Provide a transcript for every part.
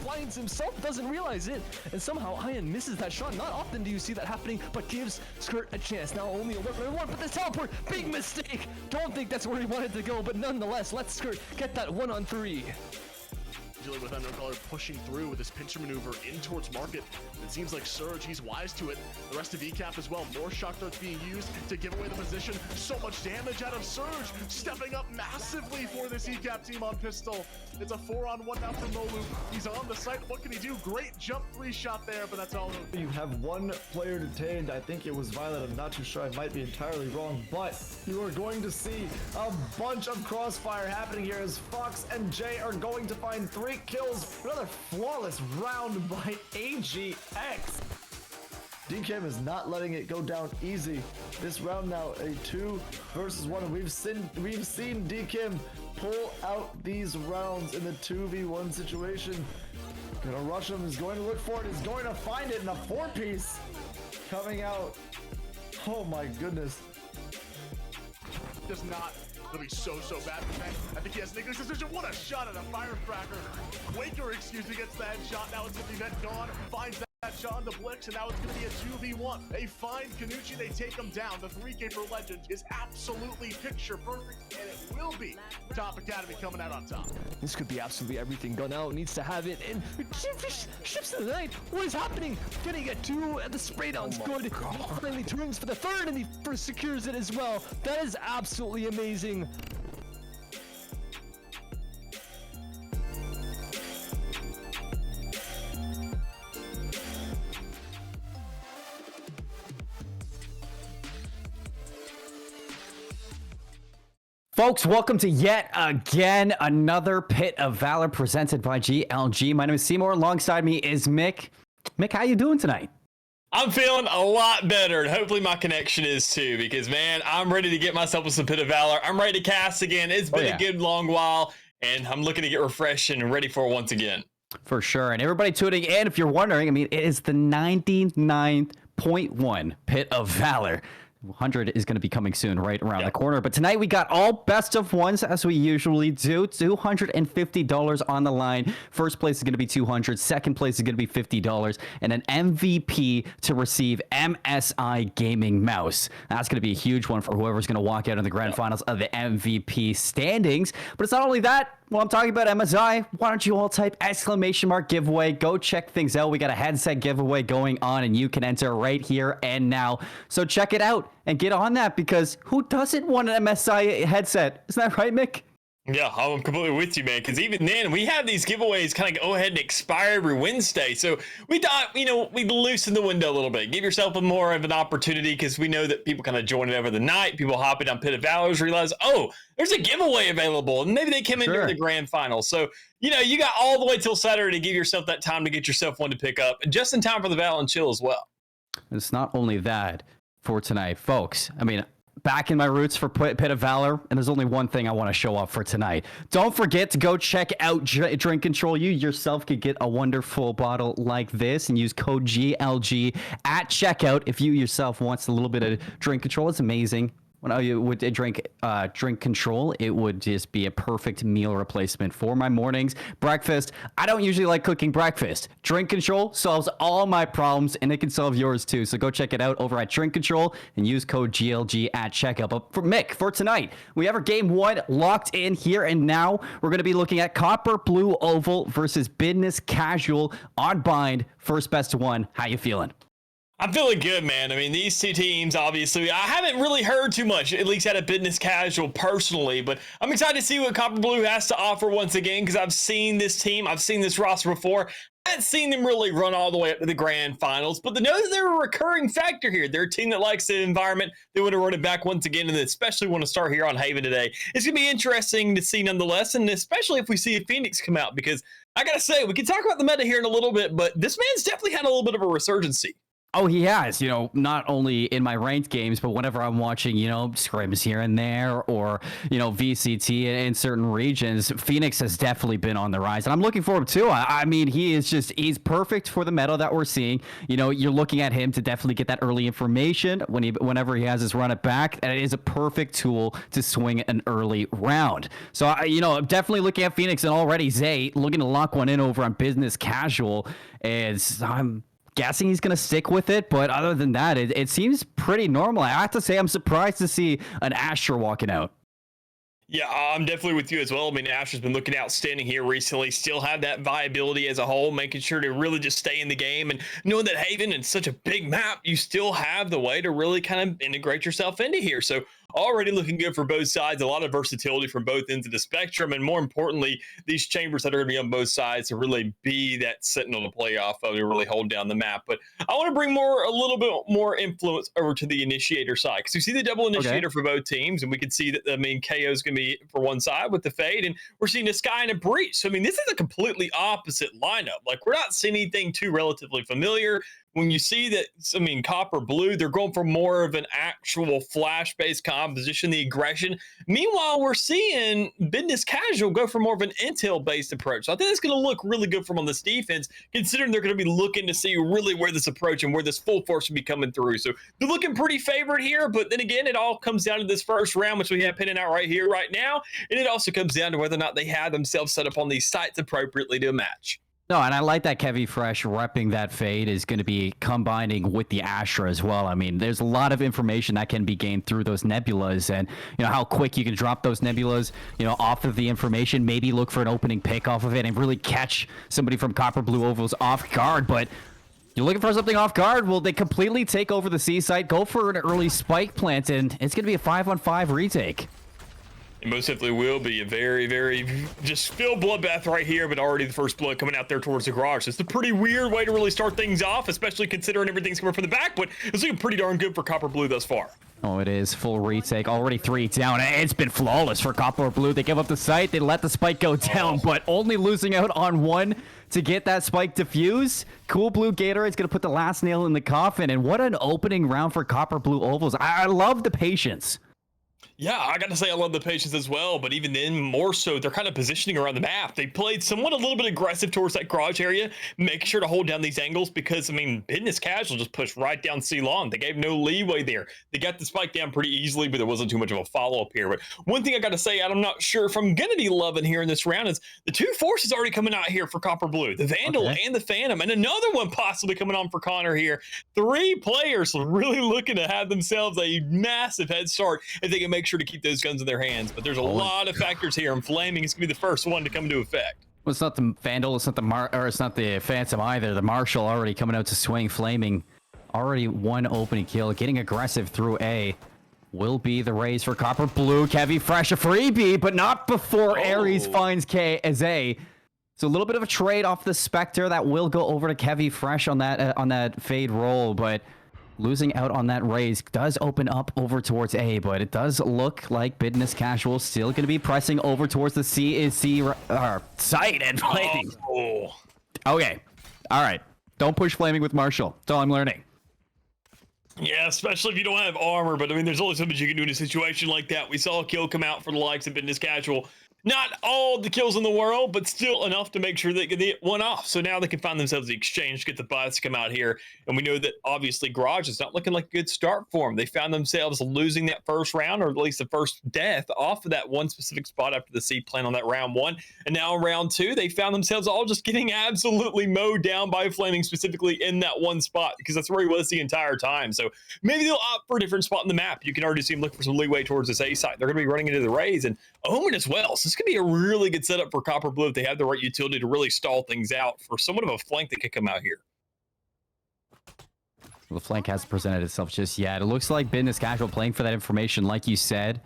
blinds himself, doesn't realize it, and somehow Ian misses that shot. Not often do you see that happening, but gives Skirt a chance. Now only a 1v1, but the teleport, big mistake. Don't think that's where he wanted to go, but nonetheless, let's Skirt get that 1-on-3. Dealing with Undercolor pushing through with this pincher maneuver in towards Market. It seems like Surge, he's wise to it. The rest of ECAP as well. More shock darts being used to give away the position. So much damage out of Surge, stepping up massively for this ECAP team on Pistol. It's a 4-on-1 now for Molu. He's on the site. What can he do? Great jump 3 shot there, but that's all. You have one player detained. I think it was Violet. I'm not too sure. I might be entirely wrong, but you are going to see a bunch of crossfire happening here as Fox and Jay are going to find 3 kills. Another flawless round by AGX. DKim is not letting it go down easy. This round now a 2 versus 1. We've seen DKim pull out these rounds in the 2v1 situation. Gonna rush him, he's going to look for it, he's going to find it in a 4-piece coming out. Oh my goodness. Does not. It'll be so bad for Ben. I think he has an English decision. What a shot at a firecracker. Quaker, excuse me, gets that shot. Now it's going to be Ben gone. Finds that shot on the Blix, and now it's going to be a 2v1. They find Kanuchi, they take him down. The 3K for Legend is absolutely picture perfect, and it will be Top Academy coming out on top. This could be absolutely everything. Gun out needs to have it, and ships to the night. What is happening? Getting a 2, and the spray down's good. He finally turns for the 3rd, and he first secures it as well. That is absolutely amazing. Folks, welcome to yet again another Pit of Valor presented by GLG. My name is Seymour. Alongside me is Mick. Mick, how you doing tonight? I'm feeling a lot better, and hopefully my connection is too, because, man, I'm ready to get myself with some Pit of Valor. I'm ready to cast again. It's been a good long while, and I'm looking to get refreshed and ready for it once again. For sure. And everybody tuning in, if you're wondering, I mean, it is the 99.1 Pit of Valor. 100 is going to be coming soon, right around the corner. But tonight we got all best of ones, as we usually do. $250 on the line. First place is going to be $200. Second place is going to be $50. And an MVP to receive MSI Gaming Mouse. That's going to be a huge one for whoever's going to walk out in the grand finals of the MVP standings. But it's not only that. Well, I'm talking about MSI. Why don't you all type ! giveaway? Go check things out. We got a headset giveaway going on, and you can enter right here and now. So check it out and get on that, because who doesn't want an MSI headset? Isn't that right, Mick? Yeah, I'm completely with you, man, because even then, we have these giveaways kind of go ahead and expire every Wednesday. So we thought, we'd loosen the window a little bit. Give yourself more of an opportunity, because we know that people kind of join it over the night. People hopping on Pit of Valors, realize, oh, there's a giveaway available. And maybe they come in during the grand final. So, you got all the way till Saturday to give yourself that time to get yourself one to pick up. And just in time for the Val and Chill as well. It's not only that for tonight, folks. I mean, back in my roots for Pit of Valor, and there's only one thing I want to show off for tonight. Don't forget to go check out Drink Control. You yourself could get a wonderful bottle like this and use code GLG at checkout if you yourself wants a little bit of Drink Control. It's amazing. When you would drink Control, it would just be a perfect meal replacement for my mornings. Breakfast, I don't usually like cooking breakfast. Drink Control solves all my problems, and it can solve yours too. So go check it out over at Drink Control and use code GLG at checkout. But for Mick, for tonight, we have our game 1 locked in here and now. We're going to be looking at Copper Blue Oval versus Business Casual on Bind. First best of 1. How you feeling? I'm feeling good, man. I mean, these two teams, obviously, I haven't really heard too much, at least out of Business Casual personally, but I'm excited to see what Copper Blue has to offer once again, because I've seen this team, I've seen this roster before. I haven't seen them really run all the way up to the grand finals, but to know that they're a recurring factor here. They're a team that likes the environment. They want to run it back once again, and they especially want to start here on Haven today. It's going to be interesting to see nonetheless, and especially if we see a Phoenix come out, because I got to say, we can talk about the meta here in a little bit, but this man's definitely had a little bit of a resurgency. Oh, he has, not only in my ranked games, but whenever I'm watching, scrims here and there or, VCT in certain regions, Phoenix has definitely been on the rise. And I'm looking forward to. I mean, he's perfect for the meta that we're seeing. You're looking at him to definitely get that early information whenever he has his run it back. And it is a perfect tool to swing an early round. So, I'm definitely looking at Phoenix, and already Zay looking to lock one in over on business casual. And I'm guessing he's going to stick with it, but other than that, it seems pretty normal. I have to say, I'm surprised to see an Astra walking out. Yeah, I'm definitely with you as well. I mean, Astra's been looking outstanding here recently. Still have that viability as a whole, making sure to really just stay in the game. And knowing that Haven is such a big map, you still have the way to really kind of integrate yourself into here. So already looking good for both sides. A lot of versatility from both ends of the spectrum. And more importantly, these chambers that are going to be on both sides to really be that sentinel to play off of to really hold down the map. But I want to bring a little bit more influence over to the initiator side, because you see the double initiator for both teams. And we can see that, KO is going to be for one side with the fade, and we're seeing a Sky and a Breach. So, I mean, this is a completely opposite lineup. Like, we're not seeing anything too relatively familiar. When you see that, Copper Blue, they're going for more of an actual flash-based composition, the aggression. Meanwhile, we're seeing Business Casual go for more of an intel-based approach. So I think it's going to look really good from on this defense, considering they're going to be looking to see really where this approach and where this full force should be coming through. So they're looking pretty favored here, but then again, it all comes down to this first round, which we have pinning out right here, right now. And it also comes down to whether or not they have themselves set up on these sites appropriately to match. No, and I like that Kevy Fresh repping that fade is going to be combining with the Astra as well. I mean, there's a lot of information that can be gained through those nebulas, and how quick you can drop those nebulas, off of the information. Maybe look for an opening pick off of it and really catch somebody from Copper Blue Ovals off guard. But you're looking for something off guard. Well, they completely take over the C site, go for an early spike plant, and it's going to be a 5-on-5 retake. It most definitely will be a very, very just still bloodbath right here, but already the first blood coming out there towards the garage. So it's a pretty weird way to really start things off, especially considering everything's coming from the back, but it's looking pretty darn good for Copper Blue thus far. Oh, it is. Full retake. Already 3 down. It's been flawless for Copper Blue. They give up the site. They let the spike go down, but only losing out on one to get that spike defuse. Cool Blue Gatorade's going to put the last nail in the coffin, and what an opening round for Copper Blue Ovals. I love the patience. Yeah, I got to say I love the patience as well, but even then, more so, they're kind of positioning around the map. They played somewhat a little bit aggressive towards that garage area, making sure to hold down these angles because, Business Casual just pushed right down C-Long. They gave no leeway there. They got the spike down pretty easily, but there wasn't too much of a follow-up here. But one thing I got to say, I'm not sure if I'm going to be loving here in this round is the two forces already coming out here for Copper Blue, the Vandal and the Phantom, and another one possibly coming on for Connor here. 3 players really looking to have themselves a massive head start if they can make sure to keep those guns in their hands. But there's a lot of factors here, and Flaming is going to be the first one to come into effect. Well, it's not the Vandal, it's not the Phantom either. The Marshal already coming out to swing. Flaming already one opening kill, getting aggressive through A. Will be the raise for Copper Blue. Kevy Fresh a freebie, but not before Ares finds K as A. So a little bit of a trade off the Spectre that will go over to Kevy Fresh on that fade roll, but losing out on that raise does open up over towards A, but it does look like Business Casual still going to be pressing over towards the C site and Flaming. Okay. All right. Don't push Flaming with Marshall. That's all I'm learning. Yeah, especially if you don't have armor, but there's only so much you can do in a situation like that. We saw a kill come out for the likes of Business Casual. Not all the kills in the world, but still enough to make sure they can get one off. So now they can find themselves the exchange, get the buys to come out here. And we know that obviously Garage is not looking like a good start for them. They found themselves losing that first round, or at least the first death off of that one specific spot after the C plan on that round 1. And now in round 2, they found themselves all just getting absolutely mowed down by Flaming, specifically in that one spot, because that's where he was the entire time. So maybe they'll opt for a different spot in the map. You can already see him look for some leeway towards this A side. They're going to be running into the Rays and Omen as well. So this could be a really good setup for Copper Blue if they have the right utility to really stall things out for somewhat of a flank that could come out here. The flank hasn't presented itself just yet. It looks like Business Casual playing for that information. Like you said,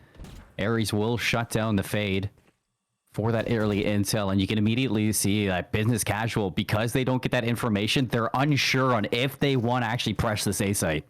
Ares will shut down the fade for that early intel, and you can immediately see that Business Casual, because they don't get that information, they're unsure on if they want to actually press this A site.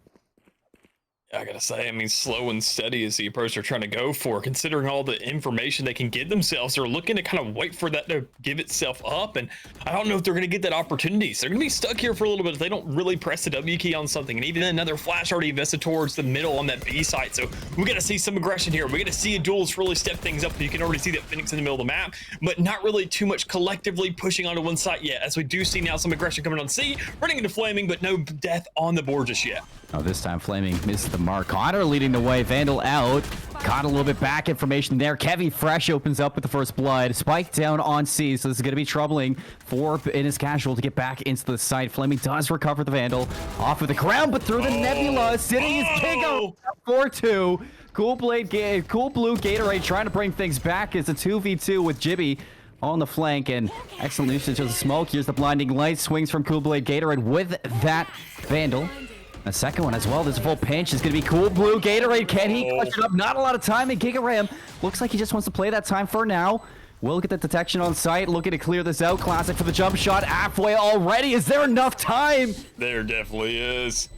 I gotta say, I mean, slow and steady is the approach they're trying to go for, considering all the information they can give themselves. They're looking to kind of wait for that to give itself up, and I don't know if they're going to get that opportunity. So they're going to be stuck here for a little bit if they don't really press the W key on something. And even another flash already invested towards the middle on that B site. So we got to see some aggression here. We got to see a duelist really step things up. You can already see that Phoenix in the middle of the map, but not really too much collectively pushing onto one site yet, as we do see now some aggression coming on C, running into Flaming, but no death on the board just yet. Oh, this time Flaming missed the mark. Connor leading the way. Vandal out. Caught a little bit back information there. Kevy Fresh opens up with the first blood. Spike down on C, so this is going to be troubling for Business Casual to get back into the site. Flaming does recover the Vandal off of the ground, but through the Nebula, sitting his kick out 4-2. Cool Blue Gatorade trying to bring things back. It's a 2v2 with Jibby on the flank, and excellent usage of the smoke. Here's the blinding light. Swings from Cool Blade Gatorade with that Vandal. A second one as well. There's a full pinch. It's going to be Cool Blue Gatorade. Can he clutch it up? Not a lot of time. And Giga Ram looks like he just wants to play that time for now. We'll get the detection on site. Looking to clear this out. Classic for the jump shot. Halfway already. Is there enough time? There definitely is.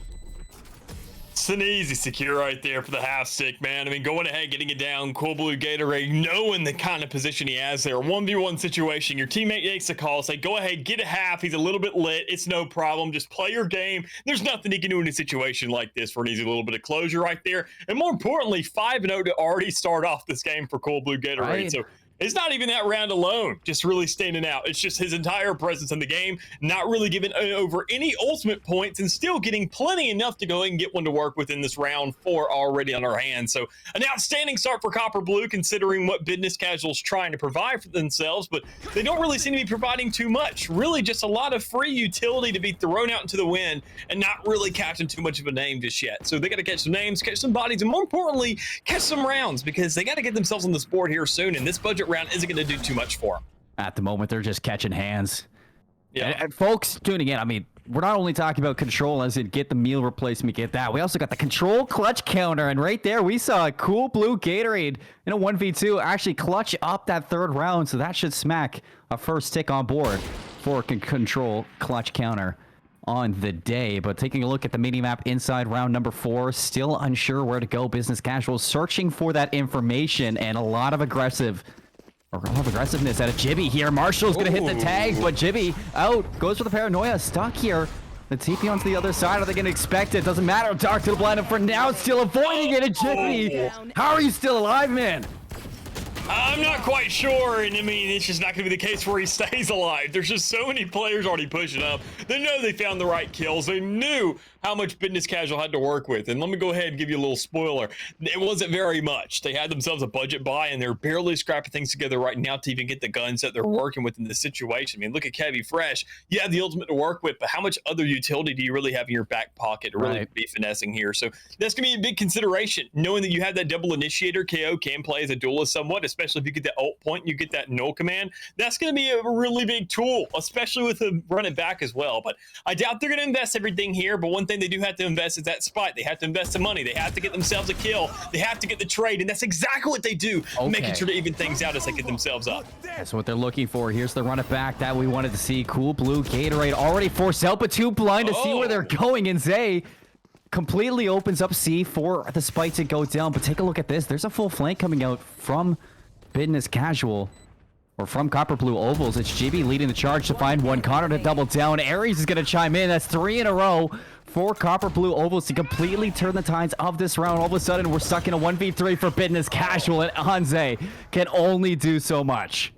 It's an easy secure right there for the half stick, man. I mean, going ahead, getting it down. Cool Blue Gatorade, knowing the kind of position he has there. 1v1 situation. Your teammate makes a call. Say, go ahead, get a half. He's a little bit lit. It's no problem. Just play your game. There's nothing he can do in a situation like this for an easy little bit of closure right there. And more importantly, 5-0 to already start off this game for Cool Blue Gatorade. Right. So it's not even that round alone, just really standing out. It's just his entire presence in the game, not really giving over any ultimate points and still getting plenty enough to go ahead and get one to work with in this round 4 already on our hands. So an outstanding start for Copper Blue, considering what Business Casual's trying to provide for themselves, but they don't really seem to be providing too much. Really just a lot of free utility to be thrown out into the wind and not really catching too much of a name just yet. So they got to catch some names, catch some bodies, and more importantly, catch some rounds, because they got to get themselves on this board here soon, and this budget round isn't going to do too much for them. At the moment, they're just catching hands. Yeah. And folks tuning in, I mean, we're not only talking about control as in get the meal replacement, get that. We also got the control clutch counter. And right there, we saw a Cool Blue Gatorade in a 1v2 actually clutch up that third round. So that should smack a first tick on board for control clutch counter on the day. But taking a look at the mini-map inside round number 4, still unsure where to go. Business Casual searching for that information, and a lot of aggressiveness out of Jibby here. Marshall's going to hit the tag, but Jibby out. Goes for the paranoia. Stuck here. The TP onto the other side. Are they going to expect it? Doesn't matter. Dark to the blind, and for now, still avoiding it. And Jibby, how are you still alive, man? I'm not quite sure, and I mean, it's just not going to be the case where he stays alive. There's just so many players already pushing up. They know they found the right kills. They knew how much Business Casual had to work with. And let me go ahead and give you a little spoiler. It wasn't very much. They had themselves a budget buy, and they're barely scrapping things together right now to even get the guns that they're working with in this situation. I mean, look at Kevy Fresh. You have the ultimate to work with, but how much other utility do you really have in your back pocket to really be finessing here? So that's going to be a big consideration, knowing that you have that double initiator. KO can play as a duelist somewhat, especially if you get that ult point and you get that null command. That's going to be a really big tool, especially with the run it back as well. But I doubt they're going to invest everything here, but one thing they do have to invest is that spite. They have to invest some money. They have to get themselves a kill. They have to get the trade, and that's exactly what they do, making sure to even things out as they get themselves up. That's what they're looking for. Here's the run it back that we wanted to see. Cool Blue Gatorade already forced out, but too blind to see where they're going, and Zay completely opens up C for the spite to go down. But take a look at this. There's a full flank coming out from Business Casual, or from Copper Blue Ovals. It's GB leading the charge to find one. Connor to double down. Aries is going to chime in. That's 3 in a row for Copper Blue Ovals to completely turn the tides of this round. All of a sudden, we're stuck in a 1v3 for Business Casual, and Hanze can only do so much.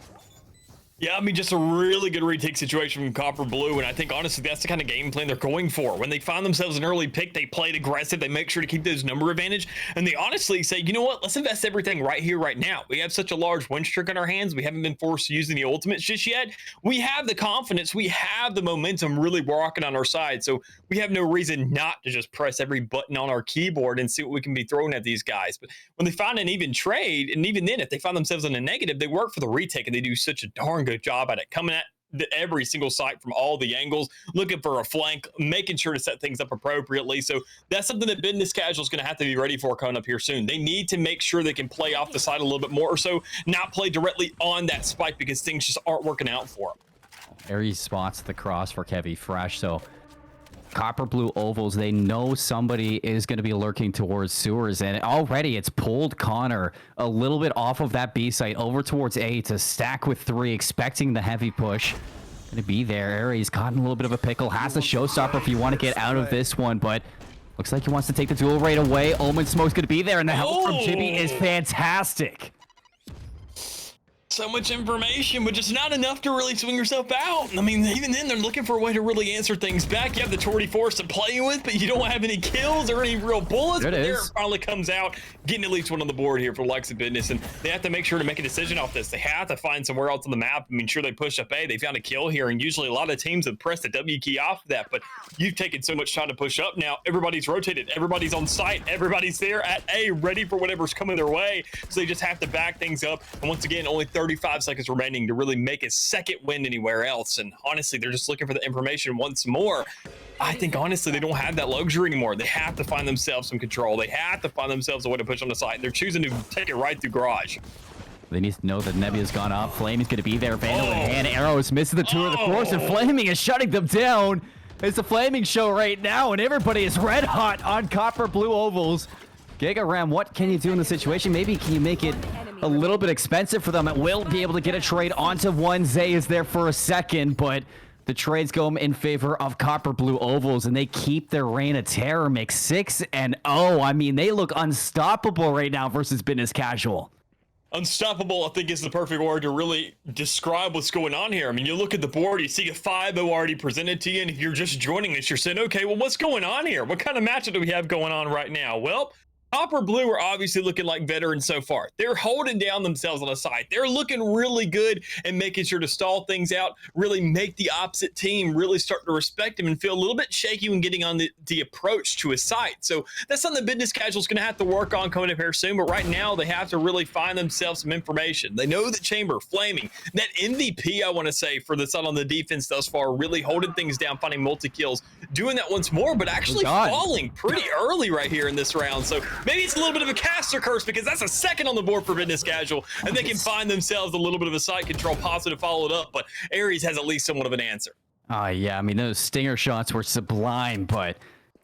Yeah, I mean, just a really good retake situation from Copper Blue, and I think, honestly, that's the kind of game plan they're going for. When they find themselves an early pick, they play it aggressive, they make sure to keep those number advantage, and they honestly say, you know what, let's invest everything right here, right now. We have such a large win streak on our hands. We haven't been forced to use any ultimates just yet. We have the confidence, we have the momentum really rocking on our side, so we have no reason not to just press every button on our keyboard and see what we can be throwing at these guys. But when they find an even trade, and even then, if they find themselves in a negative, they work for the retake, and they do such a darn good job at it, coming at every single site from all the angles, looking for a flank, making sure to set things up appropriately. So that's something that Business Casual is going to have to be ready for coming up here soon. They need to make sure they can play off the side a little bit more, or so not play directly on that spike, because things just aren't working out for them. Aries spots the cross for Kevy Fresh, so Copper Blue Ovals, they know somebody is going to be lurking towards sewers, and already it's pulled Connor a little bit off of that B site over towards A to stack with 3, expecting the heavy push. Going to be there. Aries caught in a little bit of a pickle, has the showstopper if you want to get out of this one, but looks like he wants to take the duel right away. Omen Smoke's going to be there, and the help from Jimmy is fantastic. So much information, but just not enough to really swing yourself out. I mean, even then, they're looking for a way to really answer things back. You have the Torty Force to play with, but you don't have any kills or any real bullets. But there it finally comes out, getting at least one on the board here for the likes of Business, and they have to make sure to make a decision off this. They have to find somewhere else on the map. I mean, sure, they push up A. They found a kill here, and usually a lot of teams have pressed the W key off of that, but you've taken so much time to push up now. Everybody's rotated. Everybody's on site. Everybody's there at A, ready for whatever's coming their way. So they just have to back things up. And once again, only 35 seconds remaining to really make a second win anywhere else. And honestly, they're just looking for the information once more. I think honestly, they don't have that luxury anymore. They have to find themselves some control. They have to find themselves a way to push on the side. They're choosing to take it right through garage. They need to know that Nebula's gone up. Flaming's going to be there. Vandal in hand. Arrows missing the tour of the course, and Flaming is shutting them down. It's the Flaming show right now, and everybody is red hot on Copper Blue Ovals. Giga Ram, what can you do in the situation? Maybe can you make it a little bit expensive for them? It will be able to get a trade onto one. Zay is there for a second, but the trades go in favor of Copper Blue Ovals, and they keep their reign of terror. Make 6-0. I mean, they look unstoppable right now versus Business Casual. Unstoppable, I think, is the perfect word to really describe what's going on here. I mean, you look at the board, you see a 5-0 already presented to you, and if you're just joining us, you're saying, okay, well, what's going on here? What kind of matchup do we have going on right now? Well, Copper Blue are obviously looking like veterans so far. They're holding down themselves on the side. They're looking really good and making sure to stall things out, really make the opposite team really start to respect him and feel a little bit shaky when getting on the approach to his site. So that's something the Business Casual is going to have to work on coming up here soon. But right now, they have to really find themselves some information. They know that Chamber, Flaming, that MVP, I want to say, for the side on the defense thus far, really holding things down, finding multi-kills, doing that once more, but actually falling pretty early right here in this round. So maybe it's a little bit of a caster curse because that's a second on the board for Business Casual, and they can find themselves a little bit of a side control positive follow it up, but Aries has at least somewhat of an answer. Yeah, I mean, those stinger shots were sublime, but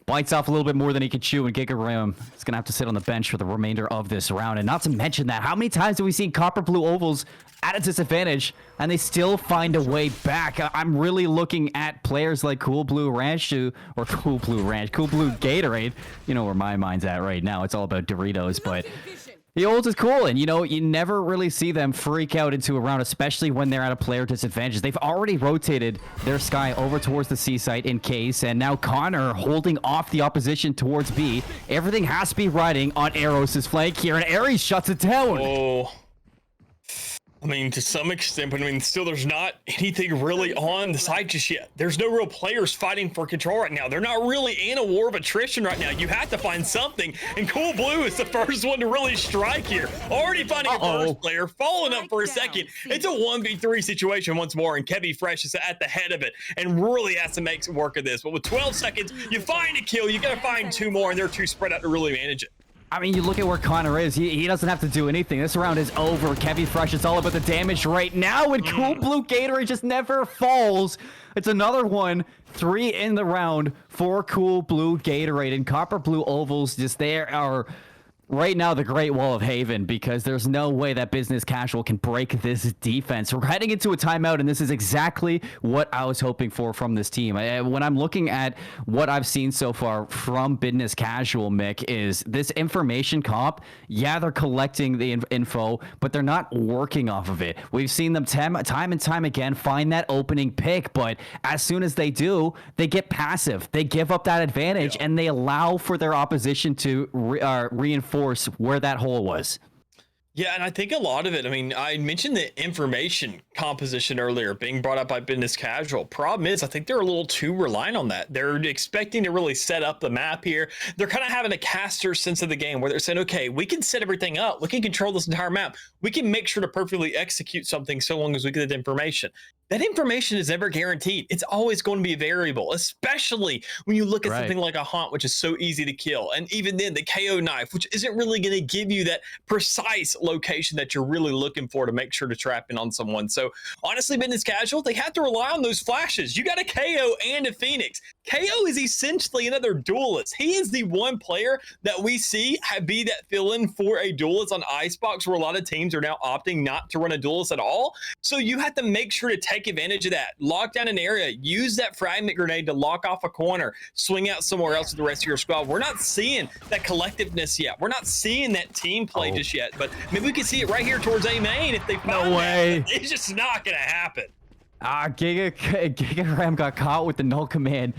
bites off a little bit more than he could chew, and Giga Ram is going to have to sit on the bench for the remainder of this round. And not to mention that, how many times have we seen Copper Blue Ovals at a disadvantage, and they still find a way back? I'm really looking at players like Cool Blue Gatorade. You know where my mind's at right now. It's all about Doritos, but the olds is cool, and you never really see them freak out into a round, especially when they're at a player disadvantage. They've already rotated their Sky over towards the C site in case, and now Connor holding off the opposition towards B. Everything has to be riding on Eros' flank here, and Aries shuts it down. Oh, I mean, to some extent, but I mean, still, there's not anything really on the side just yet. There's no real players fighting for control right now. They're not really in a war of attrition right now. You have to find something, and Cool Blue is the first one to really strike here. Already finding a first player, following up for a second. It's a 1v3 situation once more, and Kevy Fresh is at the head of it, and really has to make some work of this. But with 12 seconds, you find a kill, you gotta find 2 more, and they're too spread out to really manage it. I mean, you look at where Connor is. He doesn't have to do anything. This round is over. Kevy Fresh, it's all about the damage right now, and Cool Blue Gatorade just never falls. It's another one. 3 in the round for Cool Blue Gatorade, and Copper Blue Ovals just there are right now the Great Wall of Haven, because there's no way that Business Casual can break this defense. We're heading into a timeout, and this is exactly what I was hoping for from this team. When I'm looking at what I've seen so far from Business Casual, Mick, is this information comp. Yeah, they're collecting the info, but they're not working off of it. We've seen them time and time again find that opening pick, but as soon as they do, they get passive. They give up that advantage, and they allow for their opposition to reinforce where that hole was. Yeah, and I think a lot of it, I mean, I mentioned the information composition earlier being brought up by Business Casual. Problem is, I think they're a little too reliant on that. They're expecting to really set up the map here. They're kind of having a caster sense of the game where they're saying, okay, we can set everything up. We can control this entire map. We can make sure to perfectly execute something so long as we get the information. That information is never guaranteed. It's always going to be a variable, especially when you look at something like a Haunt, which is so easy to kill. And even then, the KO knife, which isn't really going to give you that precise location that you're really looking for to make sure to trap in on someone. So So honestly, business casual, they have to rely on those flashes. You got a KO and a Phoenix. KO is essentially another duelist. He is the one player that we see be that fill-in for a duelist on Icebox, where a lot of teams are now opting not to run a duelist at all. So you have to make sure to take advantage of that. Lock down an area, use that fragment grenade to lock off a corner, swing out somewhere else with the rest of your squad. We're not seeing that collectiveness yet. We're not seeing that team play just yet, but maybe we can see it right here towards A main if they find way. that. It's just not gonna happen. Giga Ram got caught with the null command.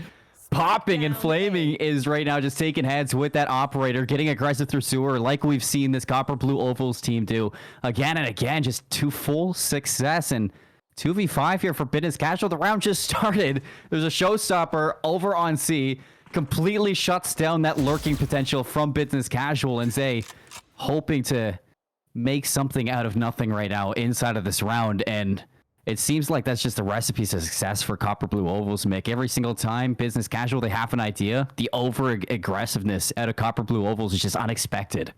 Popping and Flaming is right now just taking heads with that operator, getting aggressive through sewer, like we've seen this Copper Blue Ovals team do again and again, just to full success. And 2v5 here for business casual. The round just started. There's a showstopper over on C, completely shuts down that lurking potential from business casual, and Zay hoping to make something out of nothing right now inside of this round. And it seems like that's just a recipe to success for Copper Blue Ovals, Mick. Every single time business casual, they have an idea. The over-aggressiveness out of Copper Blue Ovals is just unexpected.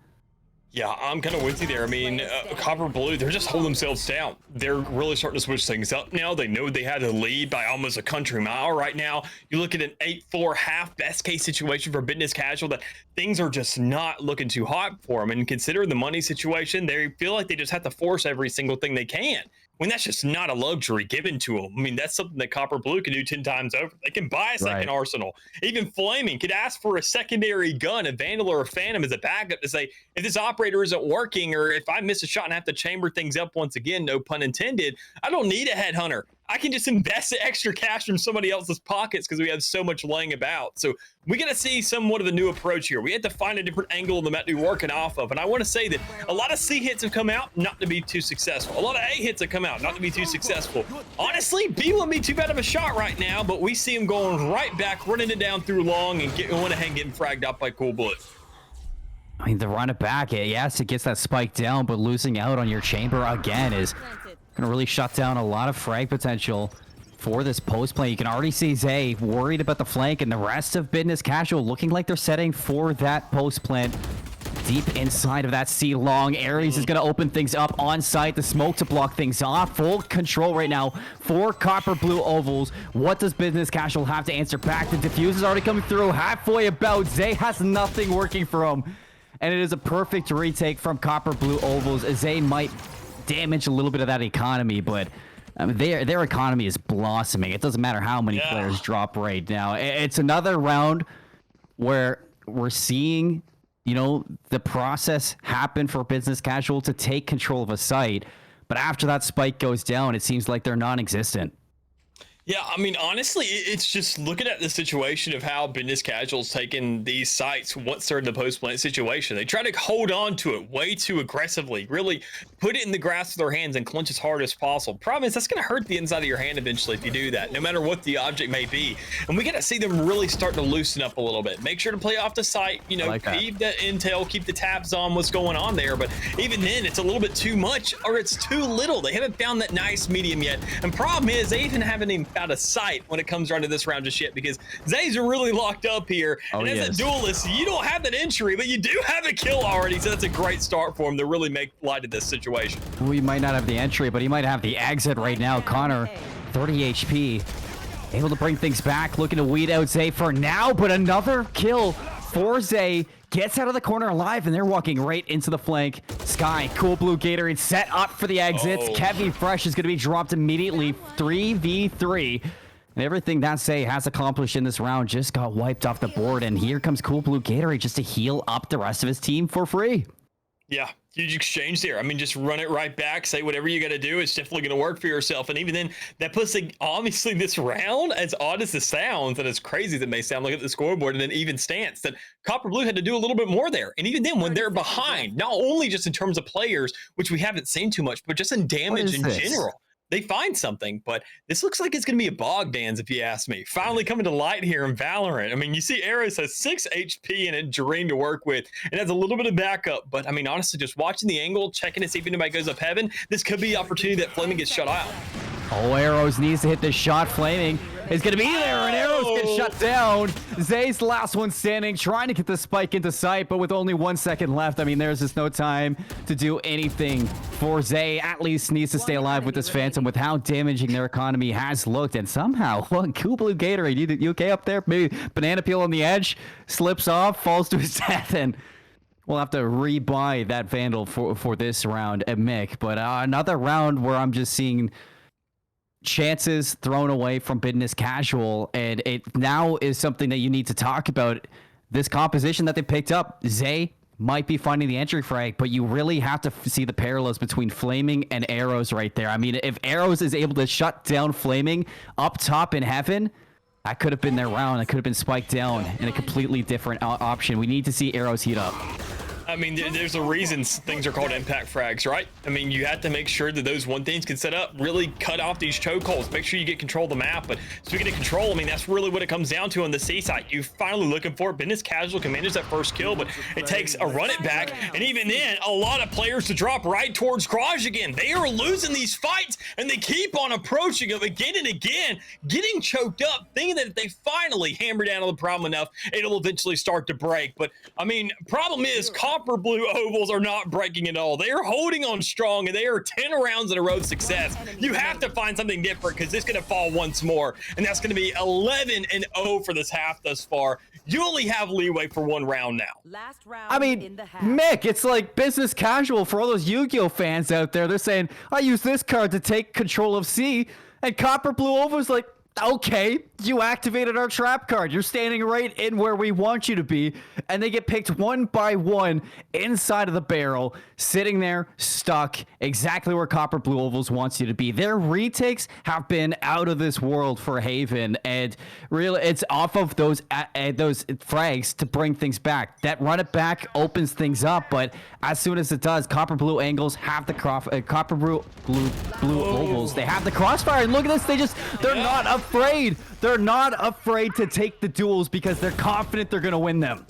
Yeah, I'm kind of with you there. I mean, Copper Blue, they're just holding themselves down. They're really starting to switch things up now. They know they had a lead by almost a country mile right now. You look at an 8-4 half best case situation for business casual, that things are just not looking too hot for them. And consider the money situation, they feel like they just have to force every single thing they can. When that's just not a luxury given to them. I mean, that's something that Copper Blue can do 10 times over. They can buy a second arsenal. Even Flaming could ask for a secondary gun, a Vandal or a Phantom as a backup to say, if this operator isn't working, or if I miss a shot and have to chamber things up once again, no pun intended, I don't need a headhunter. I can just invest the extra cash from somebody else's pockets because we have so much laying about. So we got to see somewhat of a new approach here. We had to find a different angle of the map to be working off of. And I want to say that a lot of C hits have come out not to be too successful. A lot of A hits have come out not to be too successful. Honestly, B wouldn't be too bad of a shot right now, but we see him going right back, running it down through long and going ahead and getting fragged up by Cool Blue. I mean, the run it back, yes, it gets that spike down, but losing out on your chamber again is going to really shut down a lot of frag potential for this post play. You can already see Zay worried about the flank, and the rest of business casual looking like they're setting for that post plant deep inside of that C long. Aries is going to open things up on site, the smoke to block things off. Full control right now for Copper Blue Ovals. What does business casual have to answer back? The diffuse is already coming through halfway about. Zay has nothing working for him, and it is a perfect retake from Copper Blue Ovals. Zay might damage a little bit of that economy, but I mean, their economy is blossoming. It doesn't matter how many players drop right now. It's another round where we're seeing, you know, the process happen for business casual to take control of a site, but after that spike goes down, it seems like they're non-existent. Yeah, I mean, honestly, it's just looking at the situation of how business casual's taking these sites once they're in the post-plant situation. They try to hold on to it way too aggressively, really put it in the grasp of their hands and clench as hard as possible. Problem is, that's going to hurt the inside of your hand eventually if you do that, no matter what the object may be. And we got to see them really start to loosen up a little bit. Make sure to play off the site, you know, keep the intel, keep the tabs on what's going on there. But even then, it's a little bit too much or it's too little. They haven't found that nice medium yet. And problem is, they even haven't even out of sight when it comes down to this round just yet, because Zay's are really locked up here. And as a duelist, you don't have that entry, but you do have a kill already. So that's a great start for him to really make light of this situation. We might not have the entry, but he might have the exit right now. Connor, 30 HP, able to bring things back, looking to weed out Zay for now, but another kill for Zay. Gets out of the corner alive, and they're walking right into the flank. Sky, Cool Blue Gatorade set up for the exits. Kevin Fresh is going to be dropped immediately. 3v3. And everything that Zay has accomplished in this round just got wiped off the board. And here comes Cool Blue Gatorade just to heal up the rest of his team for free. Yeah, huge exchange there. I mean, just run it right back, say whatever you got to do. It's definitely going to work for yourself. And even then, that puts, obviously, this round, as odd as it sounds, and as crazy as it may sound, look at the scoreboard and an even stance, that Copper Blue had to do a little bit more there. And even then, when they're behind, not only just in terms of players, which we haven't seen too much, but just in damage in general, they find something. But this looks like it's going to be a Bogdan's, if you ask me. Finally coming to light here in Valorant. I mean, you see Ares has 6 HP and a Dream to work with. It has a little bit of backup. But, I mean, honestly, just watching the angle, checking to see if anybody goes up heaven, this could be the opportunity that Flaming gets shut out. Oh, Arrows needs to hit this shot. Flaming is going to be there, and Arrows get shut down. Zay's the last one standing, trying to get the spike into sight, but with only 1 second left, I mean, there's just no time to do anything for Zay. At least needs to stay alive with this Phantom with how damaging their economy has looked, and somehow, well, cool blue Gatorade, you okay up there? Maybe banana peel on the edge, slips off, falls to his death, and we'll have to rebuy that Vandal for this round at Mick. But another round where I'm just seeing chances thrown away from Business Casual, and it now is something that you need to talk about. This composition that they picked up, Zay might be finding the entry frag, but you really have to see the parallels between Flaming and Arrows right there. I mean, if Arrows is able to shut down Flaming up top in Heaven, that could have been their round. It could have been spiked down in a completely different option. We need to see Arrows heat up. I mean, there's a reason things are called impact frags, right? I mean, you have to make sure that those one things can set up, really cut off these chokeholds, make sure you get control of the map. But speaking of control, I mean, that's really what it comes down to on the C side. You finally looking for it. Business Casual can manage that first kill, but it takes a run it back. And even then, a lot of players to drop right towards Garage again. They are losing these fights, and they keep on approaching them again and again, getting choked up, thinking that if they finally hammer down on the problem enough, it'll eventually start to break. But, I mean, problem is, Copper Blue Ovals are not breaking at all. They are holding on strong, and they are 10 rounds in a row of success. You have to find something different because it's going to fall once more, and that's going to be 11-0 for this half thus far. You only have leeway for one round now. Last round I mean, in the half. Mick, it's like Business Casual for all those Yu-Gi-Oh fans out there. They're saying, I use this card to take control of C, and Copper Blue Oval's like, okay, you activated our trap card. You're standing right in where we want you to be. And they get picked one by one inside of the barrel, sitting there, stuck, exactly where Copper Blue Ovals wants you to be. Their retakes have been out of this world for Haven, and really, it's off of those frags to bring things back. That run it back opens things up, but as soon as it does, Copper Blue Angles have the Copper Blue Ovals. They have the crossfire, and look at this. They're not afraid. They're not afraid to take the duels because they're confident they're gonna win them.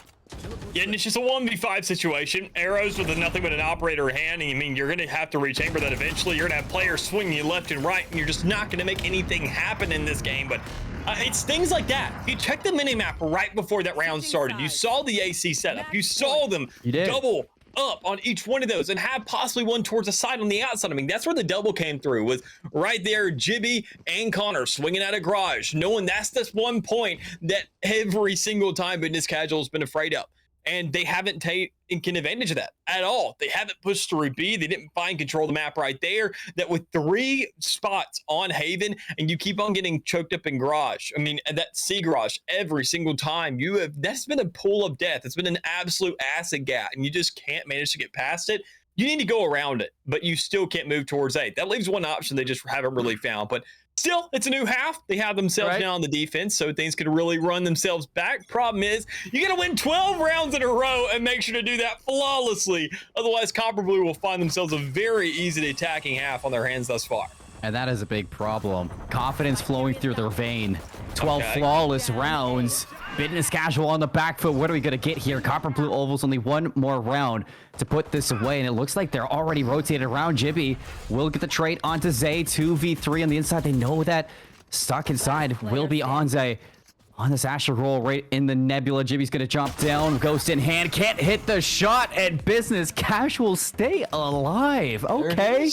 Yeah, and it's just a 1v5 situation. Arrows with nothing but an operator hand. I mean, you're going to have to rechamber that eventually. You're going to have players swinging you left and right, and you're just not going to make anything happen in this game. But it's things like that. You check the minimap right before that round started. You saw the AC setup. You saw them double up on each one of those and have possibly one towards the side on the outside. I mean, that's where the double came through, was right there, Jibby and Connor swinging out of Garage, knowing that's this one point that every single time Business Casual has been afraid of. And they haven't taken advantage of that at all. They haven't pushed through B. They didn't find control of the map right there. That with 3 spots on Haven, and you keep on getting choked up in Garage. I mean, that C Garage every single time that's been a pool of death. It's been an absolute acid gat, and you just can't manage to get past it. You need to go around it, but you still can't move towards A. That leaves one option they just haven't really found. But still, it's a new half. They have themselves now on the defense, so things could really run themselves back. Problem is, you got to win 12 rounds in a row and make sure to do that flawlessly. Otherwise, Copper Blue will find themselves a very easy attacking half on their hands thus far. And that is a big problem. Confidence flowing through their vein. 12 flawless rounds. Business Casual on the back foot. What are we going to get here? Copper Blue Ovals only one more round to put this away, and it looks like they're already rotated around. Jibby will get the trait onto Zay. 2v3 on the inside. They know that stuck inside will be on Zay. On this Asher roll right in the nebula. Jibby's going to jump down. Ghost in hand. Can't hit the shot, and Business Casual stay alive. Okay.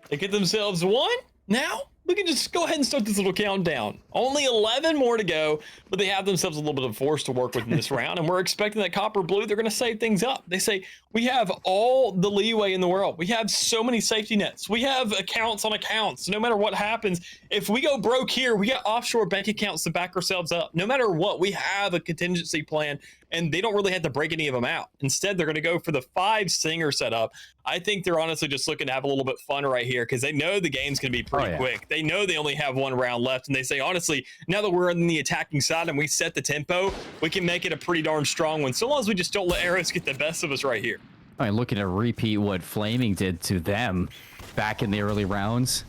They get themselves one. Now we can just go ahead and start this little countdown. Only 11 more to go, but they have themselves a little bit of force to work with in this round, and we're expecting that Copper Blue, they're going to save things up. They say, we have all the leeway in the world. We have so many safety nets. We have accounts on accounts. No matter what happens, if we go broke here, we got offshore bank accounts to back ourselves up. No matter what, we have a contingency plan, and they don't really have to break any of them out. Instead, they're going to go for the 5 Stinger setup. I think they're honestly just looking to have a little bit fun right here because they know the game's going to be pretty quick. They know they only have one round left, and they say, honestly, now that we're on the attacking side and we set the tempo, we can make it a pretty darn strong one, so long as we just don't let Arrows get the best of us right here. I mean, looking to repeat what Flaming did to them back in the early rounds.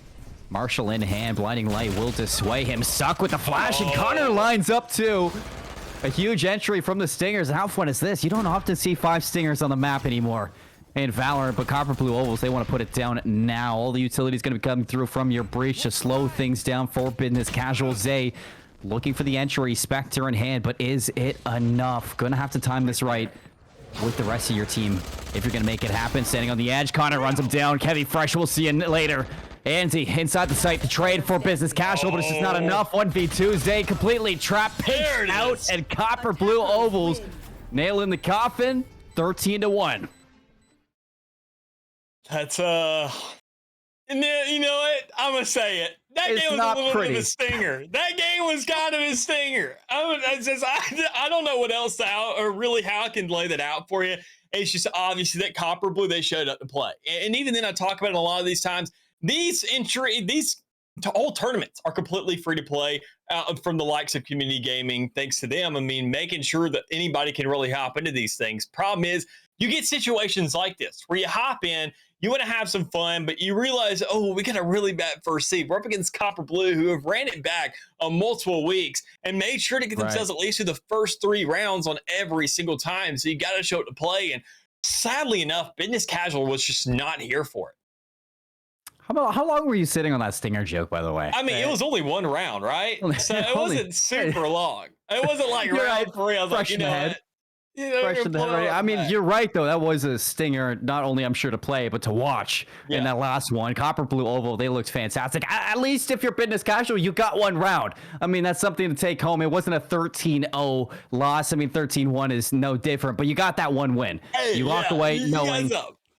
Marshall in hand, blinding light will dissuade him. Suck with the flash, and Connor lines up too. A huge entry from the Stingers. How fun is this? You don't often see 5 Stingers on the map anymore. and Valor, but Copper Blue Ovals, they want to put it down now. All the utilities going to be coming through from your breach to slow things down for business casual. Zay looking for the entry, Spectre in hand, but is it enough? Gonna have to time this right with the rest of your team if you're gonna make it happen. Standing on the edge, Connor runs him down. Kevy Fresh, we'll see you later. Andy inside the site to trade for business casual, but it's just not enough. 1v2, Zay completely trapped, pitched out, and Copper Blue Ovals nail in the coffin, 13-1. That's and then, you know what? I'm gonna say it. That It's game was not a little bit pretty. of a stinger. That game was kind of a stinger. I don't know what else or really how I can lay that out for you. It's just obviously that Copper Blue, they showed up to play, and even then I talk about it a lot of these times. These whole tournaments are completely free to play from the likes of Community Gaming. Thanks to them, I mean, making sure that anybody can really hop into these things. Problem is, you get situations like this where you hop in, you want to have some fun, but you realize, oh, we got a really bad first seed. We're up against Copper Blue, who have ran it back on multiple weeks and made sure to get themselves at least through the first 3 rounds on every single time. So you got to show up to play. And sadly enough, business casual was just not here for it. How long were you sitting on that stinger joke, by the way? I mean, it was only 1 round, right? So it wasn't super long. It wasn't like round 3. I was like, you know what? I mean, you're right, though. That was a stinger, not only I'm sure to play, but to watch in that last one. Copper Blue Oval, they looked fantastic. At least if you're business casual, you got 1 round. I mean, that's something to take home. It wasn't a 13-0 loss. I mean, 13-1 is no different, but you got that 1 win. Hey, you walked away knowing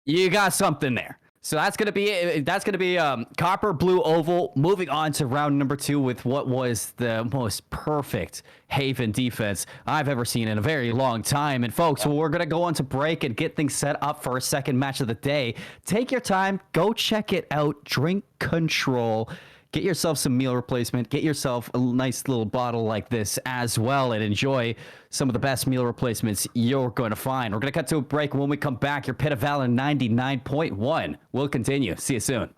you got something there. So that's gonna be it. That's gonna be Copper Blue Oval. Moving on to round number 2 with what was the most perfect Haven defense I've ever seen in a very long time. And folks, we're gonna go on to break and get things set up for a second match of the day. Take your time, go check it out. Drink Control. Get yourself some meal replacement. Get yourself a nice little bottle like this as well, and enjoy some of the best meal replacements you're going to find. We're going to cut to a break. When we come back, your Pit of Valor 99.1 will continue. See you soon.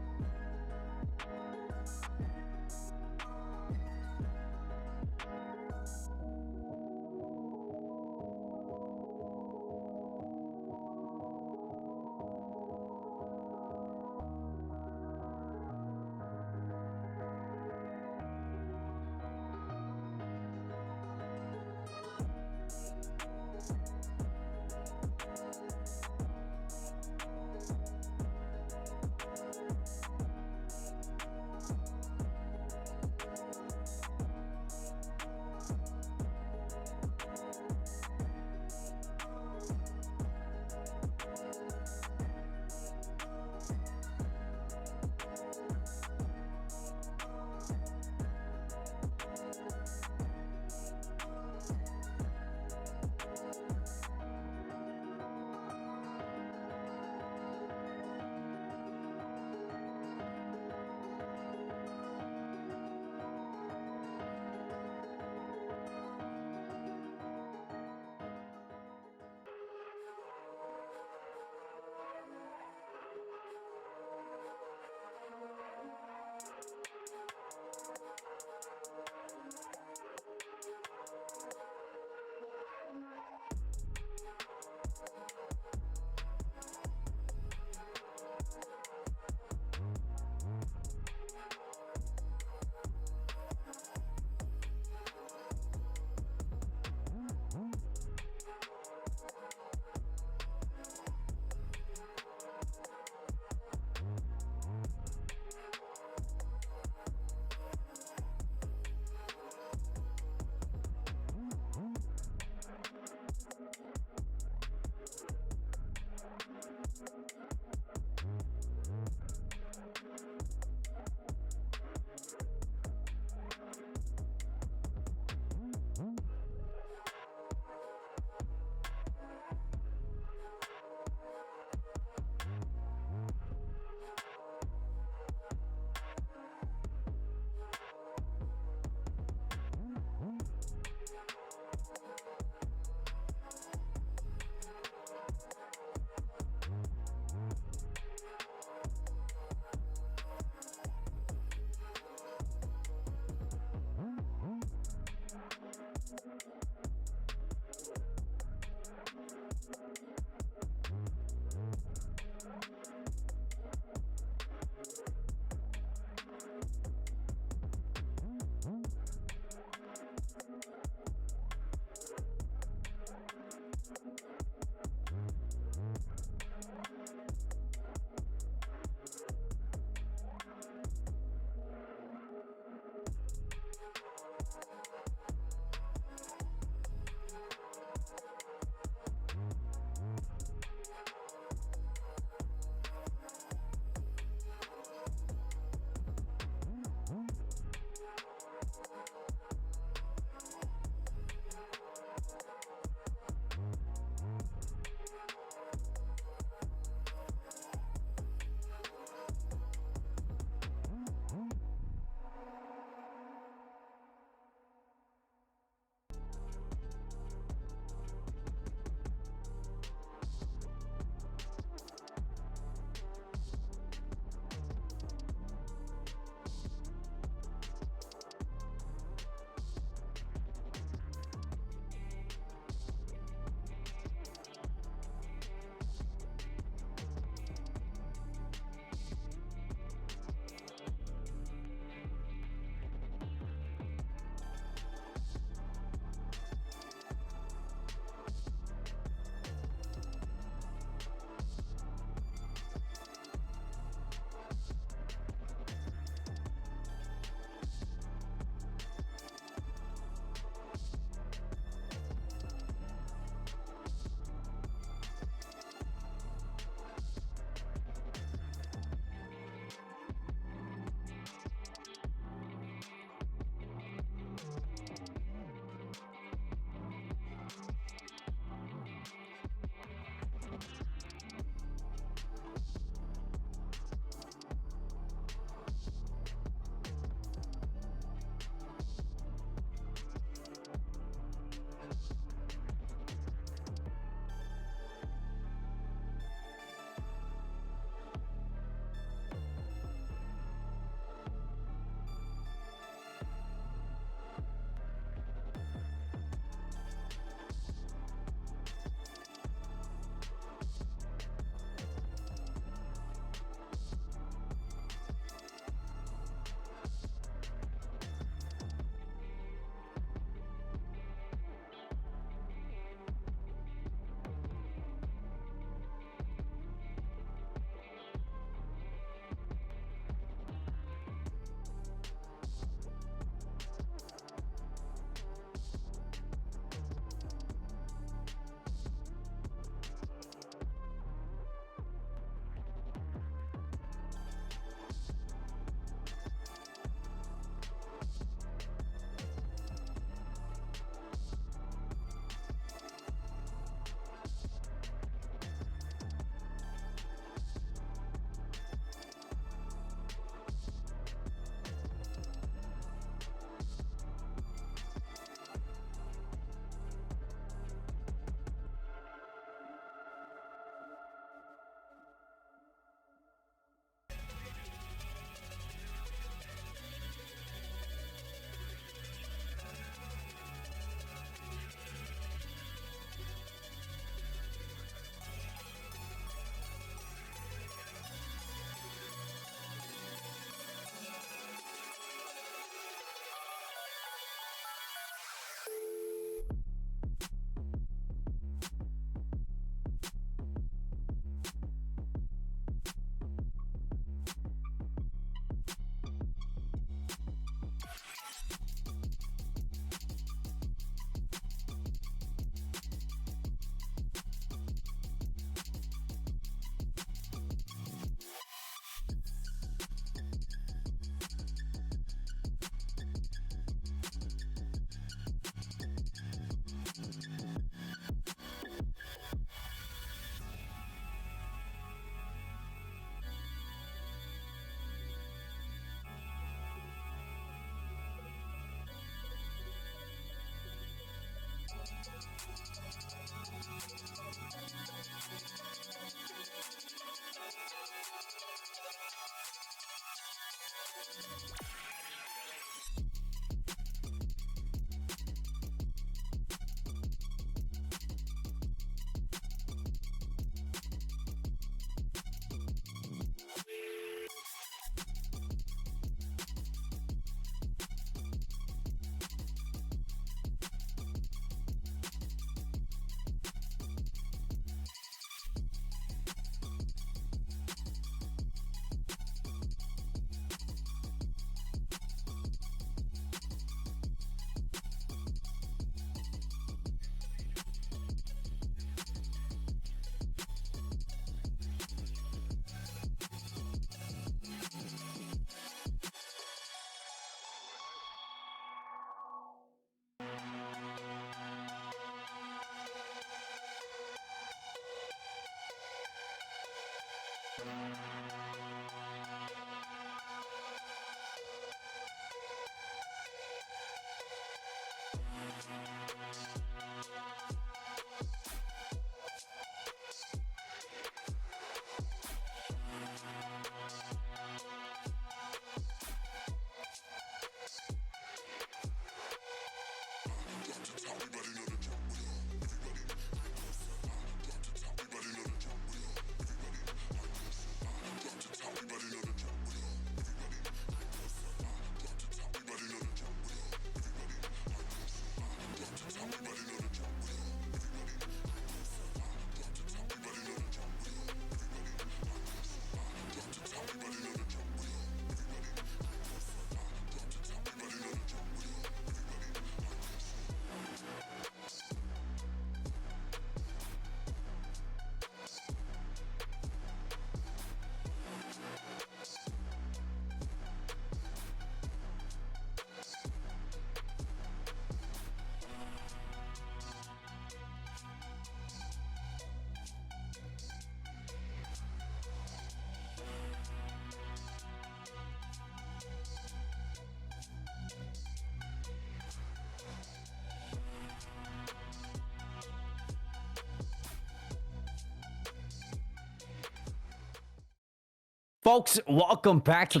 Folks, welcome back to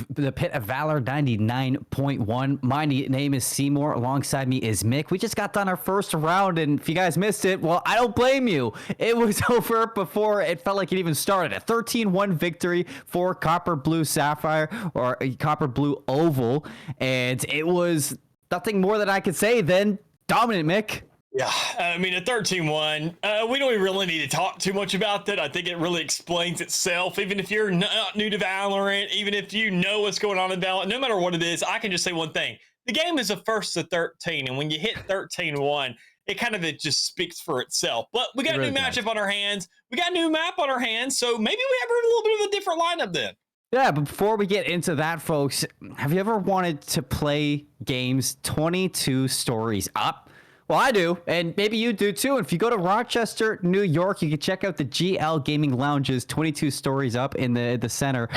the Pit of Valor 99.1. My name is Seymour. Alongside me is Mick. We just got done our first round, and if you guys missed it, well, I don't blame you. It was over before it felt like it even started. A 13-1 victory for Copper Blue Sapphire, or Copper Blue Oval, and it was nothing more that I could say than dominant, Mick. Yeah, I mean, a 13-1, we don't really need to talk too much about that. I think it really explains itself. Even if you're not new to Valorant, even if you know what's going on in Valorant, no matter what it is, I can just say one thing. The game is a first to 13, and when you hit 13-1, it just speaks for itself. But we got a new matchup on our hands. We got a new map on our hands, so maybe we have a little bit of a different lineup then. Yeah, but before we get into that, folks, have you ever wanted to play games 22 stories up? Well, I do, and maybe you do too. And if you go to Rochester, New York, you can check out the GL Gaming Lounges, 22 stories up in the center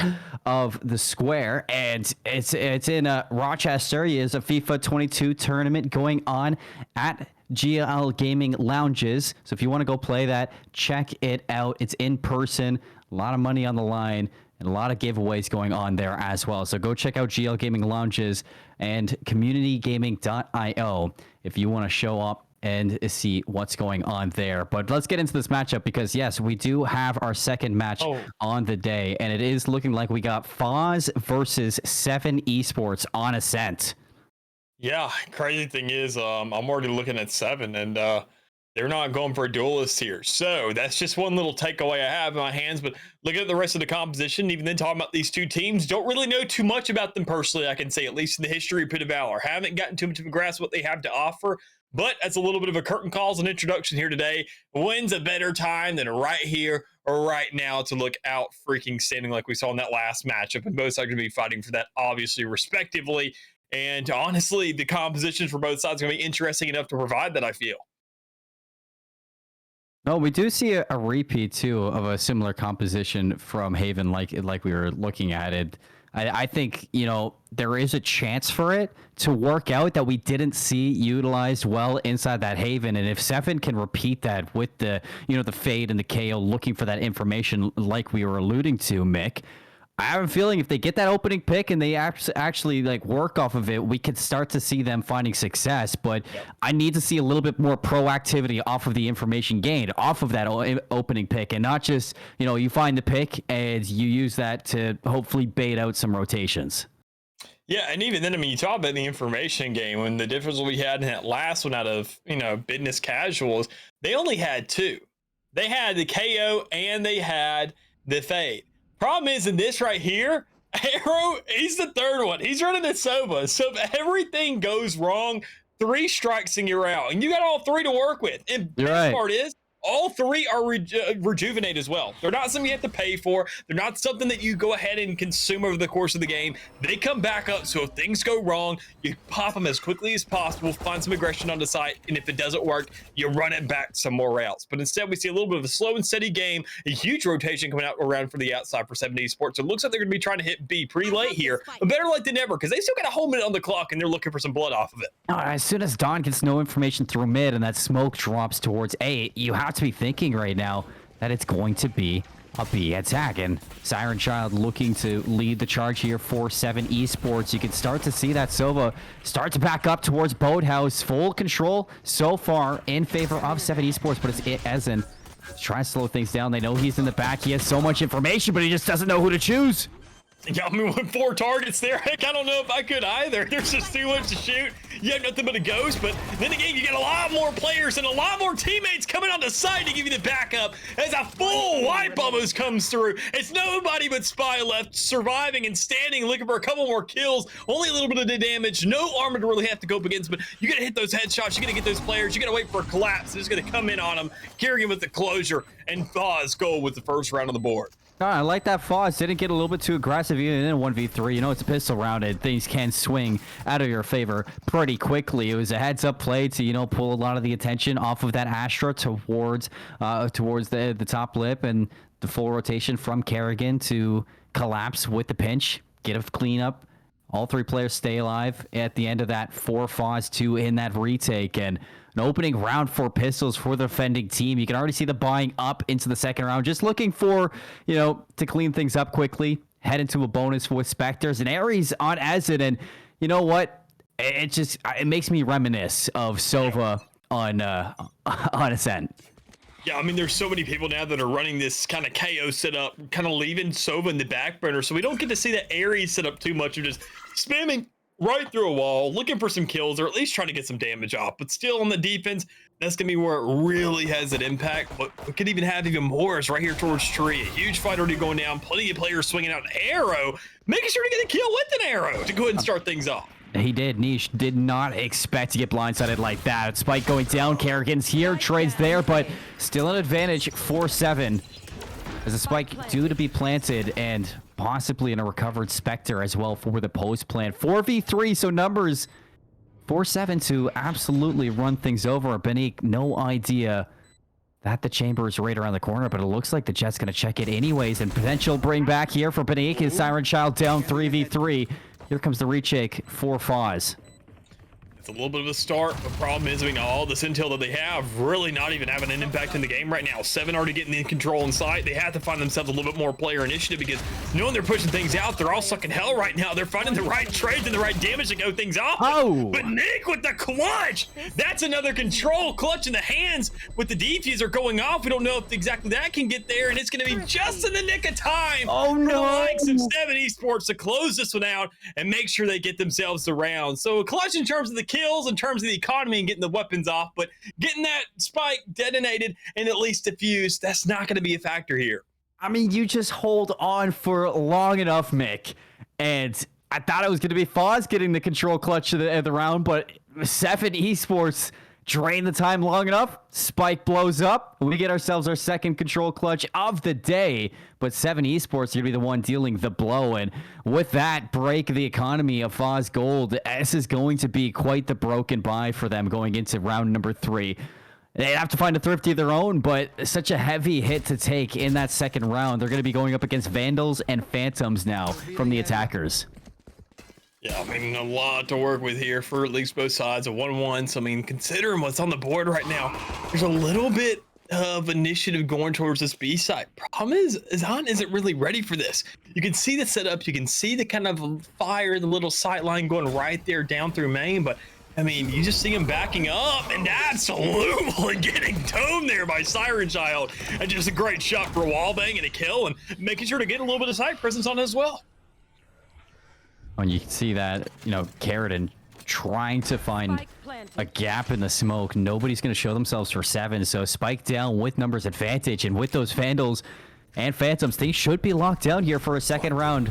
of the square, and it's in Rochester. There's a FIFA 22 tournament going on at GL Gaming Lounges. So if you want to go play that, check it out. It's in person, a lot of money on the line, and a lot of giveaways going on there as well. So go check out GL Gaming Lounges and communitygaming.io if you want to show up and see what's going on there. But let's get into this matchup because, yes, we do have our second match on the day, and it is looking like we got Foz versus 7 Esports on Ascent. Yeah, crazy thing is, I'm already looking at 7, and they're not going for a duelist here. So that's just one little takeaway I have in my hands. But looking at the rest of the composition, even then talking about these two teams, don't really know too much about them personally, I can say, at least in the history of Pit of Valor. Haven't gotten too much of a grasp of what they have to offer. But as a little bit of a curtain call as an introduction here today, when's a better time than right here or right now to look out freaking standing like we saw in that last matchup? And both sides are going to be fighting for that, obviously, respectively. And honestly, the compositions for both sides are going to be interesting enough to provide that, I feel. No, we do see a repeat too of a similar composition from Haven, like we were looking at it. I think, you know, there is a chance for it to work out that we didn't see utilized well inside that Haven. And if 7 can repeat that with the, you know, the Fade and the KO looking for that information like we were alluding to, Mick, I have a feeling if they get that opening pick and they actually like work off of it, we could start to see them finding success. But I need to see a little bit more proactivity off of the information gained off of that opening pick, and not just, you know, you find the pick and you use that to hopefully bait out some rotations. Yeah, and even then, I mean, you talk about the information game, when the difference we had in that last one out of, you know, business casuals, they only had two. They had the KO and they had the fade. Problem is, in this right here, Arrow, he's the third one. He's running the Sova. So if everything goes wrong, 3 strikes and you're out. And you got all 3 to work with. And the best part is, all 3 are rejuvenate as well. They're not something you have to pay for. They're not something that you go ahead and consume over the course of the game. They come back up, so if things go wrong, you pop them as quickly as possible, find some aggression on the site, and if it doesn't work, you run it back somewhere else. But instead, we see a little bit of a slow and steady game, a huge rotation coming out around for the outside for 7 Esports. It looks like they're going to be trying to hit B pretty late here, but better late than never, because they still got a whole minute on the clock, and they're looking for some blood off of it. As soon as Dawn gets no information through mid and that smoke drops towards A, you have to be thinking right now that it's going to be a B attack. And Siren Child looking to lead the charge here for 7 Esports. You can start to see that Sova start to back up towards Boathouse. Full control so far in favor of 7 Esports, but it's Ezen trying to slow things down. They know he's in the back. He has so much information, but he just doesn't know who to choose. Yeah, I mean, with 4 targets there, heck, I don't know if I could either. There's just too much to shoot. You have nothing but a ghost, but then again, you get a lot more players and a lot more teammates coming on the side to give you the backup as a full wipe almost comes through. It's nobody but Spy left, surviving and standing, looking for a couple more kills. Only a little bit of the damage. No armor to really have to go up against, but you got to hit those headshots. You got to get those players. You got to wait for a collapse. It's going to come in on them. Kerrigan with the closure, and Foz go with the first round on the board. I like that. Foz didn't get a little bit too aggressive even in 1v3. You know, it's a pistol round and things can swing out of your favor pretty quickly. It was a heads-up play to, you know, pull a lot of the attention off of that Astra towards the top lip, and the full rotation from Kerrigan to collapse with the pinch, get a cleanup. All 3 players stay alive at the end of that. 4 Foz, 2 in that retake, and an opening round for pistols for the defending team. You can already see the buying up into the second round, just looking for, you know, to clean things up quickly, head into a bonus with Spectres and Ares on Ezen. And you know what? It makes me reminisce of Sova on Ascent. Yeah, I mean, there's so many people now that are running this kind of KO setup, kind of leaving Sova in the back burner, so we don't get to see that Ares setup too much of just spamming right through a wall, looking for some kills, or at least trying to get some damage off. But still on the defense, that's going to be where it really has an impact. But we could even have even more is right here towards Tree. A huge fight already going down. Plenty of players swinging out an arrow, making sure to get a kill with an arrow to go ahead and start things off. He did. Niche did not expect to get blindsided like that. Spike going down. Kerrigan's here. Trades there, but still an advantage for 7. As a spike due to be planted, and possibly in a recovered Spectre as well for the post plant. 4v3, so numbers for 7 to absolutely run things over. Benik, no idea that the chamber is right around the corner, but it looks like the Jet's going to check it anyways, and potential bring back here for Benik is Siren Child down 3v3. Here comes the recheck for Foz. It's a little bit of a start. The problem is, I mean, all this intel that they have really not even having an impact in the game right now. 7 already getting in control inside. They have to find themselves a little bit more player initiative, because knowing they're pushing things out, they're all sucking hell right now. They're finding the right trades and the right damage to go things off. Oh! But Nick with the clutch! That's another control. Clutch in the hands with the defuser going off. We don't know if exactly that can get there, and it's going to be just in the nick of time. Oh, no! For the likes of 7 Esports to close this one out and make sure they get themselves the round. So clutch in terms of the kills, in terms of the economy and getting the weapons off, but getting that spike detonated and at least diffused, that's not going to be a factor here. I mean, you just hold on for long enough, Mick, and I thought it was going to be Foz getting the control clutch of the round, but 7 Esports drain the time long enough. Spike blows up. We get ourselves our second control clutch of the day, but 7 Esports are going to be the one dealing the blow. And with that, break the economy of Foz Gold. This is going to be quite the broken buy for them going into round number 3. They have to find a thrifty of their own, but such a heavy hit to take in that second round. They're going to be going up against Vandals and Phantoms now from the attackers. Yeah, I mean, a lot to work with here for at least both sides. A 1-1. So, I mean, considering what's on the board right now, there's a little bit of initiative going towards this B side. Problem is, Zan isn't really ready for this. You can see the setup, you can see the kind of fire, the little sight line going right there down through main, but I mean, you just see him backing up and absolutely getting domed there by Siren Child. And just a great shot for a wall bang and a kill, and making sure to get a little bit of side presence on it as well. When you can see that, you know, Carradine trying to find a gap in the smoke. Nobody's going to show themselves for 7, so Spike down with numbers advantage, and with those Vandals and Phantoms, things should be locked down here for a second round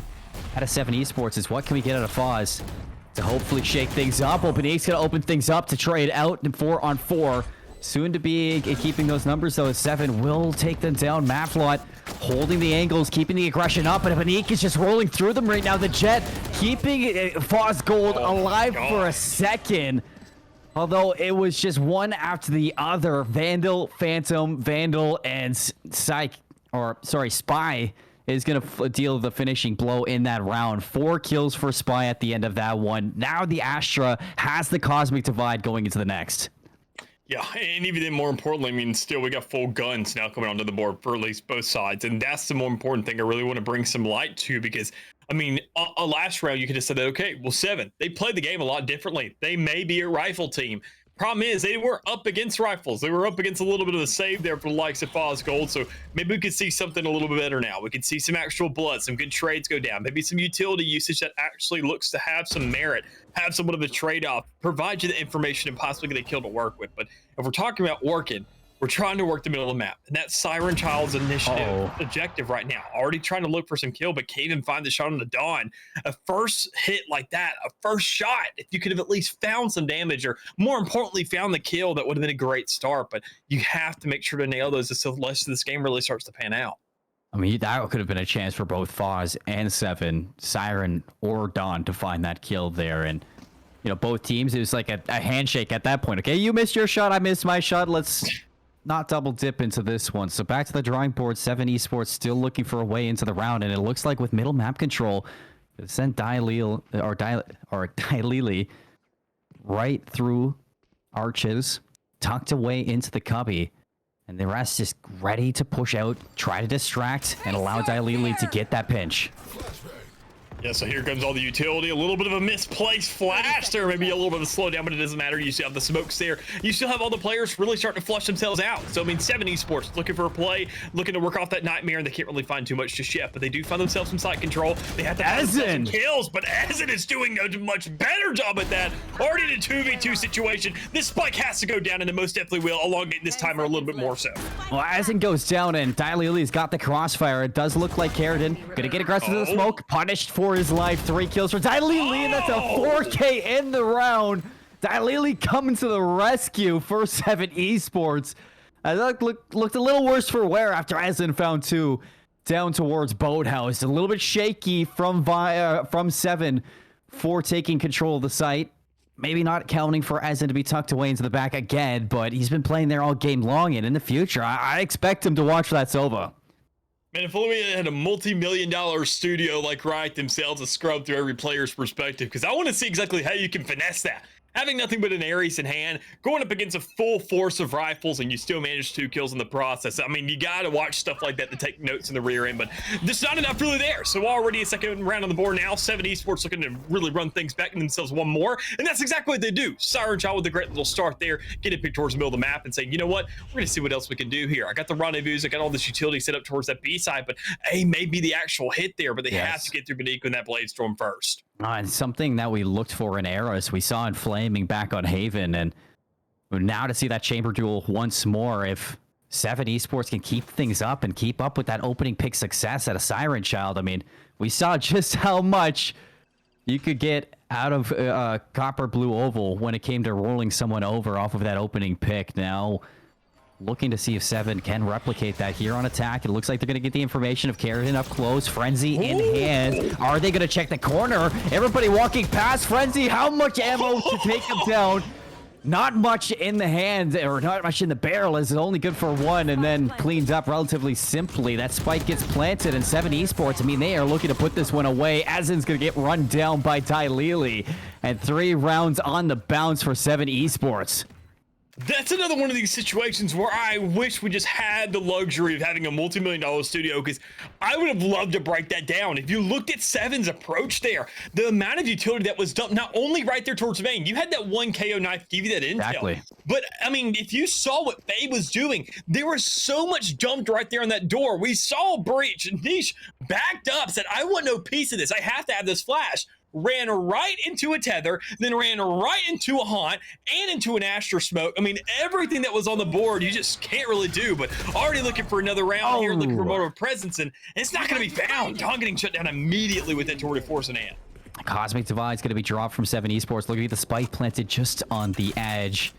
out of 7 Esports. Is what can we get out of Foz to hopefully shake things up? OpenE's going to open things up to trade out in 4-on-4. Soon to be keeping those numbers, though. 7 will take them down. Maflot holding the angles, keeping the aggression up, and Banik is just rolling through them right now. The Jet keeping Foz Gold alive for a second. Although it was just one after the other. Vandal, Phantom, Vandal, and Spy is going to deal the finishing blow in that round. 4 kills for Spy at the end of that one. Now the Astra has the Cosmic Divide going into the next. Yeah, and even then, more importantly, I mean, still we got full guns now coming onto the board for at least both sides, and that's the more important thing I really want to bring some light to, because I mean, a last round you could have said that, okay, well, 7, they played the game a lot differently. They may be a rifle team. Problem is, they were up against rifles. They were up against a little bit of the save there for the likes of Foz Gold. So maybe we could see something a little bit better now. We could see some actual blood, some good trades go down, maybe some utility usage that actually looks to have some merit, have somewhat of a trade-off, provide you the information and possibly get a kill to work with. But if we're talking about working, we're trying to work the middle of the map, and that's Siren Child's initiative objective right now. Already trying to look for some kill, but can't even find the shot on the Dawn. A first hit like that, a first shot, if you could have at least found some damage, or more importantly, found the kill, that would have been a great start. But you have to make sure to nail those until the rest of this game really starts to pan out. I mean, that could have been a chance for both Foz and 7, Siren or Dawn, to find that kill there. And, you know, both teams, it was like a handshake at that point. Okay, you missed your shot, I missed my shot. Let's not double dip into this one. So back to the drawing board. 7 Esports still looking for a way into the round, and it looks like with middle map control, sent Dailili right through arches, tucked away into the cubby, and the rest is ready to push out, try to distract, and allow Dailili to get that pinch. Yeah, so here comes all the utility. A little bit of a misplaced flash there. Maybe a little bit of a slowdown, but it doesn't matter. You still have the smokes there. You still have all the players really starting to flush themselves out. So, I mean, 7 Esports looking for a play, looking to work off that nightmare, and they can't really find too much just yet, but they do find themselves some side control. They have to find some kills, but Ezen is doing a much better job at that. Already in a 2v2 situation. This spike has to go down, and it most definitely will, elongate this timer a little bit more so. Well, Ezen goes down, and Dailili's got the crossfire. It does look like Carradine gonna get aggressive to the smoke, punished for his life. 3 kills for Dailili, and that's a 4K in the round. Dailili coming to the rescue for 7 Esports. That looked a little worse for wear after Ezen found 2 down towards Boathouse. A little bit shaky from 7 for taking control of the site. Maybe not counting for Ezen to be tucked away into the back again, but he's been playing there all game long, and in the future, I expect him to watch that Sova. Man, if only we had a multi-million-dollar studio like Riot themselves to scrub through every player's perspective, because I want to see exactly how you can finesse that. Having nothing but an Ares in hand, going up against a full force of rifles, and you still manage 2 kills in the process. I mean, you got to watch stuff like that to take notes in the rear end, but there's not enough really there. So already a second round on the board now. 7 Esports looking to really run things back in themselves one more, and that's exactly what they do. Siren Child with a great little start there, getting picked towards the middle of the map and saying, you know what, we're going to see what else we can do here. I got the rendezvous, I got all this utility set up towards that B side, but A may be the actual hit there, but they have to get through Banik and that Blade Storm first. And something that we looked for in Eras, we saw in Flaming back on Haven, and now to see that chamber duel once more. If 7 Esports can keep things up and keep up with that opening pick success at a Siren Child, I mean, we saw just how much you could get out of Copper Blue Oval when it came to rolling someone over off of that opening pick. Now, looking to see if 7 can replicate that here on attack. It looks like they're going to get the information of Carradine up close. Frenzy in hand. Are they going to check the corner? Everybody walking past Frenzy. How much ammo to take him down? Not much in the hand, or not much in the barrel, as it's only good for 1, and then cleaned up relatively simply. That spike gets planted, and 7 Esports, I mean, they are looking to put this one away. Ezen's going to get run down by Dailili, and 3 rounds on the bounce for 7 Esports. That's another one of these situations where I wish we just had the luxury of having a multi-million-dollar studio, because I would have loved to break that down. If you looked at Seven's approach there, the amount of utility that was dumped, not only right there towards main, you had that one KO knife give you that intel. Exactly. But I mean, if you saw what Faye was doing, there was so much dumped right there on that door. We saw Breach, Niche backed up, said, I want no piece of this. I have to have this flash. Ran right into a tether, then ran right into a haunt and into an Astra smoke. I mean, everything that was on the board, you just can't really do. But already looking for another round here, looking for more of a presence, and it's not going to be found. Dawn getting shut down immediately with that Tour de Force in hand. Cosmic Divide's going to be dropped from 7 Esports. Looking at the spike planted just on the edge.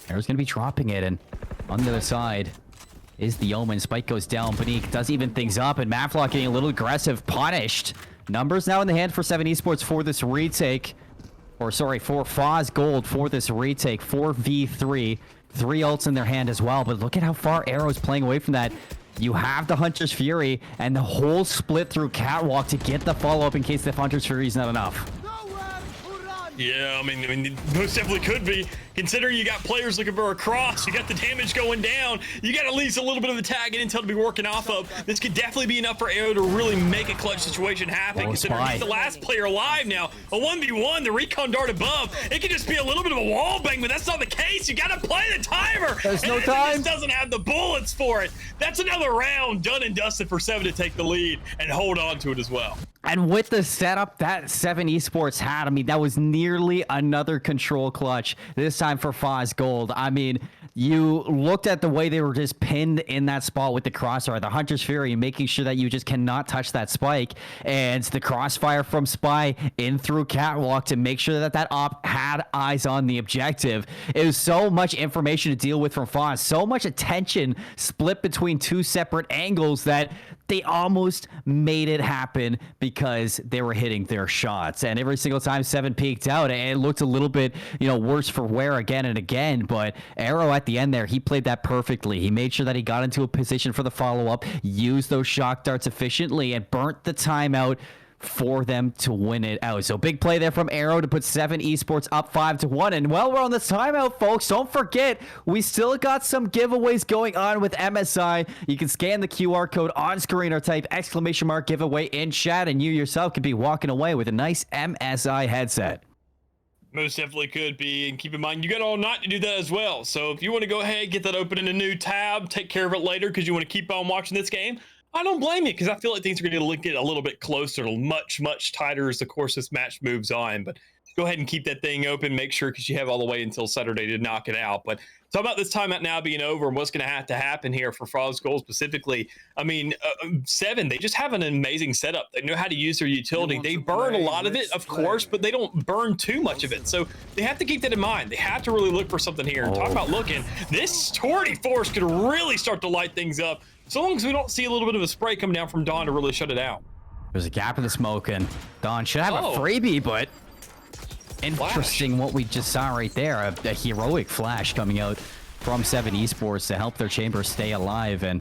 Arrow's going to be dropping it, and on the other side is the Omen. Spike goes down. Banique does even things up, and Mavlock getting a little aggressive, punished. Numbers now in the hand for 7 Esports for this retake. Or sorry, for Foz Gold for this retake. 4v3. 3 ults in their hand as well. But look at how far Arrow's playing away from that. You have the Hunter's Fury and the whole split through Catwalk to get the follow-up in case the Hunter's Fury is not enough. Yeah, I mean, most definitely could be. Considering you got players looking for a cross, you got the damage going down, you got at least a little bit of the tag and intel to be working off of. This could definitely be enough for Arrow to really make a clutch situation happen. Considering he's the last player alive now. A 1v1, the recon dart above. It could just be a little bit of a wall bang, but that's not the case. You got to play the timer. There's no and time. He just doesn't have the bullets for it. That's another round done and dusted for 7 to take the lead and hold on to it as well. And with the setup that 7 Esports had, I mean, that was nearly another control clutch, this time for Foz Gold. I mean, you looked at the way they were just pinned in that spot with the crossfire, the Hunter's Fury, making sure that you just cannot touch that spike, and the crossfire from Spy in through Catwalk to make sure that that op had eyes on the objective. It was so much information to deal with from Foz, so much attention split between 2 separate angles that they almost made it happen because they were hitting their shots. And every single time 7 peeked out, it looked a little bit, worse for wear again and again. But Arrow at the end there, he played that perfectly. He made sure that he got into a position for the follow-up, used those shock darts efficiently, and burnt the timeout for them to win it out. So big play there from Arrow to put 7 Esports up 5-1. And while we're on this timeout, folks, don't forget, we still got some giveaways going on with MSI. You can scan the QR code on screen or type ! giveaway in chat, and you yourself could be walking away with a nice MSI headset. Most definitely could be, and keep in mind, you got all night to do that as well. So if you want to go ahead, get that open in a new tab, take care of it later because you want to keep on watching this game, I don't blame you, because I feel like things are going to get a little bit closer, much tighter as the course this match moves on. But go ahead and keep that thing open. Make sure, because you have all the way until Saturday to knock it out. But talk about this timeout now being over and what's going to happen here for Foz Gold specifically. I mean, 7, they just have an amazing setup. They know how to use their utility. They burn a lot of it, of course, but they don't burn too much of it. So they have to keep that in mind. They have to really look for something here. And talk about looking. This Tour de Force could really start to light things up, so long as we don't see a little bit of a spray coming down from Dawn to really shut it out. There's a gap in the smoke, and Dawn should have a freebie, but interesting what we just saw right there. A heroic flash coming out from 7 Esports to help their chamber stay alive, and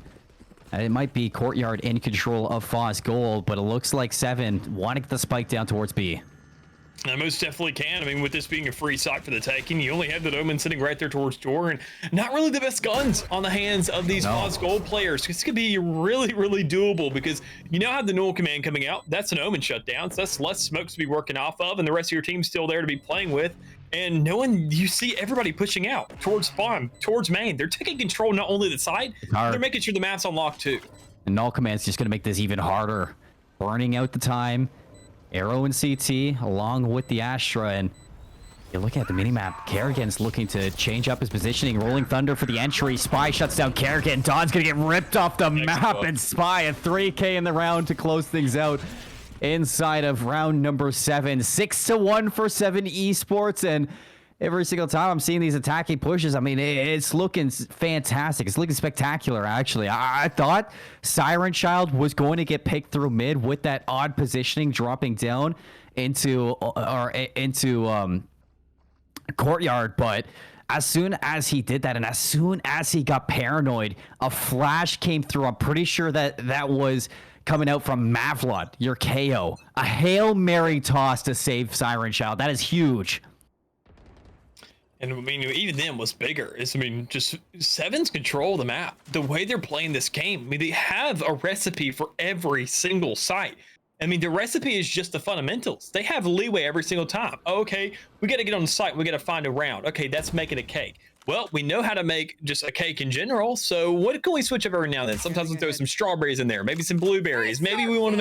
it might be Courtyard in control of Foz Gold, but it looks like 7 want to get the spike down towards B. I most definitely can. I mean, with this being a free site for the taking, you only have that Omen sitting right there towards door, and not really the best guns on the hands of these Foz Gold players. This could be really doable, because you now have the null command coming out. That's an Omen shutdown, so that's less smokes to be working off of, and the rest of your team's still there to be playing with. And knowing you see everybody pushing out towards spawn, towards main, they're taking control not only of the side, they're making sure the map's unlocked too. And null command's just going to make this even harder. Burning out the time. Arrow and CT along with the Astra, and you look at the minimap, Kerrigan's looking to change up his positioning. Rolling Thunder for the entry. Spy shuts down Kerrigan. Dawn's gonna get ripped off the map, and Spy at 3K in the round to close things out inside of round number 7. 6-1 for 7 Esports, and every single time I'm seeing these attacking pushes, I mean, it's looking fantastic. It's looking spectacular, actually. I thought Siren Child was going to get picked through mid with that odd positioning, dropping down into Courtyard, but as soon as he did that, and as soon as he got paranoid, a flash came through. I'm pretty sure that was coming out from Mavlot, your KO. A Hail Mary toss to save Siren Child. That is huge. And I mean, even then was bigger. I mean, just Seven's control of the map. The way they're playing this game, I mean, they have a recipe for every single site. I mean, the recipe is just the fundamentals. They have leeway every single time. Oh, okay, we got to get on the site. We got to find a round. Okay, that's making a cake. Well, we know how to make just a cake in general. So what can we switch up every now and then? Sometimes we throw some strawberries in there, maybe some blueberries. Maybe we want to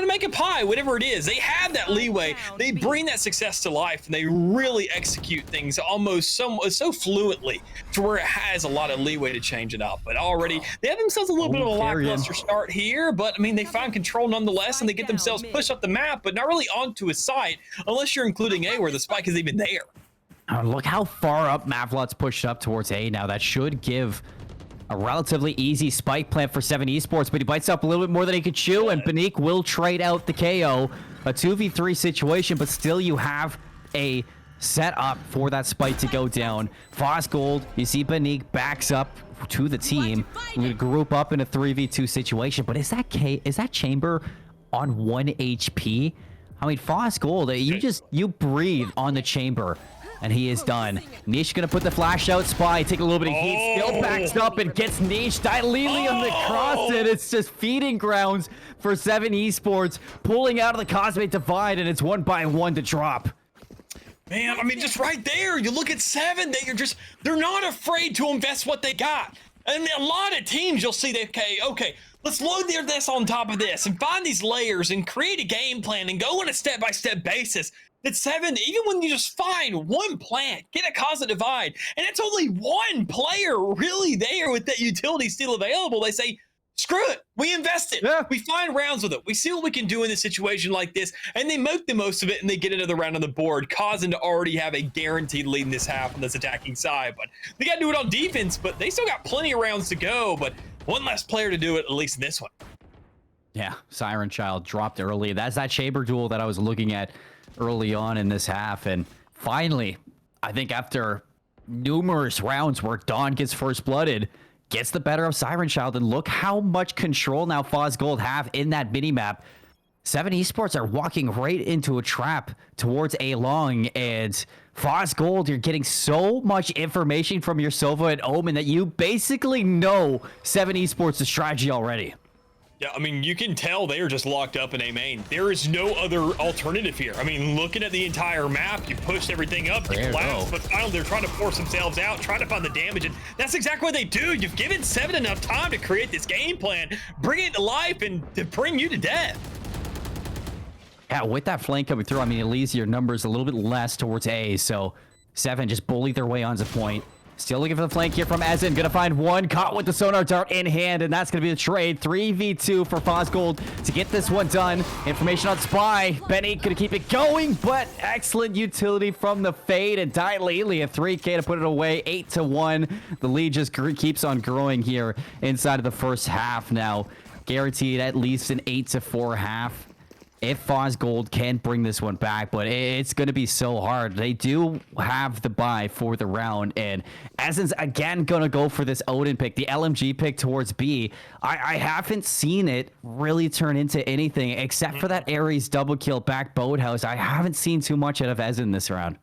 make a pie, whatever it is. They have that leeway. They bring that success to life, and they really execute things almost so fluently to where it has a lot of leeway to change it up. But already they have themselves a little bit of a lackluster start here, but I mean, they find control nonetheless, and they get themselves pushed up the map, but not really onto a site unless you're including A where the spike is even there. Oh, look how far up Mavlot's pushed up towards A now. That should give a relatively easy spike plant for 7 Esports, but he bites up a little bit more than he could chew, and Banique will trade out the KO. A 2v3 situation, but still you have a setup for that spike to go down. Fosgold, you see Banique backs up to the team. We're going to group up in a 3v2 situation, but is that Chamber on 1 HP? I mean, Fosgold, you breathe on the Chamber. And he is done. Niche gonna put the flash out. Spy take a little bit of heat. Still backs up and gets Niche. Dilili on the cross, and it's just feeding grounds for 7 Esports. Pulling out of the Cosmic Divide, and it's 1-by-1 to drop. Man, I mean, just right there, you look at 7, they're not afraid to invest what they got. And a lot of teams you'll see, okay, let's load this on top of this and find these layers and create a game plan and go on a step-by-step basis. At 7, even when you just find one plant, get a Cosmic Divide, and it's only one player really there with that utility still available, they say, screw it, we invest it. Yeah. We find rounds with it. We see what we can do in a situation like this, and they make the most of it, and they get another round on the board, causing to already have a guaranteed lead in this half on this attacking side. But they got to do it on defense, but they still got plenty of rounds to go, but one less player to do it, at least in this one. Yeah, Siren Child dropped early. That's that Chamber duel that I was looking at early on in this half, and finally, I think after numerous rounds where Dawn gets first blooded, gets the better of Siren Child, and look how much control now Fosgold have in that mini-map. 7 Esports are walking right into a trap towards A long, and Fosgold, you're getting so much information from your Sova and Omen that you basically know 7 Esports' strategy already. Yeah, I mean, you can tell they are just locked up in A main. There is no other alternative here. I mean, looking at the entire map, you push everything up, you collapse, but finally they're trying to force themselves out, trying to find the damage, and that's exactly what they do. You've given 7 enough time to create this game plan, bring it to life, and to bring you to death. Yeah, with that flank coming through, I mean, it leaves your numbers a little bit less towards A, so 7 just bullied their way onto point. Still looking for the flank here from Ezen. Gonna find one. Caught with the sonar dart in hand, and that's gonna be the trade. 3v2 for Fosgold to get this one done. Information on Spy. Benny gonna keep it going, but excellent utility from the Fade, and Dilili a 3K to put it away. 8-1. The lead just keeps on growing here inside of the first half now. Guaranteed at least an 8-4 half. If Fosgold can bring this one back, but it's going to be so hard. They do have the buy for the round, and Ezen's again going to go for this Odin pick, the LMG pick towards B. I haven't seen it really turn into anything except for that Ares double kill back Boathouse. I haven't seen too much out of Ezen this round.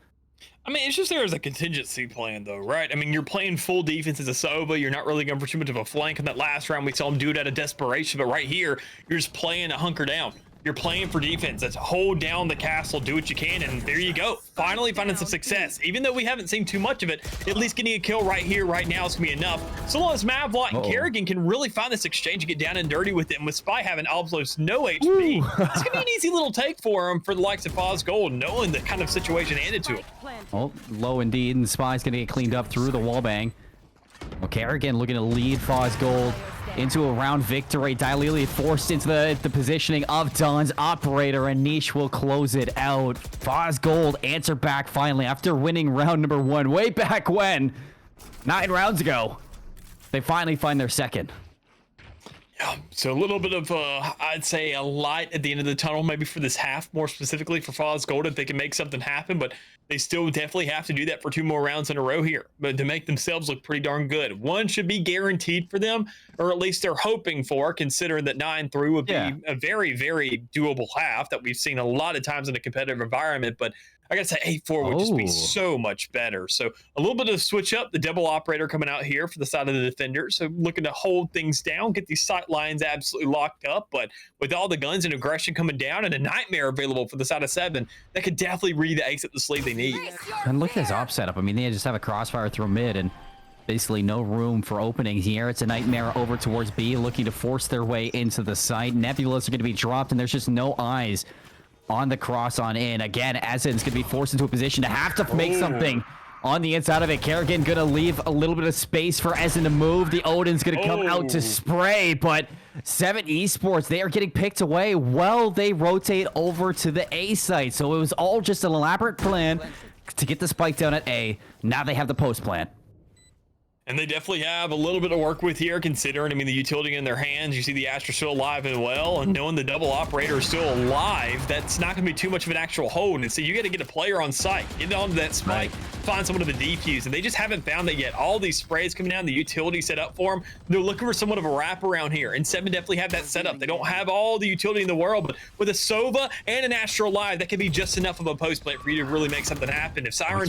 I mean, it's just there as a contingency plan, though, right? I mean, you're playing full defense as a Sova. You're not really going for too much of a flank in that last round. We saw him do it out of desperation, but right here, you're just playing a hunker down. You're playing for defense. Let's hold down the castle, do what you can, and there you go. Finally finding some success. Even though we haven't seen too much of it, at least getting a kill right here, right now is going to be enough. So long as Mavlot and Kerrigan can really find this exchange and get down and dirty with it, and with Spy having almost no HP, it's going to be an easy little take for him for the likes of Fosgold, knowing the kind of situation handed to him. Oh, low indeed, and Spy's going to get cleaned up through the wallbang. Well, Kerrigan looking to lead Fosgold into a round victory. Dilili forced into the positioning of Dawn's operator, and Niche will close it out. Fosgold answer back finally after winning round number 1 way back when 9 rounds ago. They finally find their second. Yeah, so a little bit of, I'd say, a light at the end of the tunnel, maybe for this half, more specifically for Fosgold, if they can make something happen, but they still definitely have to do that for 2 more rounds in a row here, but to make themselves look pretty darn good. 1 should be guaranteed for them, or at least they're hoping for, considering that 9-3 would be a very, very doable half that we've seen a lot of times in a competitive environment, but I gotta say 8-4 would just be Oh. so much better. So a little bit of switch up, the double operator coming out here for the side of the defender. So looking to hold things down, get these sight lines absolutely locked up. But with all the guns and aggression coming down and a nightmare available for the side of 7, that could definitely read the ace up the sleeve they need. And look at this op setup. I mean, they just have a crossfire through mid and basically no room for opening here. It's a nightmare over towards B, looking to force their way into the site. Nebulas are going to be dropped, and there's just no eyes on the cross on in. Again, Asin's going to be forced into a position to have to make something on the inside of it. Kerrigan going to leave a little bit of space for Asin to move. The Odin's going to come out to spray, but 7 Esports, they are getting picked away while they rotate over to the A site. So it was all just an elaborate plan to get the spike down at A. Now they have the post plan. And they definitely have a little bit of work with here, considering, I mean, the utility in their hands. You see the Astra still alive and well, and knowing the double operator is still alive, that's not going to be too much of an actual hold. And so you got to get a player on site, get onto that spike, find someone to defuse, and they just haven't found that yet. All these sprays coming down, the utility set up for them. They're looking for somewhat of a wrap around here, and 7 definitely have that set up. They don't have all the utility in the world, but with a Sova and an Astra alive, that could be just enough of a post plant for you to really make something happen. If Siren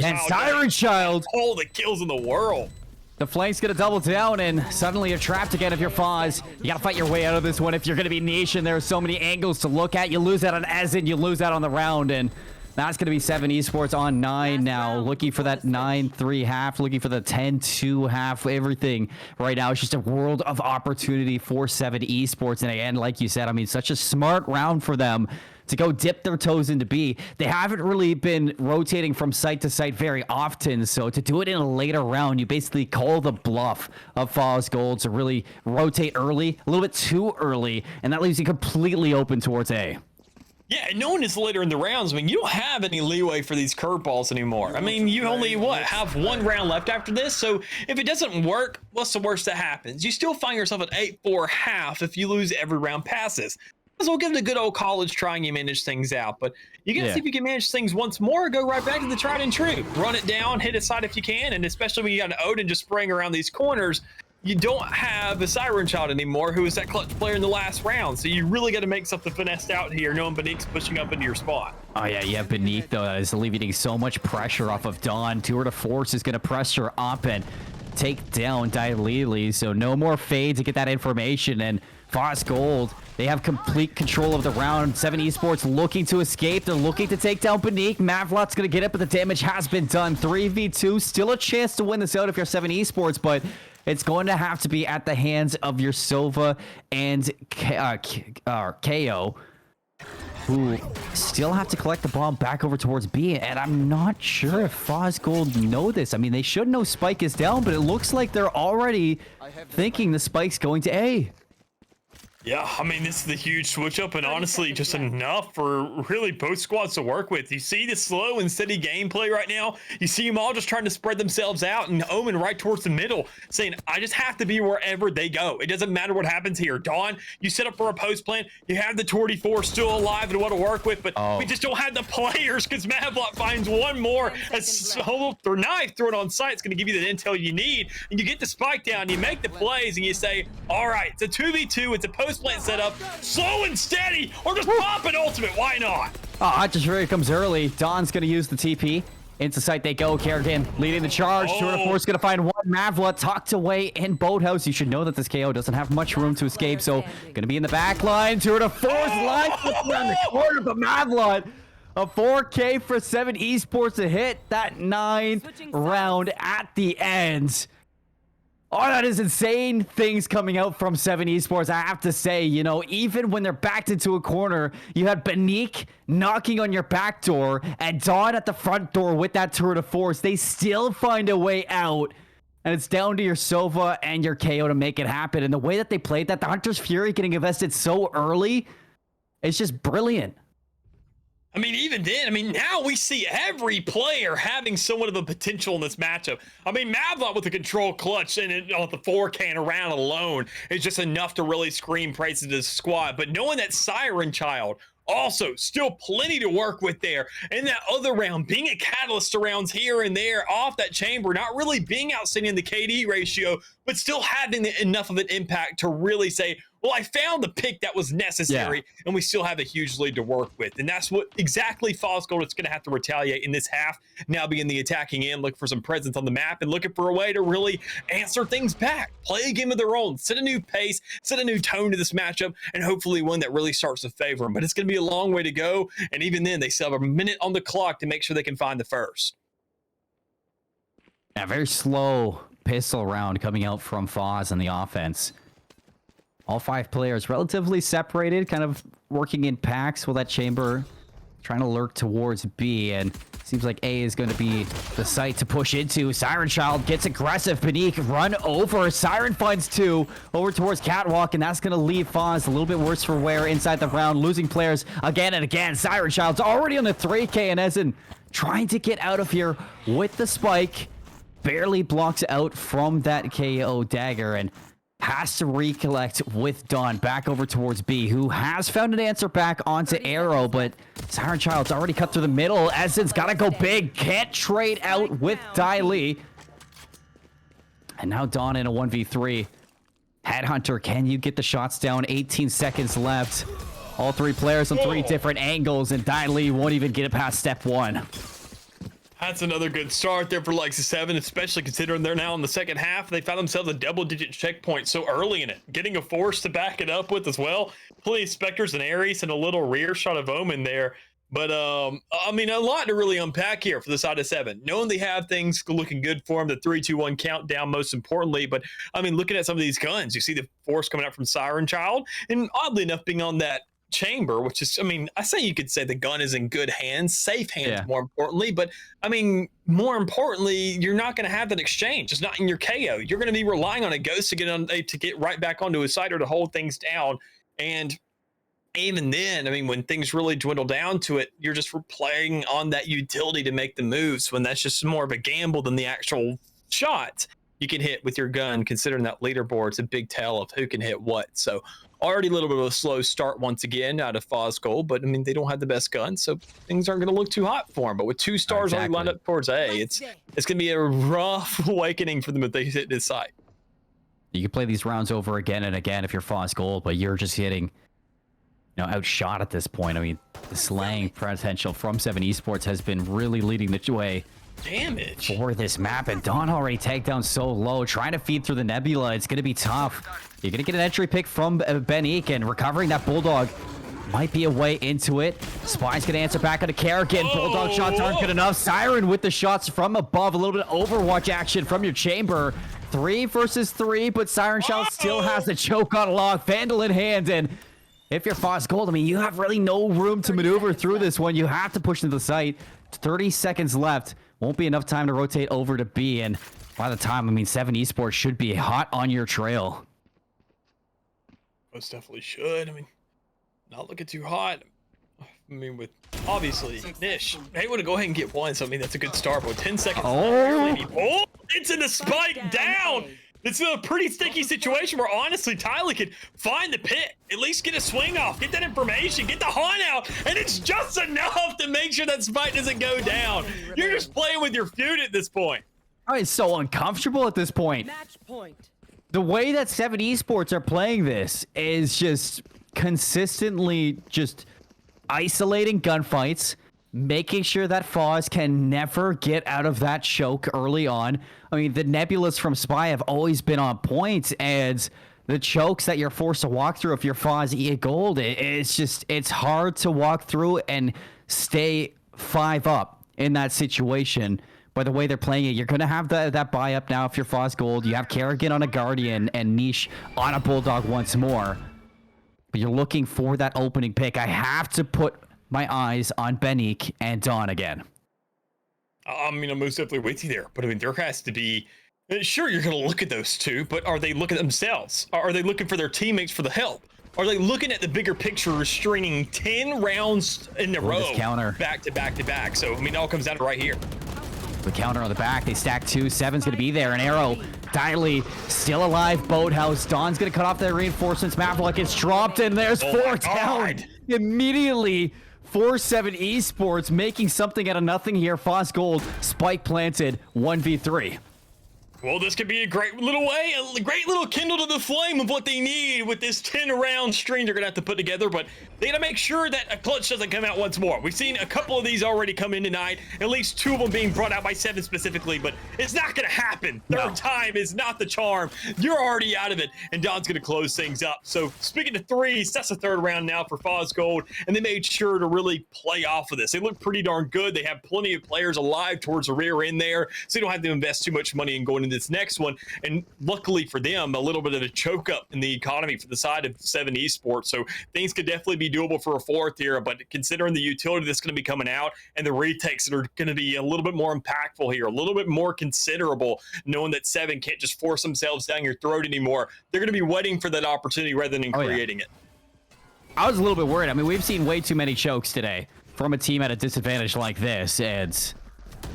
Child, all the kills in the world. The flank's gonna double down, and suddenly you're trapped again if you're Foz. You gotta fight your way out of this one if you're gonna be niche, and there are so many angles to look at. You lose out on Asin, you lose out on the round, and that's gonna be 7 Esports on 9 now. Looking for that 9-3 half, looking for the 10-2 half, everything right now. It's just a world of opportunity for 7 Esports, and again, like you said, I mean, such a smart round for them to go dip their toes into B. They haven't really been rotating from site to site very often, so to do it in a later round, you basically call the bluff of Foz Gold to really rotate early, a little bit too early, and that leaves you completely open towards A. Yeah, and knowing it's later in the rounds, I mean, you don't have any leeway for these curveballs anymore. I mean, you only, have 1 round left after this, so if it doesn't work, what's the worst that happens? You still find yourself at 8-4 half if you lose every round passes. So we'll give it a good old college try and you manage things out. But you got to see if you can manage things once more, go right back to the tried and true. Run it down, hit a side if you can, and especially when you got an Odin just spraying around these corners, you don't have a Siren Child anymore who was that clutch player in the last round. So you really got to make something finessed out here, knowing Beneek's pushing up into your spot. Oh yeah, you have Beneek though that is alleviating so much pressure off of Dawn. Tour de Force is going to pressure up and take down Dailili, so no more fade to get that information. And Foz Gold, they have complete control of the round. 7 Esports looking to escape. They're looking to take down Beneek. Mavlot's going to get it, but the damage has been done. 3v2, still a chance to win this out if you're 7 Esports, but it's going to have to be at the hands of your Sova and KO, who still have to collect the bomb back over towards B. And I'm not sure if Foz Gold know this. I mean, they should know Spike is down, but it looks like they're already thinking the Spike's going to A. Yeah, I mean, this is the huge switch up, and honestly, just enough for really both squads to work with. You see the slow and steady gameplay right now. You see them all just trying to spread themselves out, and Omen right towards the middle, saying, I just have to be wherever they go. It doesn't matter what happens here. Dawn, you set up for a post plan. You have the 24 still alive and what to work with, but we just don't have the players because Mavlot finds one more. A solo or knife thrown on site. It's going to give you the intel you need, and you get the spike down, you make the plays, and you say, all right, it's a 2v2, it's a post plant setup, slow and steady, or just pop an ultimate. Why not? Just really comes early. Dawn's going to use the TP. Into sight they go. Kerrigan leading the charge. Tour de Force going to find one. Mavla tucked away in Boathouse. You should know that this KO doesn't have much room to escape, so going to be in the back line. Tour de Force line around the corner, but Mavla, a 4K for 7 Esports to hit that 9 round at the end. Oh, that is insane things coming out from 7 Esports. I have to say, you know, even when they're backed into a corner, you had Beneek knocking on your back door and Dawn at the front door with that tour de force. They still find a way out. And it's down to your Sova and your KO to make it happen. And the way that they played that, the Hunter's Fury getting invested so early, it's just brilliant. I mean, even then, I mean, now we see every player having somewhat of a potential in this matchup. I mean, Mavlot with the control clutch and on the 4K around alone is just enough to really scream praises to the squad. But knowing that Siren Child also still plenty to work with there, and that other round being a catalyst to rounds here and there off that chamber, not really being outstanding in the KD ratio, but still having enough of an impact to really say, well, I found the pick that was necessary, and we still have a huge lead to work with. And that's what exactly Fosgold is going to have to retaliate in this half. Now be in the attacking end, look for some presence on the map, and looking for a way to really answer things back. Play a game of their own, set a new pace, set a new tone to this matchup, and hopefully one that really starts to favor them. But it's going to be a long way to go, and even then, they still have a minute on the clock to make sure they can find the first. Yeah, very slow pistol round coming out from Foz on the offense. All 5 players relatively separated, kind of working in packs with that chamber trying to lurk towards B, and seems like A is going to be the site to push into. Siren Child gets aggressive. Panique run over. Siren finds 2 over towards Catwalk, and that's going to leave Foz a little bit worse for wear inside the round, losing players again and again. Siren Child's already on the 3K, and Ezen trying to get out of here with the spike. Barely blocks out from that KO dagger, and has to recollect with Dawn back over towards B, who has found an answer back onto Arrow, but Siren Child's already cut through the middle. Ezen's got to go big. Can't trade out with Dai Li. And now Dawn in a 1v3. Headhunter, can you get the shots down? 18 seconds left. All 3 players on 3 different angles, and Dai Li won't even get it past step 1. That's another good start there for Legacy 7, especially considering they're now in the second half. They found themselves a double-digit checkpoint so early in it. Getting a force to back it up with as well. Plenty of Spectres and Ares and a little rear shot of Omen there. But, I mean, a lot to really unpack here for the side of 7. Knowing they have things looking good for them, the 3-2-1 countdown most importantly. But, I mean, looking at some of these guns, you see the force coming out from Siren Child. And oddly enough, being on that chamber, which is, I mean, I say you could say the gun is in good hands, safe hands, more importantly, but I mean, more importantly, you're not going to have that exchange. It's not in your KO. You're going to be relying on a ghost to get right back onto a site or to hold things down. And even then, I mean, when things really dwindle down to it, you're just playing on that utility to make the moves, when that's just more of a gamble than the actual shot you can hit with your gun, considering that leaderboard's a big tell of who can hit what. So already a little bit of a slow start once again out of Fosgold, but I mean, they don't have the best gun, so things aren't going to look too hot for them. But with 2 stars already lined up towards A, it's going to be a rough awakening for them if they hit this site. You can play these rounds over again and again if you're Fosgold, but you're just getting, outshot at this point. I mean, the slaying potential from 7 Esports has been really leading the way damage for this map, and Dawn already tagged down so low, trying to feed through the nebula. It's going to be tough. You're going to get an entry pick from Ben and recovering that Bulldog might be a way into it. Spy's going to answer back on a Kerrigan. Bulldog shots aren't good enough. Siren with the shots from above. A little bit of Overwatch action from your chamber. 3 versus 3, but Siren Child still has the choke on lock. Vandal in hand, and if you're Fosgold, I mean, you have really no room to maneuver through this one. You have to push into the site. 30 seconds left. Won't be enough time to rotate over to B, and by the time, I mean, 7 Esports should be hot on your trail. Most definitely should. I mean, not looking too hot. I mean, with obviously Nish, they want to go ahead and get 1, so I mean, that's a good start, but with 10 seconds left, it's in the spike down. It's a pretty sticky situation where honestly Tyler could find the pick, at least get a swing off, get that information, get the haunt out, and it's just enough to make sure that spike doesn't go down. You're just playing with your feud at this point. Oh, it's so uncomfortable at this point. Match point. The way that 7 Esports are playing this is just consistently just isolating gunfights, making sure that Foz can never get out of that choke early on. I mean, the nebulas from Spy have always been on point, and the chokes that you're forced to walk through if you're Foz Gold, it's hard to walk through and stay 5 up in that situation. By the way they're playing it, you're going to have that buy up now if you're Fosgold. You have Kerrigan on a Guardian and Niche on a Bulldog once more. But you're looking for that opening pick. I have to put my eyes on Benik and Dawn again. I mean, I'm most definitely with you there. But I mean, there has to be... Sure, you're going to look at those 2, but are they looking at themselves? Are they looking for their teammates for the help? Are they looking at the bigger picture, stringing 10 rounds in a row, counter back to back to back? So, I mean, it all comes down to right here. The counter on the back, they stack 2. 7's going to be there. An arrow. Diley still alive. Boathouse. Dawn's going to cut off their reinforcements. Maverick gets dropped, and there's 4 down. Immediately for 7 Esports, making something out of nothing here. Fosgold, spike planted, 1v3. Well, this could be a great little way, a great little kindle to the flame of what they need with this 10-round string they're going to have to put together, but they got to make sure that a clutch doesn't come out once more. We've seen a couple of these already come in tonight, at least 2 of them being brought out by 7 specifically, but it's not going to happen. Third time is not the charm. You're already out of it, and Don's going to close things up. So speaking of threes, that's the 3rd round now for Fosgold, and they made sure to really play off of this. They look pretty darn good. They have plenty of players alive towards the rear end there, so you don't have to invest too much money in going into this next one. And luckily for them, a little bit of a choke up in the economy for the side of 7 Esports. So things could definitely be doable for a 4th here, but considering the utility that's going to be coming out and the retakes that are going to be a little bit more impactful here, a little bit more considerable, knowing that 7 can't just force themselves down your throat anymore. They're going to be waiting for that opportunity rather than creating it. I was a little bit worried. I mean, we've seen way too many chokes today from a team at a disadvantage like this, and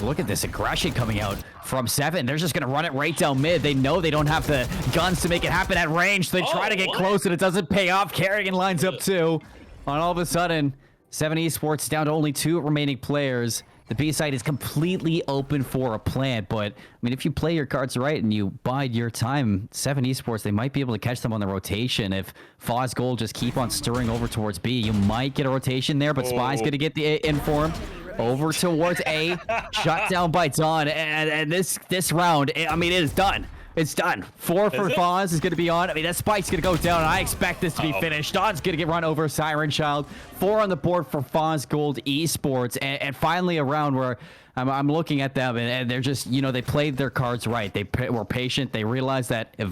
look at this aggression coming out from 7. They're just going to run it right down mid. They know they don't have the guns to make it happen at range. They try to get close, and it doesn't pay off. Kerrigan lines up too. And all of a sudden, 7 Esports down to only 2 remaining players. The B side is completely open for a plant, but I mean, if you play your cards right and you bide your time, 7 Esports, they might be able to catch them on the rotation. If Fosgold just keep on stirring over towards B, you might get a rotation there, but Spy's going to get the inform over towards A, shut down by Don, and this round, I mean, it is done. It's done. 4 for Foz is going to be on. I mean, that spike's going to go down, and I expect this to be finished. Don's going to get run over. Siren Child. 4 on the board for Fosgold Esports. And finally a round where I'm looking at them, and they're just, you know, they played their cards right. They were patient. They realized that if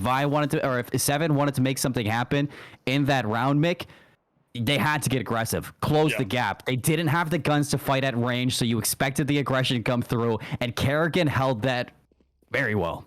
7 wanted to make something happen in that round, Mick, they had to get aggressive, close the gap. They didn't have the guns to fight at range, so you expected the aggression to come through, and Kerrigan held that very well.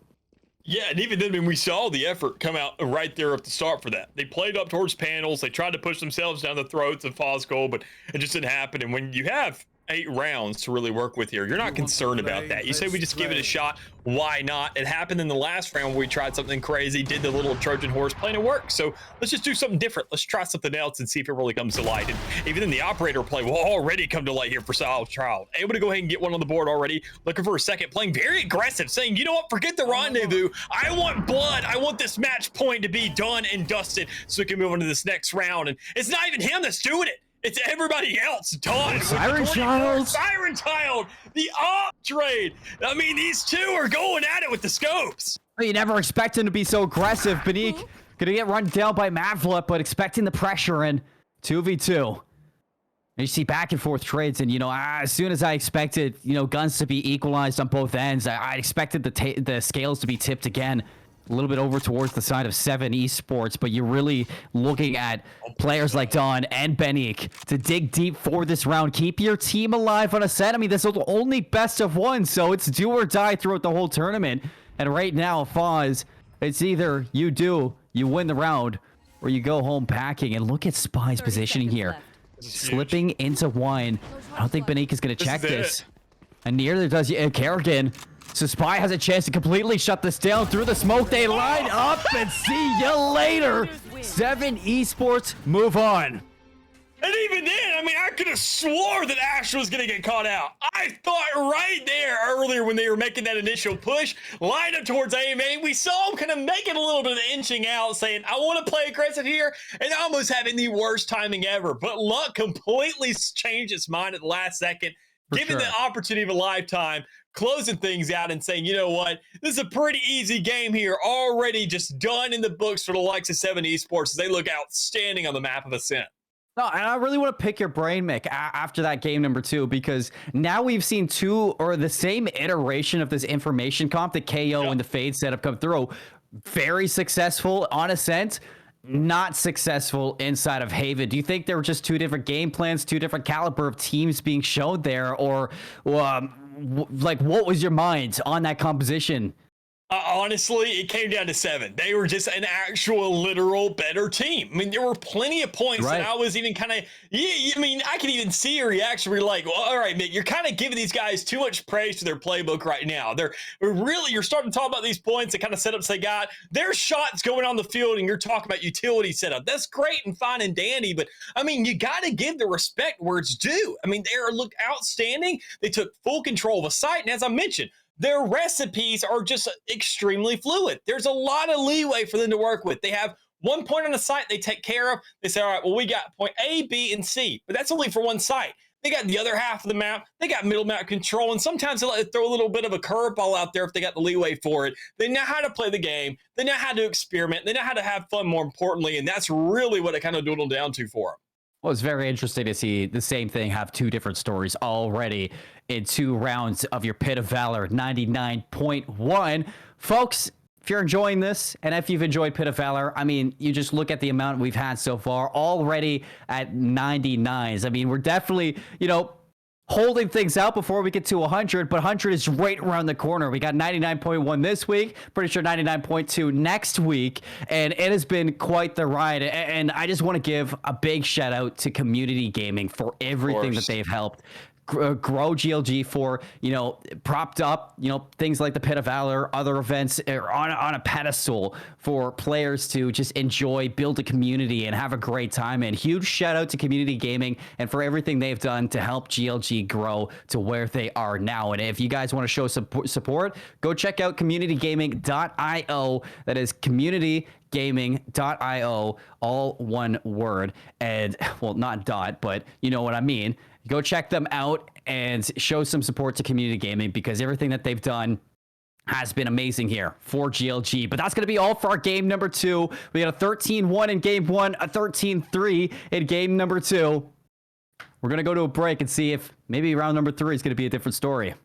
Yeah, and even then, I mean, we saw the effort come out right there at the start for that. They played up towards panels. They tried to push themselves down the throats of Fosgold, but it just didn't happen. And when you have 8 rounds to really work with here, you're not concerned about that. You say we just give it a shot. Why not? It happened in the last round where we tried something crazy, did the little Trojan horse plan, it worked. So let's just do something different. Let's try something else and see if it really comes to light. And even in the operator play will already come to light here for Siren Child. Able to go ahead and get one on the board already. Looking for a second, playing very aggressive, saying, you know what, forget the rendezvous. I want blood. I want this match point to be done and dusted so we can move on to this next round. And it's not even him that's doing it. It's everybody else done. Siren Child. Siren Child, the op trade. I mean, these 2 are going at it with the scopes. You never expect him to be so aggressive. Benique gonna get run down by Mavla, but expecting the pressure in 2v2. And you see back and forth trades, and you know, as soon as I expected, you know, guns to be equalized on both ends, I expected the scales to be tipped again. A little bit over towards the side of 7 Esports, but you're really looking at players like Don and Benique to dig deep for this round. Keep your team alive on a set. I mean, this is only best of 1, so it's do or die throughout the whole tournament. And right now, Foz, it's either you win the round, or you go home packing. And look at Spy's positioning here. Slipping into wine. I don't think Benique is going to check this. And neither does Kerrigan. So Spy has a chance to completely shut this down through the smoke. They line up and see you later. 7 Esports move on. And even then, I mean, I could have swore that Ash was going to get caught out. I thought right there earlier when they were making that initial push, line up towards AMA, we saw him kind of making a little bit of inching out, saying, I want to play aggressive here, and almost having the worst timing ever. But luck completely changed its mind at the last second, giving the opportunity of a lifetime, closing things out and saying, you know what, this is a pretty easy game here, already just done in the books for the likes of 7 Esports as they look outstanding on the map of Ascent. No, and I really want to pick your brain, Mick, after that game number 2, because now we've seen 2 or the same iteration of this information comp, the KO and the Fade setup come through. Very successful on Ascent, not successful inside of Haven. Do you think there were just 2 different game plans, 2 different caliber of teams being shown there, or like what was your mind on that composition? Honestly, it came down to 7. They were just an actual, literal better team. I mean, there were plenty of points that I was even kind of, I mean, I could even see a reaction where you're like, well, all right, Mick, you're kind of giving these guys too much praise to their playbook right now. You're starting to talk about these points, the kind of setups they got. There's shots going on the field, and you're talking about utility setup. That's great and fine and dandy, but I mean, you got to give the respect where it's due. I mean, they looked outstanding. They took full control of a site, and as I mentioned, their recipes are just extremely fluid. There's a lot of leeway for them to work with. They have one point on the site they take care of. They say, all right, well, we got point A, B, and C, but that's only for one site. They got the other half of the map. They got middle map control, and sometimes they let it throw a little bit of a curveball out there if they got the leeway for it. They know how to play the game. They know how to experiment. They know how to have fun, more importantly, and that's really what it kind of dwindled down to for them. Well, it's very interesting to see the same thing have two different stories already in 2 rounds of your Pit of Valor 99.1. Folks, if you're enjoying this, and if you've enjoyed Pit of Valor, I mean, you just look at the amount we've had so far, already at 99s. I mean, we're definitely, holding things out before we get to 100, but 100 is right around the corner. We got 99.1 this week, pretty sure 99.2 next week, and it has been quite the ride. And I just want to give a big shout out to Community Gaming for everything that they've helped grow GLG for, propped up, things like the Pit of Valor, other events are on a pedestal for players to just enjoy, build a community, and have a great time. And huge shout out to Community Gaming and for everything they've done to help GLG grow to where they are now. And if you guys want to show support, go check out communitygaming.io. That is communitygaming.io, all one word. And, well, not dot, but you know what I mean. Go check them out and show some support to Community Gaming because everything that they've done has been amazing here for GLG. But that's going to be all for our game number 2. We got a 13-1 in game 1, a 13-3 in game number 2. We're going to go to a break and see if maybe round number 3 is going to be a different story.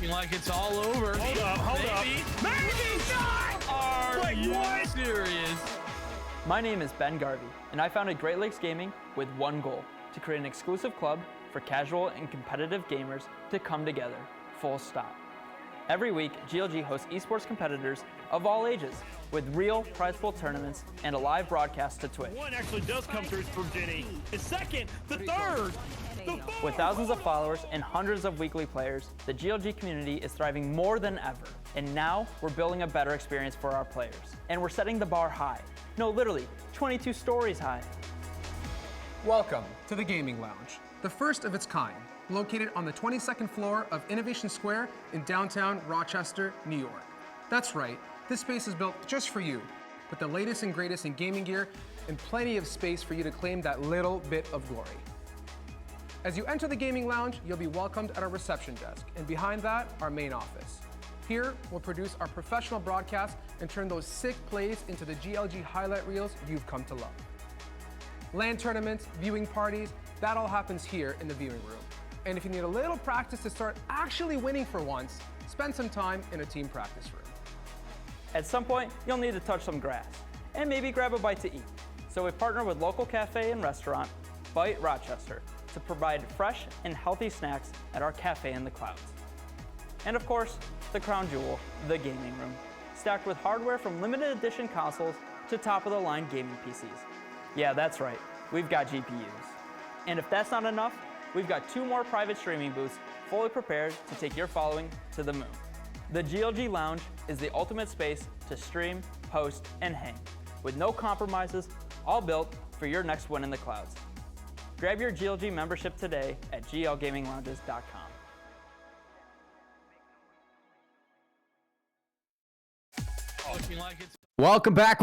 Looking like it's all over. Hold up. Maybe not! Are you serious? My name is Ben Garvey, and I founded Great Lakes Gaming with one goal: to create an exclusive club for casual and competitive gamers to come together, full stop. Every week, GLG hosts esports competitors of all ages with real prize pool tournaments and a live broadcast to Twitch. One actually does come through for Jenny. The second, the third, the fourth. With thousands of followers and hundreds of weekly players, the GLG community is thriving more than ever. And now we're building a better experience for our players. And we're setting the bar high. No, literally, 22 stories high. Welcome to the Gaming Lounge, the first of its kind, located on the 22nd floor of Innovation Square in downtown Rochester, New York. That's right, this space is built just for you, with the latest and greatest in gaming gear and plenty of space for you to claim that little bit of glory. As you enter the Gaming Lounge, you'll be welcomed at our reception desk, and behind that, our main office. Here, we'll produce our professional broadcasts and turn those sick plays into the GLG highlight reels you've come to love. LAN tournaments, viewing parties, that all happens here in the viewing room. And if you need a little practice to start actually winning for once, spend some time in a team practice room. At some point, you'll need to touch some grass and maybe grab a bite to eat. So we partner with local cafe and restaurant, Bite Rochester, to provide fresh and healthy snacks at our cafe in the clouds. And of course, the crown jewel, the gaming room, stacked with hardware from limited edition consoles to top-of-the-line gaming PCs. Yeah, that's right, we've got GPUs. And if that's not enough, we've got 2 more private streaming booths fully prepared to take your following to the moon. The GLG Lounge is the ultimate space to stream, host, and hang, with no compromises, all built for your next win in the clouds. Grab your GLG membership today at glgaminglounges.com. Looking like it's Welcome back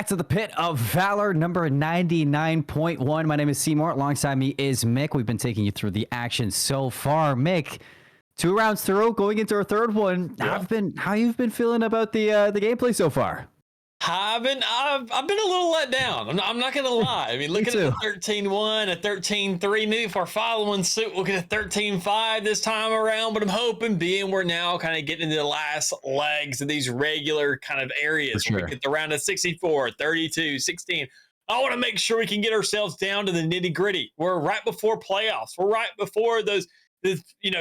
to the Pit of Valor, number 99.1. My name is Seymour. Alongside me is Mick. We've been taking you through the action so far. Mick, 2 rounds through, going into our third one. Yeah. How you've been feeling about the gameplay so far? I've been a little let down. I'm not gonna lie. I mean, looking at the 13-1, a 13-3, maybe if we're following suit, we'll get a 13-5 this time around. But I'm hoping, being we're now kind of getting into the last legs of these regular kind of areas, For where sure. we get the round of 64, 32, 16. I want to make sure we can get ourselves down to the nitty gritty. We're right before playoffs. We're right before those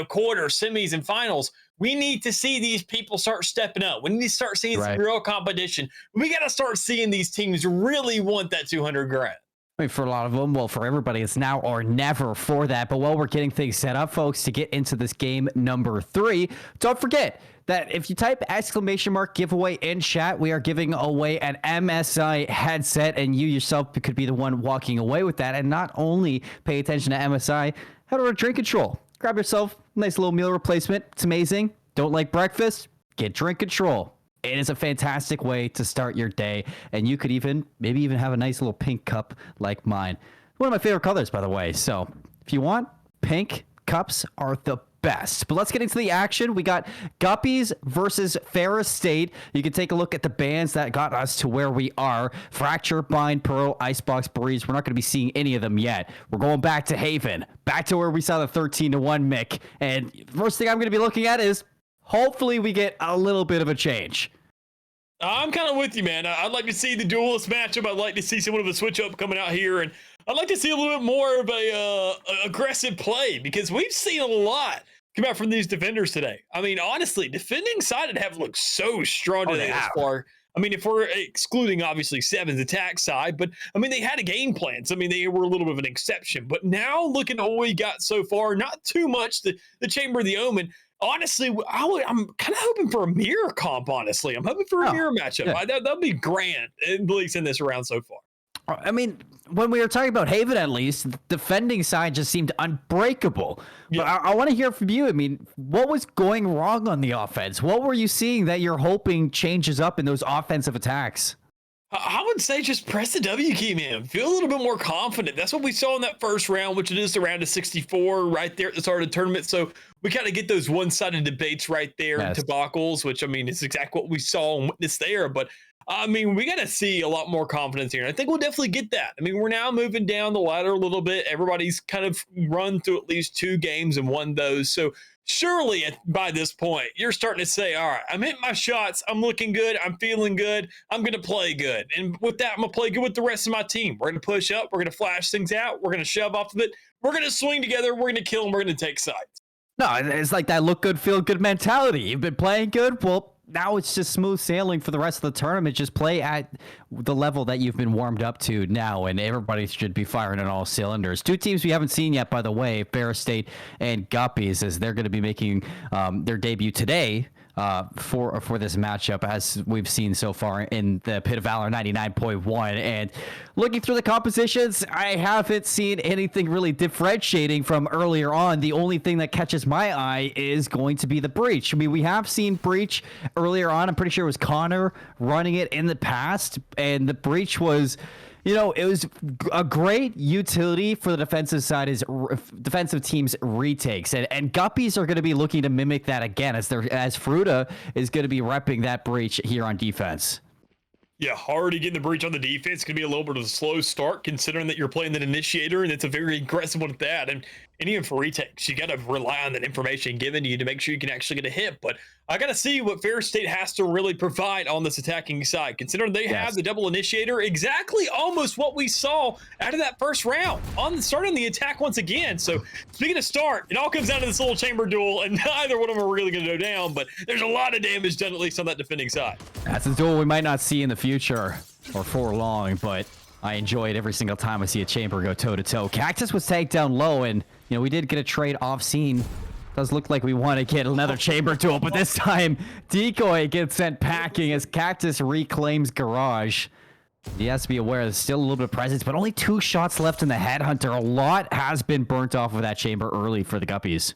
quarters, semis, and finals. We need to see these people start stepping up. We need to start seeing some real competition. We got to start seeing these teams really want that 200 grand. I mean, for a lot of them, well, for everybody, it's now or never for that. But while we're getting things set up, folks, to get into this game number 3, don't forget that if you type !giveaway in chat, we are giving away an MSI headset, and you yourself could be the one walking away with that. And not only pay attention to MSI, head over to Drink Control. Grab yourself a nice little meal replacement. It's amazing. Don't like breakfast? Get Drink Control. It is a fantastic way to start your day, and you could maybe even have a nice little pink cup like mine. One of my favorite colors, by the way. So if you want, pink cups are the best. But let's get into the action. We got Guppies versus Ferris State. You can take a look at the bands that got us to where we are. Fracture, Bind, Pearl, Icebox, Breeze. We're not going to be seeing any of them yet. We're going back to Haven, back to where we saw the 13-1 Mick. And first thing I'm going to be looking at is hopefully we get a little bit of a change. I'm kind of with you, man. I'd like to see the duelist matchup. I'd like to see someone of a switch up coming out here, and I'd like to see a little bit more of a aggressive play, because we've seen a lot come out from these defenders today. I mean, honestly, defending side have looked so strong today as far. I mean, if we're excluding obviously Seven's attack side, but I mean, they had a game plan. So I mean, they were a little bit of an exception. But now looking at what we got so far, not too much. The Chamber of the Omen. Honestly, I'm kind of hoping for a mirror comp, honestly. I'm hoping for a mirror matchup. Yeah. That'd be grand, at least in this round so far. I mean, when we were talking about Haven, at least, the defending side just seemed unbreakable. Yeah. But I want to hear from you. I mean, what was going wrong on the offense? What were you seeing that you're hoping changes up in those offensive attacks? I would say just press the W key, man. Feel a little bit more confident. That's what we saw in that first round, which it is the round of 64 right there at the start of the tournament. So we kind of get those one-sided debates right there and debacles, which, I mean, is exactly what we saw and witnessed there. But I mean, we got to see a lot more confidence here. And I think we'll definitely get that. I mean, we're now moving down the ladder a little bit. Everybody's kind of run through at least 2 games and won those. So surely by this point, you're starting to say, all right, I'm hitting my shots. I'm looking good. I'm feeling good. I'm going to play good. And with that, I'm going to play good with the rest of my team. We're going to push up. We're going to flash things out. We're going to shove off of it. We're going to swing together. We're going to kill them. We're going to take sides. No, it's like that look good, feel good mentality. You've been playing good. Well, now it's just smooth sailing for the rest of the tournament. Just play at the level that you've been warmed up to now, and everybody should be firing on all cylinders. 2 teams we haven't seen yet, by the way, Ferris State and Guppies, as they're going to be making their debut today for this matchup, as we've seen so far in the Pit of Valor 99.1. And looking through the compositions, I haven't seen anything really differentiating from earlier on. The only thing that catches my eye is going to be the Breach. I mean, we have seen Breach earlier on. I'm pretty sure it was Connor running it in the past, and the Breach was, you know, it was a great utility for the defensive side, is defensive teams retakes, and Guppies are going to be looking to mimic that again, as Fruta is going to be repping that Breach here on defense. Yeah, already getting the Breach on the defense. It's going to be a little bit of a slow start, considering that you're playing that initiator, and it's a very aggressive one at that. And even for retakes, you got to rely on that information given to you to make sure you can actually get a hit. But I got to see what Ferris State has to really provide on this attacking side, considering they have the double initiator, exactly almost what we saw out of that first round, starting the attack once again. So speaking of start, it all comes down to this little chamber duel, and neither one of them are really going to go down, but there's a lot of damage done, at least on that defending side. That's a duel we might not see in the future or for long, but I enjoy it every single time I see a chamber go toe-to-toe. Cactus was tagged down low, and you know, we did get a trade off scene. Does look like we want to get another chamber duel, but this time Decoy gets sent packing as Cactus reclaims Garage. He has to be aware there's still a little bit of presence, but only 2 shots left in the Headhunter. A lot has been burnt off of that chamber early for the Guppies.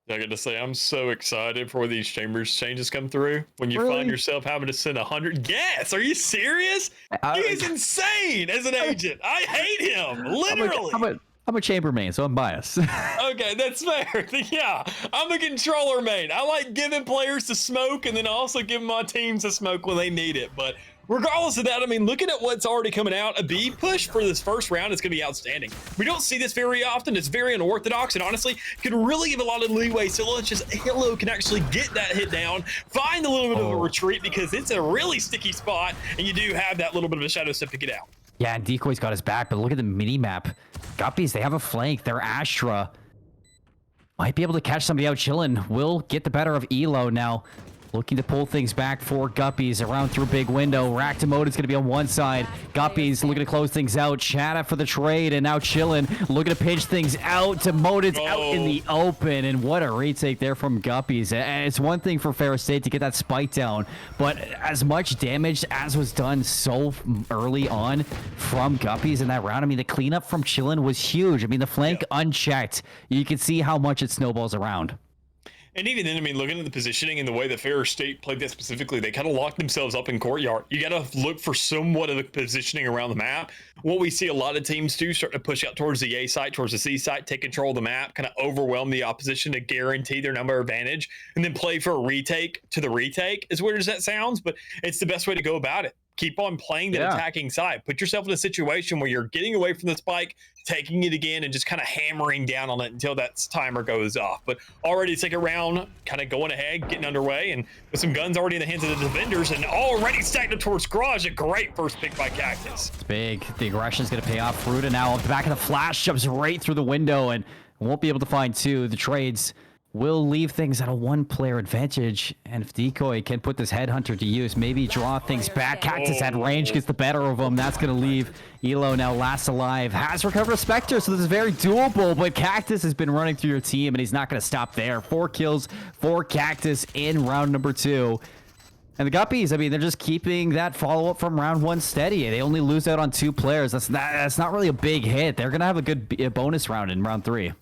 I got to say, I'm so excited for these chambers changes come through. When you find yourself having to send 100 gas, are you serious? He's insane as an agent. I hate him, literally. I'm a chamber main, so I'm biased. Okay, that's fair. Yeah, I'm a controller main. I like giving players to smoke, and then also giving my teams to smoke when they need it. But regardless of that, I mean, looking at what's already coming out, a B push for this first round is going to be outstanding. We don't see this very often. It's very unorthodox, and honestly, can really give a lot of leeway. So let's just Halo can actually get that hit down, find a little bit of a retreat, because it's a really sticky spot, and you do have that little bit of a shadow step to get out. Yeah, and Decoy's got his back, but look at the mini-map. Guppies, they have a flank. They're Astra. Might be able to catch somebody out chilling. Will get the better of Elo now. Looking to pull things back for Guppies around through big window. Raktamote is going to be on one side. Guppies looking to close things out. Chata for the trade, and now Chillin looking to pinch things out. Demoted's out in the open, and what a retake there from Guppies. And it's one thing for Ferris State to get that spike down, but as much damage as was done so early on from Guppies in that round, I mean, the cleanup from Chillin was huge. I mean, the flank unchecked. You can see how much it snowballs around. And even then, I mean, looking at the positioning and the way that Ferris State played that specifically, they kind of locked themselves up in courtyard. You got to look for somewhat of the positioning around the map. What we see a lot of teams do, start to push out towards the A site, towards the C site, take control of the map, kind of overwhelm the opposition to guarantee their number advantage, and then play for a retake to the retake. As weird as that sounds, but it's the best way to go about it. Keep on playing that attacking side. Put yourself in a situation where you're getting away from the spike, taking it again, and just kind of hammering down on it until that timer goes off. But already it's like a round, kind of going ahead, getting underway, and with some guns already in the hands of the defenders, and already stacked up towards Garage. A great first pick by Cactus. It's big. The aggression is going to pay off. Fruta now off the back of the flash, jumps right through the window, and won't be able to find 2. The trades will leave things at a 1-player advantage, and if Decoy can put this Headhunter to use, maybe draw things back. Cactus at range gets the better of him. That's going to leave Elo now last alive. Has recovered a Spectre, so this is very doable, but Cactus has been running through your team, and he's not going to stop there. 4 kills for Cactus in round number 2. And the Guppies, I mean, they're just keeping that follow-up from round 1 steady. They only lose out on 2 players. That's not really a big hit. They're going to have a good bonus round in round 3.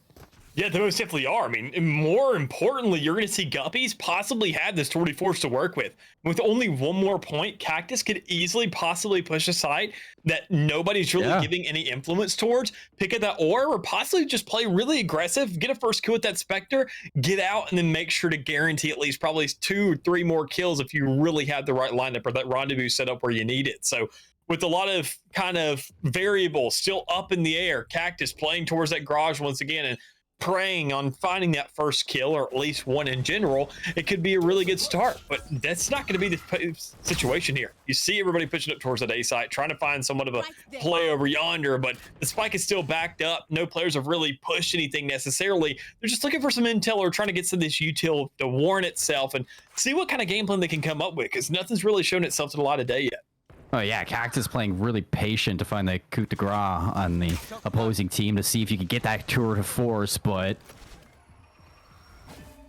Yeah, they most definitely are. I mean, and more importantly, you're going to see Guppies possibly have this Tour de Force to work with. With only one more point, Cactus could easily possibly push aside that nobody's really giving any influence towards, pick at that or possibly just play really aggressive, get a first kill with that Spectre, get out, and then make sure to guarantee at least probably 2 or 3 more kills if you really have the right lineup or that rendezvous set up where you need it. So with a lot of kind of variables still up in the air, Cactus playing towards that garage once again and preying on finding that first kill, or at least one in general, it could be a really good start. But that's not going to be the situation here. You see everybody pushing up towards that A site, trying to find somewhat of a play over yonder, but the spike is still backed up. No players have really pushed anything necessarily. They're just looking for some intel or trying to get some of this util to warn itself and see what kind of game plan they can come up with, because nothing's really shown itself in a lot of day yet. Oh yeah, Cactus playing really patient to find the coup de grace on the opposing team to see if you could get that tour de force, but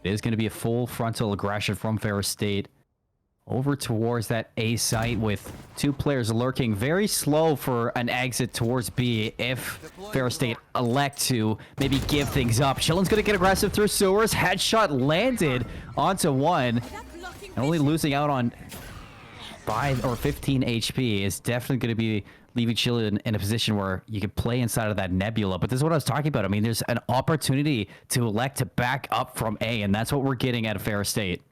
it is going to be a full frontal aggression from Ferris State over towards that A site with 2 players lurking, very slow for an exit towards B if Ferris State elect to maybe give things up. Chillin's going to get aggressive through sewers. Headshot landed onto one, and only losing out on 5 or 15 HP is definitely going to be leaving Chillin in a position where you can play inside of that nebula. But this is what I was talking about. I mean, there's an opportunity to elect to back up from A, and that's what we're getting at Ferris State.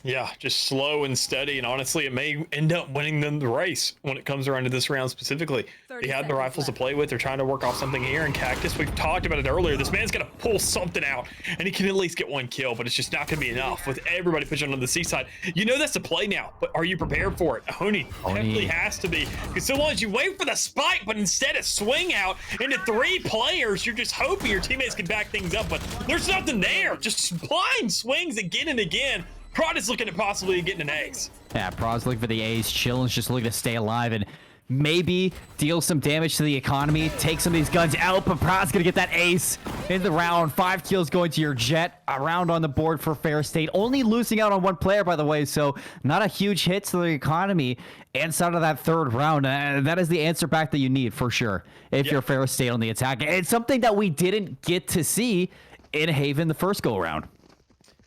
Yeah, just slow and steady, and honestly, it may end up winning them the race when it comes around to this round specifically. They have the rifles to play with. They're trying to work off something here, and Cactus, we've talked about it earlier, this man's going to pull something out, and he can at least get 1 kill, but it's just not going to be enough with everybody pushing on the C side. You know that's the play now, but are you prepared for it? Oni definitely has to be, because so long as you wait for the spike, but instead of swing out into 3 players, you're just hoping your teammates can back things up, but there's nothing there. Just blind swings again and again. Prod is looking at possibly getting an ace. Yeah, Prod's looking for the ace. Chillin's just looking to stay alive and maybe deal some damage to the economy, take some of these guns out, but Prod's gonna get that ace in the round. 5 kills going to your Jet. A round on the board for Ferris State. Only losing out on 1 player, by the way, so not a huge hit to the economy inside of that 3rd round. That is the answer back that you need for sure if you're Ferris State on the attack. It's something that we didn't get to see in Haven the first go-around.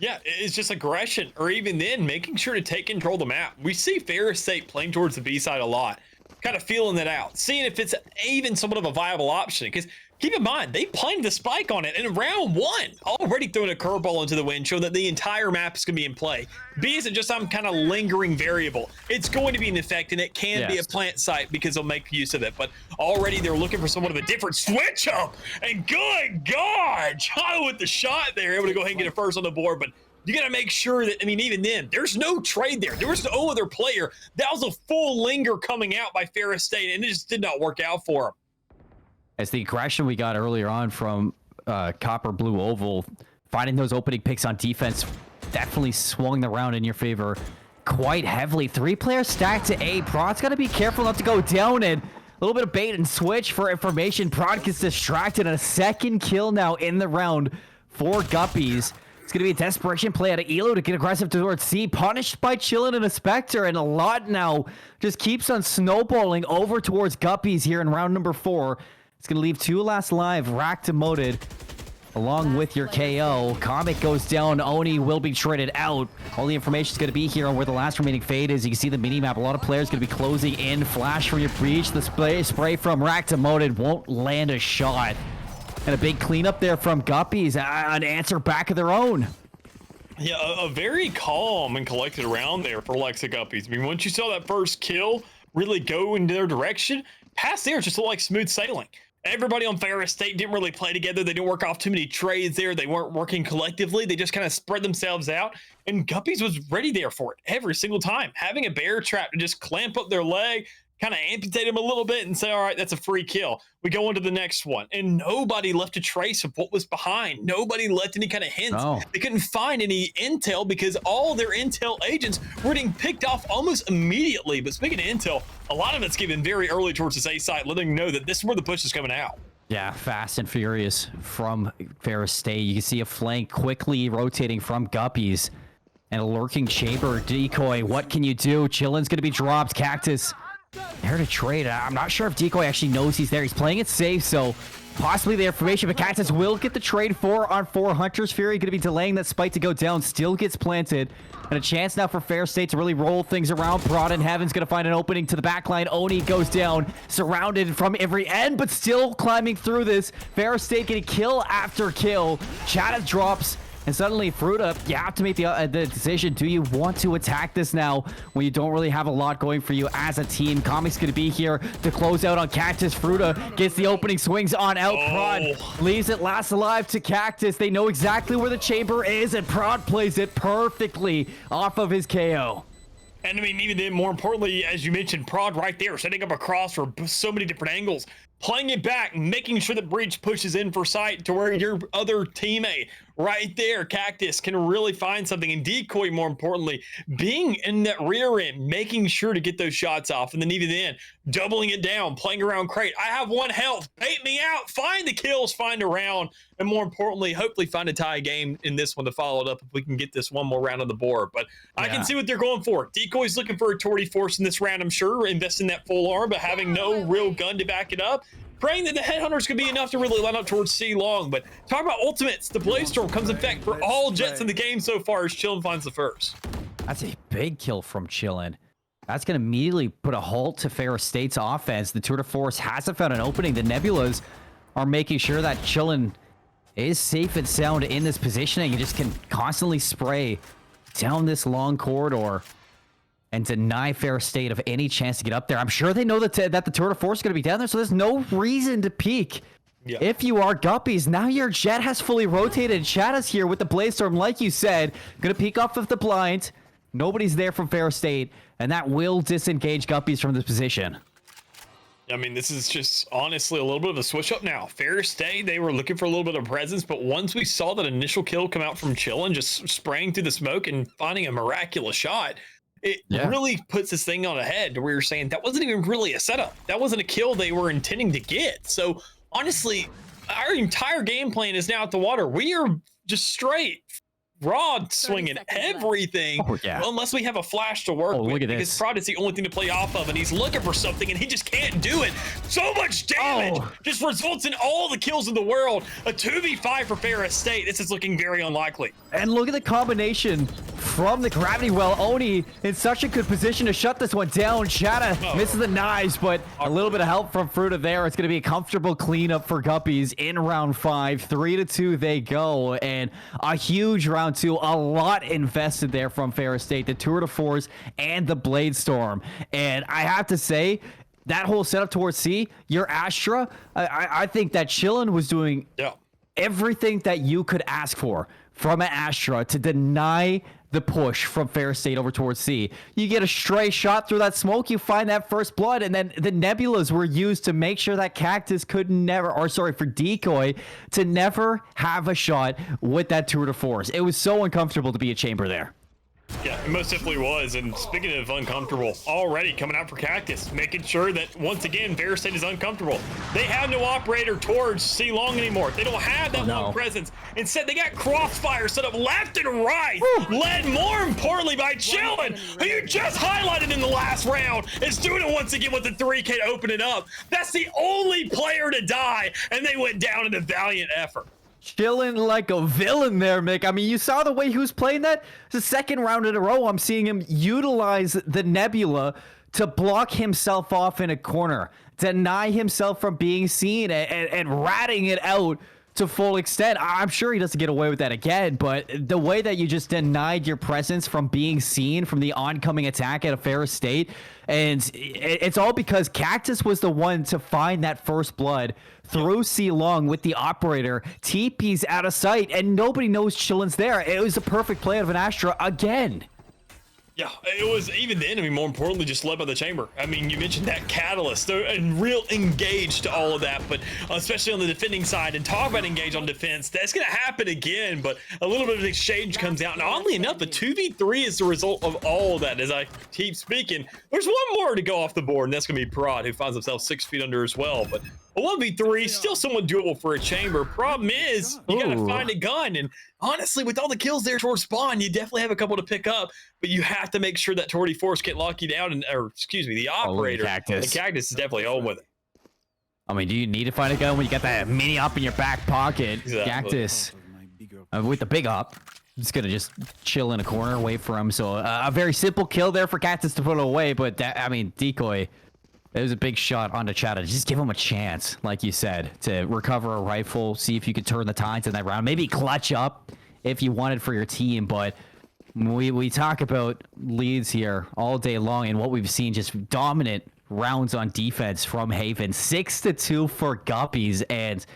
Yeah, it's just aggression, or even then, making sure to take control of the map. We see Ferris State playing towards the B side a lot, kind of feeling that out, seeing if it's even somewhat of a viable option. Because keep in mind, they planted the spike on it in round 1, already throwing a curveball into the wind, showing that the entire map is going to be in play. B isn't just some kind of lingering variable. It's going to be an effect, and it can be a plant site because they'll make use of it. But already they're looking for somewhat of a different switch up. And good God, Chai with the shot there, able to go ahead and get it first on the board. But you got to make sure that, I mean, even then, there's no trade there. There was no other player. That was a full linger coming out by Ferris State, and it just did not work out for them. As the aggression we got earlier on from Copper Blue Oval, finding those opening picks on defense definitely swung the round in your favor quite heavily. 3 players stacked to A. Prod's got to be careful not to go down, and a little bit of bait and switch for information. Prod gets distracted, and a 2nd kill now in the round for Guppies. It's going to be a desperation play out of Elo to get aggressive towards C, punished by Chillin and a Spectre, and a lot now just keeps on snowballing over towards Guppies here in round number 4. It's going to leave 2 last live, racked demoted, along with your KO. Comet goes down, Oni will be traded out. All the information is going to be here on where the last remaining fade is. You can see the mini-map, a lot of players going to be closing in. Flash from your breach, the spray from racked demoted won't land a shot. And a big cleanup there from Guppies, an answer back of their own. Yeah, a very calm and collected round there for Lexa Guppies. I mean, once you saw that first kill really go in their direction, past there just looked like smooth sailing. Everybody on Ferris State didn't really play together. They didn't work off too many trades there. They weren't working collectively. They just kind of spread themselves out. And Guppies was ready there for it every single time. Having a bear trap to just clamp up their leg, kind of amputate him a little bit and say, all right, that's a free kill. We go on to the next one. And nobody left a trace of what was behind. Nobody left any kind of hints. No. They couldn't find any intel because all their intel agents were getting picked off almost immediately. But speaking of intel, a lot of it's given very early towards this A site, letting them know that this is where the push is coming out. Yeah, fast and furious from Ferris State. You can see a flank quickly rotating from Guppies. And a lurking chamber decoy. What can you do? Chillin's going to be dropped. Cactus there to trade. I'm not sure if Decoy actually knows he's there. He's playing it safe, so possibly the information, but Cactus will get the trade 4 on 4. Hunter's Fury going to be delaying that spike to go down, still gets planted. And a chance now for Fair State to really roll things around. Prod in Heaven's going to find an opening to the backline. Oni goes down, surrounded from every end, but still climbing through this. Fair State getting kill after kill. Chata drops. And suddenly, Fruta, you have to make the decision. Do you want to attack this now when you don't really have a lot going for you as a team? Comic's going to be here to close out on Cactus. Fruta gets the opening, swings on out. Prod leaves it last alive to Cactus. They know exactly where the chamber is, and Prod plays it perfectly off of his KO. And I mean, even then, more importantly, as you mentioned, Prod right there, setting up a cross for so many different angles, playing it back, making sure that Breach pushes in for sight to where your other teammate right there, Cactus, can really find something. And Decoy, more importantly, being in that rear end, making sure to get those shots off. And then even then, doubling it down, playing around Crate. I have 1 health. Bait me out. Find the kills, find a round. And more importantly, hopefully find a tie game in this one to follow it up if we can get this one more round on the board. But I can see what they're going for. Decoy's looking for a Torty Force in this round, I'm sure, investing that full arm, but having no real gun to back it up. Praying that the Headhunters could be enough to really line up towards C Long. But talk about ultimates. The Blaze Storm comes in effect for all Jets in the game so far as Chillin finds the first. That's a big kill from Chillin. That's going to immediately put a halt to Fair State's offense. The Tour de Force hasn't found an opening. The Nebulas are making sure that Chillin is safe and sound in this positioning and just can constantly spray down this long corridor and deny Fair State of any chance to get up there. I'm sure they know that the Tour de Force is going to be down there, so there's no reason to peek. Yeah. If you are Guppies, now your Jet has fully rotated. Chata's here with the Blaze Storm, like you said. Going to peek off of the blind. Nobody's there from Fair State, and that will disengage Guppies from this position. I mean, this is just honestly a little bit of a switch up now. Fair State, they were looking for a little bit of presence, but once we saw that initial kill come out from Chillin, just spraying through the smoke and finding a miraculous shot, it really puts this thing on a head to where you're saying that wasn't even really a setup. That wasn't a kill they were intending to get. So honestly, our entire game plan is now out the water. We are just straight Rod swinging everything, unless we have a flash to work with. Look at because this. Prod is the only thing to play off of, and he's looking for something, and he just can't do it. So much damage just results in all the kills in the world. A 2v5 for Fair State. This is looking very unlikely. And look at the combination from the Gravity Well. Oni in such a good position to shut this one down. Chata misses the knives, but a little bit of help from Fruta there. It's going to be a comfortable cleanup for Guppies in round 5. 3-2 they go, and a huge round 2. A lot invested there from Fair State, the Tour de Force and the Blade Storm. And I have to say, that whole setup towards C, your Astra, I think that Chillin was doing everything that you could ask for from an Astra to deny the push from Fair State over towards C. You get a stray shot through that smoke, you find that first blood, and then the nebulas were used to make sure that Cactus could never, or sorry, for Decoy to never have a shot with that Tour de Force. It was so uncomfortable to be a chamber there. Yeah, it most definitely was. And speaking of uncomfortable, already coming out for Cactus, making sure that once again, Fair State is uncomfortable. They have no operator towards C Long anymore. They don't have that long presence. Instead, they got crossfire set up left and right, led more importantly by Chillin, who you just highlighted in the last round, is doing it once again with the 3K to open it up. That's the only player to die, and they went down in a valiant effort. Chilling like a villain there, Mick. I mean, you saw the way he was playing that? It's the second round in a row I'm seeing him utilize the Nebula to block himself off in a corner, deny himself from being seen, and ratting it out to full extent. I'm sure he doesn't get away with that again, but the way that you just denied your presence from being seen from the oncoming attack at a Fair State, and it's all because Cactus was the one to find that first blood through C Long with the operator. TP's out of sight, and nobody knows Chillin's there. It was a perfect play out of an Astra again. Yeah, it was even then, I mean, more importantly, just led by the chamber. I mean, you mentioned that catalyst. They're real engaged to all of that, but especially on the defending side, and talk about engage on defense, that's going to happen again, but a little bit of an exchange comes out. And oddly enough, the 2v3 is the result of all of that. As I keep speaking, there's one more to go off the board, and that's going to be Prod, who finds himself 6 feet under as well. But a 1v3, still somewhat doable for a chamber. Problem is, you got to find a gun. And honestly, with all the kills there towards spawn, you definitely have a couple to pick up, but you have to make sure that Torty Force can't lock you down, and, or excuse me, the operator. Cactus. The Cactus is definitely home with it. I mean, do you need to find a gun when you got that mini up in your back pocket? Exactly. Cactus with the big up. Just gonna just chill in a corner, wait for him. So a very simple kill there for Cactus to put it away. But that, I mean, Decoy, it was a big shot onto Chata. Just give him a chance, like you said, to recover a rifle, see if you could turn the tides in that round. Maybe clutch up if you wanted for your team. But we talk about leads here all day long, and what we've seen, just dominant rounds on defense from Haven. 6-2 for Guppies. And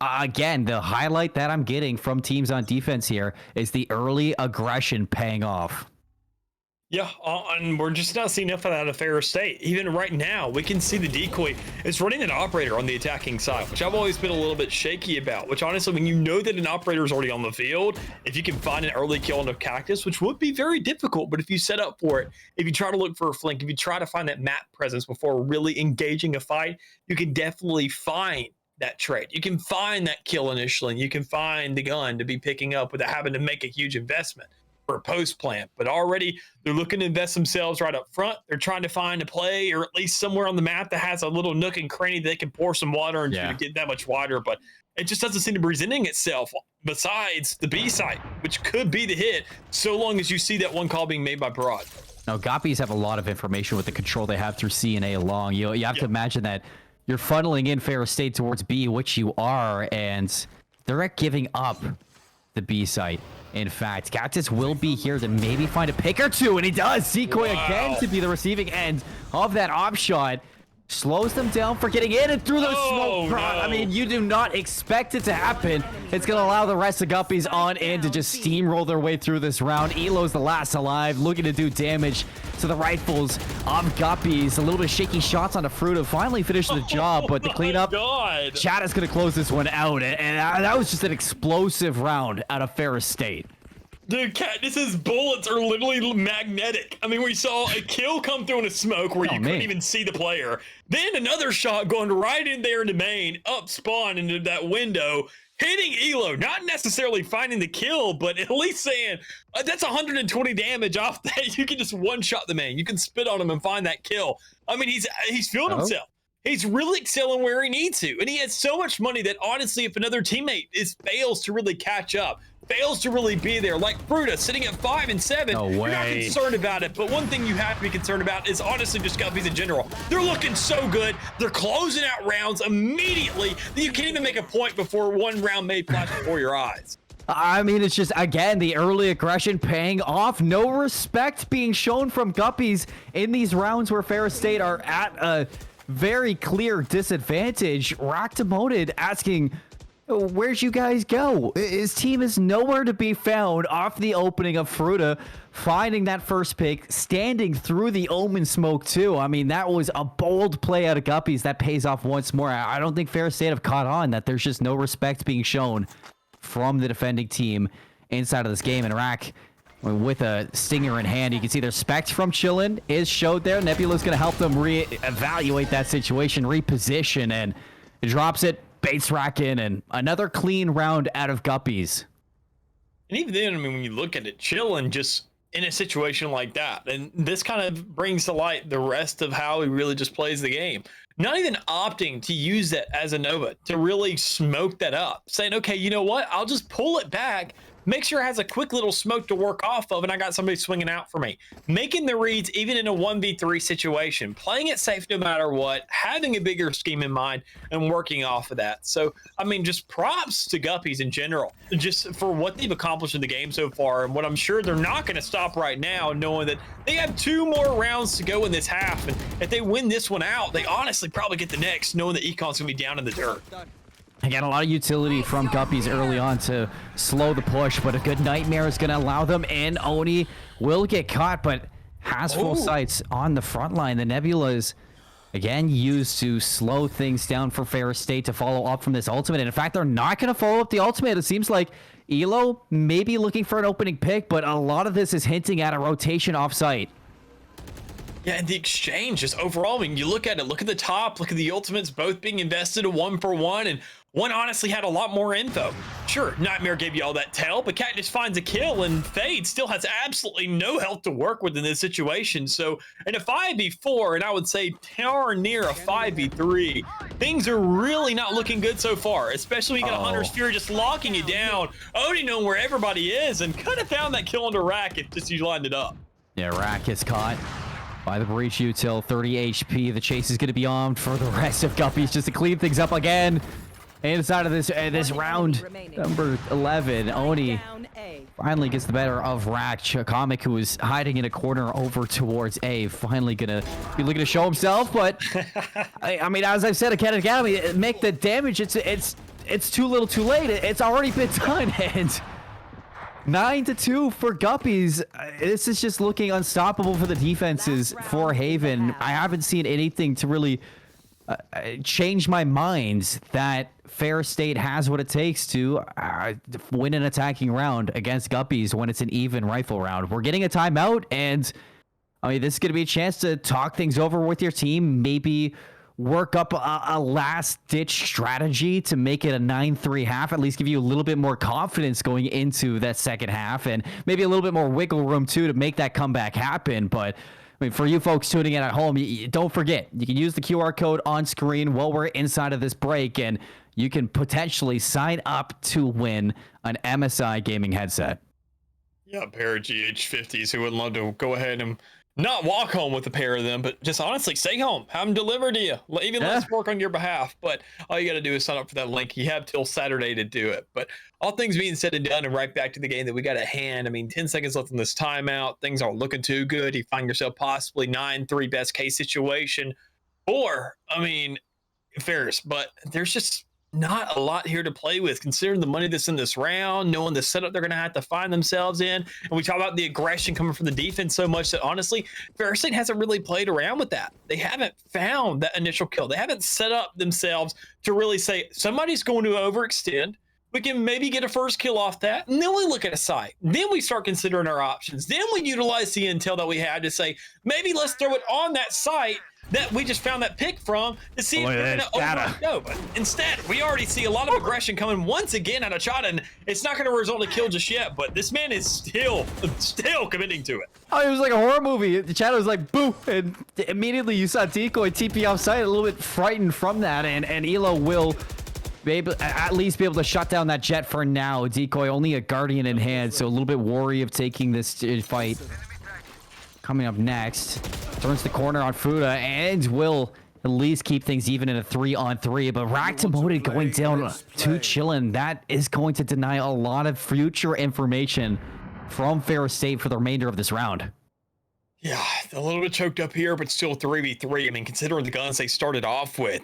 again, the highlight that I'm getting from teams on defense here is the early aggression paying off. Yeah, and we're just not seeing enough of that out of Ferris State. Even right now, we can see the Decoy is running an operator on the attacking side, which I've always been a little bit shaky about, which honestly, when you know that an operator is already on the field, if you can find an early kill on a Cactus, which would be very difficult, but if you set up for it, if you try to look for a flank, if you try to find that map presence before really engaging a fight, you can definitely find that trade. You can find that kill initially, and you can find the gun to be picking up without having to make a huge investment for a post plant. But already they're looking to invest themselves right up front. They're trying to find a play or at least somewhere on the map that has a little nook and cranny they can pour some water into to get that much wider. But it just doesn't seem to be presenting itself besides the B site, which could be the hit so long as you see that one call being made by Parad. Now, Goppies have a lot of information with the control they have through C and A along. You have to imagine that you're funneling in Ferris State towards B, which you are, and they're at giving up the B site. In fact, Cactus will be here to maybe find a pick or two, and he does. Decoy again to be the receiving end of that op shot. Slows them down for getting in and through the smoke. No. I mean, you do not expect it to happen. It's going to allow the rest of Guppies on in to just steamroll their way through this round. Elo's the last alive, looking to do damage to the rifles of Guppies. A little bit of shaky shots on the Fruta. Finally finished the job, but the cleanup, Chad is going to close this one out. And that was just an explosive round out of Ferris State. Dude, Cactus's bullets are literally magnetic. I mean, we saw a kill come through in a smoke where you couldn't even see the player. Then another shot going right in there into main, up spawn into that window, hitting Elo. Not necessarily finding the kill, but at least saying, that's 120 damage off that. You can just one-shot the man. You can spit on him and find that kill. I mean, he's feeling himself. He's really excelling where he needs to. And he has so much money that, honestly, if another teammate fails to really catch up, fails to really be there, like Fruta sitting at 5 and 7, you're not concerned about it. But one thing you have to be concerned about is honestly just Guppies in general. They're looking so good. They're closing out rounds immediately that you can't even make a point before one round may flash before your eyes. I mean, it's just, again, the early aggression paying off. No respect being shown from Guppies in these rounds where Ferris State are at a very clear disadvantage. Rockdemoted asking, where'd you guys go? His team is nowhere to be found off the opening of Fruta, finding that first pick, standing through the Omen smoke too. I mean, that was a bold play out of Guppies that pays off once more. I don't think Ferris State have caught on that there's just no respect being shown from the defending team inside of this game. And Iraq, with a stinger in hand, you can see their respect from Chillin is showed there. Nebula's going to help them re-evaluate that situation, reposition, and it drops it. Bates rack in, and another clean round out of Guppies. And even then, I mean, when you look at it, Chillin just in a situation like that, and this kind of brings to light the rest of how he really just plays the game. Not even opting to use that as a Nova to really smoke that up, saying, okay, you know what? I'll just pull it back, make sure it has a quick little smoke to work off of, and I got somebody swinging out for me. Making the reads even in a 1v3 situation, playing it safe no matter what, having a bigger scheme in mind, and working off of that. So, I mean, just props to Guppies in general, just for what they've accomplished in the game so far, and what I'm sure they're not going to stop right now, knowing that they have 2 more rounds to go in this half, and if they win this one out, they honestly probably get the next, knowing that Econ's going to be down in the dirt. Again, a lot of utility from Guppies early on to slow the push, but a good nightmare is going to allow them in. Oni will get caught, but has full sights on the front line. The Nebulas, again, used to slow things down for Ferris State to follow up from this ultimate. And in fact, they're not going to follow up the ultimate. It seems like Elo may be looking for an opening pick, but a lot of this is hinting at a rotation off-site. Yeah, and the exchange just overall, I mean, you look at it, look at the top, look at the ultimates both being invested a 1-for-1, and one honestly had a lot more info. Sure, Nightmare gave you all that tell, but Cactus finds a kill, and Fade still has absolutely no health to work with in this situation. So in a 5v4, and I would say darn near a 5v3, things are really not looking good so far, especially when you got Hunter's Fury just locking you down, Oni knowing where everybody is, and could have found that kill under Rack if just you lined it up. Yeah, Rack is caught by the breach util, 30 HP. The chase is going to be on for the rest of Guppies just to clean things up again. Inside of this round, number 11, Oni finally gets the better of Rack. Comic, who was hiding in a corner over towards A, finally gonna be looking to show himself. But I mean, as I've said, Academy, make the damage. It's too little, too late. It's already been done, and 9-2 for Guppies. This is just looking unstoppable for the defenses for Haven. I haven't seen anything to really change my mind that Fair State has what it takes to win an attacking round against Guppies when it's an even rifle round. We're getting a timeout, and I mean, this is going to be a chance to talk things over with your team, maybe work up a last-ditch strategy to make it a 9-3 half, at least give you a little bit more confidence going into that second half, and maybe a little bit more wiggle room, too, to make that comeback happen. But I mean, for you folks tuning in at home, don't forget, you can use the QR code on screen while we're inside of this break, and you can potentially sign up to win an MSI gaming headset. Yeah, a pair of GH50s. Who would love to go ahead and not walk home with a pair of them, but just honestly stay home, have them delivered to you, even less work on your behalf. But all you got to do is sign up for that link. You have till Saturday to do it. But all things being said and done, and right back to the game that we got at hand. I mean, 10 seconds left in this timeout. Things aren't looking too good. You find yourself possibly 9-3 best case situation, or I mean, Ferris. But there's just not a lot here to play with, considering the money that's in this round, knowing the setup they're going to have to find themselves in. And we talk about the aggression coming from the defense so much that honestly, Fair State hasn't really played around with that. They haven't found that initial kill. They haven't set up themselves to really say, somebody's going to overextend. We can maybe get a first kill off that. And then we look at a site. Then we start considering our options. Then we utilize the intel that we had to say, maybe let's throw it on that site that we just found that pick from to see if we're going to overgo. But instead, we already see a lot of aggression coming once again out of Chada, and it's not going to result in a kill just yet, but this man is still committing to it. Oh, it was like a horror movie. The Chada was like, boo, and immediately you saw Decoy TP off site, a little bit frightened from that, and Elo will at least be able to shut down that jet for now. Decoy only a Guardian in hand, so a little bit wary of taking this fight. Coming up next, turns the corner on Fuda and will at least keep things even in a 3-on-3. But Rack demoted going down to Chillin. That is going to deny a lot of future information from Fair State for the remainder of this round. Yeah, a little bit choked up here, but still 3v3. I mean, considering the guns they started off with,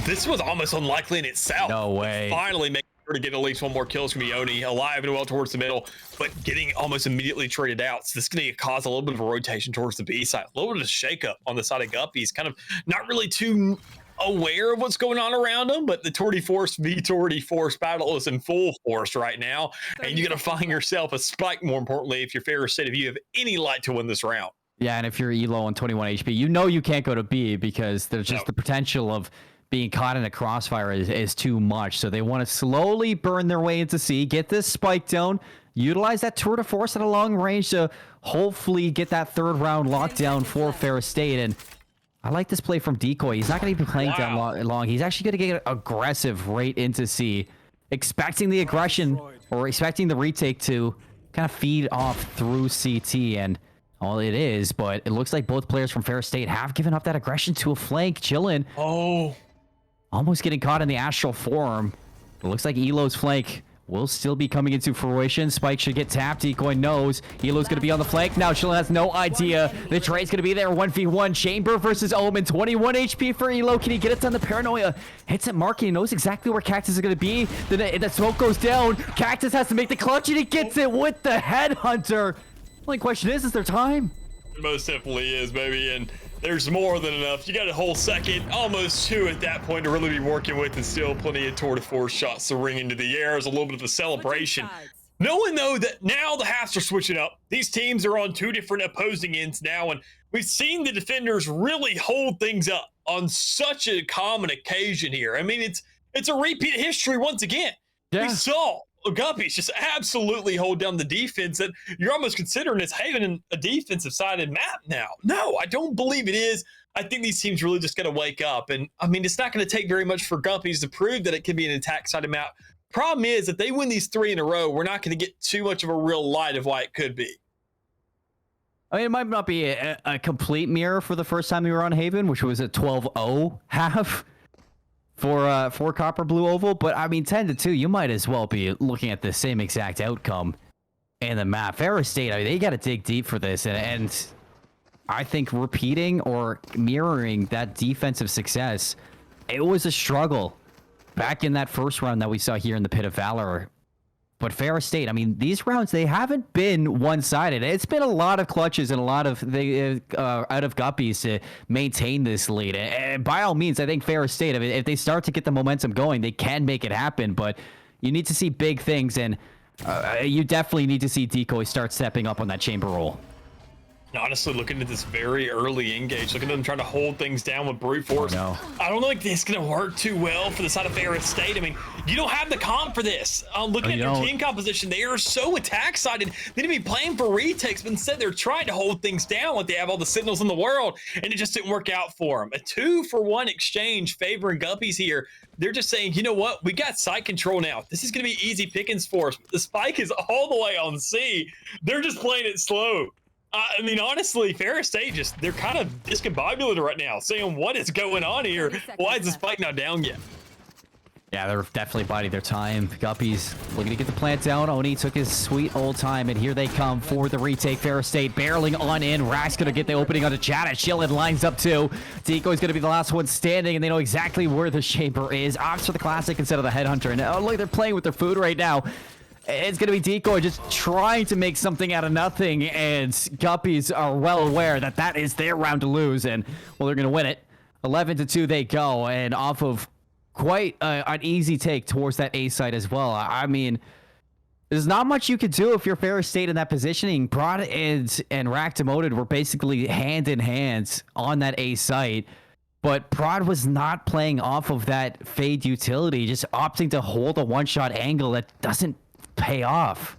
this was almost unlikely in itself. No way. Finally making sure to get at least one more kill is going to be Oni, alive and well towards the middle, but getting almost immediately traded out. So this is going to cause a little bit of a rotation towards the B side. A little bit of shakeup on the side of Guppies. Kind of not really too aware of what's going on around them, but the Tour de Force v Tour de Force battle is in full force right now, and you're going to find yourself a spike, more importantly, if you're Fair State, if you have any light to win this round. Yeah, and if you're Elo on 21 HP, you know you can't go to B because there's just the potential of being caught in a crossfire is too much. So they want to slowly burn their way into C, get this spike down, utilize that Tour de Force at a long range to hopefully get that third round lockdown for Fair State. And I like this play from Decoy. He's not going to be playing down long. He's actually going to get aggressive right into C, expecting the aggression or expecting the retake to kind of feed off through CT. And all it is, but it looks like both players from Fair State have given up that aggression to a flank. Chillin. Oh, almost getting caught in the astral form. It looks like Elo's flank will still be coming into fruition. Spike should get tapped. Decoy knows Elo's going to be on the flank. Now Chillin has no idea. The trade's going to be there. 1v1. Chamber versus Omen. 21 HP for Elo. Can he get it done? The paranoia hits at Mark. He knows exactly where Cactus is going to be. The smoke goes down. Cactus has to make the clutch, and he gets it with the headhunter. Only question is there time? It most definitely is, baby, and there's more than enough. You got a whole second, almost two at that point to really be working with, and still plenty of Tour de Force shots to ring into the air as a little bit of a celebration. Knowing, though, that now the halves are switching up. These teams are on two different opposing ends now, and we've seen the defenders really hold things up on such a common occasion here. I mean, It's a repeat of history once again. Yeah. We saw Guppies just absolutely hold down the defense that you're almost considering as having a defensive sided map now. No, I don't believe it is. I think these teams really just got to wake up. And I mean, it's not going to take very much for Guppies to prove that it can be an attack sided map. Problem is, if they win these 3 in a row, we're not going to get too much of a real light of why it could be. I mean, it might not be a complete mirror for the first time we were on Haven, which was a 12-0 half for Copper Blue Oval. But I mean, 10-2, you might as well be looking at the same exact outcome in the map. Ferris State, I mean, they got to dig deep for this, and I think repeating or mirroring that defensive success, it was a struggle back in that first round that we saw here in the Pit of Valor. But Ferris State, I mean, these rounds, they haven't been one-sided. It's been a lot of clutches and a lot of out of Guppies to maintain this lead. And by all means, I think Ferris State, I mean, if they start to get the momentum going, they can make it happen. But you need to see big things, and you definitely need to see Decoy start stepping up on that chamber roll. Honestly, looking at this very early engage, looking at them trying to hold things down with brute force. Oh, no. I don't think this is going to work too well for the side of Ferris State. I mean, you don't have the comp for this. Looking at their team composition, they are so attack-sided. They need to be playing for retakes, but instead they're trying to hold things down like they have all the signals in the world, and it just didn't work out for them. A 2-for-1 exchange favoring Guppies here. They're just saying, you know what? We got site control now. This is going to be easy pickings for us. The spike is all the way on C. They're just playing it slow. I mean, honestly, Ferris State they're kind of discombobulated right now, saying, what is going on here? Why is the spike not down yet? Yeah, they're definitely biding their time. Guppies looking to get the plant down. Oni took his sweet old time, and here they come for the retake. Ferris State barreling on in. Rack's going to get the opening onto Chad. Shillen lines up too. Decoy's going to be the last one standing, and they know exactly where the chamber is. Opts for the classic instead of the headhunter. And oh, look, they're playing with their food right now. It's going to be Decoy just trying to make something out of nothing, and Guppies are well aware that that is their round to lose, and, well, they're going to win it. 11-2 they go, and off of quite an easy take towards that A side as well. I mean, there's not much you could do if you're Ferris State in that positioning. Prod and Rack Demoted were basically hand in hand on that A site, but Prod was not playing off of that fade utility, just opting to hold a one-shot angle that doesn't pay off.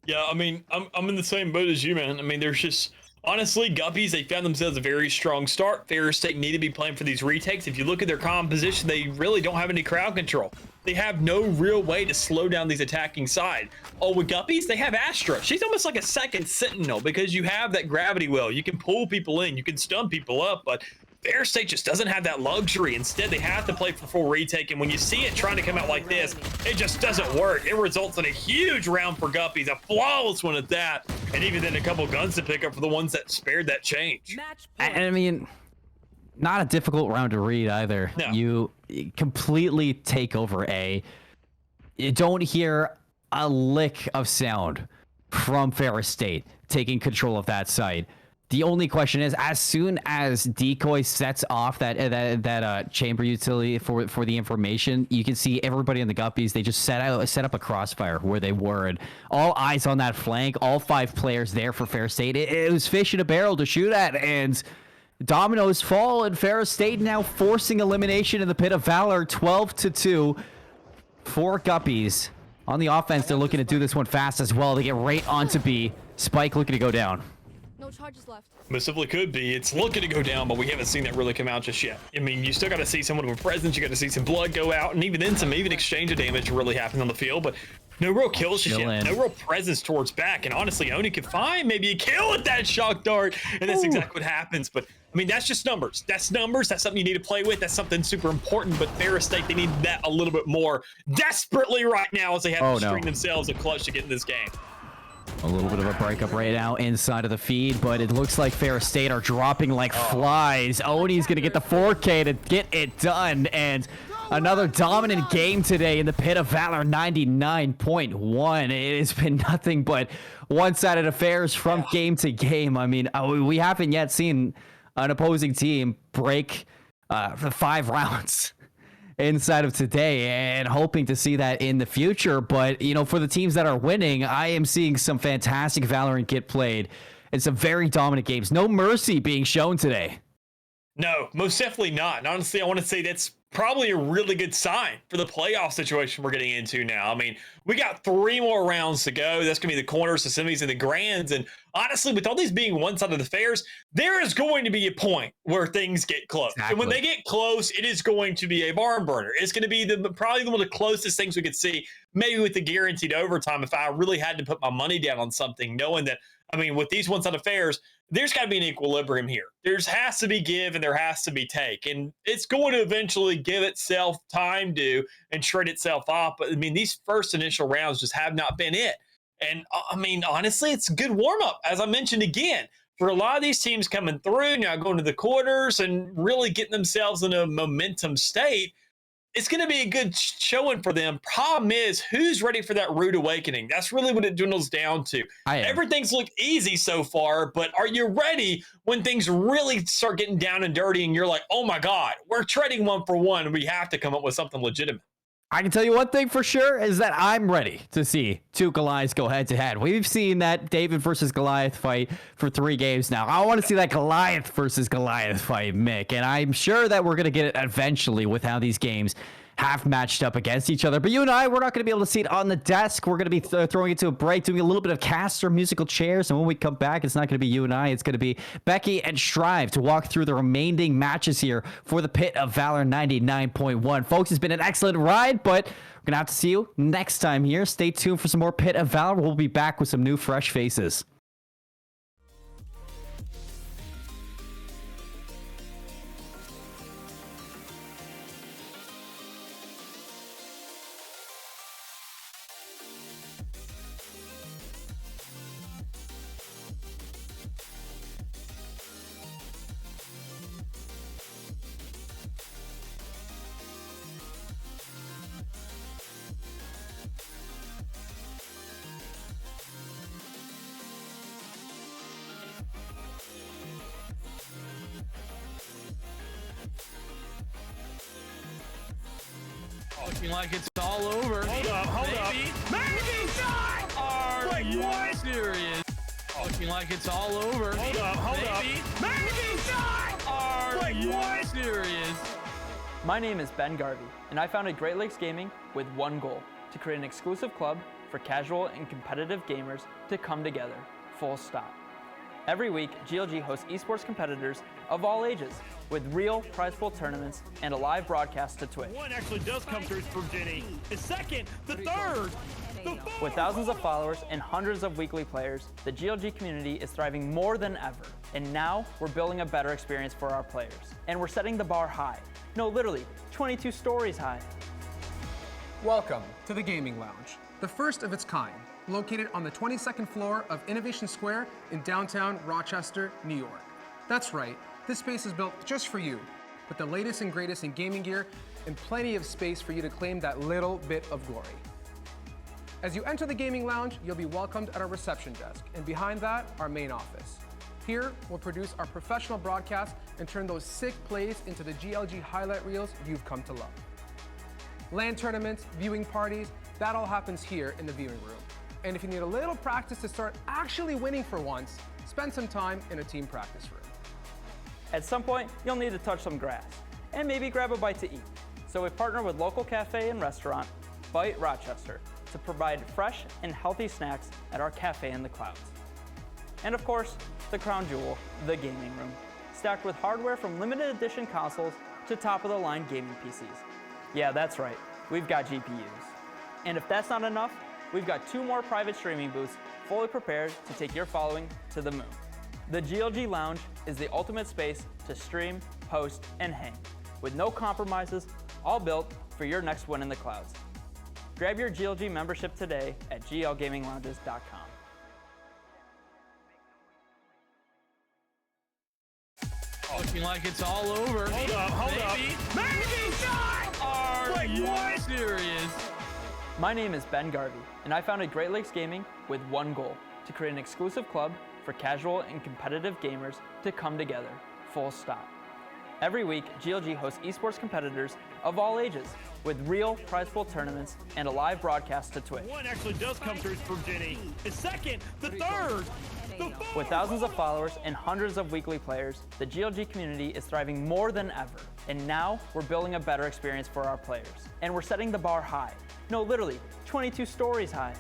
Yeah, I mean, I'm in the same boat as you, man. I mean, there's just honestly, Guppies, they found themselves a very strong start. Ferris State need to be playing for these retakes. If you look at their composition, they really don't have any crowd control. They have no real way to slow down these attacking side. Oh, with Guppies, they have Astra. She's almost like a second sentinel because you have that gravity well. You can pull people in, you can stun people up, but Ferris State just doesn't have that luxury. Instead, they have to play for full retake, and when you see it trying to come out like this, it just doesn't work. It results in a huge round for Guppies, a flawless one at that, and even then a couple guns to pick up for the ones that spared that change. And I mean, not a difficult round to read either. No. You completely take over A. You don't hear a lick of sound from Ferris State taking control of that site. The only question is, as soon as Decoy sets off that chamber utility for the information, you can see everybody in the Guppies. They just set up a crossfire where they were, and all eyes on that flank. All 5 players there for Ferris State. It was fish in a barrel to shoot at, and dominoes fall, and Ferris State now forcing elimination in the Pit of Valor, 12-2 for Guppies. On the offense, they're looking to do this one fast as well. They get right onto B. Spike looking to go down. No charges left. Most simply could be. It's looking to go down, but we haven't seen that really come out just yet. I mean, you still got to see someone with presence. You got to see some blood go out, and even then, some exchange of damage really happen on the field. But no real kills just yet. No real presence towards back. And honestly, Oni could find maybe a kill with that shock dart, and that's exactly what happens. But I mean, that's just numbers. That's numbers. That's something you need to play with. That's something super important. But Ferris State, they need that a little bit more desperately right now as they have to string themselves a clutch to get in this game. A little bit of a breakup right now inside of the feed, but it looks like Ferris State are dropping like flies. Oni's going to get the 4K to get it done, and another dominant game today in the Pit of Valor, 99.1. It has been nothing but one-sided affairs from game to game. I mean, we haven't yet seen an opposing team break for 5 rounds inside of today, and hoping to see that in the future. But, you know, for the teams that are winning, I am seeing some fantastic Valorant get played and some very dominant games. No mercy being shown today. No, most definitely not. And honestly, I want to say that's probably a really good sign for the playoff situation we're getting into now. I mean, we got 3 more rounds to go. That's going to be the corners, the semis, and the grands. And honestly, with all these being one side of the fairs, there is going to be a point where things get close. Exactly. And when they get close, it is going to be a barn burner. It's going to be probably one of the closest things we could see, maybe with the guaranteed overtime, if I really had to put my money down on something, knowing that, I mean, with these one-sided affairs, there's got to be an equilibrium here. There's has to be give and there has to be take. And it's going to eventually give itself time to and trade itself off. But I mean, these first initial rounds just have not been it. And I mean, honestly, it's a good warm-up, as I mentioned again. For a lot of these teams coming through, now going to the quarters and really getting themselves in a momentum state, it's going to be a good showing for them. Problem is, who's ready for that rude awakening? That's really what it dwindles down to. Everything's looked easy so far, but are you ready when things really start getting down and dirty and you're like, oh my God, we're trading 1 for 1. We have to come up with something legitimate. I can tell you one thing for sure is that I'm ready to see 2 Goliaths go head to head. We've seen that David versus Goliath fight for 3 games now. I want to see that Goliath versus Goliath fight, Mick, and I'm sure that we're going to get it eventually with how these games have matched up against each other. But you and I, we're not going to be able to see it on the desk. We're going to be throwing it to a break, doing a little bit of caster musical chairs. And when we come back, it's not going to be you and I. It's going to be Becky and Strive to walk through the remaining matches here for the Pit of Valor 99.1. Folks, it's been an excellent ride, but we're going to have to see you next time here. Stay tuned for some more Pit of Valor. We'll be back with some new fresh faces. Looking like it's all over. Hold up. Maybe not! Are you what? serious? Looking like it's all over. Maybe not! Are you what? serious? My name is Ben Garvey, and I founded Great Lakes Gaming with one goal: to create an exclusive club for casual and competitive gamers to come together, full stop. Every week, GLG hosts esports competitors of all ages with real prize pool tournaments and a live broadcast to Twitch. 1 actually does come through for Jenny. The 2nd, the 3rd, the 4th. With thousands of followers and hundreds of weekly players, the GLG community is thriving more than ever. And now we're building a better experience for our players. And we're setting the bar high. No, literally, 22 stories high. Welcome to the Gaming Lounge, the first of its kind, located on the 22nd floor of Innovation Square in downtown Rochester, New York. That's right, this space is built just for you, with the latest and greatest in gaming gear and plenty of space for you to claim that little bit of glory. As you enter the Gaming Lounge, you'll be welcomed at our reception desk, and behind that, our main office. Here, we'll produce our professional broadcasts and turn those sick plays into the GLG highlight reels you've come to love. LAN tournaments, viewing parties, that all happens here in the viewing room. And if you need a little practice to start actually winning for once, spend some time in a team practice room. At some point, you'll need to touch some grass and maybe grab a bite to eat. So we partner with local cafe and restaurant, Bite Rochester, to provide fresh and healthy snacks at our cafe in the clouds. And of course, the crown jewel, the gaming room, stacked with hardware from limited edition consoles to top-of-the-line gaming PCs. Yeah, that's right, we've got GPUs. And if that's not enough, we've got 2 more private streaming booths fully prepared to take your following to the moon. The GLG Lounge is the ultimate space to stream, host, and hang, with no compromises, all built for your next win in the clouds. Grab your GLG membership today at glgaminglounges.com. Looking like it's all over. Hold up. Maybe not! Are you serious? My name is Ben Garvey, and I founded Great Lakes Gaming with one goal: to create an exclusive club for casual and competitive gamers to come together, full stop. Every week, GLG hosts esports competitors of all ages with real prize pool tournaments and a live broadcast to Twitch. 1 actually does come through for Jenny. The 2nd, the 3rd, the 4th. With thousands of followers and hundreds of weekly players, the GLG community is thriving more than ever. And now we're building a better experience for our players. And we're setting the bar high. No, literally, 22 stories high.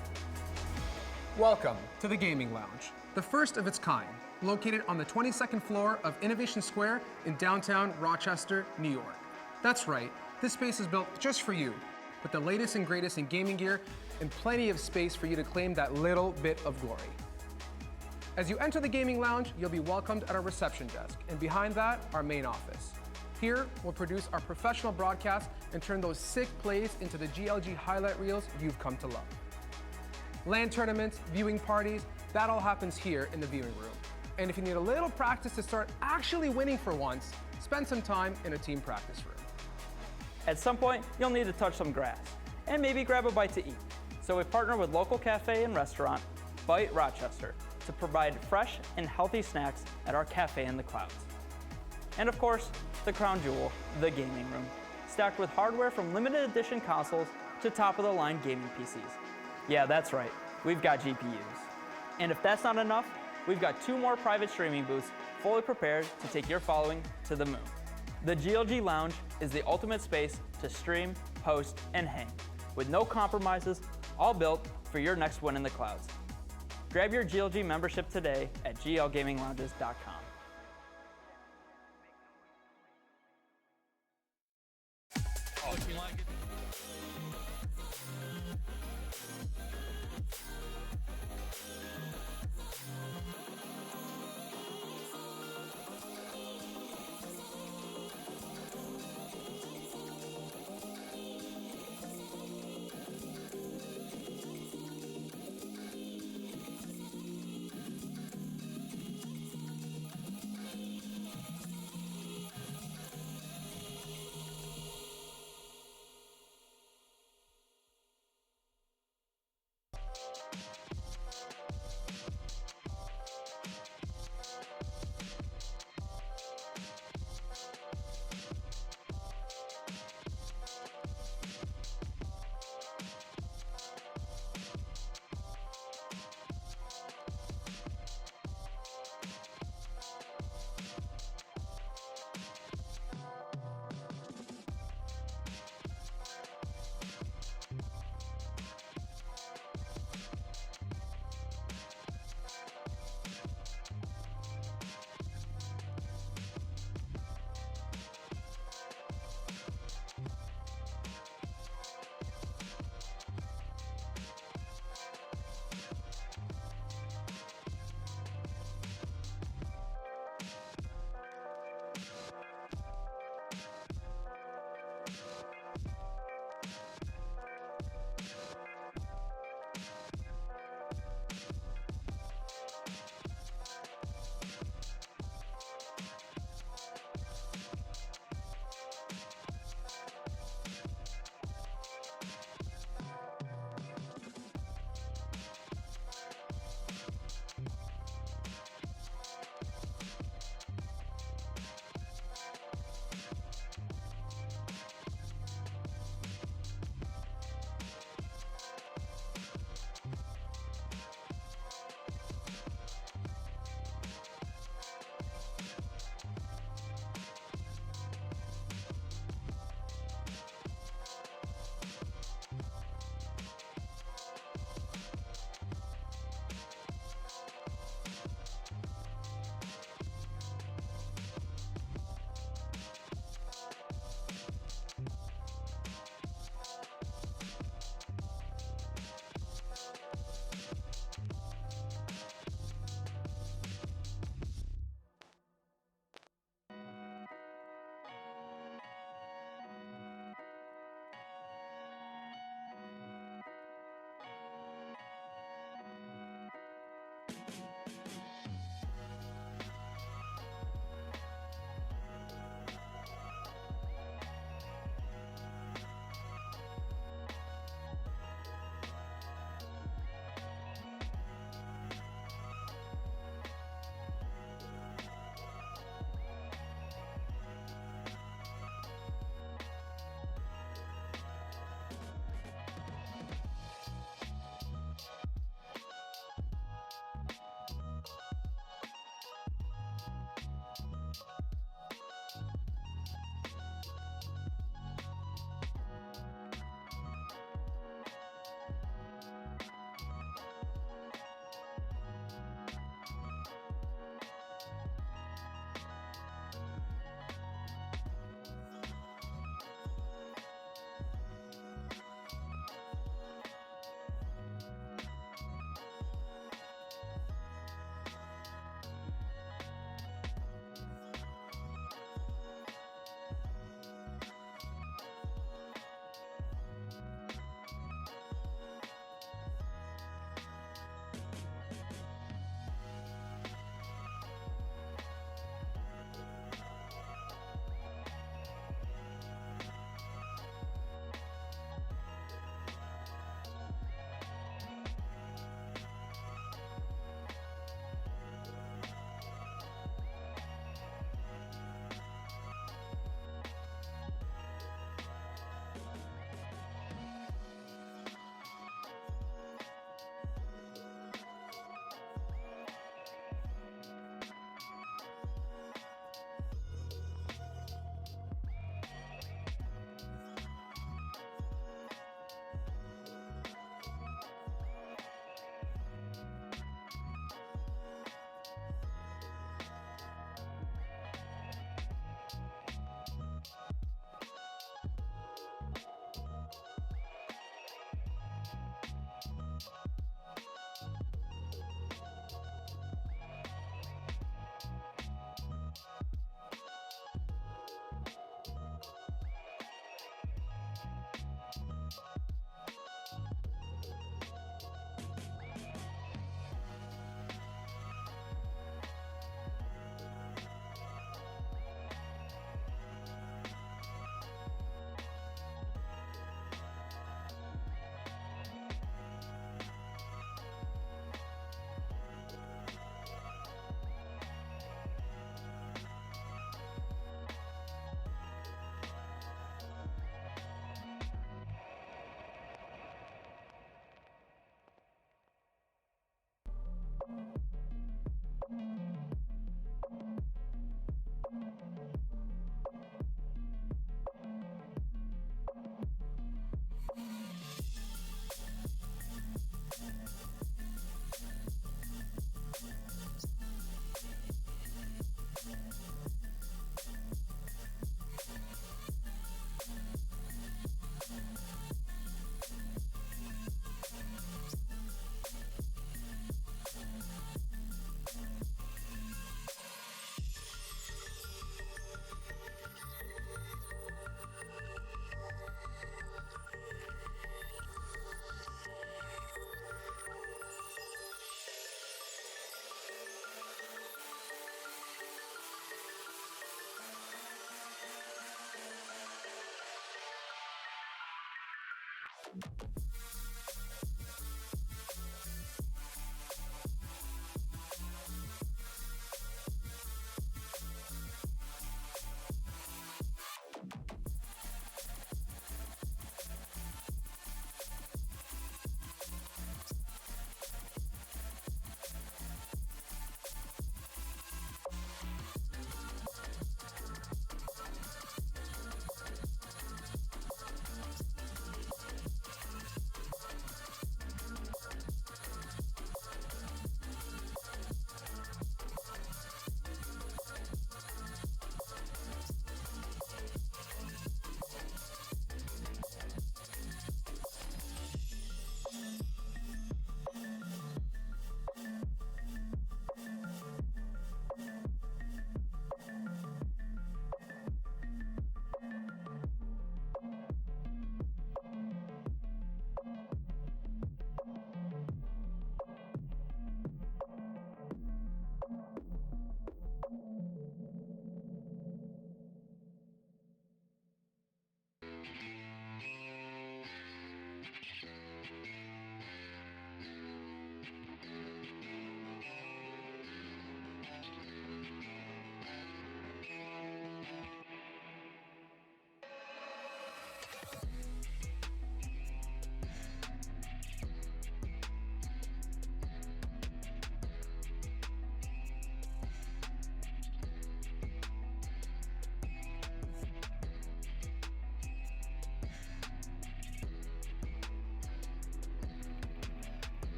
Welcome to the Gaming Lounge, the first of its kind, located on the 22nd floor of Innovation Square in downtown Rochester, New York. That's right, this space is built just for you, with the latest and greatest in gaming gear and plenty of space for you to claim that little bit of glory. As you enter the Gaming Lounge, you'll be welcomed at our reception desk, and behind that, our main office. Here, we'll produce our professional broadcasts and turn those sick plays into the GLG highlight reels you've come to love. LAN tournaments, viewing parties, that all happens here in the viewing room. And if you need a little practice to start actually winning for once, spend some time in a team practice room. At some point, you'll need to touch some grass and maybe grab a bite to eat. So we partner with local cafe and restaurant, Bite Rochester, to provide fresh and healthy snacks at our cafe in the clouds. And of course, the crown jewel, the gaming room, stacked with hardware from limited edition consoles to top-of-the-line gaming PCs. Yeah, that's right, we've got GPUs. And if that's not enough, we've got 2 more private streaming booths fully prepared to take your following to the moon. The GLG Lounge is the ultimate space to stream, post, and hang, with no compromises, all built for your next win in the clouds. Grab your GLG membership today at glgaminglounges.com.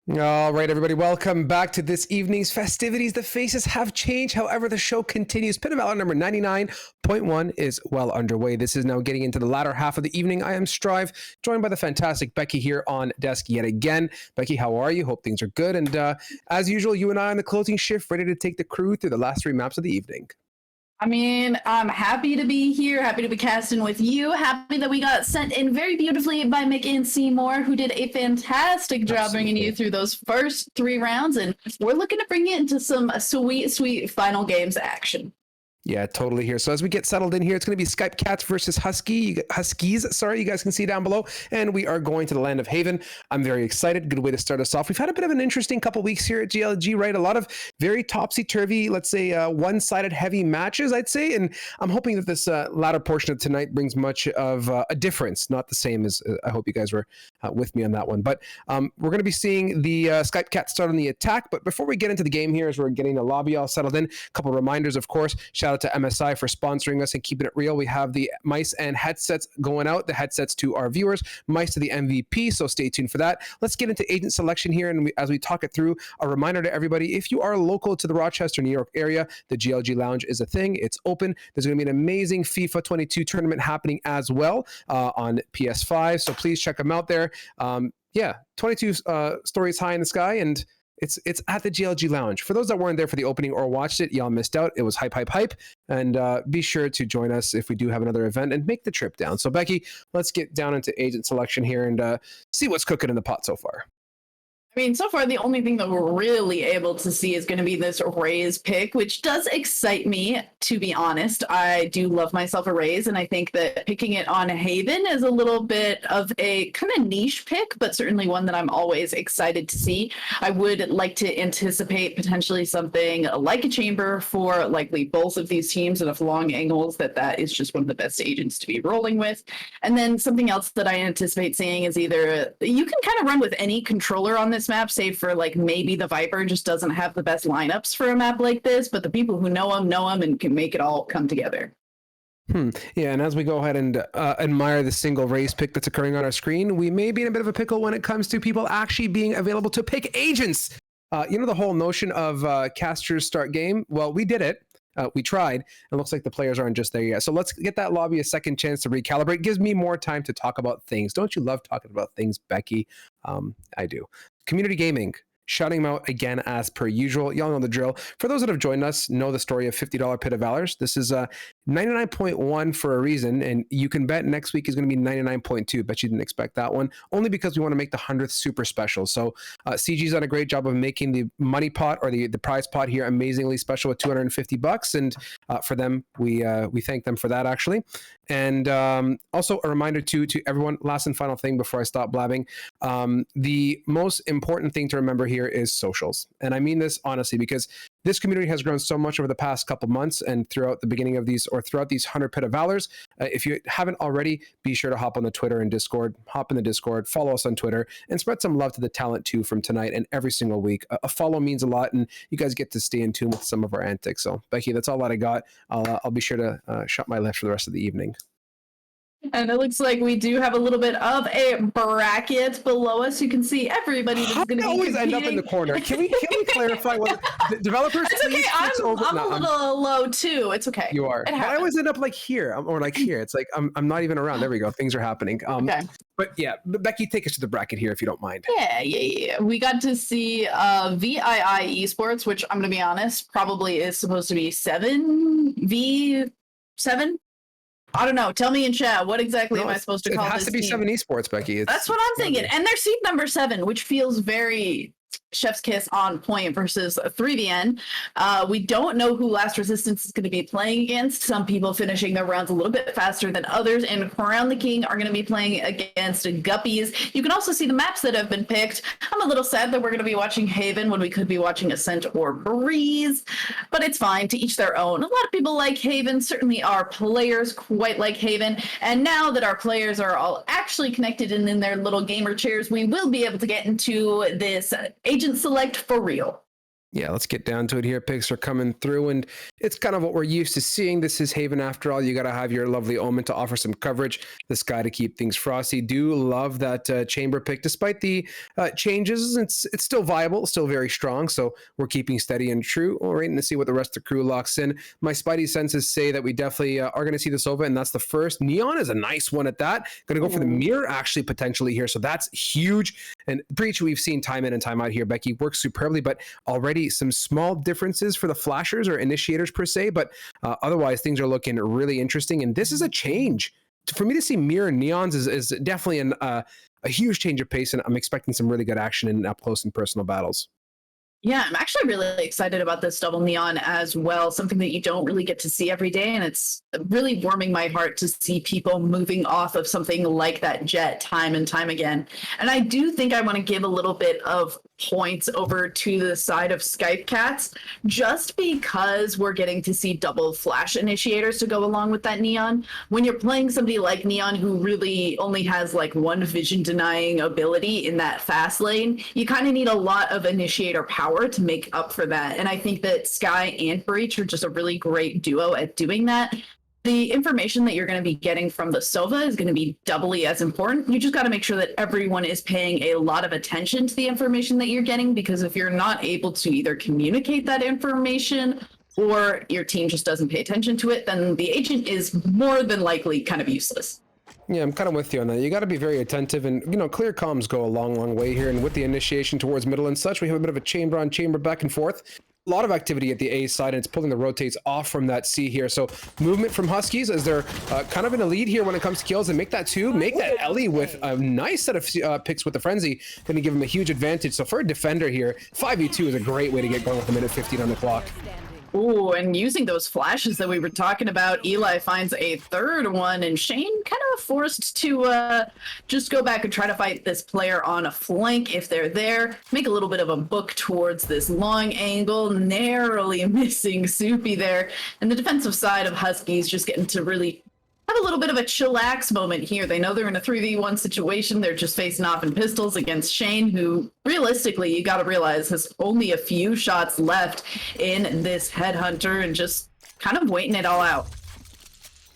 All right, everybody, welcome back to this evening's festivities. The faces have changed. However, the show continues. Pit of Valor number 99.1 is well underway. This is now getting into the latter half of the evening. I am Strive, joined by the fantastic Becky here on desk yet again. Becky, how are you? Hope things are good. And as usual, you and I on the closing shift, ready to take the crew through the last 3 maps of the evening. I mean, I'm happy to be here, happy to be casting with you, happy that we got sent in very beautifully by Mick and Seymour, who did a fantastic job bringing you through those first 3 rounds, and we're looking to bring you into some sweet, sweet final games action. Yeah, totally here. So as we get settled in here, it's going to be Skype Cats versus Huskies. Sorry, you guys can see down below. And we are going to the land of Haven. I'm very excited. Good way to start us off. We've had a bit of an interesting couple weeks here at GLG, right? A lot of very topsy-turvy, let's say one-sided heavy matches, I'd say. And I'm hoping that this latter portion of tonight brings much of a difference, not the same as I hope you guys were with me on that one. But we're going to be seeing the Skype Cats start on the attack. But before we get into the game here, as we're getting the lobby all settled in, a couple reminders, of course. Shout out to MSI for sponsoring us and keeping it real. We have the mice and headsets going out, the headsets to our viewers, mice to the MVP, so stay tuned for that. Let's get into agent selection here, and as we talk it through, a reminder to everybody, if you are local to the Rochester, New York area, the GLG Lounge is a thing. It's open. There's going to be an amazing FIFA 22 tournament happening as well on PS5, so please check them out there. 22 stories high in the sky, and it's at the GLG Lounge. For those that weren't there for the opening or watched it, y'all missed out. It was hype. And be sure to join us if we do have another event and make the trip down. So, Becky, let's get down into agent selection here and see what's cooking in the pot so far. I mean, so far, the only thing that we're really able to see is going to be this Raze pick, which does excite me, to be honest. I do love myself a Raze, and I think that picking it on Haven is a little bit of a kind of niche pick, but certainly one that I'm always excited to see. I would like to anticipate potentially something like a Chamber for likely both of these teams, and if long angles, that is just one of the best agents to be rolling with. And then something else that I anticipate seeing is either you can kind of run with any controller on this map, save for like maybe the Viper just doesn't have the best lineups for a map like this, but the people who know him and can make it all come together. Yeah, and as we go ahead and admire the single Raze pick that's occurring on our screen, we may be in a bit of a pickle when it comes to people actually being available to pick agents. The whole notion of casters start game, well, we did it. We tried. It looks like the players aren't just there yet. So let's get that lobby a second chance to recalibrate. Gives me more time to talk about things. Don't you love talking about things, Becky? I do. Community gaming. Shouting them out again as per usual. Y'all know the drill. For those that have joined us, know the story of $50 Pit of Valors. This is 99.1 for a reason, and you can bet next week is going to be 99.2. Bet you didn't expect that one, only because we want to make the 100th super special. So CG's done a great job of making the money pot or the prize pot here amazingly special with $250, and for them, we thank them for that actually. And also a reminder to everyone, last and final thing before I stop blabbing, the most important thing to remember here is socials. And I mean this honestly, because this community has grown so much over the past couple months and throughout the beginning of these, or throughout these 100 Pit of Valors. If you haven't already, be sure to hop on the Twitter and Discord, hop in the Discord, follow us on Twitter, and spread some love to the talent too from tonight and every single week. A follow means a lot, and you guys get to stay in tune with some of our antics. So Becky, that's all that I got. I'll be sure to shut my lips for the rest of the evening. And it looks like we do have a little bit of a bracket below us. You can see everybody that's going to be always end up in the corner. Can we clarify what the developers? It's okay. I'm a little low too. It's okay. You are. I always end up like here or like here. It's like I'm not even around. There we go. Things are happening. Okay. But yeah, Becky, take us to the bracket here if you don't mind. Yeah. We got to see VII Esports, which I'm going to be honest, probably is supposed to be 7v7. I don't know. Tell me in chat, what exactly am I supposed to call this? It has to be team? 7 Esports, Becky. That's what I'm thinking. And they're seed number 7, which feels very chef's kiss on point versus 3VN. We don't know who Last Resistance is going to be playing against. Some people finishing their rounds a little bit faster than others, and Crown the King are going to be playing against Guppies. You can also see the maps that have been picked. I'm a little sad that we're going to be watching Haven when we could be watching Ascent or Breeze, but it's fine, to each their own. A lot of people like Haven, certainly our players quite like Haven, and now that our players are all actually connected and in their little gamer chairs, we will be able to get into this agent select for real. Yeah, let's get down to it here. Picks are coming through, and it's kind of what we're used to seeing. This is Haven after all. You got to have your lovely Omen to offer some coverage. This guy to keep things frosty. Do love that chamber pick, despite the changes. It's still viable, still very strong. So we're keeping steady and true. We're waiting to see what the rest of the crew locks in. My spidey senses say that we definitely are going to see the Sova, and that's the first. Neon is a nice one at that. Going to go for the mirror actually potentially here. So that's huge. And Breach, we've seen time in and time out here. Becky works superbly, but already some small differences for the flashers or initiators per se, but otherwise things are looking really interesting. And this is a change. For me to see mirror neons is definitely a huge change of pace, and I'm expecting some really good action in up close and personal battles. Yeah, I'm actually really excited about this double neon as well, something that you don't really get to see every day. And it's really warming my heart to see people moving off of something like that jet time and time again. And I do think I want to give a little bit of points over to the side of Skype Cats, just because we're getting to see double flash initiators to go along with that neon. When you're playing somebody like Neon, who really only has like one vision denying ability in that fast lane, you kind of need a lot of initiator power to make up for that. And I think that Sky and Breach are just a really great duo at doing that. The information that you're going to be getting from the Sova is going to be doubly as important. You just got to make sure that everyone is paying a lot of attention to the information that you're getting, because if you're not able to either communicate that information or your team just doesn't pay attention to it, then the agent is more than likely kind of useless. Yeah, I'm kind of with you on that. You got to be very attentive, and clear comms go a long way here. And with the initiation towards middle and such, we have a bit of a chamber on chamber back and forth. A lot of activity at the A side, and it's pulling the rotates off from that C here. So movement from Huskies as they're kind of in a lead here when it comes to kills, and make that two, make that Ellie with a nice set of picks with the Frenzy, going to give him a huge advantage. So for a defender here, 5v2 is a great way to get going with a minute 15 on the clock. Ooh, and using those flashes that we were talking about, Eli finds a third one, and Shane kind of forced to just go back and try to fight this player on a flank if they're there. Make a little bit of a book towards this long angle, narrowly missing Soupy there. And the defensive side of Huskies just getting to really have a little bit of a chillax moment here. They know they're in a 3v1 situation. They're just facing off in pistols against Shane, who realistically, you got to realize, has only a few shots left in this headhunter and just kind of waiting it all out.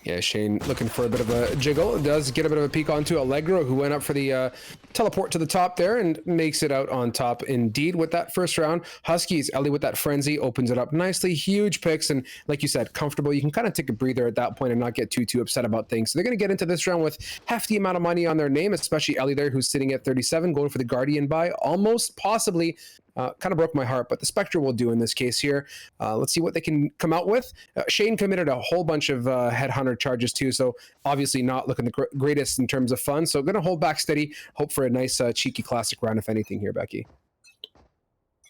Yeah, Shane looking for a bit of a jiggle. Does get a bit of a peek onto Allegro, who went up for the teleport to the top there and makes it out on top indeed with that first round. Huskies, Ellie with that frenzy opens it up nicely. Huge picks, and like you said, comfortable. You can kind of take a breather at that point and not get too upset about things. So they're going to get into this round with hefty amount of money on their name, especially Ellie there, who's sitting at 37, going for the Guardian buy. Almost, possibly, kind of broke my heart, but the Spectre will do in this case here. Let's see what they can come out with. Shane committed a whole bunch of headhunter charges too, so obviously not looking the greatest in terms of fun. So going to hold back steady, hope for a nice cheeky classic round, if anything here, Becky.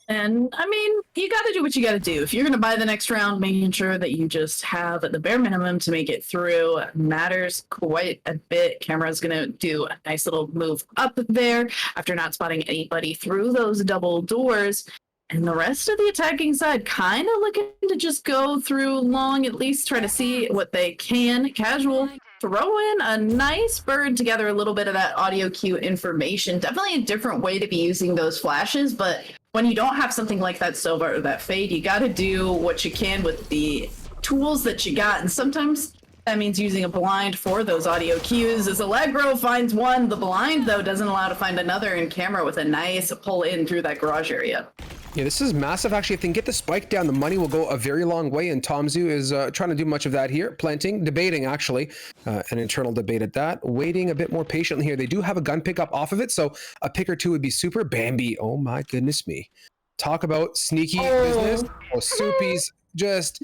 And I mean, you got to do what you got to do. If you're going to buy the next round, making sure that you just have the bare minimum to make it through matters quite a bit. Camera's going to do a nice little move up there after not spotting anybody through those double doors. And the rest of the attacking side kind of looking to just go through long, at least try to see what they can. Casual, throw in a nice bird to gather a little bit of that audio cue information. Definitely a different way to be using those flashes, but when you don't have something like that Silva or that Fade, you got to do what you can with the tools that you got. And sometimes that means using a blind for those audio cues. As Allegro finds one, the blind, though, doesn't allow to find another in camera with a nice pull in through that garage area. Yeah, this is massive. Actually, if they can get the spike down, the money will go a very long way, and Tomzu is trying to do much of that here. Planting, debating, actually. An internal debate at that. Waiting a bit more patiently here. They do have a gun pickup off of it, so a pick or two would be super. Bambi, oh my goodness me. Talk about sneaky business. Oh, Soupy's just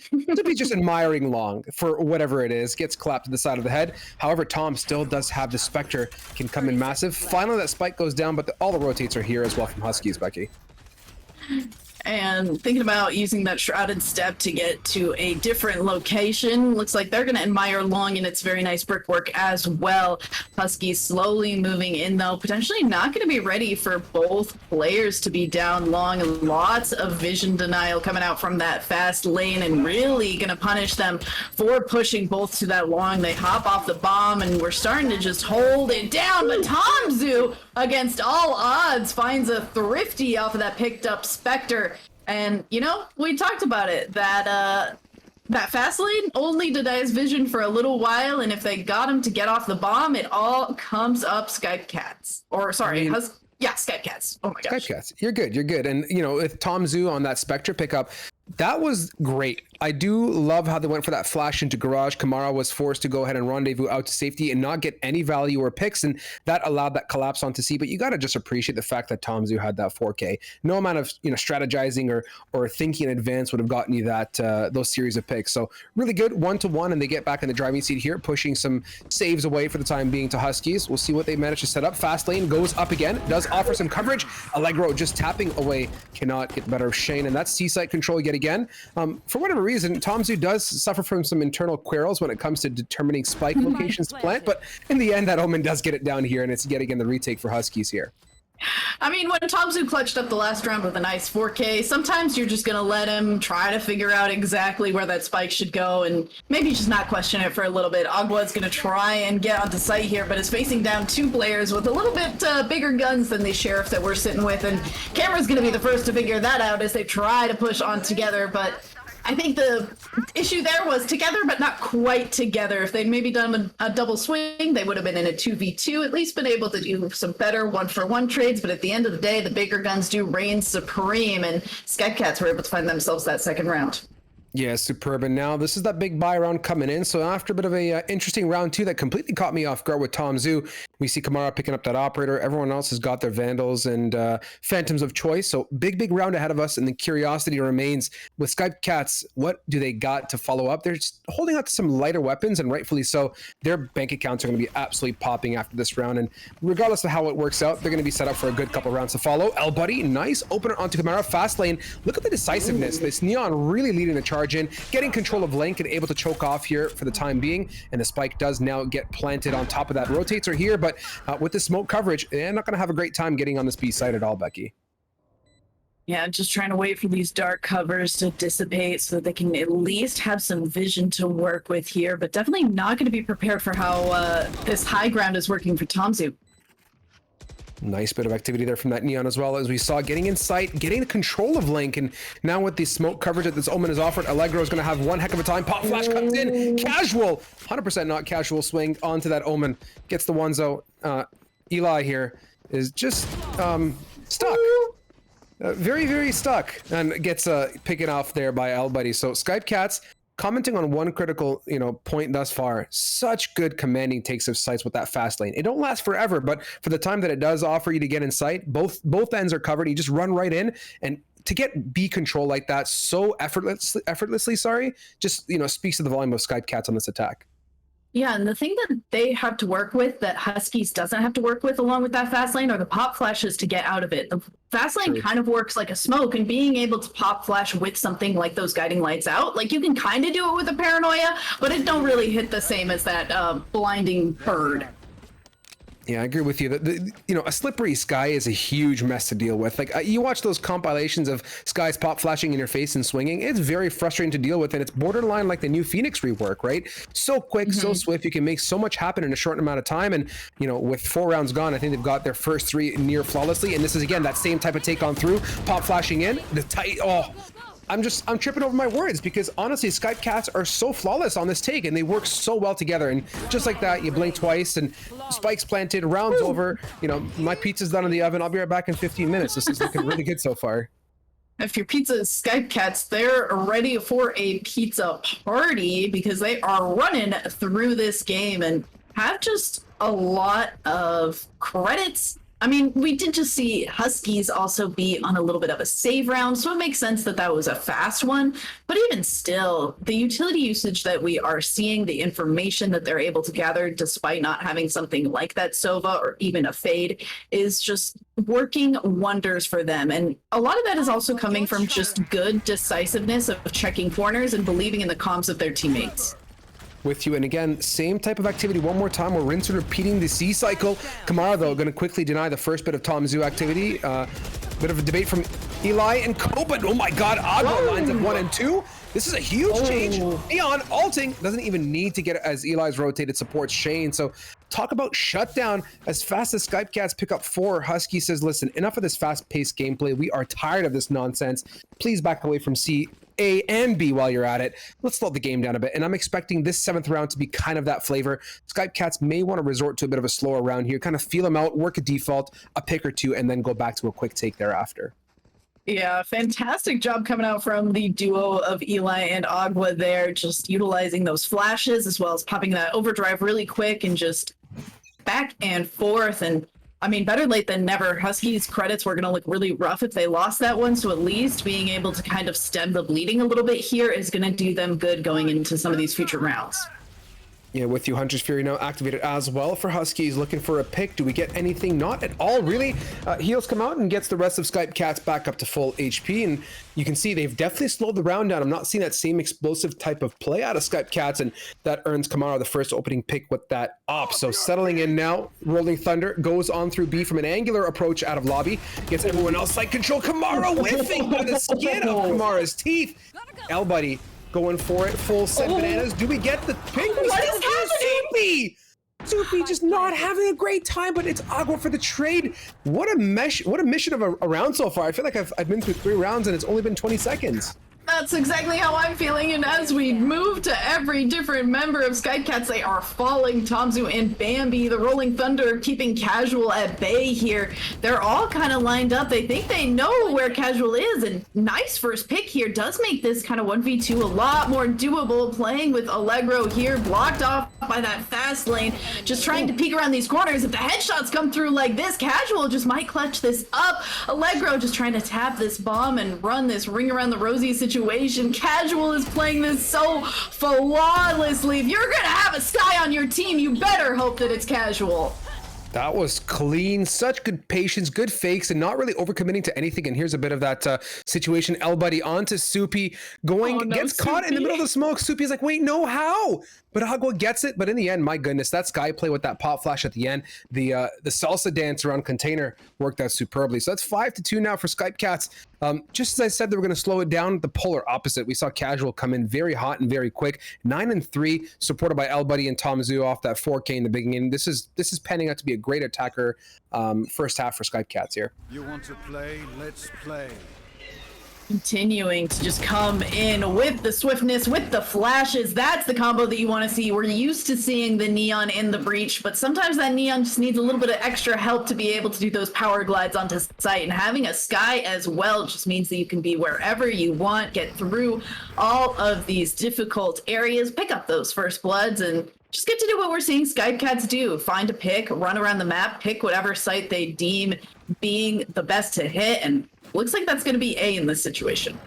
admiring long for whatever it is. Gets clapped to the side of the head. However, Tom still does have the Spectre, can come in massive. Finally, that spike goes down, but all the rotates are here as well from Huskies, Becky. And thinking about using that shrouded step to get to a different location. Looks like they're going to admire long in its very nice brickwork as well. Huskies slowly moving in, though, potentially not going to be ready for both players to be down long. Lots of vision denial coming out from that fast lane, and really going to punish them for pushing both to that long. They hop off the bomb, and we're starting to just hold it down. But Tomzu, against all odds, finds a thrifty off of that picked up Spectre. And, you know, we talked about it, that fast lane only denies vision for a little while, and if they got him to get off the bomb, it all comes up Skype Cats. Or, sorry, Skype Cats. Oh my gosh. Skype Cats. You're good. You're good. And, you know, with Tom Zoo on that Spectre pickup, that was great. I do love how they went for that flash into garage. Kamara was forced to go ahead and rendezvous out to safety and not get any value or picks, and that allowed that collapse onto C. But you got to just appreciate the fact that Tom Zoo had that 4K. No amount of strategizing or thinking in advance would have gotten you that those series of picks. So really good 1-to-1, and they get back in the driving seat here, pushing some saves away for the time being to Huskies. We'll see what they manage to set up. Fast lane goes up again, does offer some coverage. Allegro just tapping away, cannot get better of Shane, and that's C-site control yet again. For whatever reason, Tom Zoo does suffer from some internal quarrels when it comes to determining spike locations to plant, but in the end, that Omen does get it down here, and it's yet again the retake for Huskies here. I mean, when Tom Zoo clutched up the last round with a nice 4K, sometimes you're just going to let him try to figure out exactly where that spike should go and maybe just not question it for a little bit. Agwa's going to try and get onto site here, but is facing down 2 players with a little bit bigger guns than the Sheriff that we're sitting with, and Camera's going to be the first to figure that out as they try to push on together, but I think the issue there was together, but not quite together. If they'd maybe done a double swing, they would have been in a 2v2, at least been able to do some better 1-for-1 trades. But at the end of the day, the bigger guns do reign supreme, and Skype Cats were able to find themselves that second round. Yeah, superb. And now this is that big buy round coming in. So after a bit of a interesting round 2 that completely caught me off guard with Tom Zoo, we see Kamara picking up that operator. Everyone else has got their Vandals and Phantoms of choice. So big round ahead of us. And the curiosity remains with Skype Cats. What do they got to follow up? They're just holding out to some lighter weapons, and rightfully so. Their bank accounts are going to be absolutely popping after this round. And regardless of how it works out, they're going to be set up for a good couple rounds to follow. El Buddy, nice opener onto Kamara. Fast lane. Look at the decisiveness. This Neon really leading the charge in, getting control of link and able to choke off here for the time being. And the spike does now get planted on top of that rotator here, but with the smoke coverage, they're not going to have a great time getting on this B side at all, Becky. Yeah, just trying to wait for these dark covers to dissipate so that they can at least have some vision to work with here, but definitely not going to be prepared for how this high ground is working for Tom Zoo. Nice bit of activity there from that Neon as well, as we saw getting in sight, getting the control of Link, and now with the smoke coverage that this Omen has offered, Allegro is going to have one heck of a time. Pop flash comes in, casual, 100% not casual swing onto that Omen, gets the Onezo. Eli here is just stuck. Very stuck, and gets picked off there by El Buddy. So Skype Cats commenting on one critical, point thus far. Such good commanding takes of sights with that fast lane. It don't last forever, but for the time that it does offer you to get in sight, both ends are covered. You just run right in, and to get B control like that so effortlessly, just speaks to the volume of Skype Cats on this attack. Yeah, and the thing that they have to work with that Huskies doesn't have to work with along with that fast lane are the pop flashes to get out of it. The fast lane kind of works like a smoke, and being able to pop flash with something like those guiding lights out, like you can kind of do it with a paranoia, but it don't really hit the same as that blinding bird. Yeah, I agree with you. A slippery sky is a huge mess to deal with. Like you watch those compilations of skies pop flashing in your face and swinging. It's very frustrating to deal with, and it's borderline like the new Phoenix rework, right? So quick, so swift. You can make so much happen in a short amount of time. And with 4 rounds gone, I think they've got their first 3 near flawlessly. And this is again that same type of take on through, pop flashing in the tight. I'm tripping over my words, because honestly, Skype Cats are so flawless on this take, and they work so well together. And just like that, you blink twice and spikes planted, rounds over. My pizza's done in the oven. I'll be right back in 15 minutes. This is looking really good so far. If your pizza is Skype Cats, they're ready for a pizza party, because they are running through this game and have just a lot of credits. I mean, we did just see Huskies also be on a little bit of a save round, so it makes sense that that was a fast one. But even still, the utility usage that we are seeing, the information that they're able to gather despite not having something like that Sova or even a Fade, is just working wonders for them. And a lot of that is also coming from just good decisiveness of checking corners and believing in the comms of their teammates. With you, and again, same type of activity one more time. We're rinsing and repeating the C cycle. Kamara, though, going to quickly deny the first bit of Tom Zoo activity. Bit of a debate from Eli and Co, but oh my god, Agua lines up 1 and 2. This is a huge change. Neon ulting, doesn't even need to get it as Eli's rotated supports Shane. So talk about shutdown as fast as Skype Cats pick up 4. Husky says, listen, enough of this fast-paced gameplay. We are tired of this nonsense. Please back away from C, A, and B while you're at it. Let's slow the game down a bit. And I'm expecting this 7th round to be kind of that flavor. Skype Cats may want to resort to a bit of a slower round here, kind of feel them out, work a default, a pick or two, and then go back to a quick take thereafter. Yeah, fantastic job coming out from the duo of Eli and Agua there, just utilizing those flashes as well as popping that overdrive really quick and just back and forth. And I mean, better late than never. Huskies' credits were going to look really rough if they lost that one, so at least being able to kind of stem the bleeding a little bit here is going to do them good going into some of these future rounds. Yeah, with you, Hunter's Fury now activated as well for Huskies, looking for a pick. Do we get anything? Not at all, really. Heals come out and gets the rest of Skype Cats back up to full HP, and you can see they've definitely slowed the round down. I'm not seeing that same explosive type of play out of Skype Cats, and that earns Kamara the first opening pick with that op. So settling in now, Rolling Thunder goes on through B from an angular approach out of lobby, gets everyone else side control. Kamara whiffing by the skin of Kamara's teeth. L Buddy going for it, full set bananas. Do we get the pick? What is happening? Soupy just not having a great time, but it's Agua for the trade. What a mission of a round so far. I feel like I've been through 3 rounds and it's only been 20 seconds. That's exactly how I'm feeling, and as we move to every different member of Skype Cats, they are falling. Tomzu and Bambi, the Rolling Thunder, keeping Casual at bay here. They're all kind of lined up. They think they know where Casual is, and nice first pick here does make this kind of 1v2 a lot more doable. Playing with Allegro here, blocked off by that fast lane, just trying to peek around these corners. If the headshots come through like this, Casual just might clutch this up. Allegro just trying to tap this bomb and run this ring around the rosy situation. Casual is playing this so flawlessly. If you're gonna have a Sky on your team, you better hope that it's Casual. That was clean, such good patience, good fakes, and not really overcommitting to anything. And here's a bit of that situation. L Buddy onto Soupy, gets caught in the middle of the smoke. Soupy's like, wait, no, how? But Agua gets it. But in the end, my goodness, that Sky play with that pop flash at the end, the salsa dance around container worked out superbly. So that's 5-2 now for Skype Cats. Just as I said, they were going to slow it down. The polar opposite. We saw Casual come in very hot and very quick. 9-3, supported by L Buddy and Tom Zoo off that 4K in the beginning. This is panning out to be a great attacker first half for Skype Cats here. You want to play? Let's play. Continuing to just come in with the swiftness, with the flashes. That's the combo that you want to see. We're used to seeing the Neon in the breach, but sometimes that Neon just needs a little bit of extra help to be able to do those power glides onto site. And having a Sky as well just means that you can be wherever you want, get through all of these difficult areas, pick up those first bloods, and just get to do what we're seeing Skype Cats do. Find a pick, run around the map, pick whatever site they deem being the best to hit, and looks like that's going to be A in this situation.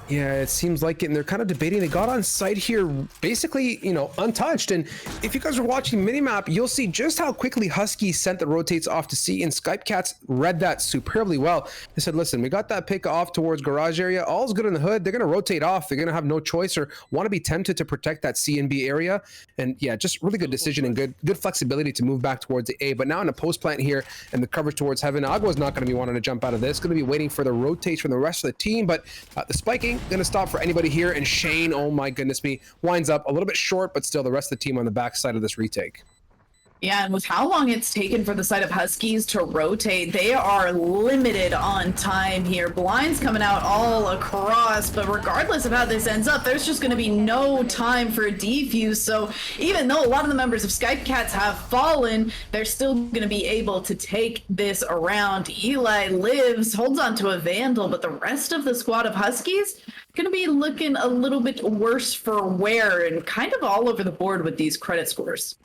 Yeah, it seems like it, and they're kind of debating. They got on site here basically, untouched. And if you guys are watching minimap, you'll see just how quickly Husky sent the rotates off to C, and Skype Cats read that superbly well. They said, listen, we got that pick off towards garage area. All's good in the hood. They're going to rotate off. They're going to have no choice or want to be tempted to protect that C and B area. And yeah, just really good decision and good flexibility to move back towards the A. But now in a post plant here and the coverage towards heaven, Agua's not going to be wanting to jump out of this. Going to be waiting for the rotates from the rest of the team. But the spiking going to stop for anybody here, and Shane, oh my goodness me, winds up a little bit short, but still the rest of the team on the backside of this retake. Yeah, and with how long it's taken for the side of Huskies to rotate, they are limited on time here. Blinds coming out all across, but regardless of how this ends up, there's just going to be no time for a defuse. So even though a lot of the members of Skype Cats have fallen, they're still going to be able to take this around. Eli lives, holds on to a Vandal, but the rest of the squad of Huskies going to be looking a little bit worse for wear and kind of all over the board with these credit scores.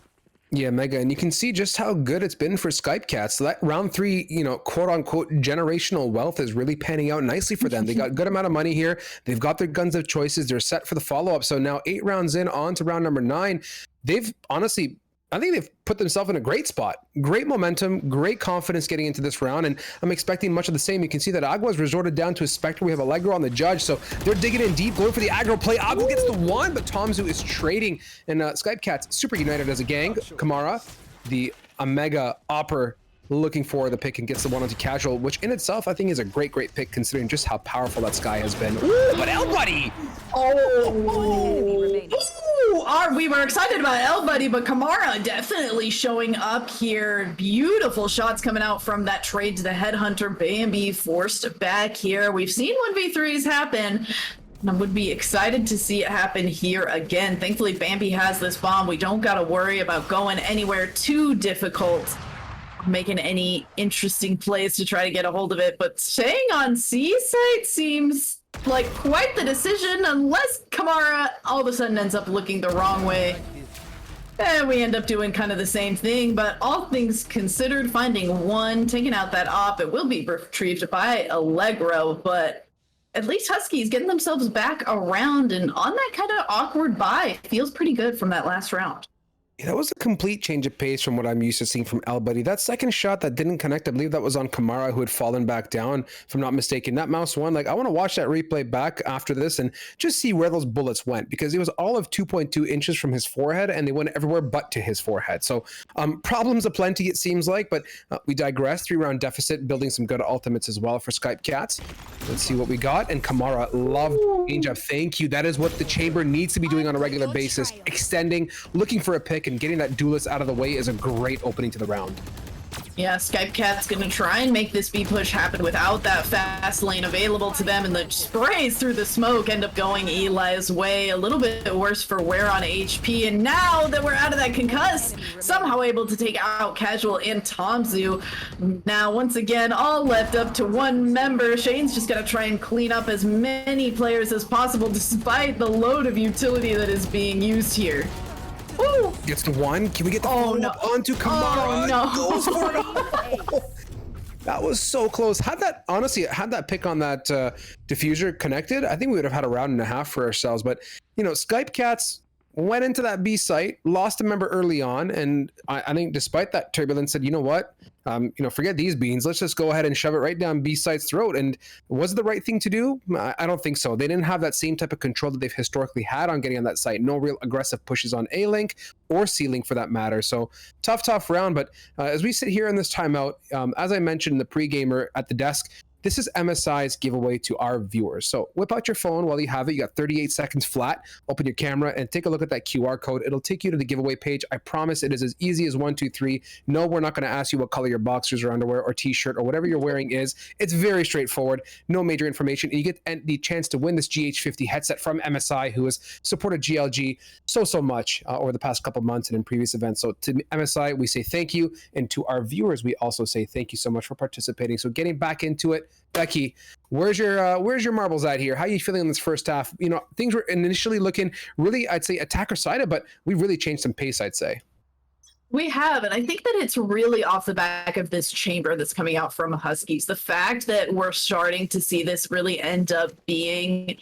Yeah, mega. And you can see just how good it's been for Skype Cats. So that round 3, quote unquote, generational wealth is really panning out nicely for them. They got a good amount of money here. They've got their guns of choices. They're set for the follow-up. So now 8 rounds in, on to round number 9. They've honestly, I think they've put themselves in a great spot. Great momentum, great confidence getting into this round, and I'm expecting much of the same. You can see that Agua's resorted down to a Spectre. We have Allegro on the judge, so they're digging in deep, going for the aggro play. Agua gets the one, but Tomzu is trading, and Skype Cats super united as a gang. Kamara, the Omega Opper looking for the pick and gets the one onto casual, which in itself I think is a great pick considering just how powerful that Sky has been. Ooh, but L Buddy! We were excited about El Buddy, but Kamara definitely showing up here. Beautiful shots coming out from that trade to the Headhunter. Bambi forced back here. We've seen 1v3s happen. I would be excited to see it happen here again. Thankfully, Bambi has this bomb. We don't got to worry about going anywhere too difficult, making any interesting plays to try to get a hold of it. But staying on C site seems like quite the decision, unless Kamara all of a sudden ends up looking the wrong way. And we end up doing kind of the same thing, but all things considered, finding one, taking out that op, it will be retrieved by Allegro, but at least Huskies getting themselves back around and on that kind of awkward buy. Feels pretty good from that last round. Yeah, that was a complete change of pace from what I'm used to seeing from El Buddy. That second shot that didn't connect, I believe that was on Kamara, who had fallen back down, if I'm not mistaken. That mouse one, like I want to watch that replay back after this and just see where those bullets went, because it was all of 2.2 inches from his forehead and they went everywhere but to his forehead. So problems aplenty, it seems like, but we digress. 3-round deficit, building some good ultimates as well for Skype Cats. Let's see what we got. And Kamara, love change up. Thank you. That is what the chamber needs to be doing on a regular basis. Extending, looking for a pick, and getting that duelist out of the way is a great opening to the round. Yeah, Skype Cat's gonna try and make this B push happen without that fast lane available to them, and the sprays through the smoke end up going Eli's way. A little bit worse for wear on HP, and now that we're out of that concuss, somehow able to take out Casual and Tomzu. Now, once again, all left up to one member. Shane's just gonna try and clean up as many players as possible, despite the load of utility that is being used here. Ooh. Gets the one. Can we get the follow-up onto Kamara? Oh, no. Goes for it. That was so close. Had that pick on that diffuser connected, I think we would have had a round and a half for ourselves. But, you know, Skype Cats went into that B site, lost a member early on, and I think despite that turbulence said, you know what, forget these beans. Let's just go ahead and shove it right down B site's throat. And was it the right thing to do? I don't think so. They didn't have that same type of control that they've historically had on getting on that site. No real aggressive pushes on A link or C link for that matter. So tough round. But as we sit here in this timeout, as I mentioned in the pre-gamer at the desk, this is MSI's giveaway to our viewers. So whip out your phone while you have it. You got 38 seconds flat. Open your camera and take a look at that QR code. It'll take you to the giveaway page. I promise it is as easy as 1, 2, 3. No, we're not going to ask you what color your boxers or underwear or t-shirt or whatever you're wearing is. It's very straightforward. No major information. And you get the chance to win this GH50 headset from MSI, who has supported GLG so much over the past couple months and in previous events. So to MSI, we say thank you. And to our viewers, we also say thank you so much for participating. So getting back into it, Becky, where's your marbles at here? How are you feeling in this first half? You know, things were initially looking really, I'd say, attacker-sided, but we've really changed some pace, I'd say. We have, and I think that it's really off the back of this chamber that's coming out from Huskies. The fact that we're starting to see this really end up being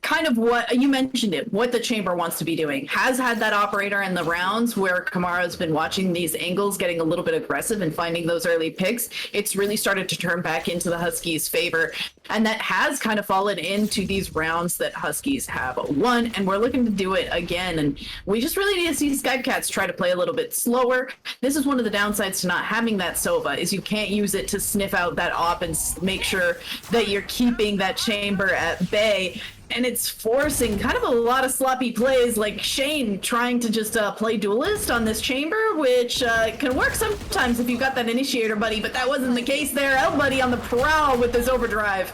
kind of what you mentioned it, what the chamber wants to be doing. Has had that operator in the rounds where Kamara's been watching these angles, getting a little bit aggressive and finding those early picks. It's really started to turn back into the Huskies' favor. And that has kind of fallen into these rounds that Huskies have won. And we're looking to do it again. And we just really need to see Skype Cats try to play a little bit slower. This is one of the downsides to not having that Sova, is you can't use it to sniff out that op and make sure that you're keeping that chamber at bay. And it's forcing kind of a lot of sloppy plays, like Shane trying to just play duelist on this chamber, which can work sometimes if you've got that initiator buddy, but that wasn't the case there. El Buddy on the prowl with this overdrive.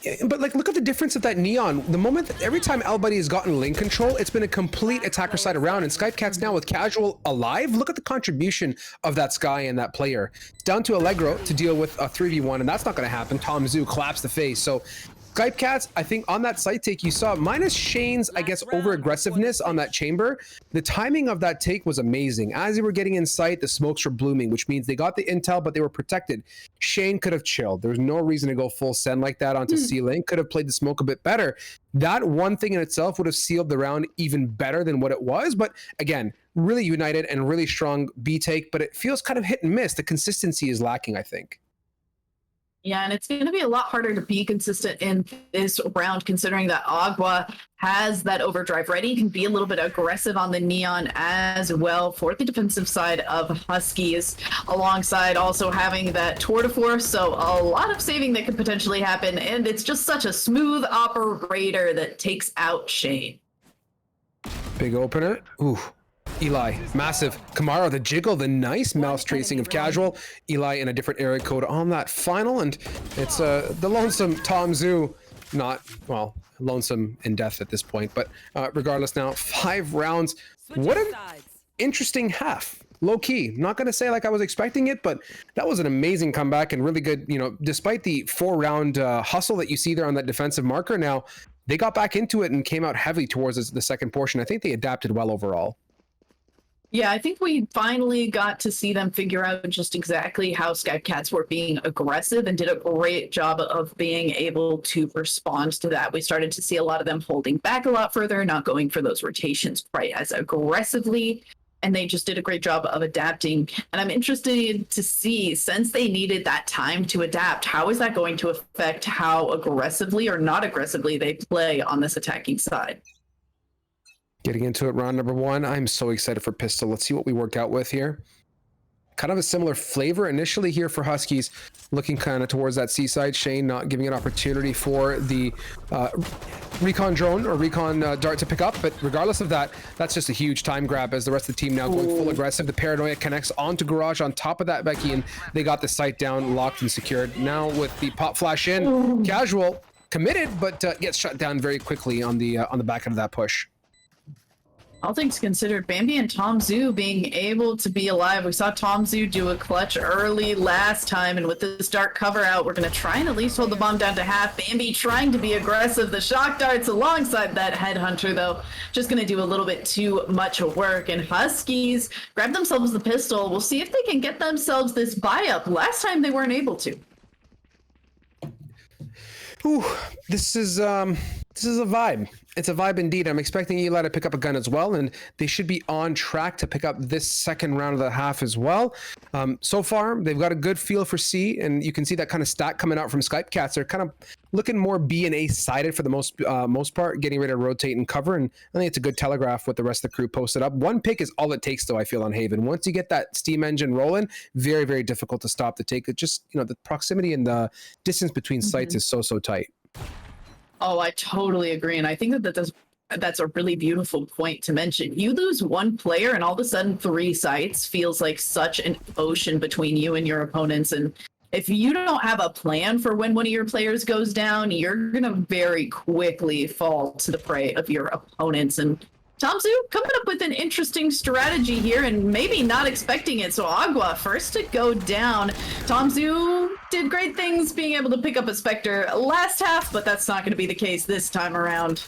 Yeah, but like, look at the difference of that neon. The moment that every time El Buddy has gotten lane control, it's been a complete attacker side around. And Skype Cats now with casual alive. Look at the contribution of that Sky and that player. It's down to Allegro to deal with a 3v1, and that's not going to happen. Tom Zoo claps the face. So Skype Cats, I think on that site take you saw, minus Shane's, I guess, over aggressiveness on that chamber, the timing of that take was amazing. As they were getting in sight, the smokes were blooming, which means they got the intel, but they were protected. Shane could have chilled. There was no reason to go full send like that onto C-Lane. Could have played the smoke a bit better. That one thing in itself would have sealed the round even better than what it was. But again, really united and really strong B take, but it feels kind of hit and miss. The consistency is lacking, I think. Yeah, and it's going to be a lot harder to be consistent in this round, considering that Agua has that overdrive ready, can be a little bit aggressive on the Neon as well for the defensive side of Huskies, alongside also having that tour de force. So a lot of saving that could potentially happen, and it's just such a smooth operator that takes out Shane. Big opener. Ooh. Eli, massive. Kamara, the jiggle, the nice mouse tracing of casual. Eli in a different area code on that final, and it's the lonesome Tom Zoo, not, well, lonesome in death at this point, but regardless now, 5 rounds. What an interesting half. Low key. Not going to say like I was expecting it, but that was an amazing comeback and really good, you know, despite the 4-round hustle that you see there on that defensive marker. Now, they got back into it and came out heavy towards the second portion. I think they adapted well overall. Yeah, I think we finally got to see them figure out just exactly how Skype Cats were being aggressive and did a great job of being able to respond to that. We started to see a lot of them holding back a lot further, not going for those rotations quite as aggressively, and they just did a great job of adapting. And I'm interested to see, since they needed that time to adapt, how is that going to affect how aggressively or not aggressively they play on this attacking side? Getting into it, round number 1. I'm so excited for Pistol. Let's see what we work out with here. Kind of a similar flavor initially here for Huskies, looking kind of towards that seaside. Shane not giving an opportunity for the recon drone or recon dart to pick up, but regardless of that, that's just a huge time grab as the rest of the team now going full aggressive. The Paranoia connects onto Garage on top of that, Becky, and they got the site down, locked and secured. Now with the pop flash in, Casual committed, but gets shut down very quickly on the back end of that push. All things considered, Bambi and Tom Zoo being able to be alive. We saw Tom Zoo do a clutch early last time, and with this dark cover out, we're going to try and at least hold the bomb down to half. Bambi trying to be aggressive. The shock darts alongside that headhunter, though, just going to do a little bit too much work. And Huskies grab themselves the pistol. We'll see if they can get themselves this buy-up. Last time they weren't able to. Ooh, this is a vibe. It's a vibe indeed. I'm expecting Eli to pick up a gun as well, and they should be on track to pick up this second round of the half as well. So far, they've got a good feel for C, and you can see that kind of stat coming out from Skype Cats. They're kind of looking more B and A sided for the most part, getting ready to rotate and cover, and I think it's a good telegraph with the rest of the crew posted up. One pick is all it takes, though, I feel, on Haven. Once you get that steam engine rolling, very, very difficult to stop the take. It just, you know, the proximity and the distance between sites is so tight. Oh, I totally agree. And I think that's a really beautiful point to mention. You lose one player and all of a sudden 3 sites feels like such an ocean between you and your opponents. And if you don't have a plan for when one of your players goes down, you're going to very quickly fall to the prey of your opponents. And Tom Zoo coming up with an interesting strategy here and maybe not expecting it. So Agua first to go down. Tom Zoo did great things being able to pick up a Spectre last half, but that's not going to be the case this time around.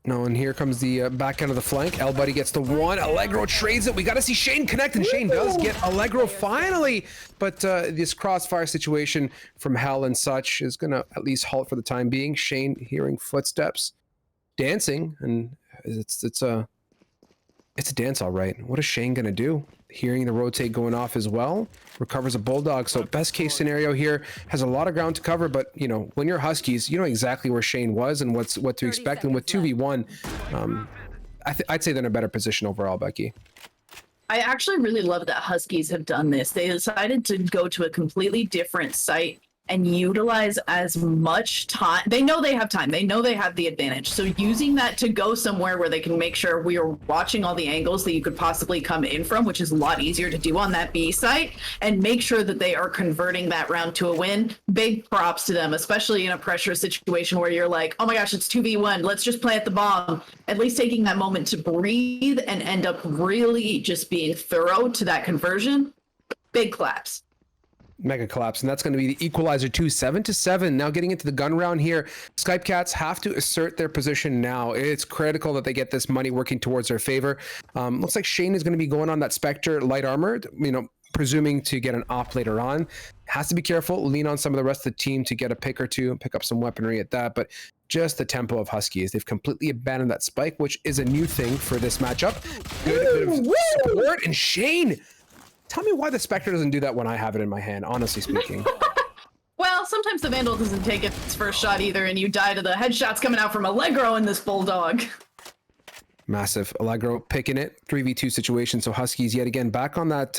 No, and here comes the back end of the flank. El Buddy gets the 1. Allegro trades it. We got to see Shane connect, and Shane does get Allegro finally. But this crossfire situation from Hell and such is going to at least halt for the time being. Shane hearing footsteps, dancing, and it's a dance, all right. What is Shane gonna do? Hearing the rotate going off as well, recovers a Bulldog. So best case scenario here, has a lot of ground to cover, but you know, when you're Huskies, you know exactly where Shane was and what to expect. And with 2v1, I'd say they're in a better position overall, Becky. I actually really love that Huskies have done this. They decided to go to a completely different site and utilize as much time. They know they have time. They know they have the advantage. So using that to go somewhere where they can make sure we are watching all the angles that you could possibly come in from, which is a lot easier to do on that B site, and make sure that they are converting that round to a win. Big props to them, especially in a pressure situation where you're like, oh my gosh, it's 2v1. Let's just plant the bomb. At least taking that moment to breathe and end up really just being thorough to that conversion. Big claps. Mega collapse, and that's going to be the equalizer too. 7-7. Now getting into the gun round here. Skype Cats have to assert their position now. It's critical that they get this money working towards their favor. Looks like Shane is going to be going on that Spectre light armor, you know, presuming to get an op later on. Has to be careful, lean on some of the rest of the team to get a pick or two and pick up some weaponry at that. But just the tempo of Huskies, they've completely abandoned that spike, which is a new thing for this matchup. Good bit of support, and Shane, tell me why the Spectre doesn't do that when I have it in my hand, honestly speaking. sometimes the Vandal doesn't take its first shot either, and you die to the headshots coming out from Allegro in this Bulldog. Massive. Allegro picking it. 3v2 situation. So Huskies yet again back on that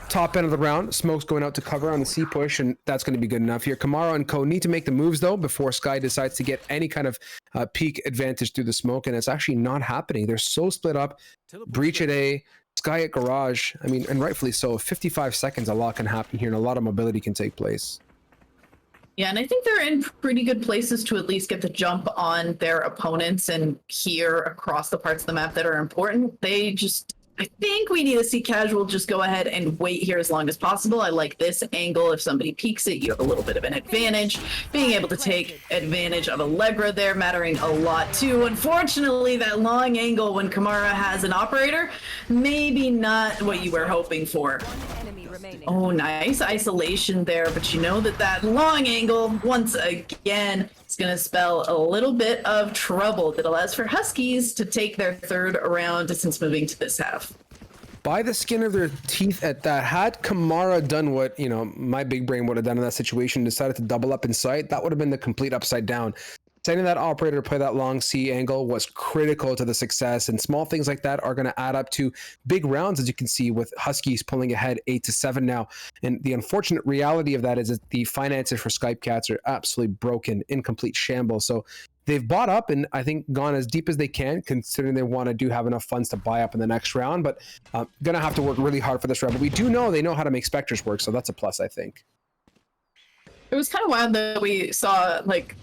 top end of the round. Smoke's going out to cover on the C push, and that's going to be good enough here. Kamara and Co need to make the moves though before Sky decides to get any kind of peak advantage through the smoke, and it's actually not happening. They're so split up. Breach at A, Sky at Garage. I mean, and rightfully so. 55 seconds, a lot can happen here, and a lot of mobility can take place. Yeah, and I think they're in pretty good places to at least get the jump on their opponents and hear across the parts of the map that are important. I think we need to see Casual just go ahead and wait here as long as possible. I like this angle. If somebody peeks it, you have a little bit of an advantage. Being able to take advantage of Allegra there, mattering a lot too. Unfortunately, that long angle when Kamara has an operator, maybe not what you were hoping for. Oh, nice isolation there, but you know that long angle, once again, is going to spell a little bit of trouble that allows for Huskies to take their third round since moving to this half. By the skin of their teeth at that. Had Kamara done what, you know, my big brain would have done in that situation, decided to double up in sight, that would have been the complete upside down. Sending that operator to play that long C angle was critical to the success, and small things like that are going to add up to big rounds, as you can see with Huskies pulling ahead 8-7 now. And the unfortunate reality of that is that the finances for Skype Cats are absolutely broken, in complete shambles. So they've bought up and I think gone as deep as they can, considering they want to have enough funds to buy up in the next round, but going to have to work really hard for this round. But we do know they know how to make Spectres work, so that's a plus, I think. It was kind of wild that we saw, like,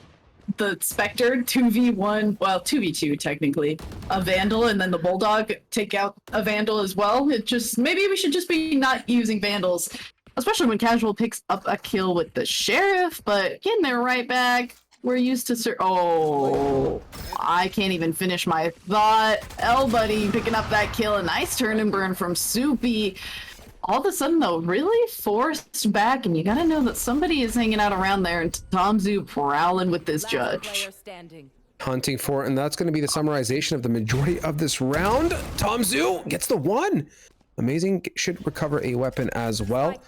the Spectre 2v1, well, 2v2 technically, a Vandal, and then the Bulldog take out a Vandal as well. Maybe we should just be not using Vandals, especially when Casual picks up a kill with the Sheriff, but getting there right back. We're used to oh, I can't even finish my thought. L Buddy picking up that kill, a nice turn and burn from Soupy. All of a sudden, though, really forced back, and you gotta know that somebody is hanging out around there, and Tomzu prowling with this judge. Hunting for it, and that's going to be the summarization of the majority of this round. Tomzu gets the one. Amazing, should recover a weapon as well.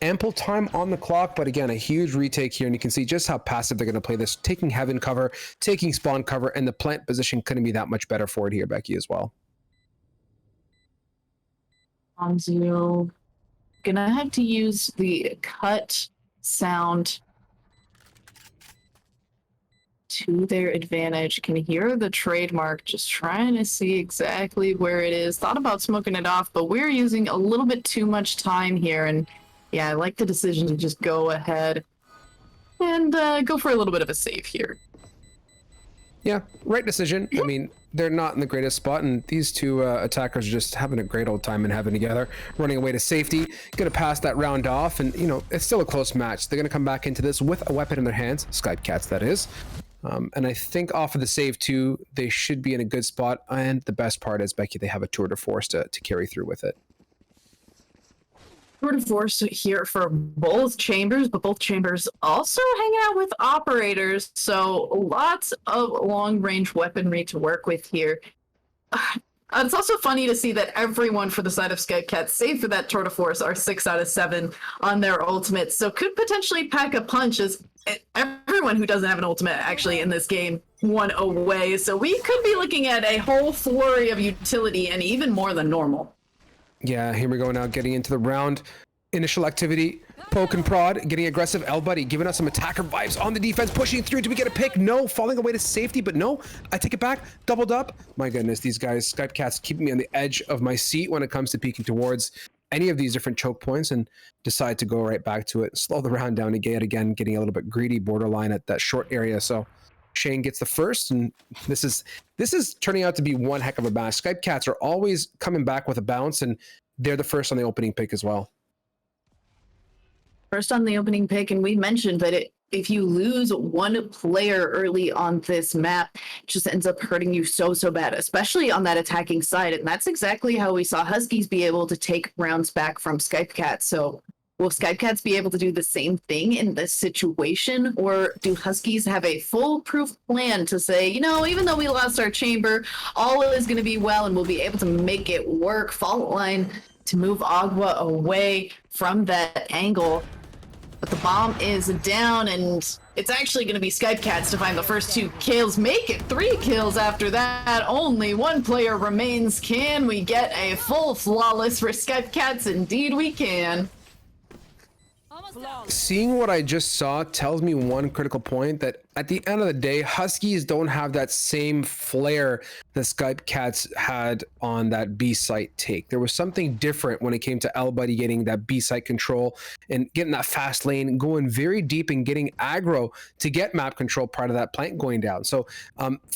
Ample time on the clock, but again, a huge retake here, and you can see just how passive they're going to play this, taking heaven cover, taking spawn cover, and the plant position couldn't be that much better for it here, Becky, as well. Tomzu gonna have to use the cut sound to their advantage. Can hear the trademark, just trying to see exactly where it is. Thought about smoking it off, but we're using a little bit too much time here, and yeah, I like the decision to just go ahead and go for a little bit of a save here. Yeah, right decision. I mean, they're not in the greatest spot, and these two attackers are just having a great old time in heaven together, running away to safety, going to pass that round off, and, you know, it's still a close match. They're going to come back into this with a weapon in their hands, Skype Cats, that is. And I think off of the save, too, they should be in a good spot, and the best part is, Becky, they have a tour de force to carry through with it. Tour de force here for both chambers, but both chambers also hang out with operators, so lots of long-range weaponry to work with here. It's also funny to see that everyone for the side of Skype Cats, save for that tour de force, are 6 out of 7 on their ultimates, so could potentially pack a punch as everyone who doesn't have an ultimate actually in this game won away, so we could be looking at a whole flurry of utility and even more than normal. Yeah, here we go now, getting into the round. Initial activity, poke and prod, getting aggressive. L Buddy giving us some attacker vibes on the defense, pushing through. Do we get a pick? No, falling away to safety, but no, I take it back, doubled up. My goodness, these guys, Skype Cats, keeping me on the edge of my seat when it comes to peeking towards any of these different choke points, and decide to go right back to it, slow the round down again, getting a little bit greedy borderline at that short area. So Shane gets the first, and this is turning out to be one heck of a match. Skype Cats are always coming back with a bounce, and they're the first on the opening pick as well. First on the opening pick, and we mentioned that if you lose one player early on this map, it just ends up hurting you so bad, especially on that attacking side, and that's exactly how we saw Huskies be able to take rounds back from Skype Cats. So will Skype Cats be able to do the same thing in this situation, or do Huskies have a foolproof plan to say, you know, even though we lost our chamber, all is going to be well and we'll be able to make it work? Fault line to move Agua away from that angle. But the bomb is down, and it's actually going to be Skype Cats to find the first 2 kills. Make it 3 kills after that. Only 1 player remains. Can we get a full flawless for Skype Cats? Indeed we can. Seeing what I just saw tells me one critical point, that at the end of the day, Huskies don't have that same flair that Skype Cats had on that B site take. There was something different when it came to L Buddy getting that B site control and getting that fast lane, going very deep and getting aggro to get map control part of that plank going down. So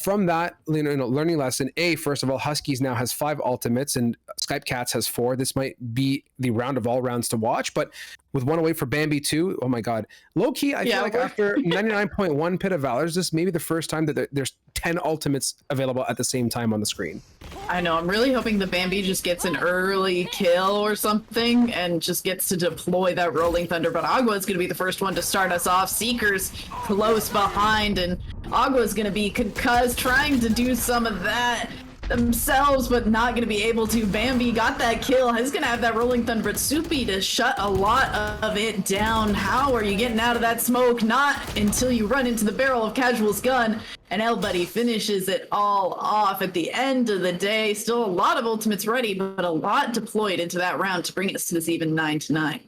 from that, learning lesson, first of all, Huskies now has 5 ultimates and Skype Cats has 4. This might be the round of all rounds to watch, but with 1 away for Bambi 2, oh my god. Low key, I feel like after 99.1 Pit of Valor, is this maybe the first time that there's 10 ultimates available at the same time on the screen. I know, I'm really hoping the Bambi just gets an early kill or something and just gets to deploy that Rolling Thunder, but Agua is going to be the first one to start us off. Seeker's close behind, and Agua is going to be concussed, trying to do some of that themselves, but not going to be able to. Bambi got that kill. He's going to have that Rolling Thunder, but Soupy to shut a lot of it down. How are you getting out of that smoke? Not until you run into the barrel of Casual's gun, and L Buddy finishes it all off at the end of the day. Still a lot of ultimates ready, but a lot deployed into that round to bring us to this even 9-9.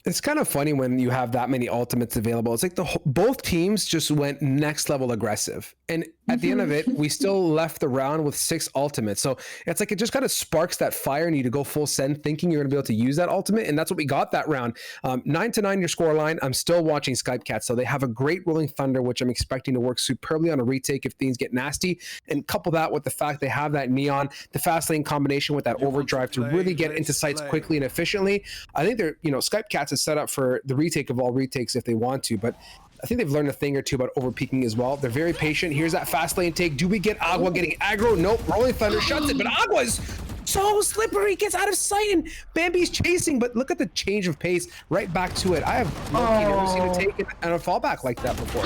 It's kind of funny when you have that many ultimates available. It's like both teams just went next level aggressive. And at the end of it, we still left the round with 6 ultimates. So it's like it just kind of sparks that fire in you to go full send, thinking you're going to be able to use that ultimate. And that's what we got that round. 9-9 your score line. I'm still watching Skype Cats. So they have a great Rolling Thunder, which I'm expecting to work superbly on a retake if things get nasty. And couple that with the fact they have that Neon, the fast lane combination with that overdrive to really get into sites quickly and efficiently. I think they're, Skype Cats is set up for the retake of all retakes if they want to. But I think they've learned a thing or two about overpeaking as well. They're very patient. Here's that fast lane take. Do we get Agua getting aggro? Nope. Rolling Thunder shuts it, but Agua's so slippery, gets out of sight, and Bambi's chasing, but look at the change of pace right back to it. I have never seen a take and a fallback like that before.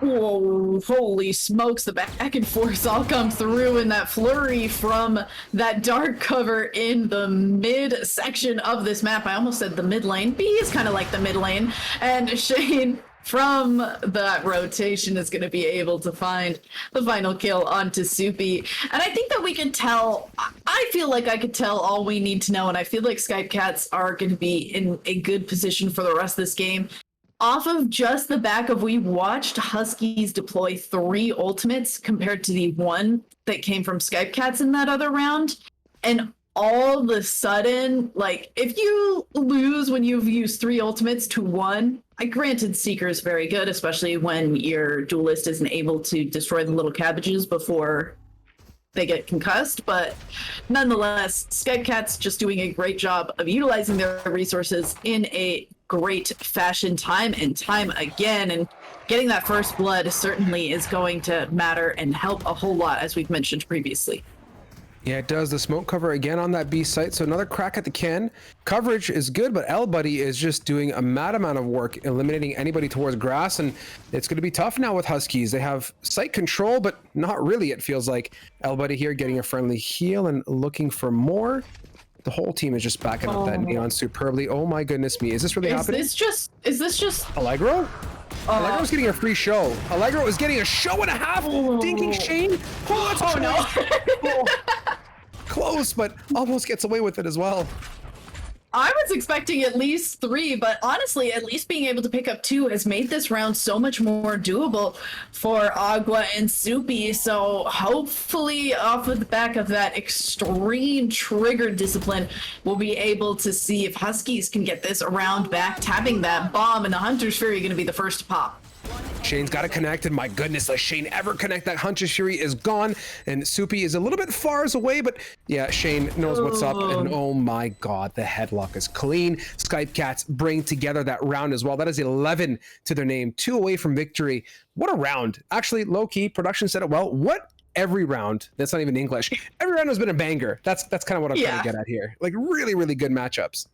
Whoa, holy smokes, the back and forth all come through in that flurry from that dark cover in the mid section of this map. I almost said the mid lane. B is kind of like the mid lane, and Shane from that rotation is going to be able to find the final kill onto Soupy. And I think that we can tell, I feel like I could tell all we need to know, and I feel like Skype Cats are going to be in a good position for the rest of this game. Off of just the back of, we watched Huskies deploy 3 ultimates compared to the 1 that came from Skype Cats in that other round. And all of a sudden, like, if you lose when you've used 3 ultimates to 1, granted Seeker is very good, especially when your duelist isn't able to destroy the little cabbages before they get concussed, but nonetheless, Skype Cats just doing a great job of utilizing their resources in a great fashion time and time again, and getting that first blood certainly is going to matter and help a whole lot, as we've mentioned previously. Yeah, it does. The smoke cover again on that B site, so another crack at the can. Coverage is good, but L Buddy is just doing a mad amount of work eliminating anybody towards grass, and it's going to be tough now with Huskies. They have site control, but not really, it feels like. L Buddy here getting a friendly heal and looking for more. The whole team is just backing up that Neon superbly. Oh my goodness me. Is this really happening? Is this just Allegro? Allegro's getting a free show. Allegro is getting a show and a half. Dinking Shane. Oh, that's no. Close, but almost gets away with it as well. I was expecting at least 3, but honestly, at least being able to pick up 2 has made this round so much more doable for Agua and Soupy. So hopefully, off of the back of that extreme trigger discipline, we'll be able to see if Huskies can get this round back, tapping that bomb, and the Hunter's Fury going to be the first to pop. Shane's got it connected. My goodness, does Shane ever connect? That Hunter's Fury is gone, and Soupy is a little bit far away, but yeah, Shane knows what's up, and oh my god, the headlock is clean. Skype Cats bring together that round as well. That is 11 to their name, 2 away from victory. What a round. Actually, low-key, production said it well. What every round, that's not even English, every round has been a banger. That's kind of what I'm trying to get at here. Like, really, really good matchups.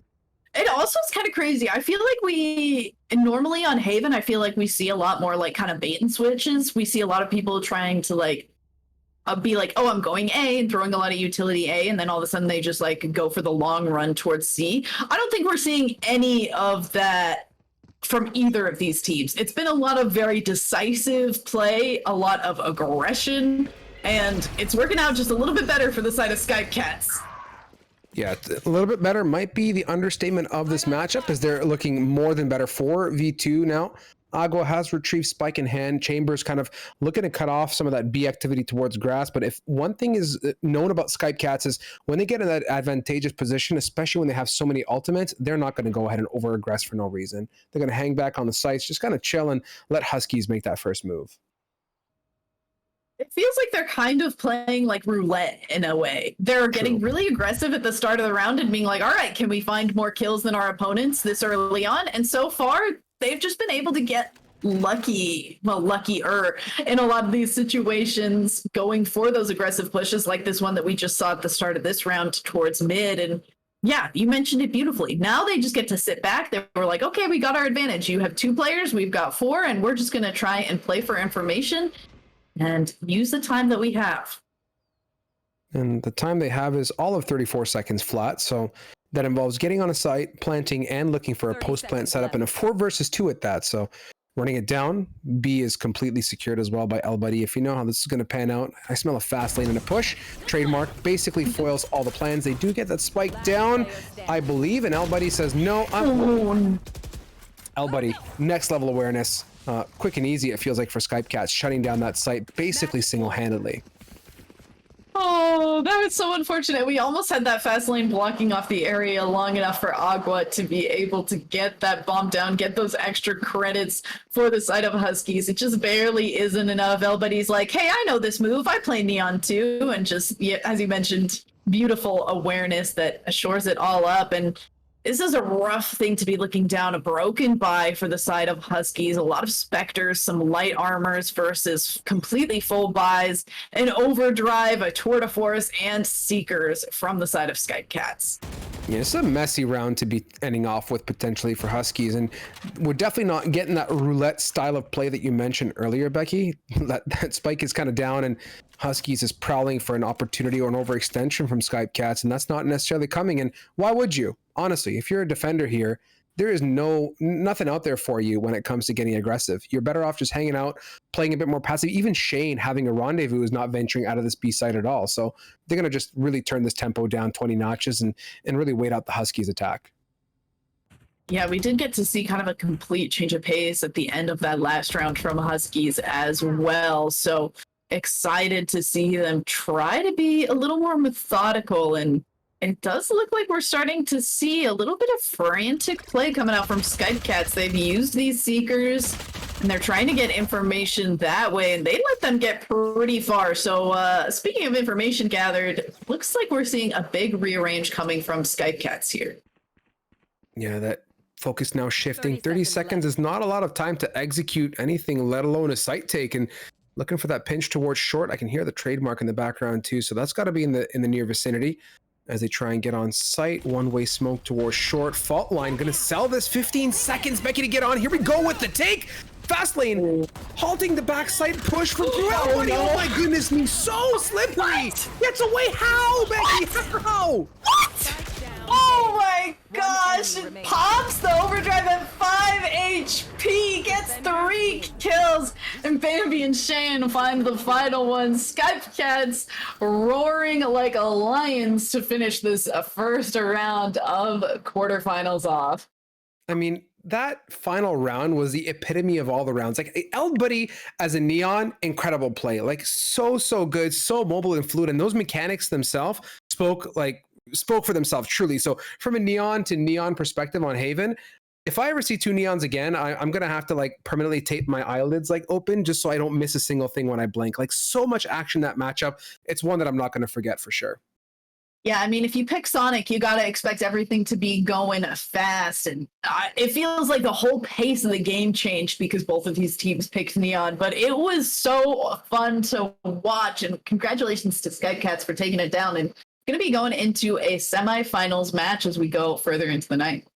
It also is kind of crazy. I feel like we normally on Haven, I feel like we see a lot more like kind of bait and switches. We see a lot of people trying to like be like, oh, I'm going A and throwing a lot of utility A, and then all of a sudden they just like go for the long run towards C. I don't think we're seeing any of that from either of these teams. It's been a lot of very decisive play, a lot of aggression, and it's working out just a little bit better for the side of Skype Cats. Yeah, a little bit better might be the understatement of this matchup, as they're looking more than better for V2 now. Agua has retrieved Spike in hand. Chambers kind of looking to cut off some of that B activity towards grass. But if one thing is known about Skype Cats is when they get in that advantageous position, especially when they have so many ultimates, they're not going to go ahead and over aggress for no reason. They're going to hang back on the sites, just kind of chill and let Huskies make that first move. It feels like they're kind of playing like roulette in a way. They're getting really aggressive at the start of the round and being like, all right, can we find more kills than our opponents this early on? And so far, they've just been able to get luckier in a lot of these situations, going for those aggressive pushes like this one that we just saw at the start of this round towards mid. And yeah, you mentioned it beautifully. Now they just get to sit back. They were like, okay, we got our advantage. You have 2 players, we've got 4, and we're just going to try and play for information and use the time that we have. And the time they have is all of 34 seconds flat. So that involves getting on a site, planting, and looking for a post-plant setup, and a 4 versus 2 at that. So running it down, B is completely secured as well by El Buddy. If you know how this is going to pan out, I smell a fast lane and a push. Trademark basically foils all the plans. They do get that spike down, I believe, and El Buddy says, no, El Buddy, next level awareness. Quick and easy, it feels like, for Skype Cats, shutting down that site basically single-handedly. Oh, that was so unfortunate. We almost had that fast lane blocking off the area long enough for Agua to be able to get that bomb down, get those extra credits for the side of Huskies. It just barely isn't enough. Everybody's like, hey, I know this move. I play Neon too. And just, yeah, as you mentioned, beautiful awareness that shores it all up. And this is a rough thing to be looking down a broken buy for the side of Huskies. A lot of Spectres, some light armors versus completely full buys, an overdrive, a tour de force, and Seekers from the side of Skype Cats. Yeah, it's a messy round to be ending off with potentially for Huskies, and we're definitely not getting that roulette style of play that you mentioned earlier, Becky. That spike is kind of down, and Huskies is prowling for an opportunity or an overextension from Skype Cats, and that's not necessarily coming. And why would you? Honestly, if you're a defender here, there is nothing out there for you when it comes to getting aggressive. You're better off just hanging out, playing a bit more passive. Even Shane having a rendezvous is not venturing out of this B side at all. So they're going to just really turn this tempo down 20 notches and really wait out the Huskies attack. Yeah, we did get to see kind of a complete change of pace at the end of that last round from Huskies as well. So excited to see them try to be a little more methodical, and it does look like we're starting to see a little bit of frantic play coming out from Skype Cats. They've used these Seekers, and they're trying to get information that way, and they let them get pretty far. So speaking of information gathered, looks like we're seeing a big rearrange coming from Skype Cats here. Yeah, that focus now shifting. 30 seconds is not a lot of time to execute anything, let alone a site take. And looking for that pinch towards short. I can hear the trademark in the background too, so that's got to be in the near vicinity as they try and get on site. One-way smoke towards short. Fault line gonna sell this. 15 seconds, Becky, to get on. Here we go with the take. Fast lane halting the backside push from throughout. Oh my goodness me, so slippery. Gets away. How, Becky? How? What? Oh my gosh, it pops the overdrive at 5 HP, gets 3 kills, and Bambi and Shane find the final one. Skype Cats roaring like a lions to finish this first round of quarterfinals off. I mean, that final round was the epitome of all the rounds. Like, El Buddy as a Neon, incredible play. Like, so good, so mobile and fluid, and those mechanics themselves spoke for themselves, truly. So from a Neon to Neon perspective on Haven, if I ever see 2 Neons again, I'm going to have to like permanently tape my eyelids like open just so I don't miss a single thing when I blink. Like, so much action, that matchup. It's one that I'm not going to forget for sure. Yeah, I mean, if you pick Sonic, you got to expect everything to be going fast. And it feels like the whole pace of the game changed because both of these teams picked Neon. But it was so fun to watch. And congratulations to Skype Cats for taking it down. And going to be going into a semifinals match as we go further into the night.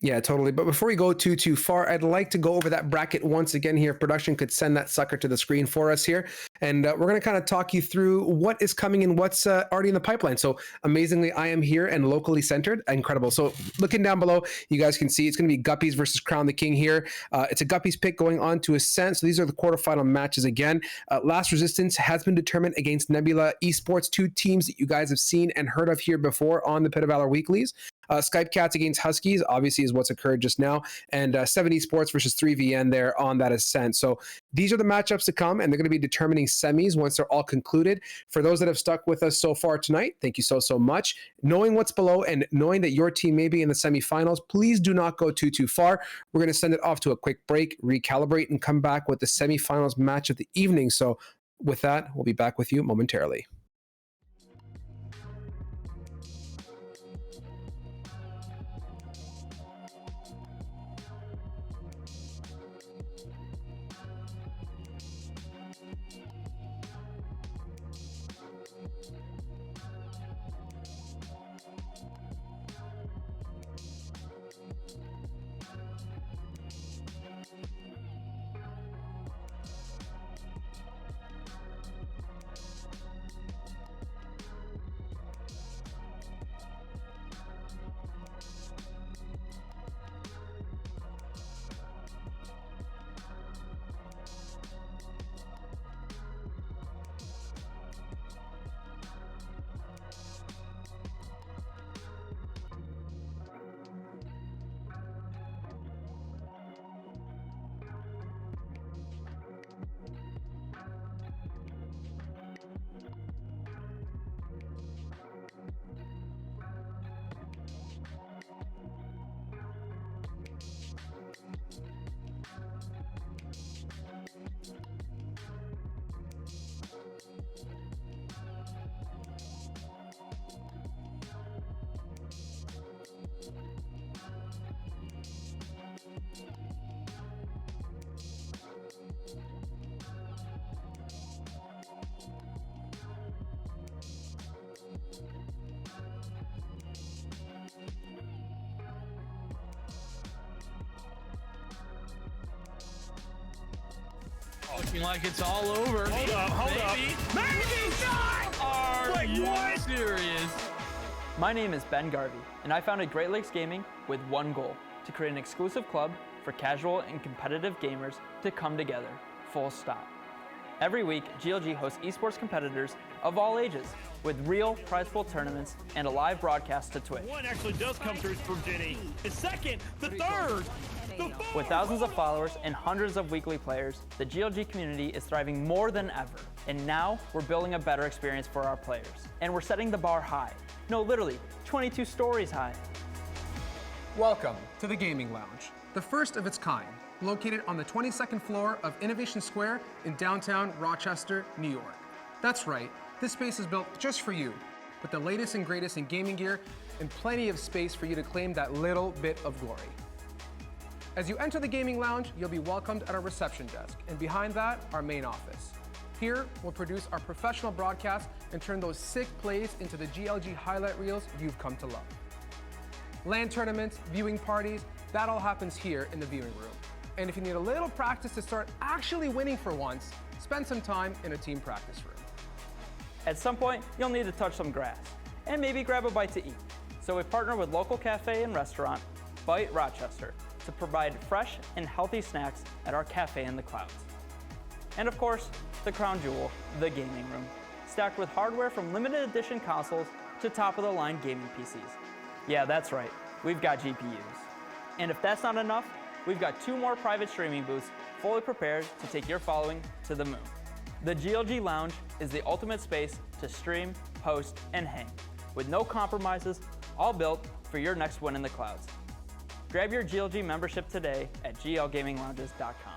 Yeah, totally. But before we go too far, I'd like to go over that bracket once again here. If production could send that sucker to the screen for us here. And we're going to kind of talk you through what is coming and what's already in the pipeline. So amazingly, I am here and locally centered. Incredible. So looking down below, you guys can see it's going to be Guppies versus Crown the King here. It's a Guppies pick going on to Ascent. So these are the quarterfinal matches again. Last Resistance has been determined against Nebula Esports, two teams that you guys have seen and heard of here before on the Pit of Valor Weeklies. Skype Cats against Huskies, obviously, is what's occurred just now. And 7 Esports versus 3VN there on that Ascent. So these are the matchups to come, and they're going to be determining semis once they're all concluded. For those that have stuck with us so far tonight, thank you so much. Knowing what's below and knowing that your team may be in the semifinals, please do not go too far. We're going to send it off to a quick break, recalibrate, and come back with the semifinals match of the evening. So with that, we'll be back with you momentarily. Looking like it's all over. Hold up. Maybe not! Are you serious? My name is Ben Garvey, and I founded Great Lakes Gaming with one goal: to create an exclusive club for casual and competitive gamers to come together, full stop. Every week, GLG hosts esports competitors of all ages with real prize pool tournaments and a live broadcast to Twitch. One actually does come through for Jenny. The second, the third, the fourth. With thousands of followers and hundreds of weekly players, the GLG community is thriving more than ever. And now we're building a better experience for our players. And we're setting the bar high. No, literally, 22 stories high. Welcome to the Gaming Lounge, the first of its kind, located on the 22nd floor of Innovation Square in downtown Rochester, New York. That's right, this space is built just for you, with the latest and greatest in gaming gear and plenty of space for you to claim that little bit of glory. As you enter the Gaming Lounge, you'll be welcomed at our reception desk, and behind that, our main office. Here, we'll produce our professional broadcasts and turn those sick plays into the GLG highlight reels you've come to love. LAN tournaments, viewing parties, that all happens here in the viewing room. And if you need a little practice to start actually winning for once, spend some time in a team practice room. At some point, you'll need to touch some grass and maybe grab a bite to eat. So we partner with local cafe and restaurant, Bite Rochester, to provide fresh and healthy snacks at our cafe in the clouds. And of course, the crown jewel, the gaming room, stacked with hardware from limited edition consoles to top-of-the-line gaming PCs. Yeah, that's right, we've got GPUs. And if that's not enough, we've got 2 more private streaming booths fully prepared to take your following to the moon. The GLG Lounge is the ultimate space to stream, post, and hang, with no compromises, all built for your next win in the clouds. Grab your GLG membership today at glgaminglounges.com.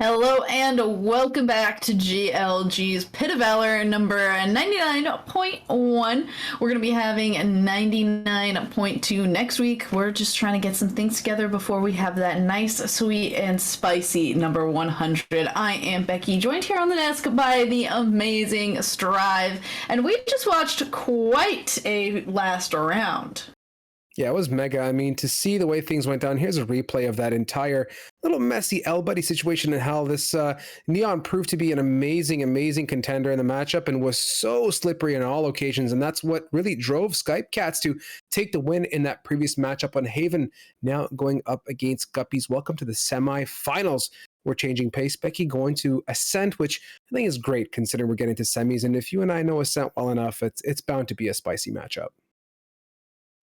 Hello and welcome back to GLG's Pit of Valor number 99.1. We're going to be having 99.2 next week. We're just trying to get some things together before we have that nice, sweet, and spicy number 100. I am Becky, joined here on the desk by the amazing Strive, and we just watched quite a last round. Yeah, it was mega. I mean, to see the way things went down, here's a replay of that entire little messy L-Buddy situation and how this Neon proved to be an amazing contender in the matchup and was so slippery on all occasions. And that's what really drove Skype Cats to take the win in that previous matchup on Haven, now going up against Guppies. Welcome to the semifinals. We're changing pace. Becky going to Ascent, which I think is great considering we're getting to semis. And if you and I know Ascent well enough, it's bound to be a spicy matchup.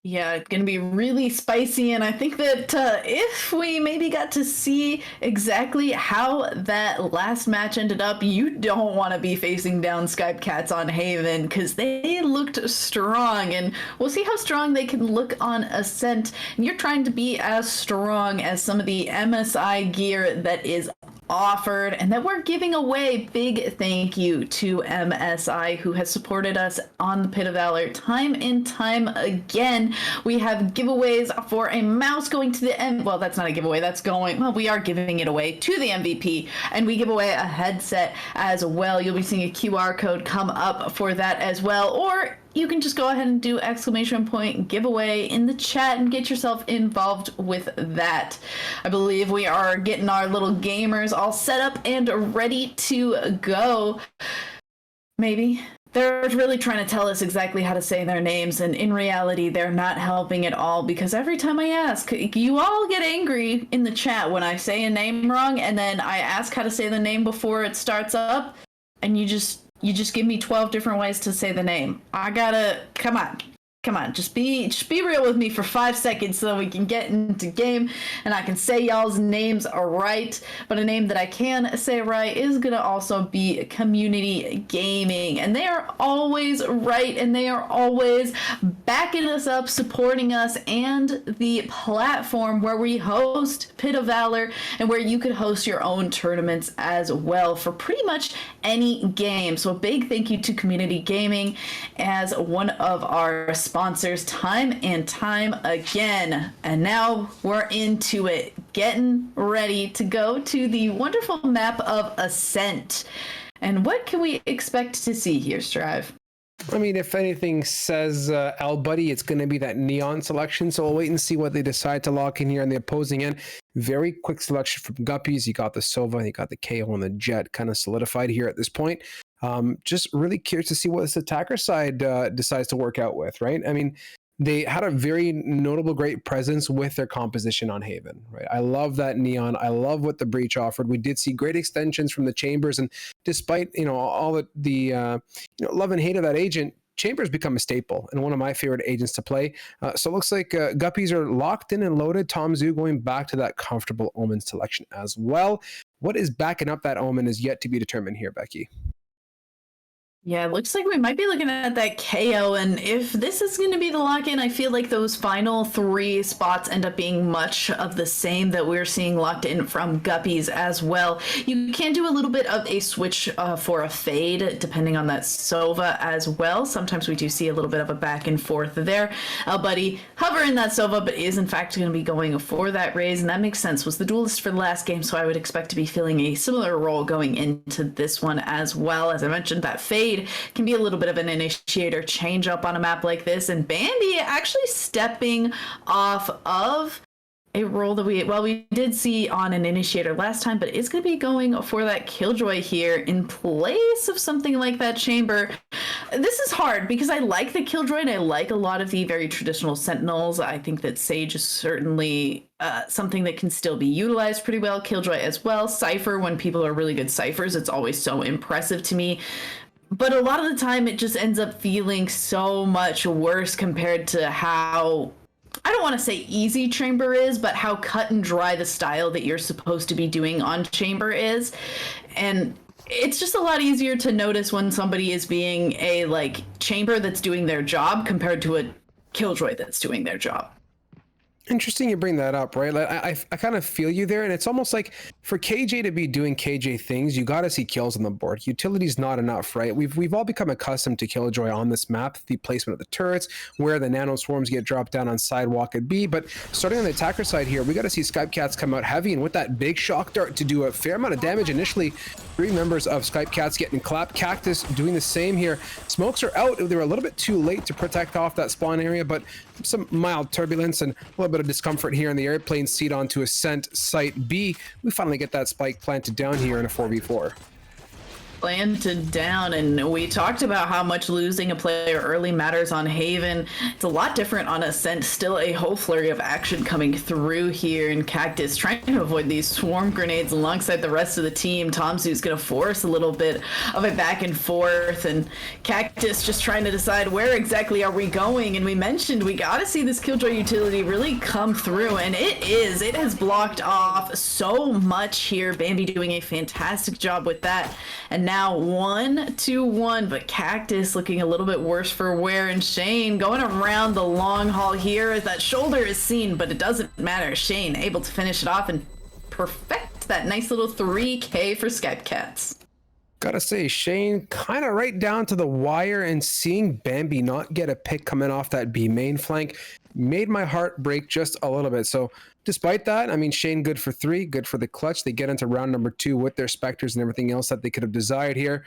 Yeah, it's going to be really spicy, and I think that if we maybe got to see exactly how that last match ended up, you don't want to be facing down Skype Cats on Haven, because they looked strong, and we'll see how strong they can look on Ascent. And you're trying to be as strong as some of the MSI gear that is offered and that we're giving away. Big thank you to MSI, who has supported us on the Pit of Valor time and time again. We have giveaways for a mouse going to the end. Well, that's not a giveaway. That's going, well, we are giving it away to the MVP, and we give away a headset as well. You'll be seeing a QR code come up for that as well, or you can just go ahead and do exclamation point giveaway in the chat and get yourself involved with that. I believe we are getting our little gamers all set up and ready to go. Maybe. They're really trying to tell us exactly how to say their names, and in reality, they're not helping at all, because every time I ask, you all get angry in the chat when I say a name wrong, and then I ask how to say the name before it starts up, and you just give me 12 different ways to say the name. I gotta, come on, just be real with me for 5 seconds so we can get into game and I can say y'all's names are right. But a name that I can say right is gonna also be Community Gaming, and they are always right, and they are always backing us up, supporting us, and the platform where we host Pit of Valor and where you could host your own tournaments as well for pretty much any game. So a big thank you to Community Gaming as one of our sponsors time and time again. And now we're into it, getting ready to go to the wonderful map of Ascent. And what can we expect to see here, Strive? I mean, if anything says L-Buddy, it's going to be that Neon selection. So we'll wait and see what they decide to lock in here on the opposing end. Very quick selection from Guppies. You got the Sova, you got the KO and the Jet kind of solidified here at this point. Just really curious to see what this attacker side decides to work out with, right? I mean, they had a very notable, great presence with their composition on Haven, right? I love that Neon. I love what the Breach offered. We did see great extensions from the Chambers, and despite all the love and hate of that agent, Chambers become a staple and one of my favorite agents to play. So it looks like Guppies are locked in and loaded. Tom Zoo going back to that comfortable Omen selection as well. What is backing up that Omen is yet to be determined here, Becky. Yeah, it looks like we might be looking at that KO, and if this is going to be the lock-in, I feel like those final 3 spots end up being much of the same that we're seeing locked in from Guppies as well. You can do a little bit of a switch for a fade, depending on that Sova as well. Sometimes we do see a little bit of a back and forth there. Buddy hovering that Sova, but is in fact going to be going for that raise, and that makes sense. Was the duelist for the last game, so I would expect to be filling a similar role going into this one as well. As I mentioned, that fade can be a little bit of an initiator change up on a map like this, and Bambi actually stepping off of a role that we did see on an initiator last time, but it's going to be going for that Killjoy here in place of something like that Chamber. This is hard because I like the Killjoy and I like a lot of the very traditional Sentinels. I think that Sage is certainly something that can still be utilized pretty well. Killjoy as well. Cypher, when people are really good Cyphers, it's always so impressive to me. But a lot of the time it just ends up feeling so much worse compared to how, I don't want to say easy Chamber is, but how cut and dry the style that you're supposed to be doing on Chamber is. And it's just a lot easier to notice when somebody is being a Chamber that's doing their job compared to a Killjoy that's doing their job. Interesting you bring that up, right? Like, I kind of feel you there, and it's almost like for KJ to be doing KJ things, you got to see kills on the board. Utility's not enough, right? We've all become accustomed to Killjoy on this map, the placement of the turrets, where the nano swarms get dropped down on sidewalk at B. But starting on the attacker side here, we got to see Skype Cats come out heavy, and with that big shock dart to do a fair amount of damage initially. 3 members of Skype Cats getting clapped. Cactus doing the same here. Smokes are out. They were a little bit too late to protect off that spawn area, but some mild turbulence and a little bit of discomfort here in the airplane seat onto Ascent Site B. We finally get that spike planted down here in a 4v4. Planted down, and we talked about how much losing a player early matters on Haven. It's a lot different on Ascent. Still a whole flurry of action coming through here, and Cactus trying to avoid these swarm grenades alongside the rest of the team. Tomzu's going to force a little bit of a back and forth, and Cactus just trying to decide where exactly are we going. And we mentioned we got to see this Killjoy utility really come through, and it has blocked off so much here. Bambi doing a fantastic job with that, and now 1-2-1, but Cactus looking a little bit worse for wear, and Shane going around the long haul here as that shoulder is seen, but it doesn't matter. Shane able to finish it off and perfect that nice little 3K for Skype Cats. Gotta say, Shane kind of right down to the wire, and seeing Bambi not get a pick coming off that B main flank made my heart break just a little bit. So despite that, I mean, Shane good for 3, good for the clutch. They get into round number 2 with their Spectres and everything else that they could have desired here.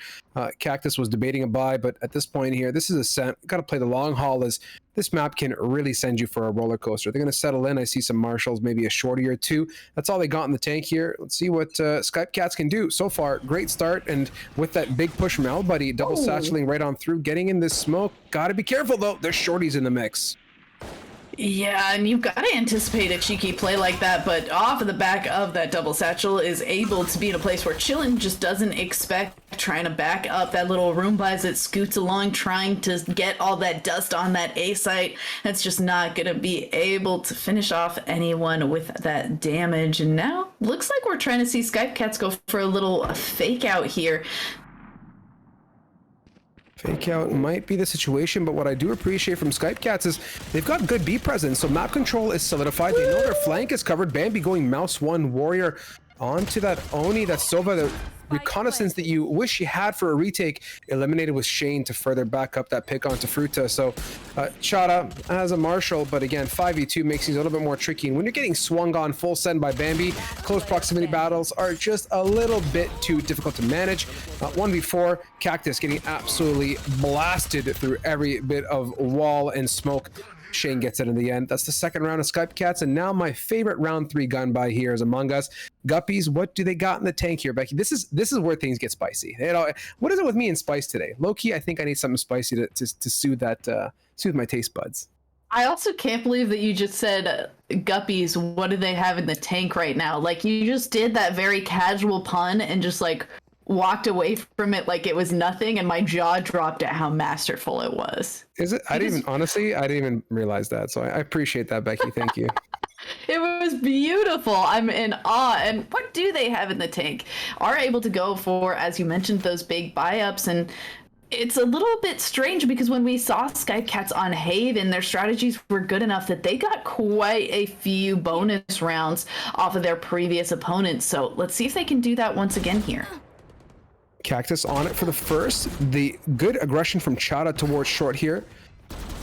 Cactus was debating a buy, but at this point here, this is Ascent. Got to play the long haul, as this map can really send you for a roller coaster. They're going to settle in. I see some Marshals, maybe a shorty or 2. That's all they got in the tank here. Let's see what Skype Cats can do. So far, great start, and with that big push from Buddy, double satcheling right on through, getting in this smoke. Got to be careful, though. There's shorties in the mix. Yeah, and you've got to anticipate a cheeky play like that, but off of the back of that double satchel is able to be in a place where Chillin just doesn't expect, trying to back up that little Roomba as it scoots along, trying to get all that dust on that A site. That's just not going to be able to finish off anyone with that damage. And now looks like we're trying to see Skype Cats go for a little fake out here. Fake out might be the situation, but what I do appreciate from Skype Cats is they've got good B presence, so map control is solidified. They know their flank is covered. Bambi going mouse 1 warrior onto that Oni. That's Sova, the reconnaissance that you wish you had for a retake, eliminated with Shane to further back up that pick onto Fruta. So Chada has a Marshal, but again, 5v2 makes things a little bit more tricky. And when you're getting swung on full send by Bambi, close proximity battles are just a little bit too difficult to manage. 1v4, Cactus getting absolutely blasted through every bit of wall and smoke. Shane gets it in the end. That's the second round of Skype Cats, and now my favorite round 3 gun by here is Among Us. Guppies, what do they got in the tank here, Becky? This is where things get spicy. You know, what is it with me and spice today? Low key, I think I need something spicy to soothe that soothe my taste buds. I also can't believe that you just said Guppies, what do they have in the tank right now? Like, you just did that very casual pun and just like walked away from it like it was nothing, and my jaw dropped at how masterful it was. Is it? I didn't even realize that, so I appreciate that, Becky. Thank you. It was beautiful. I'm in awe. And what do they have in the tank? Are able to go for, as you mentioned, those big buy-ups, and it's a little bit strange because when we saw Skype Cats on Haven, their strategies were good enough that they got quite a few bonus rounds off of their previous opponents. So let's see if they can do that once again here. Cactus on it for the first. The good aggression from Chada towards short here.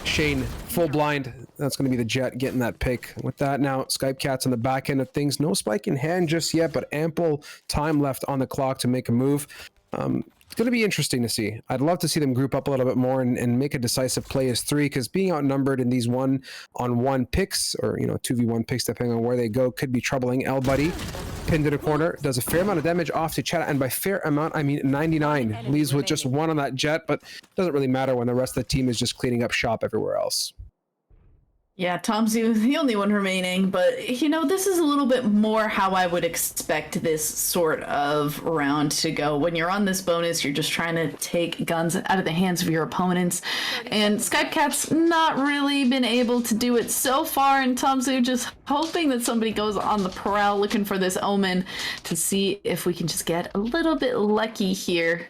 Shane full blind. That's going to be the Jet getting that pick. With that now, Skype Cats on the back end of things. No spike in hand just yet, but ample time left on the clock to make a move. It's going to be interesting to see. I'd love to see them group up a little bit more and make a decisive play as 3, because being outnumbered in these 1-on-1 picks, or 2v1 picks depending on where they go, could be troubling. Buddy pinned in a corner, does a fair amount of damage off to Chada, and by fair amount I mean 99. Leaves with just 1 on that Jet, but doesn't really matter when the rest of the team is just cleaning up shop everywhere else. Yeah, Tom's the only one remaining, but this is a little bit more how I would expect this sort of round to go. When you're on this bonus, you're just trying to take guns out of the hands of your opponents, and Skype Cat's not really been able to do it so far, and Tomzu just hoping that somebody goes on the prowl looking for this omen to see if we can just get a little bit lucky here.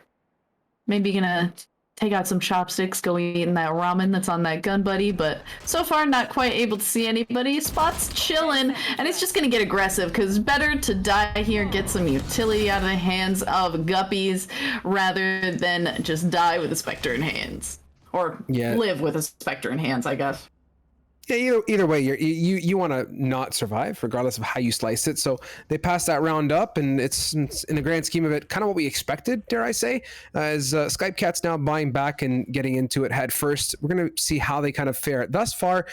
Maybe gonna take out some chopsticks, go eating that ramen that's on that gun buddy, but so far not quite able to see anybody. Spot's chilling, and it's just gonna get aggressive because better to die here, get some utility out of the hands of Guppies rather than just die with a Spectre in hands. Or live with a Spectre in hands, I guess. Yeah, either way, you want to not survive, regardless of how you slice it. So they passed that round up, and it's in the grand scheme of it, kind of what we expected, dare I say. As Skype Cat's now buying back and getting into it head first, we're going to see how they kind of fare. Thus far,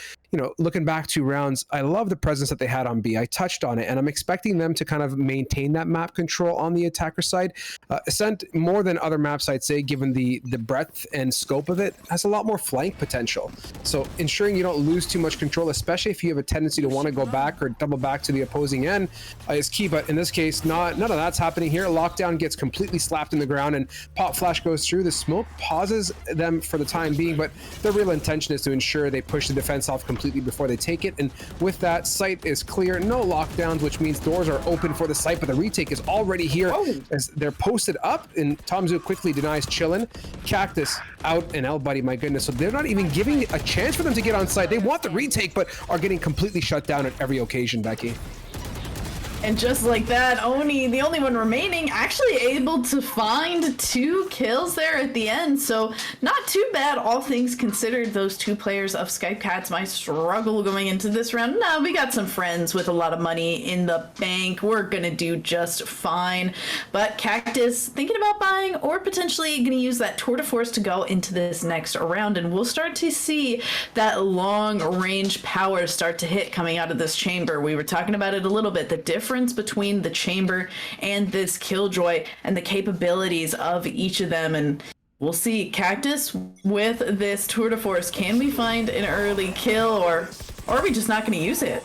looking back 2 rounds, I love the presence that they had on B. I touched on it, and I'm expecting them to kind of maintain that map control on the attacker side. Ascent, more than other maps, I'd say, given the breadth and scope of it, has a lot more flank potential. So ensuring you don't lose too much control, especially if you have a tendency to want to go back or double back to the opposing end, is key. But in this case, none of that's happening here. Lockdown gets completely slapped in the ground, and Pop Flash goes through. The smoke pauses them for the time being, but their real intention is to ensure they push the defense off completely before they take it. And with that, site is clear, no lockdowns, which means doors are open for the site, but the retake is already here as they're posted up, and Tomzu quickly denies Chillin. Cactus out, and L Buddy, my goodness. So they're not even giving a chance for them to get on site. They want the retake, but are getting completely shut down at every occasion, Becky. And just like that, Oni, the only one remaining, actually able to find 2 kills there at the end. So not too bad, all things considered. Those 2 players of Skype Cats might struggle going into this round. No, we got some friends with a lot of money in the bank. We're gonna do just fine. But Cactus thinking about buying or potentially gonna use that tour de force to go into this next round. And we'll start to see that long range power start to hit coming out of this chamber. We were talking about it a little bit. The difference between the chamber and this Killjoy and the capabilities of each of them, and we'll see. Cactus with this tour de force, can we find an early kill, or are we just not going to use it?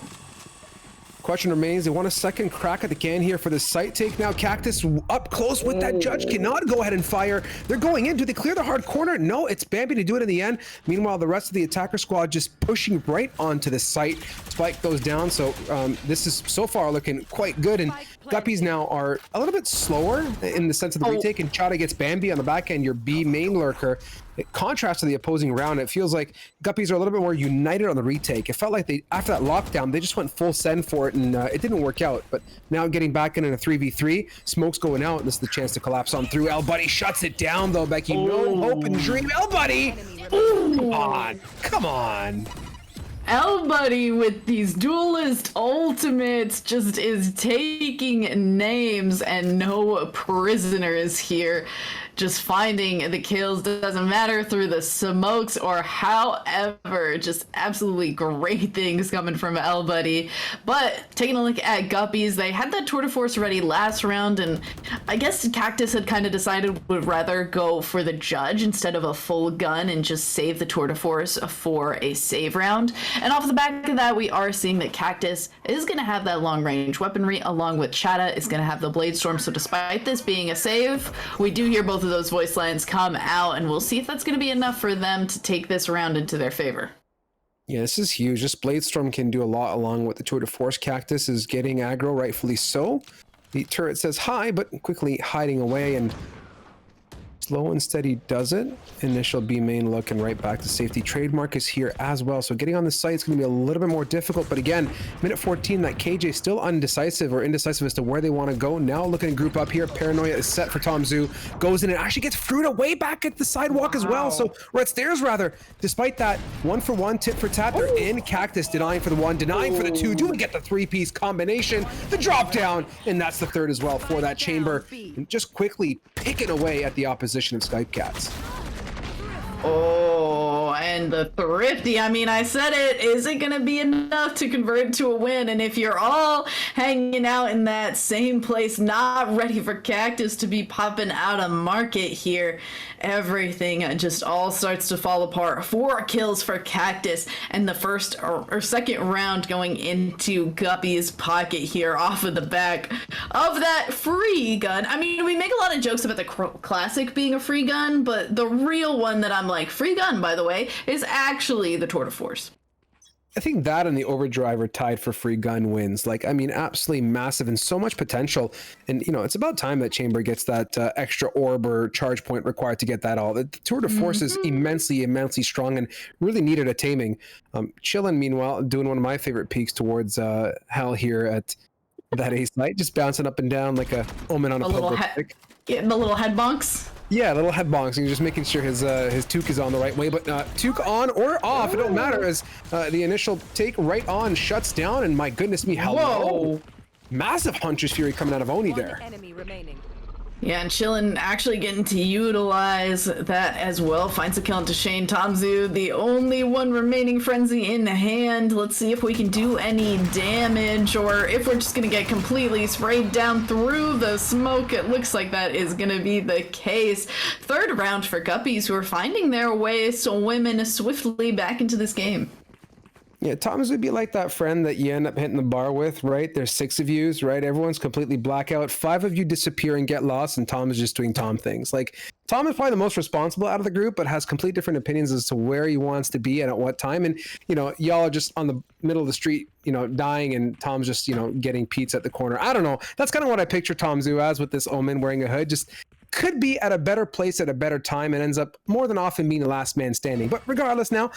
Question remains, they want a second crack at the can here for the site take. Now Cactus up close with that judge, cannot go ahead and fire. They're going in. Do they clear the hard corner? No, it's Bambi to do it in the end. Meanwhile, the rest of the attacker squad just pushing right onto the site. Spike goes down, so this is so far looking quite good. And Guppies now are a little bit slower in the sense of the retake, and Chada gets Bambi on the back end, your B main lurker. It contrasts to the opposing round. It feels like Guppies are a little bit more united on the retake. It felt like after that lockdown, they just went full send for it, and it didn't work out. But now getting back in a 3v3, smoke's going out, and this is the chance to collapse on through. L Buddy shuts it down though, Becky. No hope and dream. L Buddy, come on. L Buddy with these duelist ultimates just is taking names, and no prisoners here. Just finding the kills, doesn't matter through the smokes or however. Just absolutely great things coming from L Buddy. But taking a look at Guppies, they had that tour de force ready last round, and I guess Cactus had kind of decided would rather go for the judge instead of a full gun and just save the tour de force for a save round. And off the back of that, we are seeing that Cactus is going to have that long range weaponry, along with Chata is going to have the Blade Storm. So despite this being a save, we do hear both of those voice lines come out, and we'll see if that's going to be enough for them to take this round into their favor. Yeah, this is huge. This Blade Storm can do a lot along with the tour de force. Cactus is getting aggro, rightfully so. The turret says hi, but quickly hiding away, and slow and steady does it. Initial B main look and right back to safety. Trademark is here as well, so getting on the site is going to be a little bit more difficult. But again, minute 14, that KJ still undecisive or indecisive as to where they want to go. Now looking to group up here. Paranoia is set for Tomzu. Goes in and actually gets Fruta way back at the sidewalk as well. So, or at stairs rather. Despite that, 1-for-1, tit for tat. They're in. Cactus denying for the 1, denying for the 2. Do we get the 3-piece combination? The drop down, and that's the 3rd as well for that chamber. And just quickly picking away at the opposition of Skype Cats. Oh, and the Thrifty, I mean, I said it, is it gonna be enough to convert to a win? And if you're all hanging out in that same place, not ready for Cactus to be popping out of market here, everything just all starts to fall apart. 4 kills for Cactus, and the first or second round going into Guppy's pocket here off of the back of that free gun. I mean, we make a lot of jokes about the classic being a free gun, but the real one that I'm like, free gun, by the way, is actually the tour de force. I think that and the overdrive are tied for free gun wins. Like, I mean, absolutely massive and so much potential. And, you know, it's about time that Chamber gets that extra orb or charge point required to get that all. The tour de force is immensely strong and really needed a taming. Chillin, meanwhile, doing one of my favorite peaks towards Hell here at that A site, just bouncing up and down like a Omen on a little stick. the little head bonks. Yeah, little head bonks, and just making sure his Took is on the right way. But Took on or off, it don't matter, as the initial take right on shuts down. And my goodness me, hello. Whoa. Massive Hunter's Fury coming out of Oni there. Enemy remaining. Yeah, and Chillin actually getting to utilize that as well. Finds a kill into Shane Tomzu, the only one remaining frenzy in hand. Let's see if we can do any damage or if we're just going to get completely sprayed down through the smoke. It looks like that is going to be the case. Third round for Guppies, who are finding their way swimming swiftly back into this game. Yeah, Thomas would be like that friend that you end up hitting the bar with, right? There's 6 of yous, right? Everyone's completely blackout. 5 of you disappear and get lost, and Tom is just doing Tom things. Like, Tom is probably the most responsible out of the group, but has complete different opinions as to where he wants to be and at what time. And, you know, y'all are just on the middle of the street, you know, dying, and Tom's just, you know, getting pizza at the corner. I don't know. That's kind of what I picture Tom Zoo as, with this Omen wearing a hood. Just could be at a better place at a better time and ends up more than often being the last man standing. But regardless, now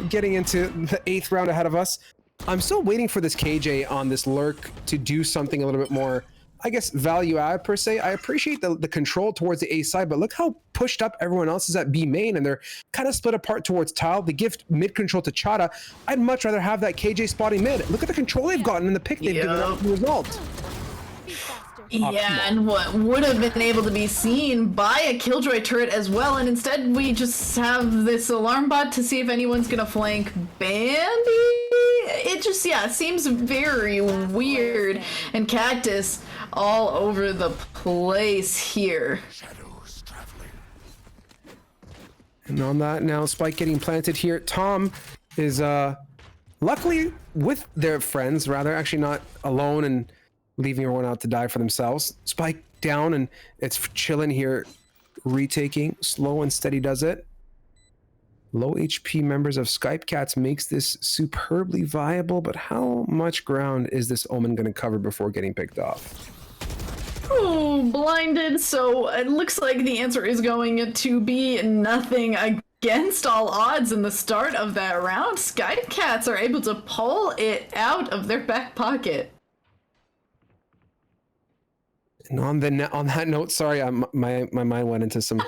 getting into the 8th round ahead of us, I'm still waiting for this KJ on this lurk to do something a little bit more, I guess, value add per se. I appreciate the control towards the A side, but look how pushed up everyone else is at B main, and they're kind of split apart towards Tile. They give mid control to Chada. I'd much rather have that KJ spotting mid. Look at the control they've gotten in the pick they've given up the result. Yeah, and what would have been able to be seen by a Killjoy turret as well, and instead we just have this alarm bot to see if anyone's gonna flank Bambi. It just, yeah, seems very weird, and Cactus all over the place here. And on that now, Spike getting planted here. Tom is luckily with their friends, rather, actually not alone and leaving everyone out to die for themselves. Spike down, and it's chilling here, retaking. Slow and steady does it. Low HP members of Skype Cats makes this superbly viable, but how much ground is this Omen going to cover before getting picked off? Oh, blinded. So it looks like the answer is going to be nothing against all odds in the start of that round. Skype Cats are able to pull it out of their back pocket. And on that note, sorry, my mind went into some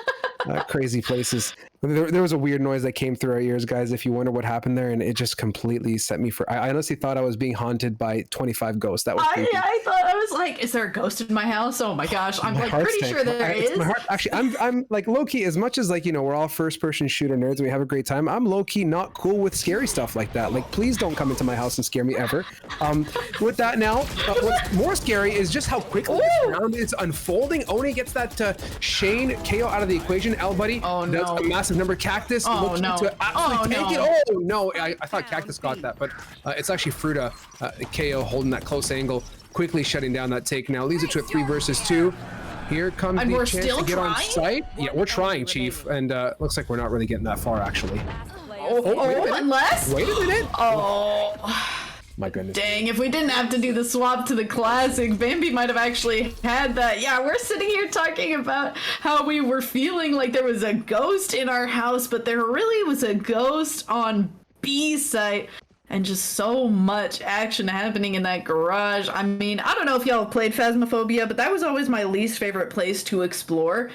crazy places. There was a weird noise that came through our ears, guys. If you wonder what happened there, and it just completely set me for. I honestly thought I was being haunted by 25 ghosts. That was creepy. I thought, I was like, is there a ghost in my house? Oh my gosh, I'm like pretty sure there is. My heart, actually, I'm like low key. As much as, like, you know, we're all first person shooter nerds and we have a great time, I'm low key not cool with scary stuff like that. Like, please don't come into my house and scare me ever. With that now, what's more scary is just how quickly this round is unfolding. Oni gets that Shane KO out of the equation. L buddy, oh no, that's a massive number. Cactus oh no, to absolutely take no. it. Oh no, I thought Cactus got that, but it's actually Fruta KO holding that close angle, quickly shutting down that take. Now leaves it to a 3 versus 2. Here comes and the we're chance still to get trying? on site. Yeah, we're trying, Chief, and looks like we're not really getting that far, actually. Unless. Wait a minute. Oh. My goodness. Dang, if we didn't have to do the swap to the classic, Bambi might have actually had that. Yeah, we're sitting here talking about how we were feeling like there was a ghost in our house, but there really was a ghost on B site. And just so much action happening in that garage. I mean, I don't know if y'all have played Phasmophobia, but that was always my least favorite place to explore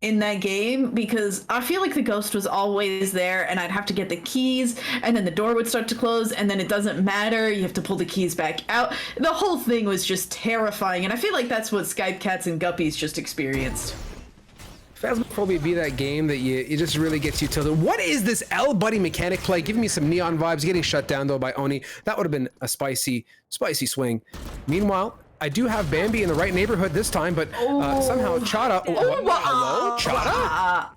in that game, because I feel like the ghost was always there and I'd have to get the keys and then the door would start to close and then it doesn't matter, you have to pull the keys back out. The whole thing was just terrifying, and I feel like that's what Skype Cats and Guppies just experienced. Phasmophobia be that game that it just really gets you tilted. What is this L buddy mechanic play? Giving me some neon vibes, getting shut down though by Oni. That would have been a spicy swing. Meanwhile, I do have Bambi in the right neighborhood this time, but somehow Chada. Hello, Chada?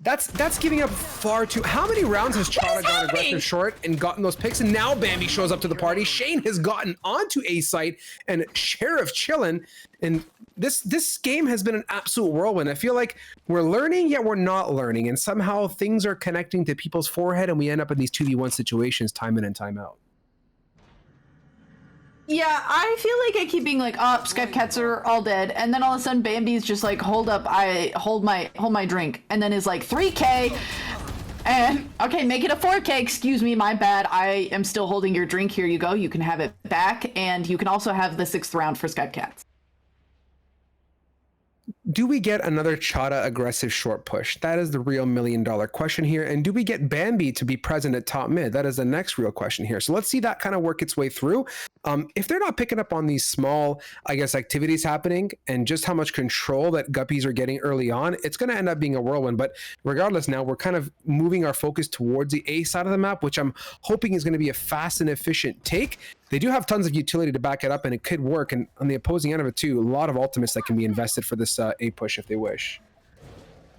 That's giving up far too. How many rounds has Chada gone aggressive short and gotten those picks? And now Bambi shows up to the party. Shane has gotten onto A site and Sheriff chillin'. And this game has been an absolute whirlwind. I feel like we're learning, yet we're not learning. And somehow things are connecting to people's forehead and we end up in these 2v1 situations time in and time out. Yeah, I feel like I keep being like, oh, Skype cats are all dead, and then all of a sudden Bambi's just like, hold up, I hold my drink, and then is like 3K, and okay, make it a 4K. Excuse me, my bad. I am still holding your drink. Here you go. You can have it back, and you can also have the 6th round for Skype cats. Do we get another Chada aggressive short push? That is the real $1 million question here. And do we get Bambi to be present at top mid? That is the next real question here. So let's see that kind of work its way through. If they're not picking up on these small, I guess, activities happening and just how much control that Guppies are getting early on, it's going to end up being a whirlwind. But regardless, now we're kind of moving our focus towards the A side of the map, which I'm hoping is going to be a fast and efficient take. They do have tons of utility to back it up, and it could work. And on the opposing end of it, too, a lot of ultimates that can be invested for this A push if they wish.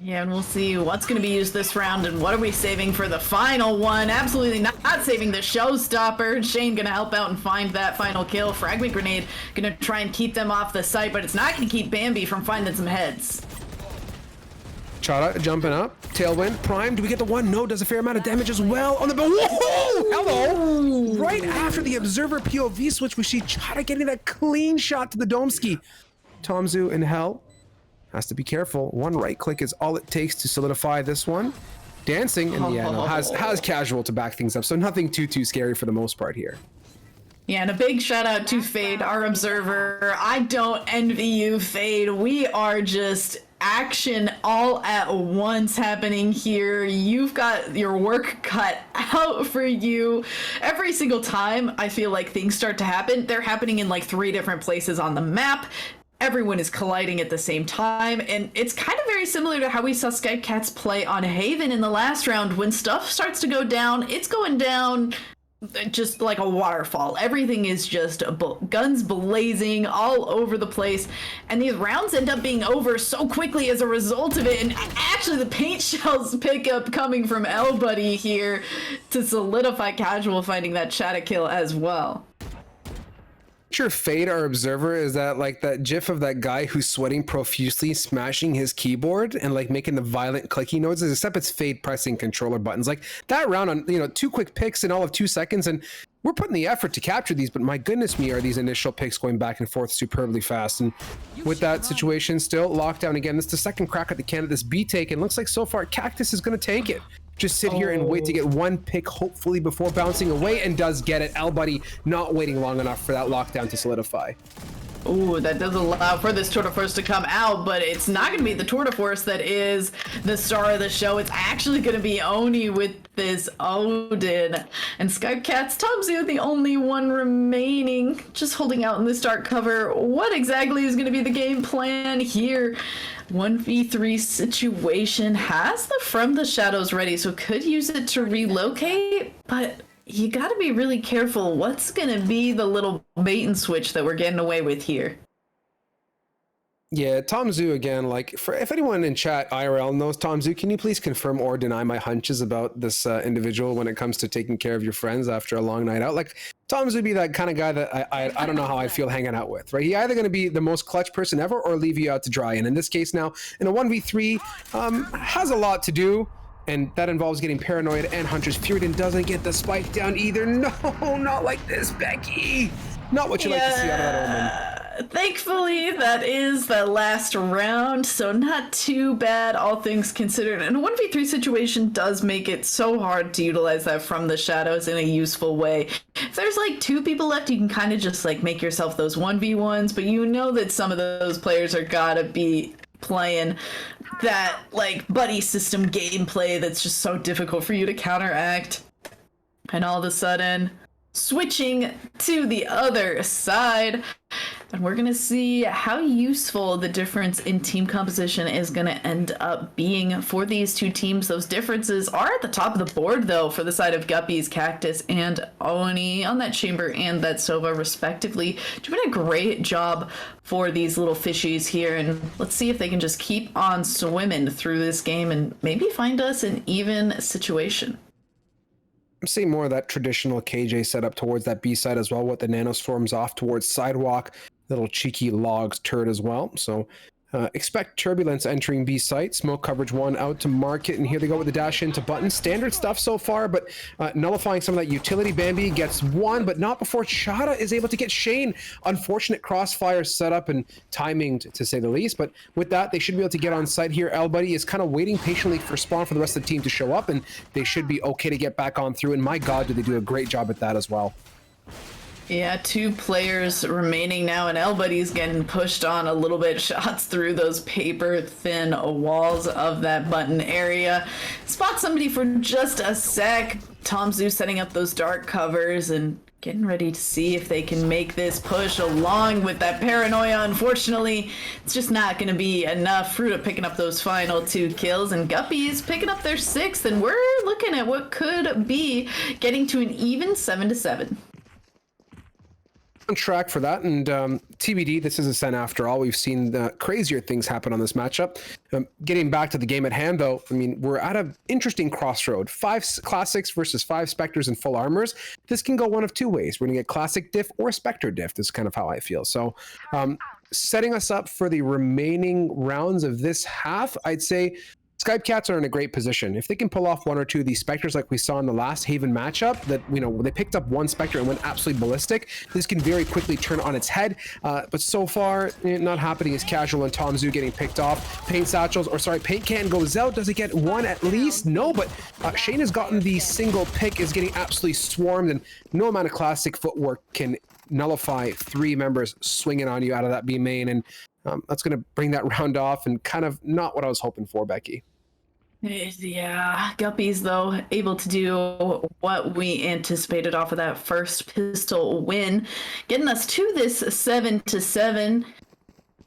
Yeah, and we'll see what's going to be used this round and what are we saving for the final one. Absolutely not saving the showstopper. Shane going to help out and find that final kill. Fragment Grenade going to try and keep them off the site, but it's not going to keep Bambi from finding some heads. Chada jumping up. Tailwind. Prime. Do we get the one? No. Does a fair amount of damage as well on the... Whoa! Hello! Right after the Observer POV switch, we see Chada getting that clean shot to the Domski. Tomzu in hell. Has to be careful. One right click is all it takes to solidify this one. Dancing, and yeah, no, has casual to back things up, so nothing too scary for the most part here. Yeah, and a big shout out to Fade, our observer. I don't envy you, Fade. We are just action all at once happening here. You've got your work cut out for you. Every single time I feel like things start to happen, they're happening in like 3 different places on the map. Everyone is colliding at the same time, and it's kind of very similar to how we saw Skype Cats play on Haven in the last round. When stuff starts to go down, it's going down just like a waterfall. Everything is just guns blazing all over the place, and these rounds end up being over so quickly as a result of it. And actually the paint shells pick up coming from L Buddy here to solidify Casual finding that Chada kill as well. Sure, Fade, our observer, is that like that gif of that guy who's sweating profusely, smashing his keyboard and like making the violent clicky noises, except it's Fade pressing controller buttons. Like that round on, 2 quick picks in all of 2 seconds, and we're putting the effort to capture these, but my goodness me, are these initial picks going back and forth superbly fast. And with that situation still locked down again, this is the second crack at the can of this B take, and looks like so far Cactus is going to tank it. Just sit here and wait to get one pick, hopefully, before bouncing away, and does get it. L Buddy not waiting long enough for that lockdown to solidify. Ooh, that does allow for this tour de force to come out, but it's not going to be the tour de force that is the star of the show. It's actually going to be Oni with this Odin. And Skype Cats, Tomzu, the only one remaining, just holding out in this dark cover. What exactly is going to be the game plan here? 1v3 situation. Has the From the Shadows ready, so could use it to relocate, but you gotta be really careful. What's gonna be the little bait and switch that we're getting away with here? Yeah, Tomzu again, like, for if anyone in chat IRL knows Tomzu, can you please confirm or deny my hunches about this individual when it comes to taking care of your friends after a long night out? Like, Tomzu would be that kind of guy that I don't know how I feel hanging out with, right? He either going to be the most clutch person ever or leave you out to dry. And in this case now, in a 1v3, has a lot to do. And that involves getting paranoid and Hunter's Fury, and doesn't get the spike down either. No, not like this, Becky. Not what you like to see out of that Omen. Thankfully, that is the last round, so not too bad, all things considered. And a 1v3 situation does make it so hard to utilize that From the Shadows in a useful way. If there's like 2 people left, you can kind of just like make yourself those 1v1s, but you know that some of those players are gotta be playing that like buddy system gameplay that's just so difficult for you to counteract. And all of a sudden, switching to the other side, and we're gonna see how useful the difference in team composition is gonna end up being for these 2 teams. Those differences are at the top of the board though for the side of Guppies, Cactus, and Oni on that Chamber and that Sova respectively, doing a great job for these little fishies here. And let's see if they can just keep on swimming through this game and maybe find us an even situation. I'm seeing more of that traditional KJ setup towards that B side as well, with the nanostorms off towards sidewalk, little cheeky logs turret as well. So Expect turbulence entering B site. Smoke coverage 1 out to market, and here they go with the dash into button. Standard stuff so far, but nullifying some of that utility. Bambi gets 1, but not before Chada is able to get Shane. Unfortunate crossfire setup and timing, to say the least, but with that, they should be able to get on site here. El Buddy is kind of waiting patiently for Spawn for the rest of the team to show up, and they should be okay to get back on through, and my god, did they do a great job at that as well. Yeah, 2 players remaining now, and El Buddy's getting pushed on a little bit. Shots through those paper-thin walls of that button area. Spot somebody for just a sec. Tom Zoo setting up those dark covers and getting ready to see if they can make this push along with that paranoia. Unfortunately, it's just not going to be enough. Fruta picking up those final 2 kills, and Guppies picking up their 6th, and we're looking at what could be getting to an even 7-7. On track for that, and TBD, this is a Sen after all. We've seen crazier things happen on this matchup. Getting back to the game at hand, though, I mean, we're at an interesting crossroad. 5 classics versus 5 specters and full armors. This can go one of 2 ways. We're gonna get classic diff or specter diff. This is kind of how I feel. So setting us up for the remaining rounds of this half, I'd say Skype Cats are in a great position. If they can pull off 1 or 2 of these Spectres like we saw in the last Haven matchup, that, you know, they picked up 1 Spectre and went absolutely ballistic, this can very quickly turn on its head. But so far, not happening is Casual and Tom Zoo getting picked off. Paint Satchels, or sorry, Paint Can goes out. Does it get 1 at least? No, but Shane has gotten the single pick, is getting absolutely swarmed, and no amount of classic footwork can nullify 3 members swinging on you out of that B main, and that's going to bring that round off, and kind of not what I was hoping for, Becky. Yeah, Guppies, though, able to do what we anticipated off of that first pistol win, getting us to this 7-7,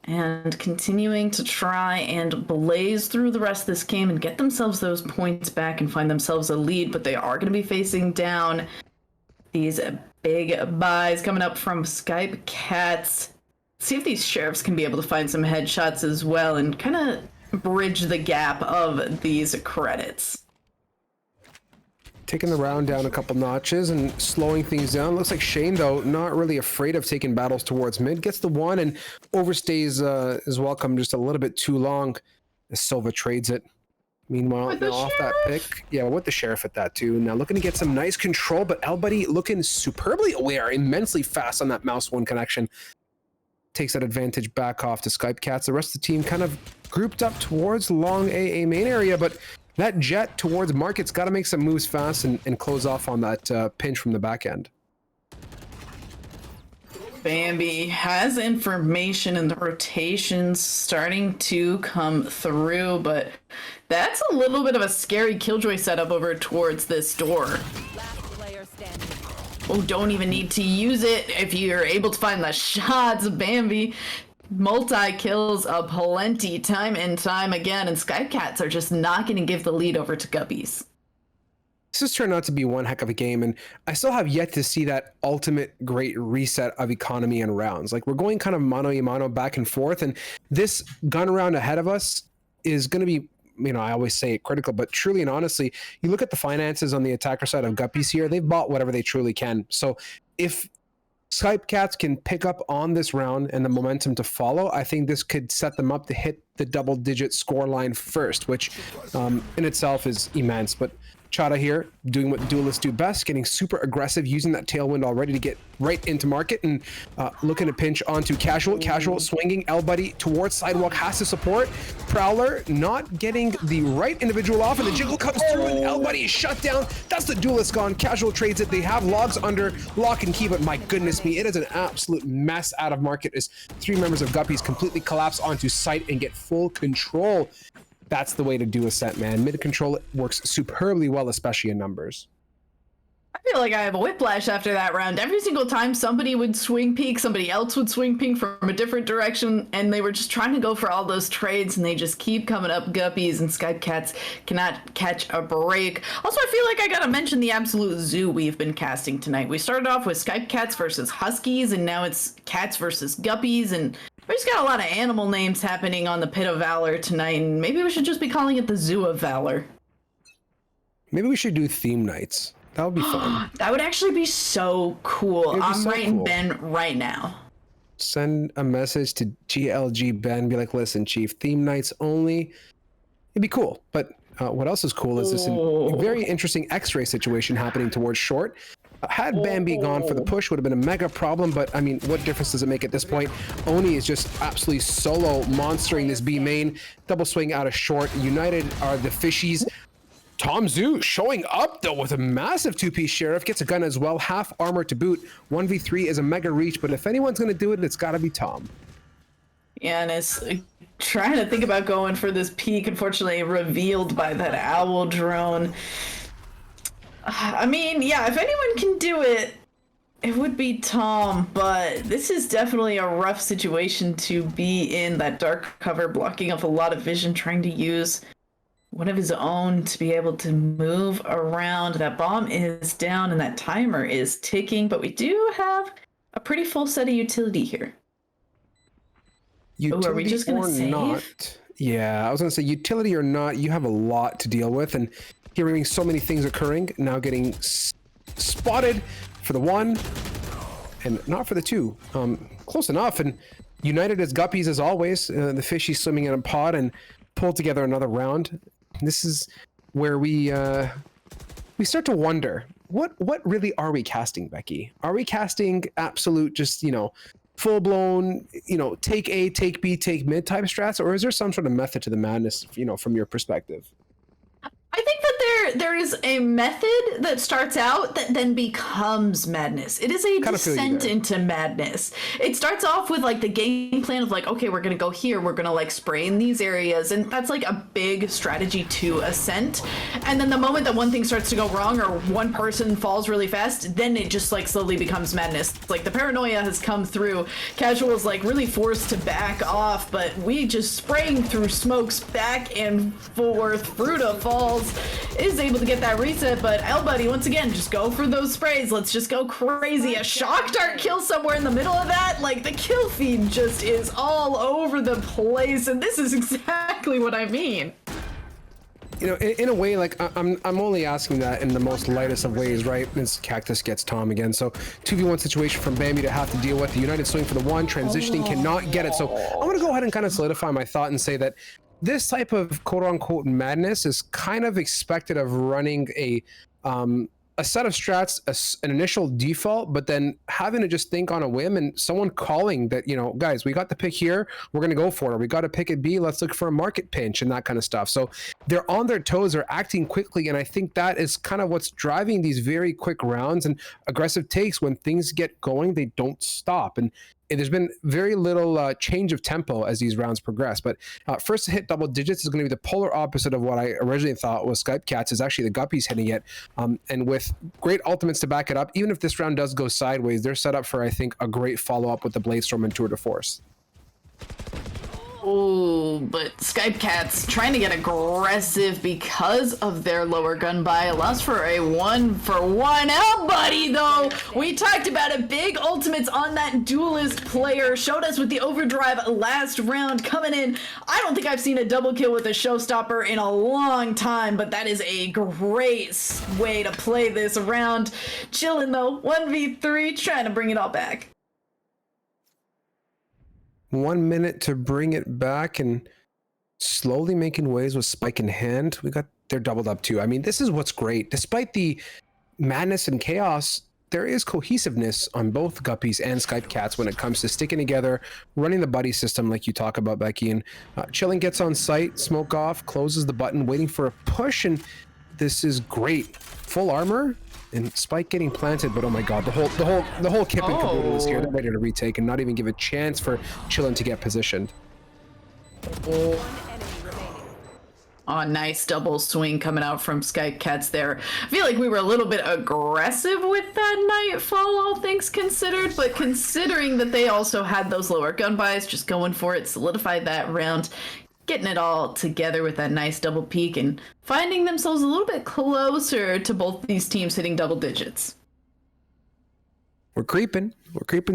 and continuing to try and blaze through the rest of this game and get themselves those points back and find themselves a lead, but they are going to be facing down these big buys coming up from Skype Cats. See if these sheriffs can be able to find some headshots as well and kind of bridge the gap of these credits. Taking the round down a couple notches and slowing things down. Looks like Shane, though, not really afraid of taking battles towards mid. Gets the 1 and overstays his welcome just a little bit too long as Silva trades it. Meanwhile, now off that pick. Yeah, with the Sheriff at that too. Now looking to get some nice control, but El Buddy looking superbly aware, immensely fast on that mouse 1 connection. Takes that advantage back off to Skype Cats. The rest of the team kind of grouped up towards long AA main area, but that jet towards market's got to make some moves fast and close off on that pinch from the back end. Bambi has information and the rotations starting to come through, but that's a little bit of a scary Killjoy setup over towards this door. Oh, don't even need to use it if you're able to find the shots. Bambi multi-kills aplenty time and time again, and Skype Cats are just not going to give the lead over to Guppies. This has turned out to be one heck of a game, and I still have yet to see that ultimate great reset of economy and rounds. Like, we're going kind of mano-a-mano back and forth, and this gun round ahead of us is going to be, you know, I always say it critical, but truly and honestly, you look at the finances on the attacker side of Guppies here, they've bought whatever they truly can. So if Skype Cats can pick up on this round and the momentum to follow, I think this could set them up to hit the double-digit score line first, which in itself is immense. But Chada here, doing what duelists do best, getting super aggressive, using that tailwind already to get right into market, and looking to pinch onto Casual. Casual swinging El Buddy towards Sidewalk, has to support. Prowler not getting the right individual off, and the jiggle comes through, and El Buddy is shut down. That's the duelist gone. Casual trades it. They have logs under lock and key, but my goodness me, it is an absolute mess out of market as 3 members of Guppies completely collapse onto site and get full control. That's the way to do a set, man. Mid control works superbly well, especially in numbers. I feel like I have a whiplash after that round. Every single time somebody would swing peek, somebody else would swing peek from a different direction, and they were just trying to go for all those trades, and they just keep coming up. Guppies and Skype Cats cannot catch a break. Also, I feel like I gotta mention the absolute zoo we've been casting tonight. We started off with Skype Cats versus Huskies, and now it's Cats versus Guppies, and we just got a lot of animal names happening on the Pit of Valor tonight, and maybe we should just be calling it the Zoo of Valor. Maybe we should do theme nights. That would be fun. That would actually be so cool. I'm writing Ben right now. send a message to GLG Ben, be like, listen, Chief, theme nights only. It'd be cool. But what else is cool is this very interesting X-ray situation happening towards short. Had Bambi gone for the push, would have been a mega problem, but I mean, what difference does it make at this point? Oni is just absolutely solo monstering this B main. Double swing out of short. United are the fishies. Tom Zoo showing up though with a massive 2-piece Sheriff, gets a gun as well, half armor to boot. 1v3 is a mega reach, but if anyone's going to do it, it's got to be Tom. Yeah, and it's trying to think about going for this peak, unfortunately revealed by that owl drone. I mean, yeah, if anyone can do it, it would be Tom, but this is definitely a rough situation to be in. That dark cover blocking up a lot of vision, trying to use one of his own to be able to move around. That bomb is down and that timer is ticking, but we do have a pretty full set of utility here. Utility are we just gonna or save? not? Yeah, I was going to say utility or not, you have a lot to deal with, and hearing so many things occurring, now getting spotted for the 1 and not for the 2. Close enough, and United as guppies as always. The fishies swimming in a pod and pull together another round. This is where we start to wonder, what really are we casting, Becky? Are we casting absolute just, full blown, take A, take B, take mid type strats, or is there some sort of method to the madness, from your perspective? I think that there is a method that starts out that then becomes madness. It is a descent into madness. It starts off with like the game plan of like, okay, we're gonna go here, we're gonna like spray in these areas, and that's like a big strategy to ascent. And then the moment that one thing starts to go wrong or one person falls really fast, then it just like slowly becomes madness. It's like the paranoia has come through. Casual is like really forced to back off, but we just spraying through smokes back and forth. Fruta falls, is able to get that reset, but L Buddy, once again, just go for those sprays. Let's just go crazy. A shock dart kill somewhere in the middle of that. Like, the kill feed just is all over the place, and this is exactly what I mean. In a way, like, I'm only asking that in the most lightest of ways, right? It's Cactus gets Tom again. So 2v1 situation from Bambi to have to deal with. The United swing for the 1, transitioning, cannot get it. So I'm going to go ahead and kind of solidify my thought and say that this type of quote-unquote madness is kind of expected of running a set of strats, an initial default, but then having to just think on a whim and someone calling that, guys, we got the pick here, we're going to go for it. Or we got to pick at B, let's look for a market pinch and that kind of stuff. So they're on their toes, they're acting quickly, and I think that is kind of what's driving these very quick rounds and aggressive takes. When things get going, they don't stop. And there's been very little change of tempo as these rounds progress. But first to hit double digits is going to be the polar opposite of what I originally thought was Skype Cats. Is actually the Guppies hitting it. And with great ultimates to back it up, even if this round does go sideways, they're set up for, I think, a great follow-up with the Bladestorm and Tour de Force. Oh, but Skype Cats trying to get aggressive because of their lower gun buy. Allows for a 1-for-1 L Buddy, though. We talked about it. Big ultimates on that duelist player. Showed us with the overdrive last round coming in. I don't think I've seen a double kill with a showstopper in a long time, but that is a great way to play this round. Chilling, though. 1v3, trying to bring it all back. 1 minute to bring it back and slowly making waves with Spike in hand. They're doubled up too. I mean, this is what's great. Despite the madness and chaos, there is cohesiveness on both Guppies and Skype Cats when it comes to sticking together, running the buddy system like you talk about, Becky. And Chilling gets on site, smoke off, closes the button, waiting for a push, and this is great. Full armor. And Spike getting planted, but oh my god, the whole kip and caboodle is here. They're ready to retake and not even give a chance for Chillin to get positioned. Oh, nice double swing coming out from Skype Cats there. I feel like we were a little bit aggressive with that Nightfall, all things considered, but considering that they also had those lower gun buys, just going for it, solidified that round, getting it all together with that nice double peak and finding themselves a little bit closer to both these teams hitting double digits. We're creeping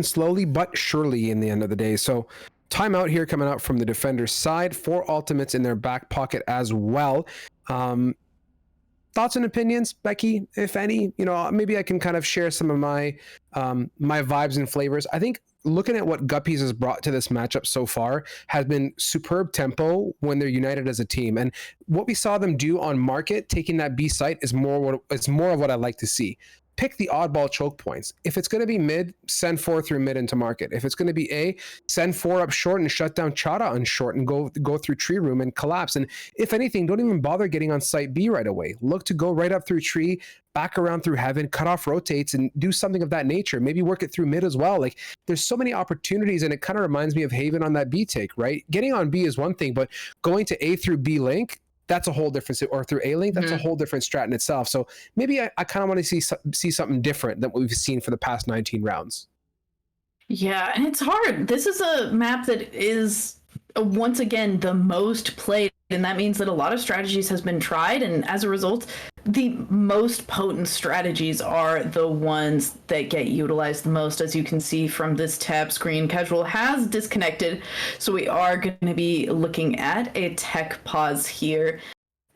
slowly but surely in the end of the day. So timeout here coming out from the defender's side, 4 ultimates in their back pocket as well. Thoughts and opinions, Becky, if any? Maybe I can kind of share some of my my vibes and flavors. I think looking at what Guppies has brought to this matchup so far has been superb tempo when they're united as a team. And what we saw them do on Market, taking that B site, is more of what I like to see. Pick the oddball choke points. If it's going to be mid, send 4 through mid into Market. If it's going to be A, send 4 up short and shut down Chara on short and go through tree room and collapse. And if anything, don't even bother getting on site B right away. Look to go right up through tree, back around through heaven, cut off rotates, and do something of that nature. Maybe work it through mid as well. Like, there's so many opportunities, and it kind of reminds me of Haven on that B take, right? Getting on B is one thing, but going to A through B link, that's a whole different, or through A link, that's a whole different strat in itself. So maybe I kind of want to see something different than what we've seen for the past 19 rounds. Yeah, and it's hard. This is a map that is, once again, the most played, and that means that a lot of strategies has been tried, and as a result, the most potent strategies are the ones that get utilized the most. As you can see from this tab screen, Casual has disconnected, so we are going to be looking at a tech pause here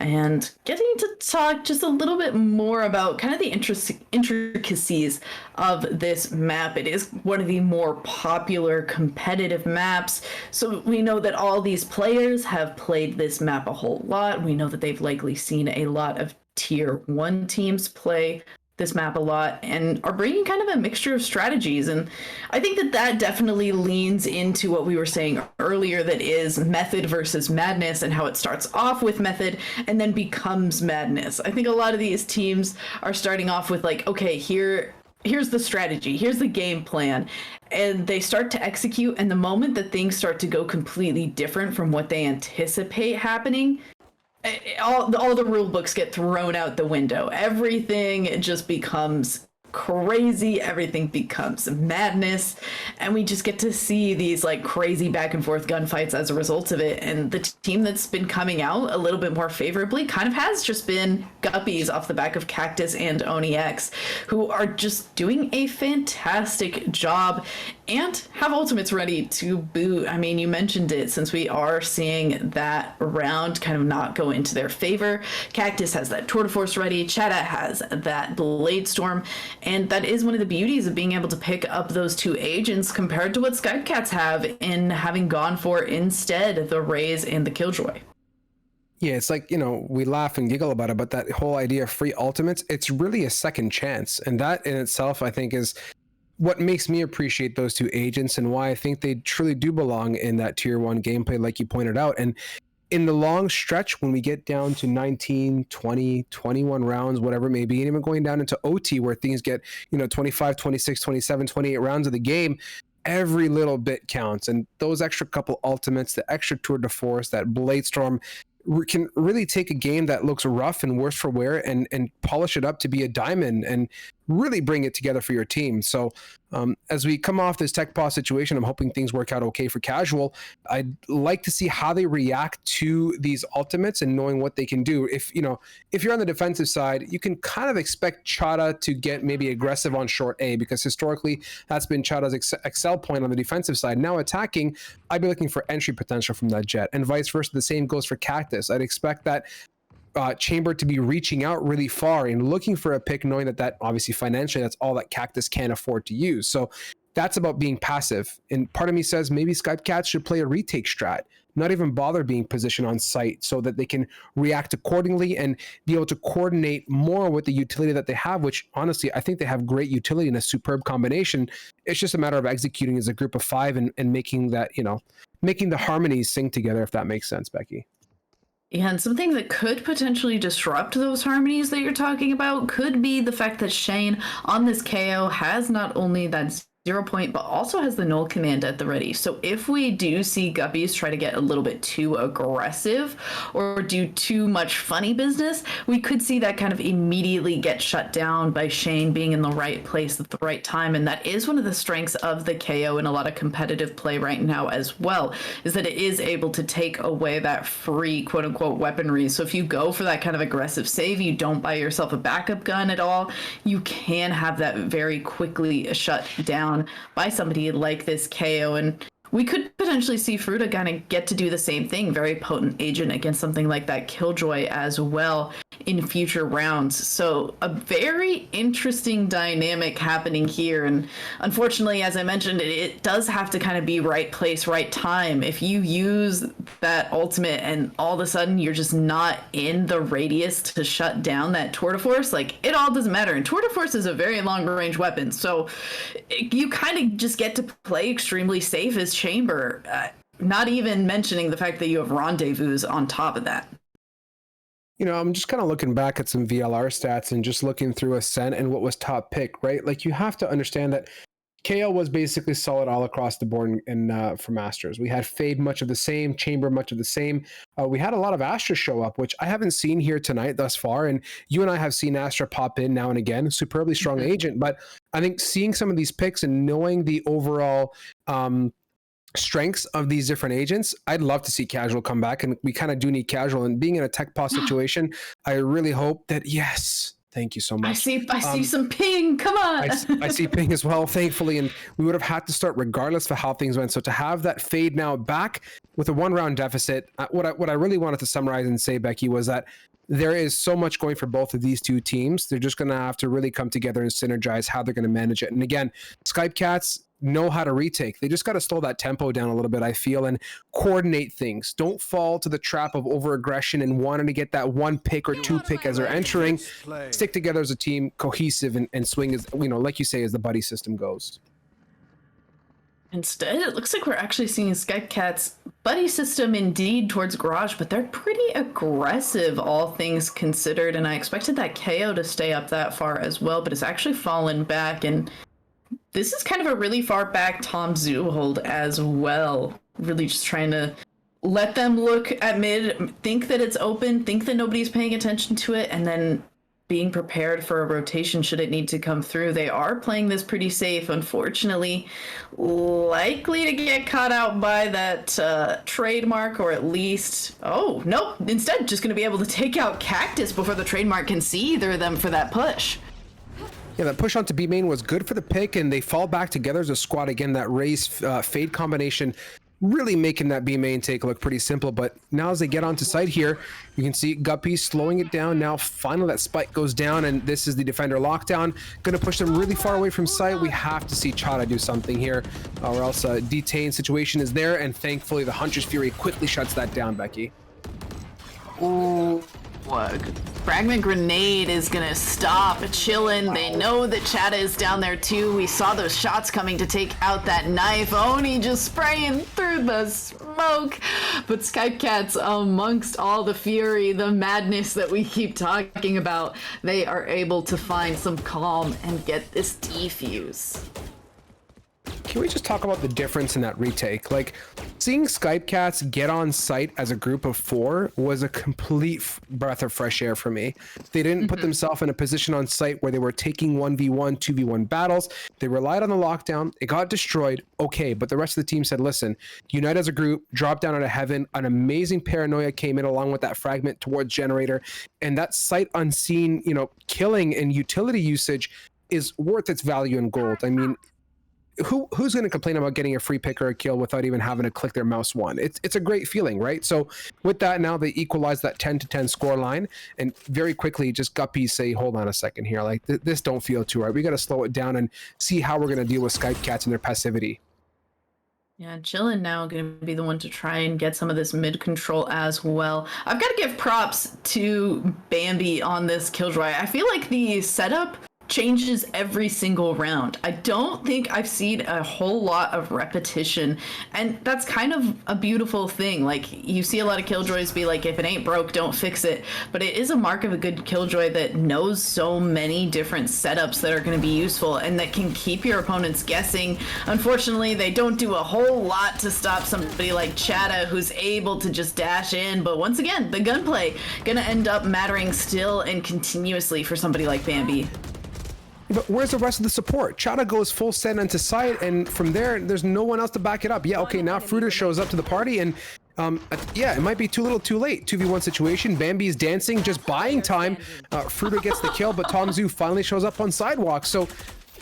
and getting to talk just a little bit more about kind of the intricacies of this map. It is one of the more popular competitive maps, so we know that all these players have played this map a whole lot. We know that they've likely seen a lot of tier 1 teams play this map a lot and are bringing kind of a mixture of strategies. And I think that definitely leans into what we were saying earlier, that is method versus madness, and how it starts off with method and then becomes madness. I think a lot of these teams are starting off with like, okay, here's the strategy, here's the game plan, and they start to execute, and the moment that things start to go completely different from what they anticipate happening, all the rule books get thrown out the window. Everything just becomes crazy, everything becomes madness, and we just get to see these like crazy back and forth gunfights as a result of it. And the team that's been coming out a little bit more favorably kind of has just been Guppies off the back of Cactus and OniX, who are just doing a fantastic job and have ultimates ready to boot. I mean, you mentioned it, since we are seeing that round kind of not go into their favor. Cactus has that Tour de Force ready, Chata has that Blade Storm, and that is one of the beauties of being able to pick up those 2 agents compared to what Skypecats have in having gone for instead the Raze and the Killjoy. Yeah, it's like, we laugh and giggle about it, but that whole idea of free ultimates, it's really a second chance. And that in itself, I think, is what makes me appreciate those 2 agents and why I think they truly do belong in that tier 1 gameplay, like you pointed out. And in the long stretch, when we get down to 19, 20, 21 rounds, whatever it may be, and even going down into OT where things get, 25, 26, 27, 28 rounds of the game, every little bit counts. And those extra couple ultimates, the extra Tour de Force, that Blade Storm, can really take a game that looks rough and worse for wear and polish it up to be a diamond and really bring it together for your team. So as we come off this tech pause situation, I'm hoping things work out okay for Casual. I'd like to see how they react to these ultimates and knowing what they can do. If you're on the defensive side, you can kind of expect Chata to get maybe aggressive on short A, because historically that's been Chata's excel point on the defensive side. Now attacking, I'd be looking for entry potential from that Jet, and vice versa. The same goes for Cactus. I'd expect that Chamber to be reaching out really far and looking for a pick, knowing that obviously financially that's all that Cactus can afford to use. So that's about being passive. And part of me says maybe Skypecats should play a retake strat, not even bother being positioned on site, so that they can react accordingly and be able to coordinate more with the utility that they have, which honestly, I think they have great utility in a superb combination. It's just a matter of executing as a group of 5 and making that, making the harmonies sing together, if that makes sense, Becky. Yeah, and something that could potentially disrupt those harmonies that you're talking about could be the fact that Shane on this KO has not only that 0 point, but also has the null command at the ready. So if we do see Guppies try to get a little bit too aggressive or do too much funny business, we could see that kind of immediately get shut down by Shane being in the right place at the right time. And that is one of the strengths of the KO in a lot of competitive play right now as well, is that it is able to take away that free quote unquote weaponry. So if you go for that kind of aggressive save, you don't buy yourself a backup gun at all, you can have that very quickly shut down by somebody like this KO. And we could potentially see Fruta kind of get to do the same thing, very potent agent against something like that Killjoy as well. in future rounds. So a very interesting dynamic happening here. And unfortunately, as I mentioned, it does have to kind of be right place, right time. If you use that ultimate and all of a sudden you're just not in the radius to shut down that tour de force, like it all doesn't matter. And tour de force is a very long range weapon. So you kind of just get to play extremely safe as Chamber. Not even mentioning the fact that you have rendezvous on top of that. You know, I'm just kind of looking back at some VLR stats and just looking through Ascent and what was top pick, right? Like you have to understand that KO was basically solid all across the board for Masters. We had Fade much of the same, Chamber much of the same. We had a lot of Astra show up, which I haven't seen here tonight thus far. And you and I have seen Astra pop in now and again, superbly strong agent. But I think seeing some of these picks and knowing the overall strengths of these different agents, I'd love to see Casual come back, and we kind of do need Casual. And being in a tech pause situation, I really hope that, yes, thank you so much. I see some ping. Come on. I see ping as well, thankfully, and we would have had to start regardless of how things went. So to have that Fade now back with a 1-round deficit, what I really wanted to summarize and say, Becky, was that there is so much going for both of these two teams. They're just going to have to really come together and synergize how they're going to manage it. And again, Skype Cats know how to retake. They just got to slow that tempo down a little bit, I feel, and coordinate things. Don't fall to the trap of over-aggression and wanting to get that one pick or two pick as they're entering. Stick together as a team, cohesive, and swing as, you know, like you say, as the buddy system goes. Instead, it looks like we're actually seeing Skype Cat's buddy system indeed towards Garage, but they're pretty aggressive, all things considered, and I expected that KO to stay up that far as well, but it's actually fallen back, and this is kind of a really far back Tom Zoo hold as well. Really just trying to let them look at mid, think that it's open, think that nobody's paying attention to it, and then being prepared for a rotation should it need to come through. They are playing this pretty safe, unfortunately. Likely to get caught out by that trademark, or at least... Oh, nope. Instead, just going to be able to take out Cactus before the trademark can see either of them for that push. Yeah, that push onto B main was good for the pick, and they fall back together as a squad again. That Raze Fade combination really making that B main take look pretty simple. But now as they get onto site here, you can see Guppy slowing it down. Now finally that spike goes down, and this is the defender lockdown. Going to push them really far away from site. We have to see Chada do something here, or else a detain situation is there. And thankfully the Hunter's Fury quickly shuts that down, Becky. Ooh. What? Fragment Grenade is gonna stop Chillin'. They know that Chada is down there too. We saw those shots coming to take out that knife. Oni just spraying through the smoke. But Skype Cats, amongst all the fury, the madness that we keep talking about, they are able to find some calm and get this defuse. Can we just talk about the difference in that retake? Like, seeing Skype Cats get on site as a group of 4 was a complete breath of fresh air for me. They didn't put themselves in a position on site where they were taking 1v1, 2v1 battles. They relied on the lockdown. It got destroyed. Okay, but the rest of the team said, listen, unite as a group, drop down out of heaven. An amazing paranoia came in along with that fragment towards Generator. And that sight unseen, you know, killing and utility usage is worth its value in gold. I mean, who's going to complain about getting a free pick or a kill without even having to click their mouse one? It's a great feeling, right? So with that, now they equalize that 10-10 score line, and very quickly just Guppies say, hold on a second here, like this don't feel too right. We got to slow it down and see how we're going to deal with Skype Cats and their passivity. Yeah, Chillin' now going to be the one to try and get some of this mid control as well. I've got to give props to Bambi on this Killjoy. I feel like the setup changes every single round. I don't think I've seen a whole lot of repetition, and that's kind of a beautiful thing. Like, you see a lot of Killjoys be like, if it ain't broke, don't fix it, but it is a mark of a good Killjoy that knows so many different setups that are going to be useful and that can keep your opponents guessing. Unfortunately, they don't do a whole lot to stop somebody like Chada, who's able to just dash in, but once again, the gunplay gonna end up mattering still and continuously for somebody like Bambi. But where's the rest of the support? Chada goes full send into site, and from there, there's no one else to back it up. Yeah, okay, now Fruiter shows up to the party, and yeah, it might be too little too late. 2v1 situation. Bambi's dancing, just buying time. Fruiter gets the kill, but Tom Zoo finally shows up on sidewalk. So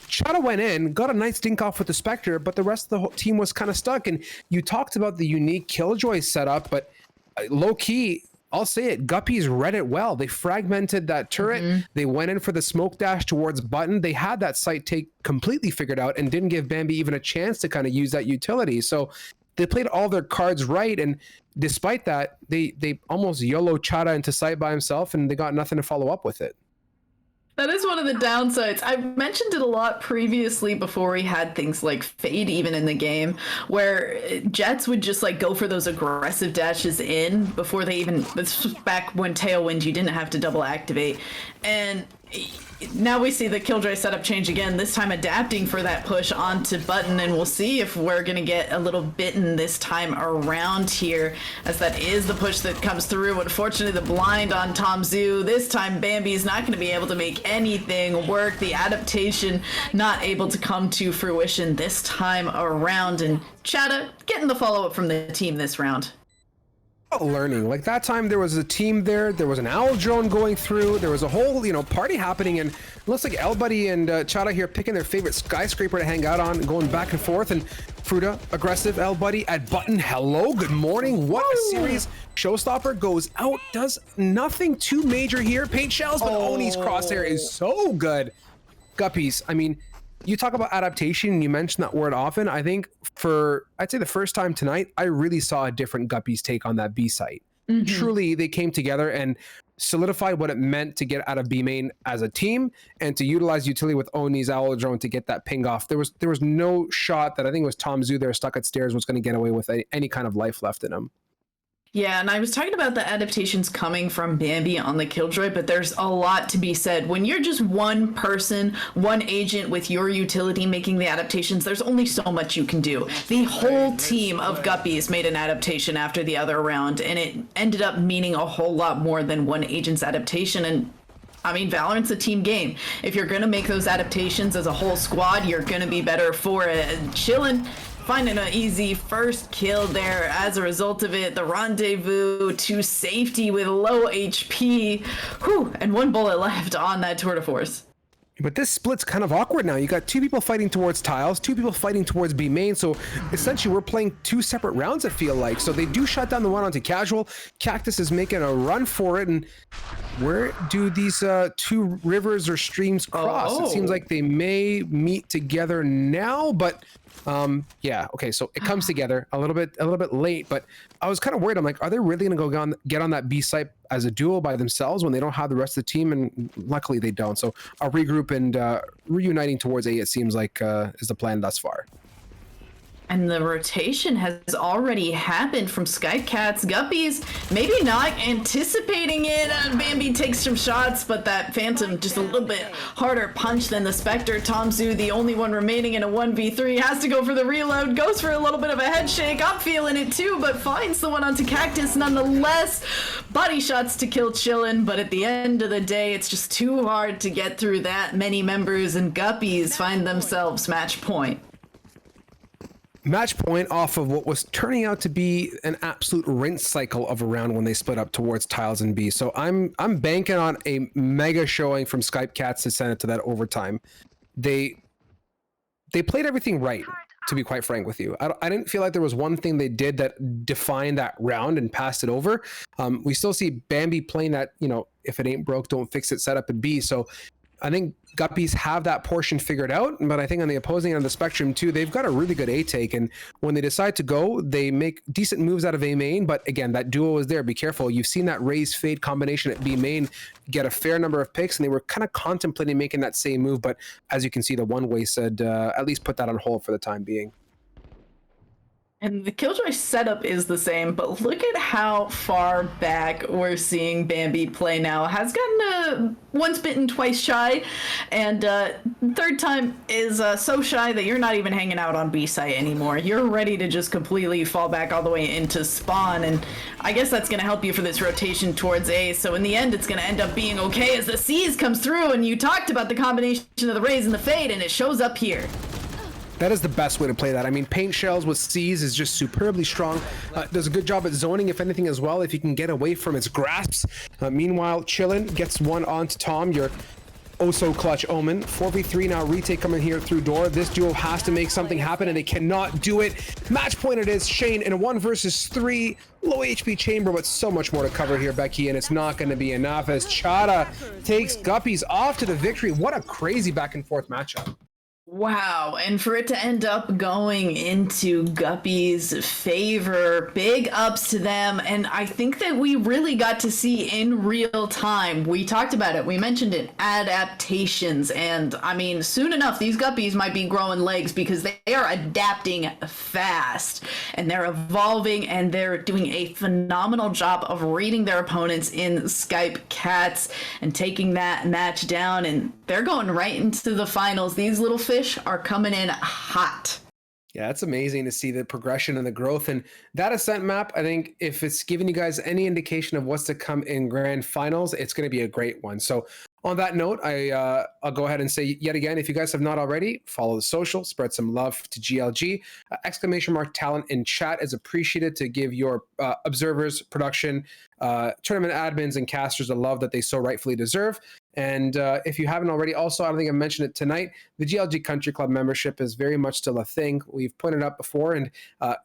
Chada went in, got a nice dink off with the Spectre, but the rest of the whole team was kind of stuck. And you talked about the unique Killjoy setup, but low-key, I'll say it, Guppies read it well. They fragmented that turret. They went in for the smoke dash towards button. They had that site take completely figured out and didn't give Bambi even a chance to kind of use that utility. So they played all their cards right, and despite that, they almost YOLO Chara into site by himself, and they got nothing to follow up with it. That is one of the downsides. I've mentioned it a lot previously before we had things like Fade even in the game, where Jets would just like go for those aggressive dashes in before they even, this was back when Tailwind you didn't have to double activate. And now we see the Killjoy setup change again, this time adapting for that push onto button, and we'll see if we're going to get a little bitten this time around here, as that is the push that comes through. Unfortunately, the blind on Tom Zoo. This time, Bambi's not going to be able to make anything work. The adaptation not able to come to fruition this time around, and Chata getting the follow-up from the team this round. Learning, like that time there was a team there was an owl drone going through, there was a whole party happening, and it looks like El Buddy and Chata here picking their favorite skyscraper to hang out on, going back and forth. And Fruta aggressive, El Buddy at button. Hello, good morning. What a series. Showstopper goes out, does nothing too major here. Paint shells, but Oni's crosshair is so good. Guppies, I mean, you talk about adaptation, you mention that word often. I think I'd say the first time tonight, I really saw a different Guppies take on that B site. Truly, they came together and solidified what it meant to get out of B main as a team and to utilize utility with Oni's owl drone to get that ping off. There was no shot that I think it was Tom Zoo there stuck at stairs was going to get away with any kind of life left in him. Yeah, and I was talking about the adaptations coming from Bambi on the Killjoy, but there's a lot to be said. When you're just one person, one agent with your utility making the adaptations, there's only so much you can do. The whole team of Guppies made an adaptation after the other round, and it ended up meaning a whole lot more than one agent's adaptation. And I mean, Valorant's a team game. If you're going to make those adaptations as a whole squad, you're going to be better for it. Chillin', finding an easy first kill there as a result of it. The rendezvous to safety with low HP. Whew, and one bullet left on that tour de force. But this split's kind of awkward now. You got two people fighting towards tiles, two people fighting towards B main. So essentially we're playing two separate rounds, I feel like. So they do shut down the one onto casual. Cactus is making a run for it. And where do these two rivers or streams cross? It seems like they may meet together now, but yeah, okay, so it comes together a little bit late, but I was kind of worried. I'm like, are they really gonna go get on that B site as a duo by themselves when they don't have the rest of the team? And luckily they don't. So a regroup and reuniting towards A, it seems like is the plan thus far. And the rotation has already happened from Skycats. Guppies, maybe not anticipating it. Bambi takes some shots, but that Phantom just a little bit harder punch than the Spectre. Tom Zoo, the only one remaining in a 1v3, has to go for the reload, goes for a little bit of a head shake. I'm feeling it too, but finds the one onto Cactus nonetheless. Body shots to kill Chillin', but at the end of the day, it's just too hard to get through that many members, and Guppies find themselves match point. Match point off of what was turning out to be an absolute rinse cycle of a round when they split up towards tiles and B. So I'm banking on a mega showing from Skype Cats to send it to that overtime. They played everything right, to be quite frank with you. I didn't feel like there was one thing they did that defined that round and passed it over. We still see Bambi playing that, if it ain't broke, don't fix it setup in B. So I think Guppies have that portion figured out, but I think on the opposing end of the spectrum too, they've got a really good A take, and when they decide to go, they make decent moves out of A main, but again, that duo is there. Be careful. You've seen that Raze Fade combination at B main get a fair number of picks, and they were kind of contemplating making that same move, but as you can see, the one way said at least put that on hold for the time being. And the Killjoy setup is the same, but look at how far back we're seeing Bambi play now. Has gotten once bitten, twice shy, and third time is so shy that you're not even hanging out on B site anymore. You're ready to just completely fall back all the way into spawn, and I guess that's going to help you for this rotation towards A. So in the end, it's going to end up being okay as the C's comes through, and you talked about the combination of the Raze and the Fade, and it shows up here. That is the best way to play that. I mean, paint shells with C's is just superbly strong. Does a good job at zoning, if anything, as well, if you can get away from its grasps. Meanwhile, Chillin' gets one onto Tom. You're oh so clutch Omen. 4v3 now, retake coming here through door. This duo has to make something happen and they cannot do it. Match point it is. Shane in a 1 versus 3. Low HP chamber, but so much more to cover here, Becky, and it's not going to be enough as Chada takes Guppies off to the victory. What a crazy back and forth matchup. Wow, and for it to end up going into Guppy's favor, big ups to them. And I think that we really got to see in real time. We talked about it, we mentioned it, adaptations. And I mean, soon enough, these Guppies might be growing legs because they are adapting fast and they're evolving and they're doing a phenomenal job of reading their opponents in Skype Cats and taking that match down. And they're going right into the finals. These little fish are coming in hot. Yeah, it's amazing to see the progression and the growth. And that ascent map, I think if it's giving you guys any indication of what's to come in grand finals, it's going to be a great one. So on that note, I'll go ahead and say yet again, if you guys have not already, follow the social, spread some love to GLG. Exclamation mark talent in chat is appreciated to give your observers, production, tournament admins, and casters the love that they so rightfully deserve. And if you haven't already, also, I don't think I mentioned it tonight, the GLG Country Club membership is very much still a thing. We've pointed out before, and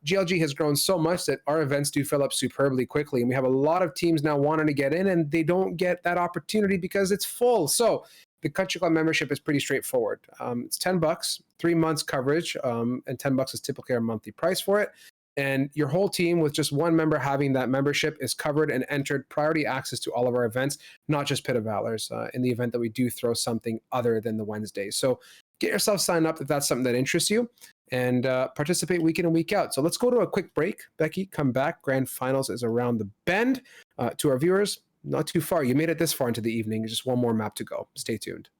GLG has grown so much that our events do fill up superbly quickly. And we have a lot of teams now wanting to get in, and they don't get that opportunity because it's full. So the Country Club membership is pretty straightforward. It's $10, 3 months coverage, and $10 is typically our monthly price for it. And your whole team with just one member having that membership is covered and entered priority access to all of our events, not just Pit of Valors, in the event that we do throw something other than the Wednesday. So get yourself signed up if that's something that interests you, and participate week in and week out. So let's go to a quick break. Becky, come back. Grand Finals is around the bend. To our viewers, not too far. You made it this far into the evening. Just one more map to go. Stay tuned.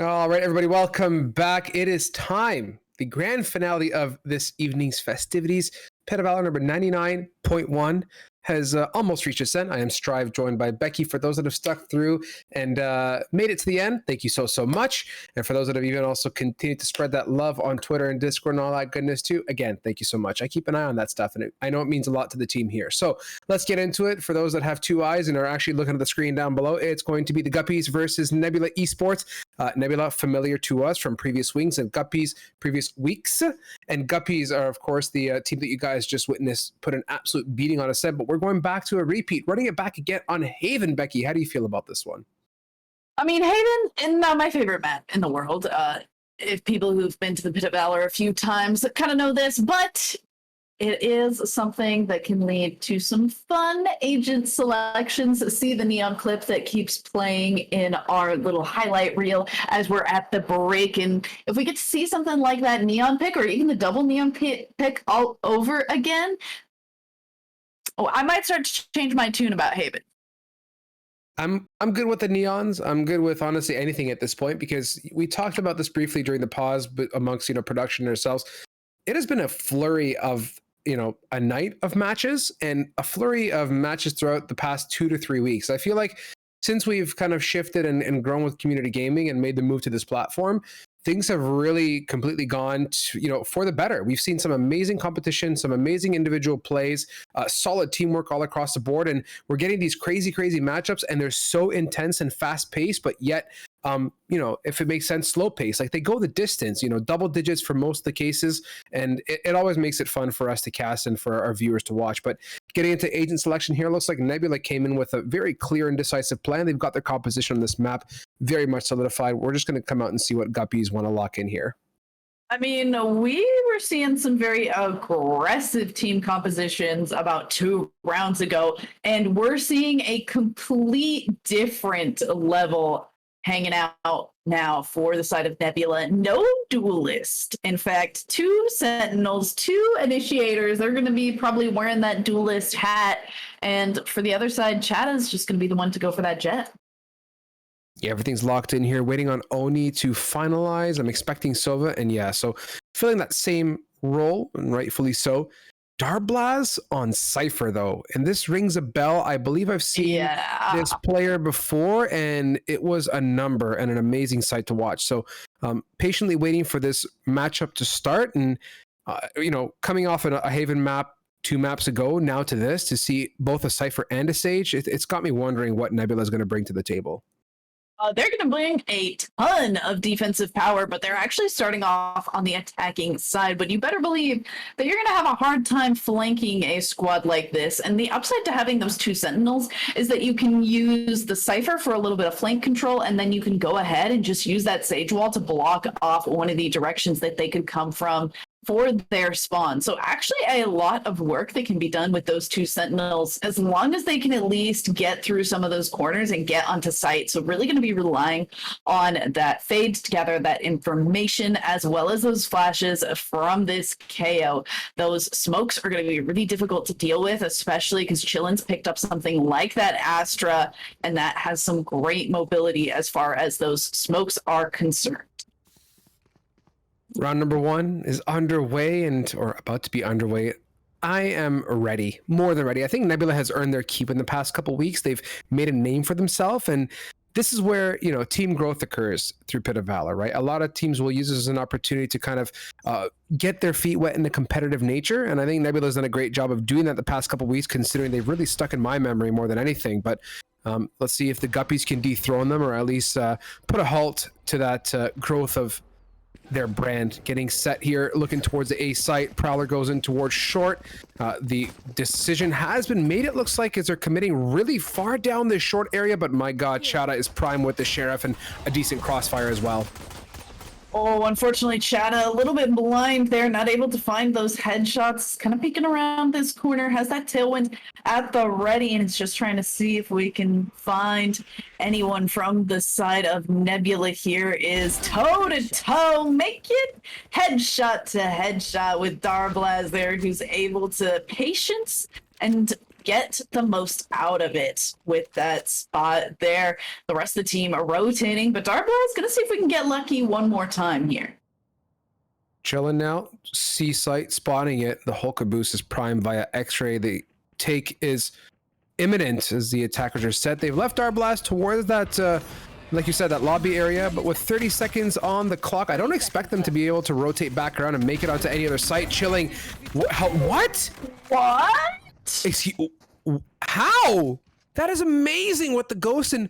All right, everybody, welcome back. It is time, the grand finale of this evening's festivities. Pit of Valor number 99.1 has almost reached its end. I am Strive, joined by Becky. For those that have stuck through and made it to the end, thank you so much. And for those that have even also continued to spread that love on Twitter and Discord and all that goodness too, again, thank you so much. I keep an eye on that stuff, and I know it means a lot to the team here. So let's get into it. For those that have two eyes and are actually looking at the screen down below, it's going to be the Guppies versus Nebula Esports. Nebula, familiar to us from previous wings, and Guppies previous weeks. And Guppies are, of course, the team that you guys just witnessed put an absolute beating on a set. But we're going back to a repeat, running it back again on Haven. Becky, how do you feel about this one? I mean, Haven is not my favorite map in the world. If people who've been to the Pit of Valor a few times kind of know this, but it is something that can lead to some fun agent selections. See the neon clip that keeps playing in our little highlight reel as we're at the break. And if we get to see something like that neon pick or even the double neon pick all over again, I might start to change my tune about Haven. I'm good with the neons. I'm good with honestly anything at this point, because we talked about this briefly during the pause, but amongst production ourselves, it has been a flurry of a night of matches and a flurry of matches throughout the past 2 to 3 weeks. I feel like since we've kind of shifted and grown with community gaming and made the move to this platform, things have really completely gone to, for the better. We've seen some amazing competition, some amazing individual plays, solid teamwork all across the board. And we're getting these crazy matchups, and they're so intense and fast paced, but yet, if it makes sense, slow pace. Like they go the distance, double digits for most of the cases. And it always makes it fun for us to cast and for our viewers to watch. But getting into agent selection here, looks like Nebula came in with a very clear and decisive plan. They've got their composition on this map very much solidified. We're just going to come out and see what Guppies want to lock in here. I mean, we were seeing some very aggressive team compositions about 2 rounds ago, and we're seeing a complete different level hanging out now for the side of Nebula. No duelist. In fact, 2 sentinels, 2 initiators. They're going to be probably wearing that duelist hat. And for the other side, Chata's just going to be the one to go for that jet. Yeah, everything's locked in here, waiting on Oni to finalize. I'm expecting Sova, and yeah, so filling that same role, and rightfully so. Darblaz on Cypher, though, and this rings a bell. I believe I've seen this player before, and it was a number and an amazing sight to watch. So patiently waiting for this matchup to start, and coming off a Haven map 2 maps ago, now to this, to see both a Cypher and a Sage, it's got me wondering what Nebula is going to bring to the table. They're going to bring a ton of defensive power, but they're actually starting off on the attacking side. But you better believe that you're going to have a hard time flanking a squad like this. And the upside to having those 2 sentinels is that you can use the Cypher for a little bit of flank control, and then you can go ahead and just use that Sage Wall to block off one of the directions that they could come from for their spawn. So actually a lot of work that can be done with those two sentinels as long as they can at least get through some of those corners and get onto site. So really going to be relying on that fade to gather that information as well as those flashes from this KO. Those smokes are going to be really difficult to deal with, especially because Chillin's picked up something like that Astra, and that has some great mobility as far as those smokes are concerned. Round number 1 is underway or about to be underway. I am ready, more than ready. I think Nebula has earned their keep in the past couple weeks. They've made a name for themselves, and this is where, team growth occurs through Pit of Valor, right? A lot of teams will use this as an opportunity to kind of get their feet wet in the competitive nature, and I think Nebula's done a great job of doing that the past couple weeks, considering they've really stuck in my memory more than anything. But let's see if the Guppies can dethrone them, or at least put a halt to that growth of their brand. Getting set here, looking towards the A site. Prowler goes in towards short. The decision has been made, it looks like, as they're committing really far down this short area, but my god, Chata is prime with the Sheriff and a decent crossfire as well. Oh, unfortunately, Chata a little bit blind there, not able to find those headshots. Kind of peeking around this corner, has that tailwind at the ready, and it's just trying to see if we can find anyone from the side of Nebula here. Is toe-to-toe, make it headshot to headshot with Darblaz there, who's able to patience and get the most out of it with that spot there. The rest of the team are rotating, but Darblaz is going to see if we can get lucky one more time here. Chillin now, C site, spotting it. The whole caboose is primed via X-ray. The take is imminent as the attackers are set. They've left Darblaz towards that, like you said, that lobby area, but with 30 seconds on the clock, I don't expect them to be able to rotate back around and make it onto any other site. Chilling. What? What? Excuse, how? That is amazing what the ghost and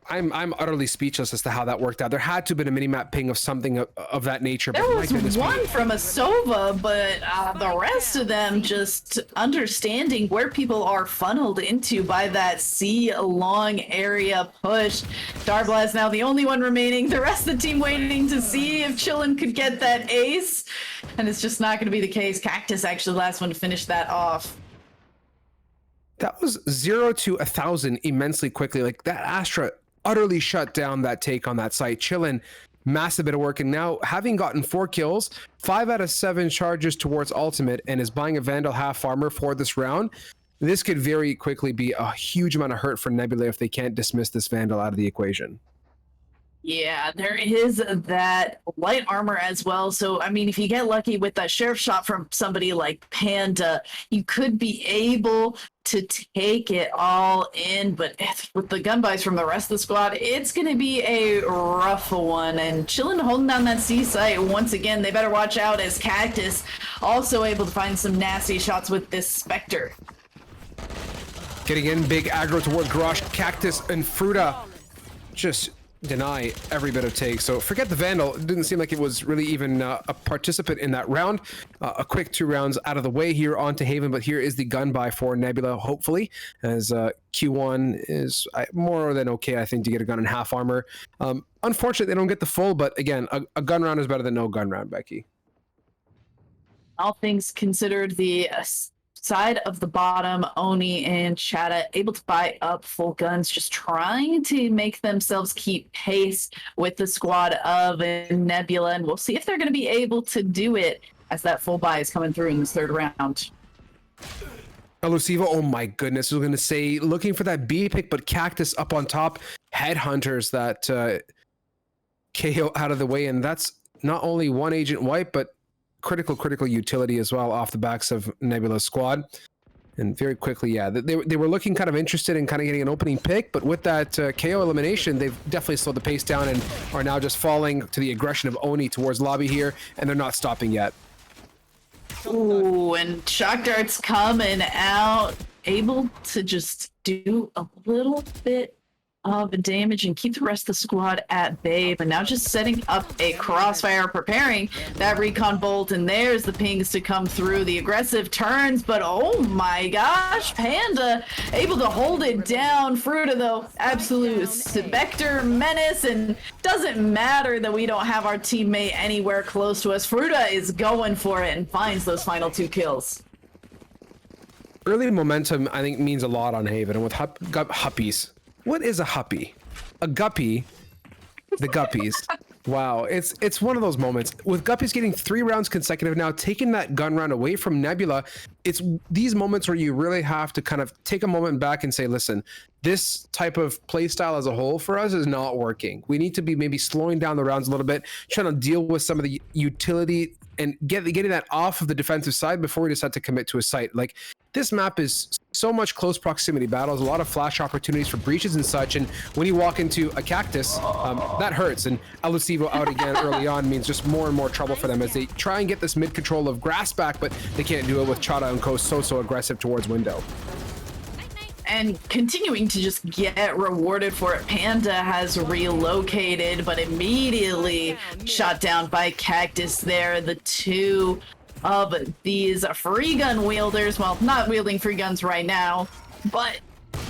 I'm utterly speechless as to how that worked out. There had to have been a minimap ping of something of that nature. There was one from a Sova, but the rest of them just understanding where people are funneled into by that C long area push. Darblaz now the only one remaining. The rest of the team waiting to see if Chillin could get that ace. And it's just not going to be the case. Cactus actually the last one to finish that off. That was 0 to 1,000 immensely quickly. Like, that Astra utterly shut down that take on that site. Chillin, massive bit of work. And now, having gotten 4 kills, 5 out of 7 charges towards ultimate, and is buying a Vandal half armor for this round, this could very quickly be a huge amount of hurt for Nebula if they can't dismiss this Vandal out of the equation. Yeah, there is that light armor as well. So, I mean, if you get lucky with that sheriff shot from somebody like Panda, you could be able to take it all in. But with the gun buys from the rest of the squad, it's going to be a rough one. And Chillin holding down that C site once again. They better watch out as Cactus also able to find some nasty shots with this Spectre. Getting in, big aggro towards Garage. Cactus and Fruta just deny every bit of take. So forget the Vandal. It didn't seem like it was really even a participant in that round. A quick 2 rounds out of the way here onto Haven, but here is the gun buy for Nebula, hopefully, as Q1 is more than okay, I think, to get a gun and half armor. Unfortunately, they don't get the full, but again, a gun round is better than no gun round, Becky. All things considered, the side of the bottom, Oni and Chata able to buy up full guns, just trying to make themselves keep pace with the squad of Nebula, and we'll see if they're going to be able to do it as that full buy is coming through in this 3rd round. Elusiva, oh my goodness, I was going to say, looking for that B pick, but Cactus up on top, Headhunters that KO out of the way, and that's not only one agent wipe, but critical utility as well off the backs of Nebula's squad. And very quickly, yeah, they were looking kind of interested in kind of getting an opening pick, but with that KO elimination, they've definitely slowed the pace down and are now just falling to the aggression of Oni towards lobby here, and they're not stopping yet. Ooh, and Shock Dart's coming out, able to just do a little bit of damage and keep the rest of the squad at bay. But now just setting up a crossfire, preparing that recon bolt, and there's the pings to come through. The aggressive turns, but oh my gosh, Panda able to hold it down. Fruta, though, absolute Spectre menace, and doesn't matter that we don't have our teammate anywhere close to us. Fruta is going for it and finds those final 2 kills. Early momentum, I think, means a lot on Haven. And with huppies, what is a huppy? A guppy, the guppies. Wow, it's one of those moments. With Guppies getting 3 rounds consecutive now, taking that gun round away from Nebula, it's these moments where you really have to kind of take a moment back and say, listen, this type of play style as a whole for us is not working. We need to be maybe slowing down the rounds a little bit, trying to deal with some of the utility and getting that off of the defensive side before we decide to commit to a site. Like, this map is so much close proximity battles, a lot of flash opportunities for breaches and such, and when you walk into a cactus, that hurts. And Elusivo out again early on means just more and more trouble for them as they try and get this mid control of grass back, but they can't do it with Chada and Co so aggressive towards window. And continuing to just get rewarded for it. Panda has relocated, but immediately shot down by Cactus there. The 2 of these free gun wielders, well, not wielding free guns right now, but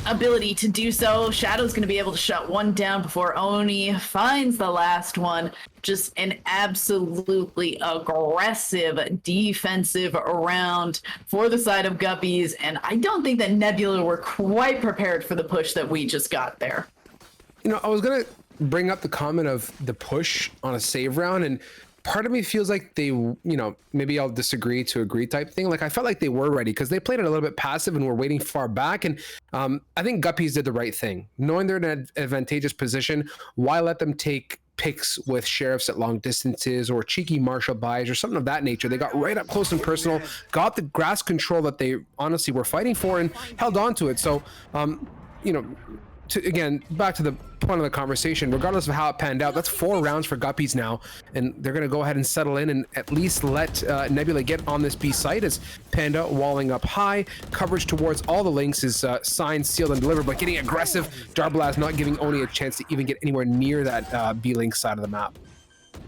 ability to do so. Shadow's going to be able to shut one down before Oni finds the last one. Just an absolutely aggressive defensive round for the side of Guppies, and I don't think that Nebula were quite prepared for the push that we just got there. You know, I was going to bring up the comment of the push on a save round, and part of me feels like they, you know, maybe I'll disagree to agree type thing. Like, I felt like they were ready because they played it a little bit passive and were waiting far back. And I think Guppies did the right thing. Knowing they're in an advantageous position, why let them take picks with sheriffs at long distances or cheeky marshal buys or something of that nature? They got right up close and personal, got the grass control that they honestly were fighting for and held on to it. So, you know, again, back to the point of the conversation, regardless of how it panned out, that's 4 rounds for Guppies now, and they're going to go ahead and settle in and at least let Nebula get on this B site as Panda walling up high. Coverage towards all the links is signed, sealed, and delivered, but getting aggressive. Darblaz not giving Oni a chance to even get anywhere near that B link side of the map.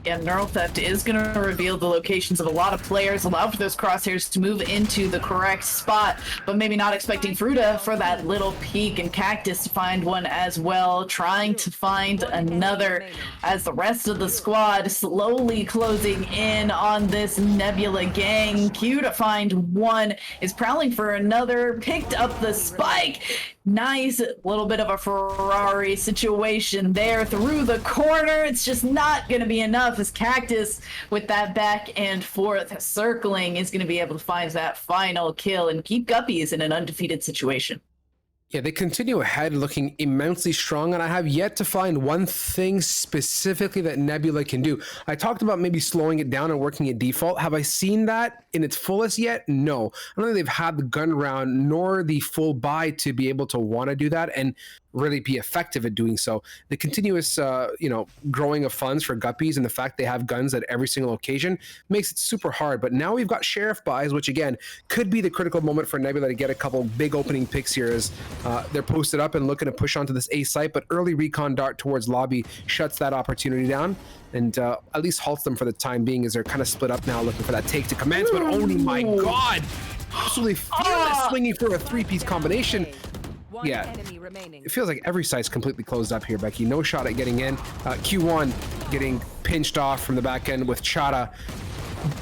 Yeah, Neural Theft is going to reveal the locations of a lot of players, allow for those crosshairs to move into the correct spot, but maybe not expecting Fruta for that little peek, and Cactus to find one as well, trying to find another as the rest of the squad slowly closing in on this Nebula gang. Q to find one, is prowling for another, picked up the spike. Nice little bit of a Ferrari situation there through the corner. It's just not going to be enough as Cactus, with that back and forth circling, is going to be able to find that final kill and keep Guppies in an undefeated situation. Yeah, they continue ahead looking immensely strong, and I have yet to find one thing specifically that Nebula can do. I talked about maybe slowing it down and working at default. Have I seen that in its fullest yet? No. I don't think they've had the gun round nor the full buy to be able to want to do that and really be effective at doing so. The continuous, growing of funds for Guppies and the fact they have guns at every single occasion makes it super hard. But now we've got Sheriff buys, which again could be the critical moment for Nebula to get a couple big opening picks here as they're posted up and looking to push onto this A site. But early recon dart towards lobby shuts that opportunity down and at least halts them for the time being as they're kind of split up now looking for that take to commence. But oh my god, absolutely fearless swinging for a 3-piece combination. Yeah, it feels like every site's completely closed up here, Becky. No shot at getting in. Q1 getting pinched off from the back end with Chada.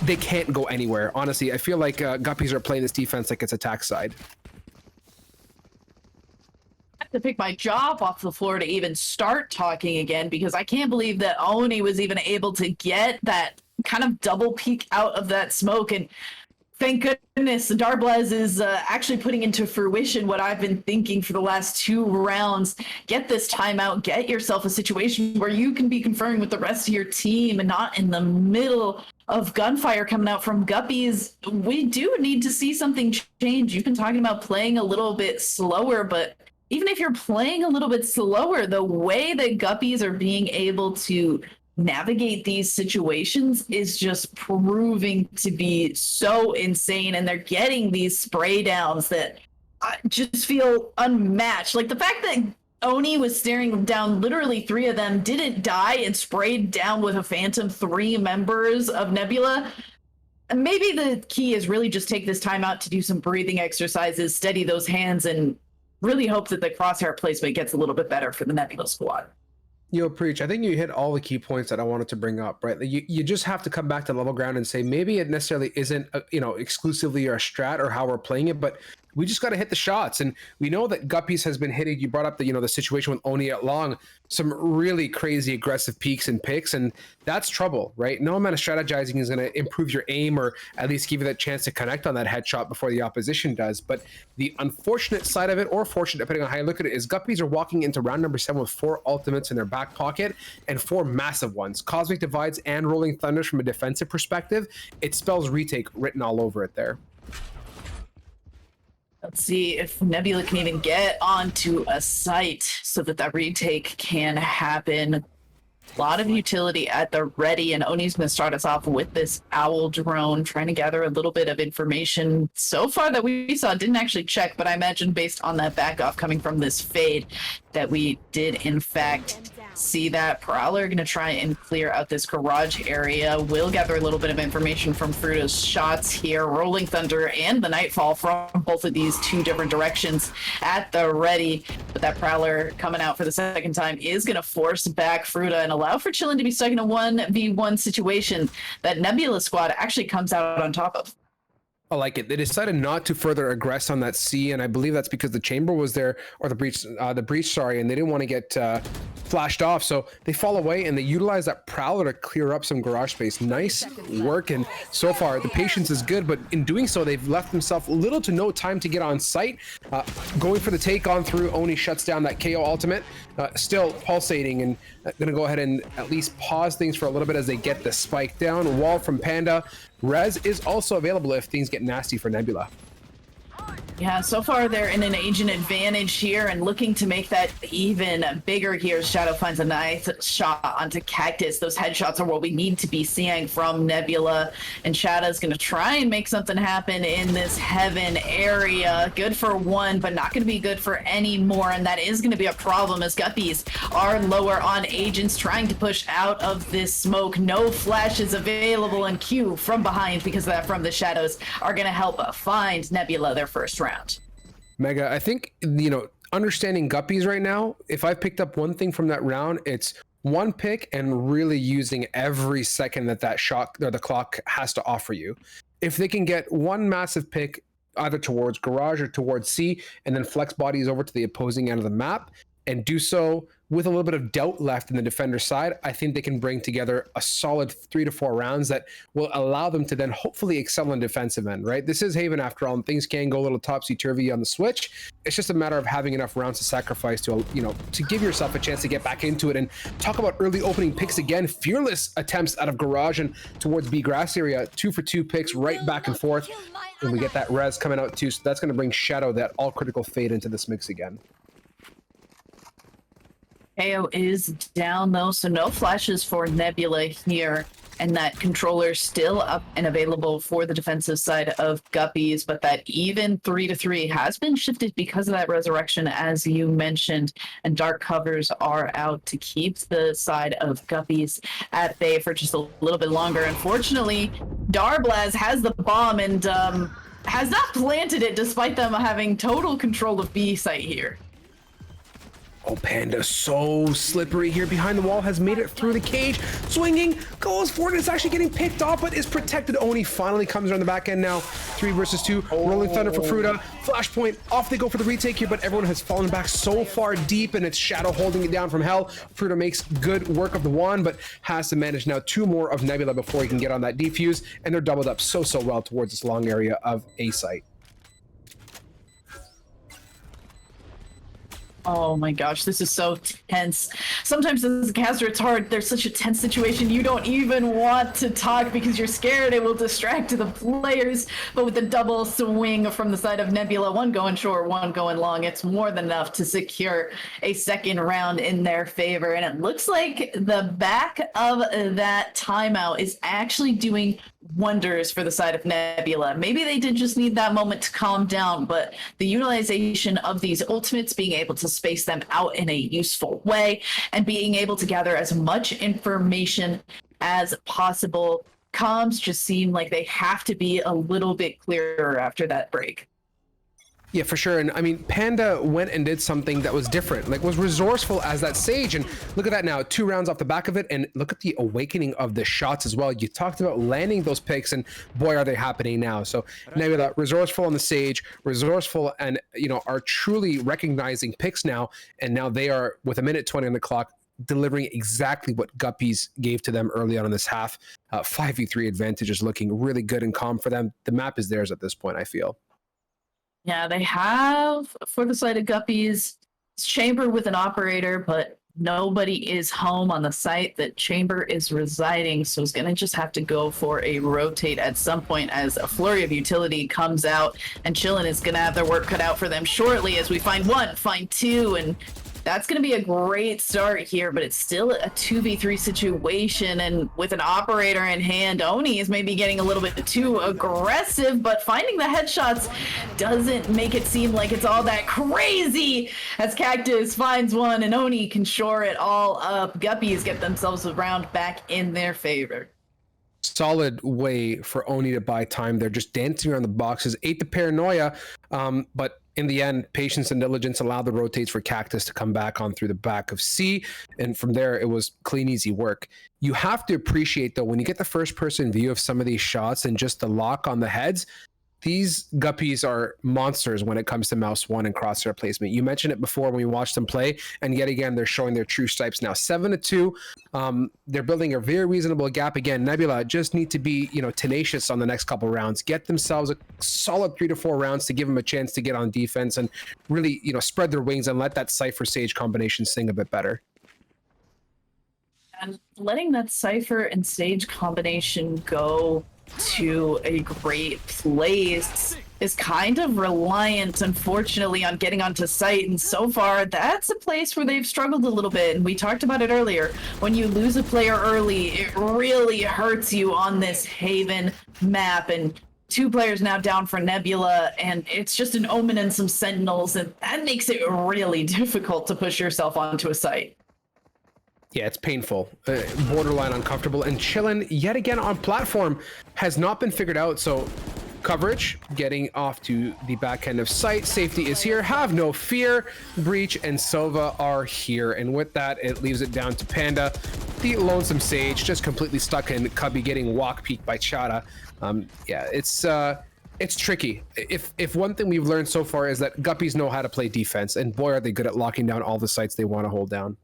They can't go anywhere. Honestly, I feel like Guppies are playing this defense like it's attack side. I have to pick my jaw off the floor to even start talking again, because I can't believe that Oni was even able to get that kind of double peek out of that smoke. And thank goodness Darblaz is actually putting into fruition what I've been thinking for the last 2 rounds. Get this timeout, get yourself a situation where you can be conferring with the rest of your team and not in the middle of gunfire coming out from Guppies. We do need to see something change. You've been talking about playing a little bit slower, but even if you're playing a little bit slower, the way that Guppies are being able to navigate these situations is just proving to be so insane, and they're getting these spray downs that just feel unmatched. Like the fact that Oni was staring down literally 3 of them, didn't die, and sprayed down with a Phantom 3 members of Nebula. Maybe the key is really just take this time out to do some breathing exercises, steady those hands, and really hope that the crosshair placement gets a little bit better for the Nebula squad. Preach. I think you hit all the key points that I wanted to bring up, right? You just have to come back to level ground and say maybe it necessarily isn't, exclusively our strat or how we're playing it, but we just got to hit the shots. And we know that Guppies has been hitting. You brought up the situation with Oni at long, some really crazy aggressive peaks and picks, and that's trouble, right? No amount of strategizing is going to improve your aim or at least give you that chance to connect on that headshot before the opposition does. But the unfortunate side of it, or fortunate depending on how you look at it, is Guppies are walking into round number 7 with 4 ultimates in their back pocket and 4 massive ones. Cosmic Divides and Rolling Thunders from a defensive perspective. It spells retake written all over it there. Let's see if Nebula can even get onto a site so that that retake can happen. A lot of utility at the ready, and Oni's going to start us off with this owl drone, trying to gather a little bit of information. So far that we saw, didn't actually check, but I imagine based on that back off coming from this fade that we did in fact see that. Prowler going to try and clear out this garage area. Will gather a little bit of information from Fruito's shots here. Rolling Thunder and the Nightfall from both of these 2 different directions at the ready. But that Prowler coming out for the second time is going to force back Fruita and allow for Chillin to be stuck in a 1v1 situation that Nebula squad actually comes out on top of. I like it. They decided not to further aggress on that C, and I believe that's because the chamber was there, or the breach, sorry, and they didn't want to get flashed off, so they fall away and they utilize that Prowler to clear up some garage space. Nice work, and so far the patience is good, but in doing so, they've left themselves little to no time to get on site. Going for the take on through, Oni shuts down that KO ultimate, still pulsating, and gonna go ahead and at least pause things for a little bit as they get the spike down. Wall from Panda. Res is also available if things get nasty for Nebula. Yeah, so far they're in an agent advantage here and looking to make that even bigger here. Shadow finds a nice shot onto Cactus. Those headshots are what we need to be seeing from Nebula. And Shadow's going to try and make something happen in this heaven area. Good for 1, but not going to be good for any more. And that is going to be a problem as Guppies are lower on agents trying to push out of this smoke. No flashes available, and Q from behind because of that from the Shadows are going to help find Nebula their first round. Mega, I think, understanding Guppies right now, if I picked up one thing from that round, it's one pick and really using every second that shot or the clock has to offer you. If they can get one massive pick either towards garage or towards C and then flex bodies over to the opposing end of the map and do so with a little bit of doubt left in the defender side, I think they can bring together a solid 3 to 4 rounds that will allow them to then hopefully excel in defensive end, right? This is Haven after all, and things can go a little topsy-turvy on the switch. It's just a matter of having enough rounds to sacrifice to, to give yourself a chance to get back into it. And talk about early opening picks again. Fearless attempts out of garage and towards B grass area. 2 for 2 picks right back and forth. And we get that res coming out too, so that's going to bring Shadow, that all critical fade, into this mix again. KO is down though, so no flashes for Nebula here, and that controller still up and available for the defensive side of Guppies, but that even 3 to 3 has been shifted because of that resurrection, as you mentioned, and dark covers are out to keep the side of Guppies at bay for just a little bit longer. Unfortunately, Darblaz has the bomb and has not planted it despite them having total control of B site here. Oh, Panda, so slippery here behind the wall, has made it through the cage, swinging, goes for it, it's actually getting picked off, but is protected. Oni finally comes around the back end now, 3 versus 2, Rolling Thunder for Fruita, Flashpoint, off they go for the retake here, but everyone has fallen back so far deep, and it's Shadow holding it down from hell. Fruita makes good work of the wand, but has to manage now 2 more of Nebula before he can get on that defuse, and they're doubled up so well towards this long area of A site. Oh my gosh, this is so tense. Sometimes as a caster, it's hard. There's such a tense situation. You don't even want to talk because you're scared it will distract the players. But with the double swing from the side of Nebula, one going short, one going long, it's more than enough to secure a second round in their favor. And it looks like the back of that timeout is actually doing wonders for the side of Nebula. Maybe they did just need that moment to calm down, but the utilization of these ultimates, being able to space them out in a useful way, and being able to gather as much information as possible, comms just seem like they have to be a little bit clearer after that break. Yeah, for sure. And I mean, Panda went and did something that was different, like was resourceful as that Sage. And look at that now, 2 rounds off the back of it. And look at the awakening of the shots as well. You talked about landing those picks, and boy, are they happening now. So Nebula, resourceful on the Sage, resourceful, and, you know, are truly recognizing picks now. And now they are, with 1:20 on the clock, delivering exactly what Guppies gave to them early on in this half. 5v3 advantage is looking really good and calm for them. The map is theirs at this point, I feel. Yeah, they have, for the side of Guppies, Chamber with an operator, but nobody is home on the site that Chamber is residing, so it's going to just have to go for a rotate at some point as a flurry of utility comes out, and Chillin is going to have their work cut out for them shortly as we find 1, find 2, and that's going to be a great start here, but it's still a 2v3 situation, and with an operator in hand, Oni is maybe getting a little bit too aggressive, but finding the headshots doesn't make it seem like it's all that crazy as Cactus finds one and Oni can shore it all up. Guppies get themselves a round back in their favor. Solid way for Oni to buy time. They're just dancing around the boxes, ate the paranoia, but in the end, patience and diligence allowed the rotates for Cactus to come back on through the back of C, and from there it was clean, easy work. You have to appreciate, though, when you get the first-person view of some of these shots and just the lock on the heads, these Guppies are monsters when it comes to mouse 1 and crosshair placement. You mentioned it before when we watched them play, and yet again, they're showing their true stripes now. 7-2. They're building a very reasonable gap. Again, Nebula just need to be, you know, tenacious on the next couple rounds. Get themselves a solid 3 to 4 rounds to give them a chance to get on defense and really, you know, spread their wings and let that Cypher Sage combination sing a bit better. And letting that Cypher and Sage combination go to a great place is kind of reliant, unfortunately, on getting onto site, and so far that's a place where they've struggled a little bit, and we talked about it earlier. When you lose a player early, it really hurts you on this Haven map, and 2 players now down for Nebula, and it's just an Omen and some Sentinels, and that makes it really difficult to push yourself onto a site. Yeah, it's painful, borderline uncomfortable, and Chillin, yet again on platform, has not been figured out. So coverage, getting off to the back end of site, safety is here, have no fear. Breach and Sova are here, and with that, it leaves it down to Panda. The Lonesome Sage just completely stuck in Cubby, getting walk peeked by Chada. Yeah, it's tricky. If one thing we've learned so far is that Guppies know how to play defense, and boy, are they good at locking down all the sites they want to hold down.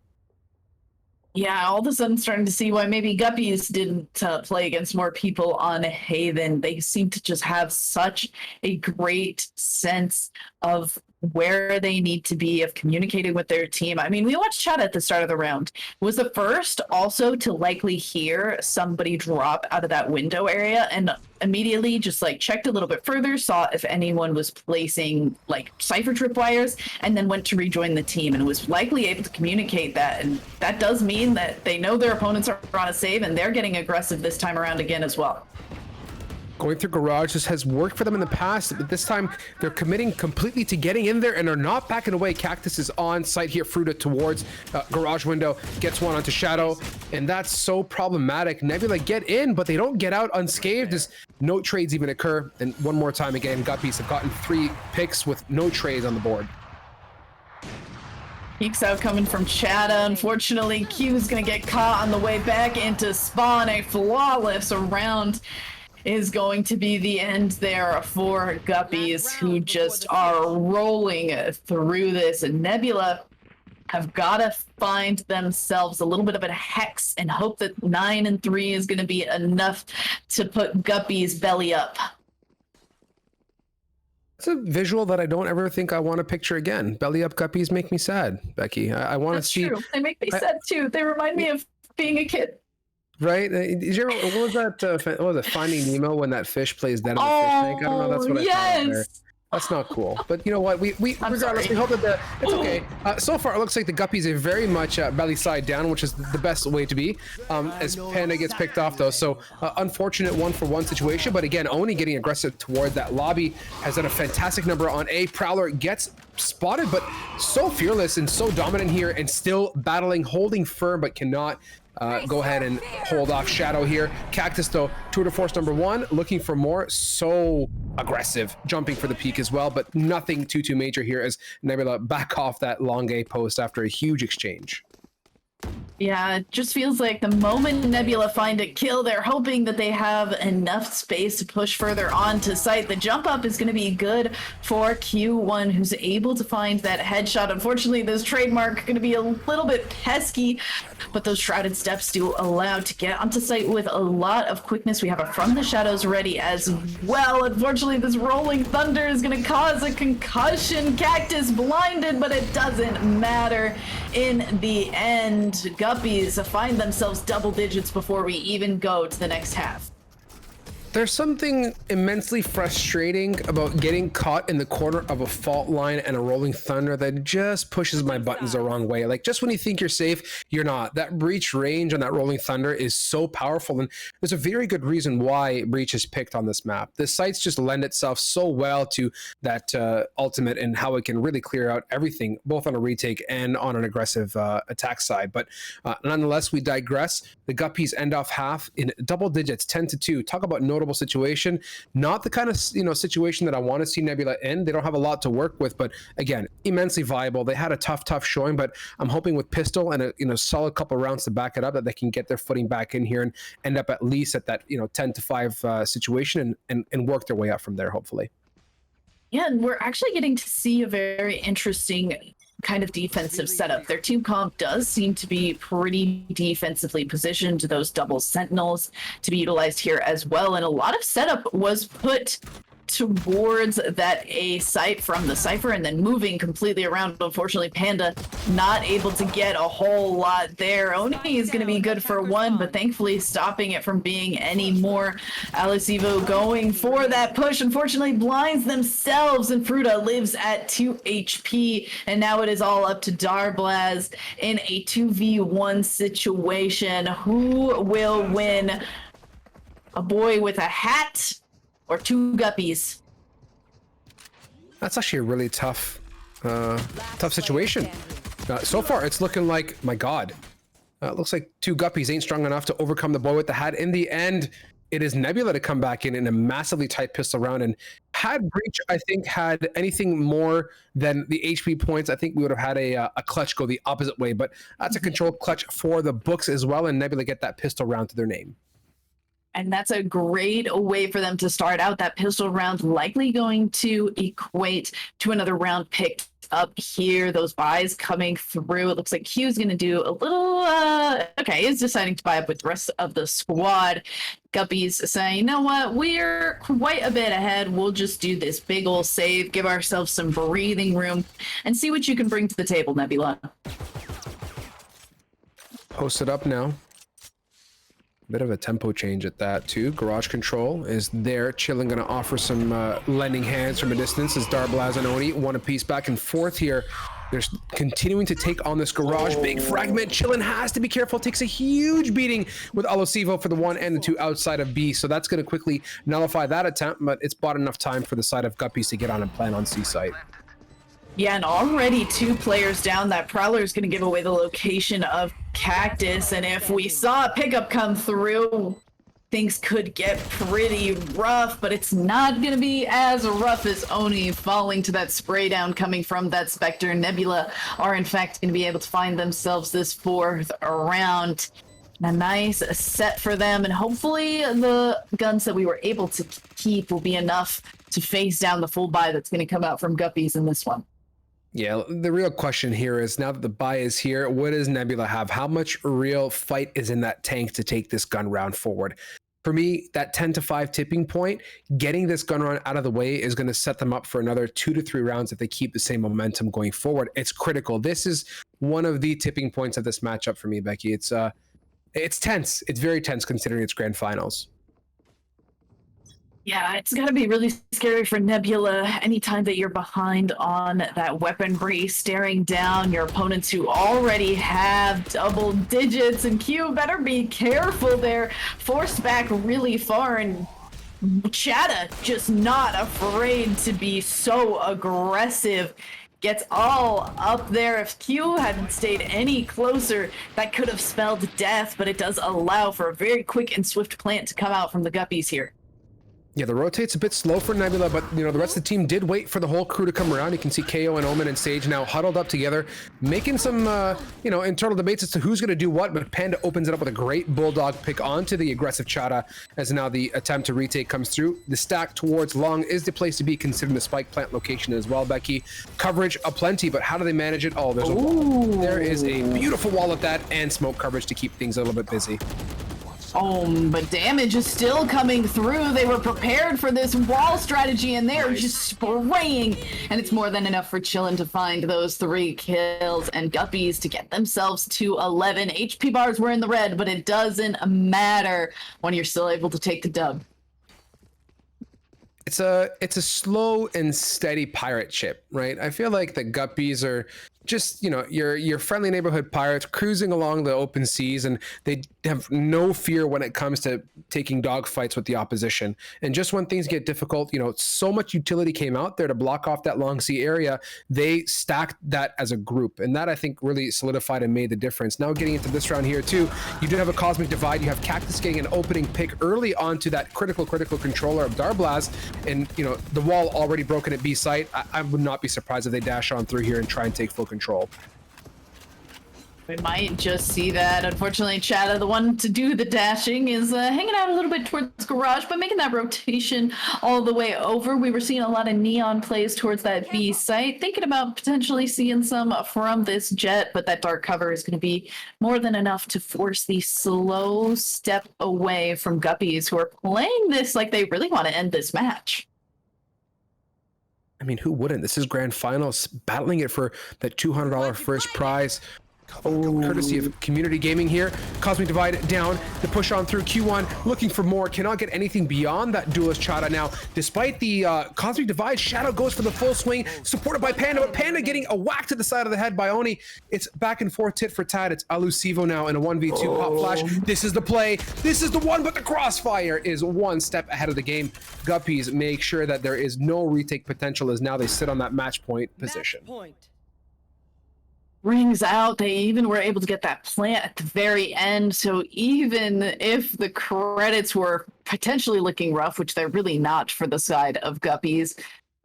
Yeah, all of a sudden starting to see why maybe Guppies didn't play against more people on Haven. They seem to just have such a great sense of where they need to be, of communicating with their team. I mean, we watched Chad at the start of the round. Was the first also to likely hear somebody drop out of that window area, and immediately just like checked a little bit further, saw if anyone was placing like cipher tripwires, and then went to rejoin the team and was likely able to communicate that. And that does mean that they know their opponents are on a save, and they're getting aggressive this time around again as well. Going through Garage, this has worked for them in the past, but this time they're committing completely to getting in there and are not backing away. Cactus is on site here, Fruta towards Garage window, gets one onto Shadow, and that's so problematic. Nebula get in, but they don't get out unscathed as no trades even occur. And one more time again, Guppies have gotten 3 picks with no trades on the board. Peeks out coming from Chada. Unfortunately, Q's gonna get caught on the way back into spawn. A flawless round is going to be the end there for Guppies, who just are rolling through this. And Nebula have got to find themselves a little bit of a hex and hope that 9-3 is going to be enough to put Guppies belly up. It's a visual that I don't ever think I want to picture again. Belly up Guppies make me sad, Becky. I want to see. True. They make me sad too. They remind me of being a kid. Right? Is there, what was that? What was it? Finding Nemo when that fish plays dead in the fish tank? I don't know. That's what I thought there. That's not cool. But you know what? We regardless, sorry. we hope that it's okay. So far, it looks like the Guppies are very much belly side down, which is the best way to be. As Panda gets picked off, though, so unfortunate 1-for-1 situation. But again, Oni getting aggressive toward that lobby has done a fantastic number on A. Prowler gets spotted, but so fearless and so dominant here, and still battling, holding firm, but cannot go ahead and hold off Shadow here. Cactus, though, tour de force number 1, looking for more. So aggressive, jumping for the peak as well, but nothing too major here as Nebula back off that long A post after a huge exchange. Yeah, it just feels like the moment Nebula find a kill, they're hoping that they have enough space to push further on to site. The jump up is going to be good for Q1, who's able to find that headshot. Unfortunately, this trademark going to be a little bit pesky, but those shrouded steps do allow to get onto site with a lot of quickness. We have a From the Shadows ready as well. Unfortunately, this rolling thunder is going to cause a concussion. Cactus blinded, but it doesn't matter. In the end, Guppies find themselves double digits before we even go to the next half. There's something immensely frustrating about getting caught in the corner of a fault line and a rolling thunder that just pushes my buttons the wrong way. Like, just when you think you're safe, you're not. That breach range on that rolling thunder is so powerful, and there's a very good reason why breach is picked on this map. The sites just lend itself so well to that ultimate and how it can really clear out everything, both on a retake and on an aggressive attack side. But nonetheless, we digress. The Guppies end off half in double digits, 10-2. Talk about notable situation. Not the kind of situation that I want to see Nebula in. They don't have a lot to work with, but again, immensely viable. They had a tough showing, but I'm hoping with pistol and a solid couple rounds to back it up that they can get their footing back in here and end up at least at that 10-5 situation and work their way up from there, hopefully. Yeah, and we're actually getting to see a very interesting kind of defensive setup. Their team comp does seem to be pretty defensively positioned, those double sentinels to be utilized here as well. And a lot of setup was put towards that A site from the Cypher and then moving completely around. Unfortunately, Panda not able to get a whole lot there. Oni is going to be good for 1, but thankfully stopping it from being any more. Alessivo going for that push. Unfortunately, blinds themselves, and Fruta lives at 2 HP. And now it is all up to Darblaz in a 2v1 situation. Who will win? A boy with a hat or 2 Guppies? That's actually a really tough situation. So far, it's looking like, my God, it looks like 2 Guppies ain't strong enough to overcome the boy with the hat. In the end, it is Nebula to come back in a massively tight pistol round. And had Breach, I think, had anything more than the HP points, I think we would have had a clutch go the opposite way. But that's a controlled clutch for the books as well, and Nebula get that pistol round to their name. And that's a great way for them to start out. That pistol round likely going to equate to another round picked up here. Those buys coming through. It looks like Q's going to do a little... okay, he's deciding to buy up with the rest of the squad. Guppies saying, you know what, we're quite a bit ahead. We'll just do this big ol' save, give ourselves some breathing room, and see what you can bring to the table, Nebula. Post it up now. Bit of a tempo change at that too. Garage Control is there, chilling, gonna offer some lending hands from a distance as Darblaz and Oni one apiece back and forth here. They're continuing to take on this garage. Big fragment. Chillin has to be careful. Takes a huge beating with Alosivo for the 1 and the 2 outside of B. So that's going to quickly nullify that attempt, but it's bought enough time for the side of Guppies to get on and plan on C site. Yeah, and already 2 players down. That Prowler is going to give away the location of Cactus, and if we saw a pickup come through, things could get pretty rough, but it's not going to be as rough as Oni falling to that spray down coming from that Spectre. Nebula are in fact going to be able to find themselves this 4th round. A nice set for them, and hopefully the guns that we were able to keep will be enough to face down the full buy that's going to come out from Guppies in this one. Yeah, the real question here is, now that the buy is here, what does Nebula have? How much real fight is in that tank to take this gun round forward? For me, that 10-5 tipping point, getting this gun round out of the way is going to set them up for another 2 to 3 rounds if they keep the same momentum going forward. It's critical. This is one of the tipping points of this matchup for me, Becky. It's tense. It's very tense considering it's grand finals. Yeah, it's got to be really scary for Nebula anytime that you're behind on that weaponry, staring down your opponents who already have double digits. And Q better be careful there. Forced back really far, and Chatta just not afraid to be so aggressive. Gets all up there. If Q hadn't stayed any closer, that could have spelled death, but it does allow for a very quick and swift plant to come out from the Guppies here. Yeah, the rotate's a bit slow for Nebula, but the rest of the team did wait for the whole crew to come around. You can see KO and Omen and Sage now huddled up together, making some internal debates as to who's going to do what. But Panda opens it up with a great bulldog pick onto the aggressive Chara, as now the attempt to retake comes through. The stack towards Long is the place to be, considering the spike plant location as well. Becky, coverage aplenty, but how do they manage it? Oh, there's a wall. There is a beautiful wall at that, and smoke coverage to keep things a little bit busy. But damage is still coming through. They were prepared for this wall strategy, and they're just spraying. And it's more than enough for Chillin to find those 3 kills, and Guppies to get themselves to 11. HP bars were in the red, but it doesn't matter when you're still able to take the dub. It's a slow and steady pirate ship, right? I feel like the Guppies are just, your friendly neighborhood pirates cruising along the open seas, and they have no fear when it comes to taking dogfights with the opposition. And just when things get difficult, so much utility came out there to block off that long sea area. They stacked that as a group, and that I think really solidified and made the difference. Now getting into this round here too, you do have a cosmic divide. You have Cactus getting an opening pick early onto that critical controller of Darblaz, and the wall already broken at B site. I would not be surprised if they dash on through here and try and take full control. We might just see that. Unfortunately, Chatta, the one to do the dashing, is hanging out a little bit towards garage, but making that rotation all the way over. We were seeing a lot of neon plays towards that B site, thinking about potentially seeing some from this jet, but that dark cover is going to be more than enough to force the slow step away from Guppies, who are playing this like they really want to end this match. I mean, who wouldn't? This is grand finals, battling it for that $200 first prize. Courtesy of Community Gaming here. Cosmic Divide down, the push on through. Q1 looking for more, cannot get anything beyond that Duelist Chara. Now, despite the Cosmic Divide, Shadow goes for the full swing, supported by Panda, but Panda getting a whack to the side of the head by Oni. It's back and forth, tit for tat. It's Alusivo now in a 1v2 pop flash. This is the play. This is the one, but the crossfire is one step ahead of the game. Guppies make sure that there is no retake potential, as now they sit on that match point position. Rings out. They even were able to get that plant at the very end. So even if the credits were potentially looking rough, which they're really not for the side of Guppies,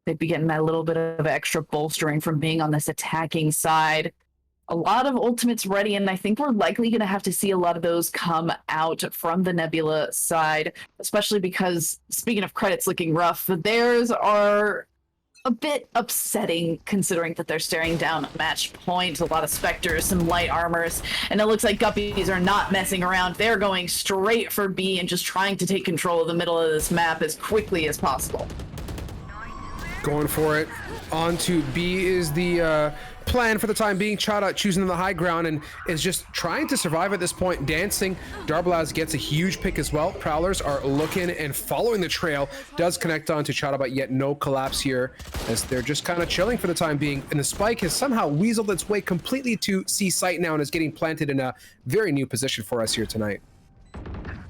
they'd be getting that little bit of extra bolstering from being on this attacking side. A lot of ultimates ready, and I think we're likely going to have to see a lot of those come out from the Nebula side, especially because, speaking of credits looking rough, theirs are a bit upsetting, considering that they're staring down a match point, a lot of specters, some light armors, and it looks like Guppies are not messing around. They're going straight for B and just trying to take control of the middle of this map as quickly as possible. Going for it. On to B is the plan for the time being. Chara choosing the high ground and is just trying to survive at this point, dancing. Darblaz gets a huge pick as well. Prowlers are looking and following the trail. Does connect on to Chara, but yet no collapse here, as they're just kind of chilling for the time being. And the spike has somehow weaseled its way completely to C site now and is getting planted in a very new position for us here tonight.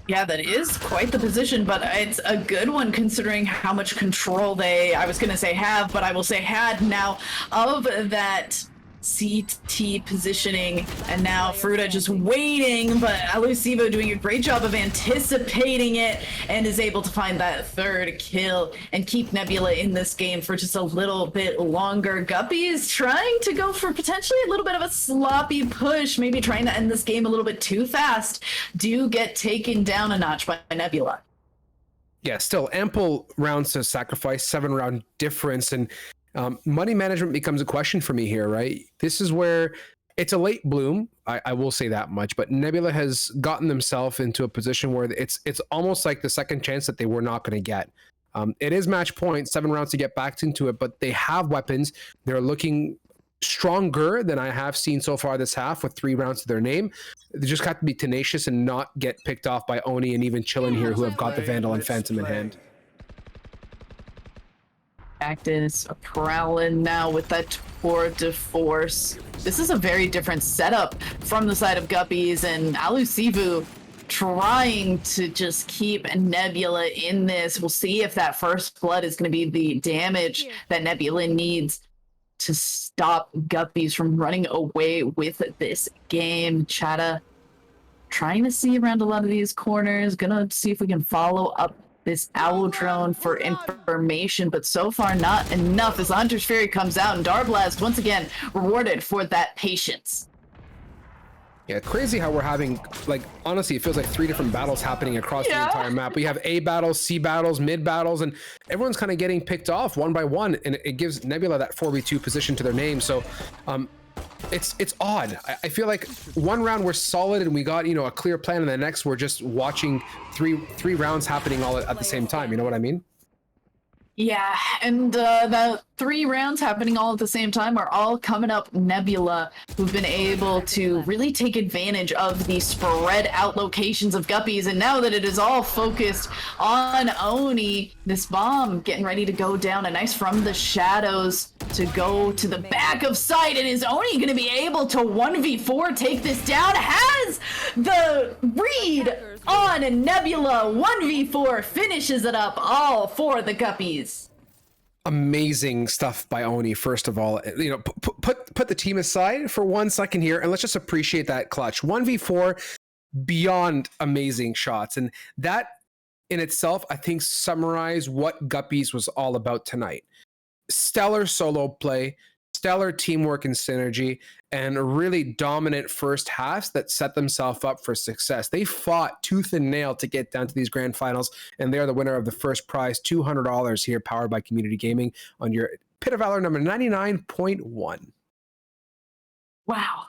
Yeah, that is quite the position, but it's a good one considering how much control they, I was going to say have, but I will say had now of that CT positioning. And now Fruta just waiting, but Alusivo doing a great job of anticipating it and is able to find that third kill and keep Nebula in this game for just a little bit longer. Guppy is trying to go for potentially a little bit of a sloppy push, maybe trying to end this game a little bit too fast. Do get taken down a notch by Nebula. Yeah, still ample rounds to sacrifice, 7-round difference, and money management becomes a question for me here, right? This is where it's a late bloom, I will say that much, but Nebula has gotten themselves into a position where it's almost like the second chance that they were not going to get. It is match point, 7 rounds to get back into it, but they have weapons. They're looking stronger than I have seen so far this half with 3 rounds to their name. They just got to be tenacious and not get picked off by Oni and even Chillin here, who have got the Vandal and Phantom in hand. Cactus Prowlin now with that tour de force. This is a very different setup from the side of Guppies, and Alusivu trying to just keep Nebula in this. We'll see if that first blood is going to be the damage that Nebula needs to stop Guppies from running away with this game. Chata trying to see around a lot of these corners, gonna see if we can follow up this owl drone for information, but so far not enough as Hunter's Fury comes out, and Darblast once again rewarded for that patience. Yeah, crazy how we're having, like, honestly, it feels like 3 different battles happening across the entire map. We have A battles, C battles, mid battles, and everyone's kind of getting picked off one by one, and it gives Nebula that 4v2 position to their name. So it's odd. I feel like one round we're solid and we got, you know, a clear plan, and the next we're just watching three rounds happening all at the same time. You know what I mean? Yeah, and the 3 rounds happening all at the same time are all coming up Nebula, who've been able to really take advantage of the spread out locations of Guppies, and now that it is all focused on Oni, this bomb getting ready to go down, a nice from the shadows to go to the back of sight, and is Oni going to be able to 1v4 take this down? Has the read on Nebula, 1v4 finishes it up all for the Guppies. Amazing stuff by Oni. First of all, you know, put the team aside for 1 second here, and let's just appreciate that clutch 1v4, beyond amazing shots, and that in itself, I think, summarize what Guppies was all about tonight. Stellar solo play, stellar teamwork and synergy, and really dominant first halves that set themselves up for success. They fought tooth and nail to get down to these grand finals, and they are the winner of the first prize, $200 here, powered by Community Gaming, on your Pit of Valor number 99.1. Wow.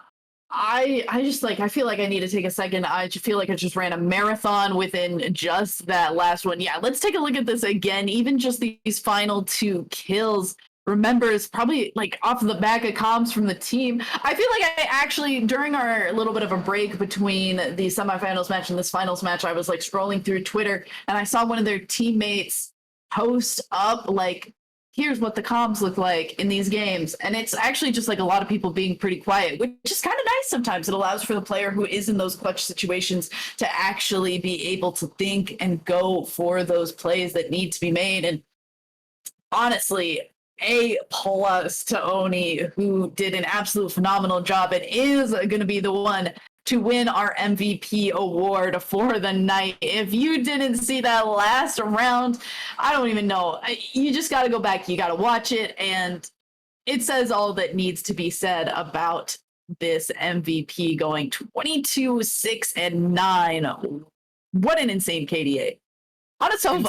I just, like, I feel like I need to take a second. I just feel like I just ran a marathon within just that last one. Yeah, let's take a look at this again. Even just these final 2 kills. Remember, it's probably like off the back of comms from the team. I feel like I actually, during our little bit of a break between the semifinals match and this finals match, I was like scrolling through Twitter, and I saw one of their teammates post up like, here's what the comms look like in these games. And it's actually just like a lot of people being pretty quiet, which is kind of nice sometimes. It allows for the player who is in those clutch situations to actually be able to think and go for those plays that need to be made. And honestly, A+ to Oni, who did an absolute phenomenal job and is going to be the one to win our MVP award for the night. If you didn't see that last round, I don't even know. You just got to go back. You got to watch it, and it says all that needs to be said about this MVP going 22, 6, and 9. What an insane KDA. On its own.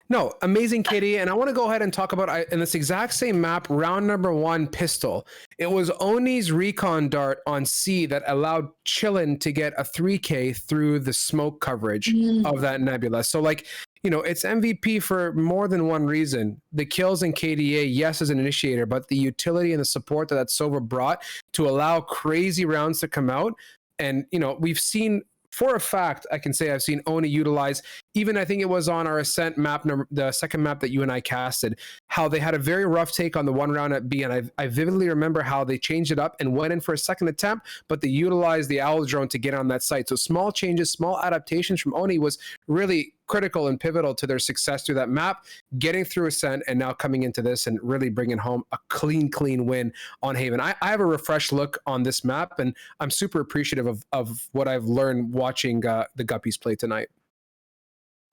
No, amazing KD, and I want to go ahead and talk about, in this exact same map, round number 1 pistol. It was Oni's recon dart on C that allowed Chillin to get a 3K through the smoke coverage of that nebula. So, like, you know, it's MVP for more than one reason. The kills in KDA, yes, as an initiator, but the utility and the support that Sova brought to allow crazy rounds to come out. And, you know, we've seen, for a fact, I can say I've seen Oni utilize, even I think it was on our Ascent map, the second map that you and I casted, how they had a very rough take on the one round at B, and I vividly remember how they changed it up and went in for a second attempt, but they utilized the owl drone to get on that site. So small changes, small adaptations from Oni was really critical and pivotal to their success through that map, getting through Ascent, and now coming into this and really bringing home a clean win on Haven. I have a refreshed look on this map, and I'm super appreciative of what I've learned watching the Guppies play tonight.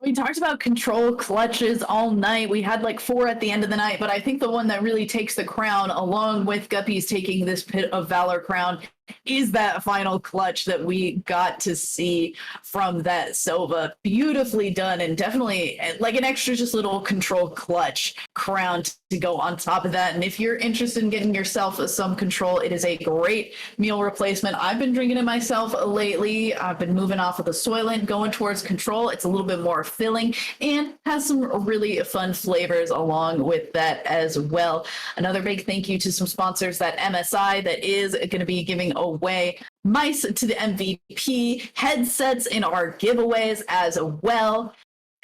We talked about control clutches all night. We had like 4 at the end of the night, but I think the one that really takes the crown, along with Guppies taking this Pit of Valor crown, is that final clutch that we got to see from that Sova. Beautifully done, and definitely like an extra just little control clutch crown to go on top of that. And if you're interested in getting yourself some control, it is a great meal replacement. I've been drinking it myself lately. I've been moving off of the Soylent, going towards control. It's a little bit more filling and has some really fun flavors along with that as well. Another big thank you to some sponsors, that MSI that is going to be giving away mice to the MVP, headsets in our giveaways as well.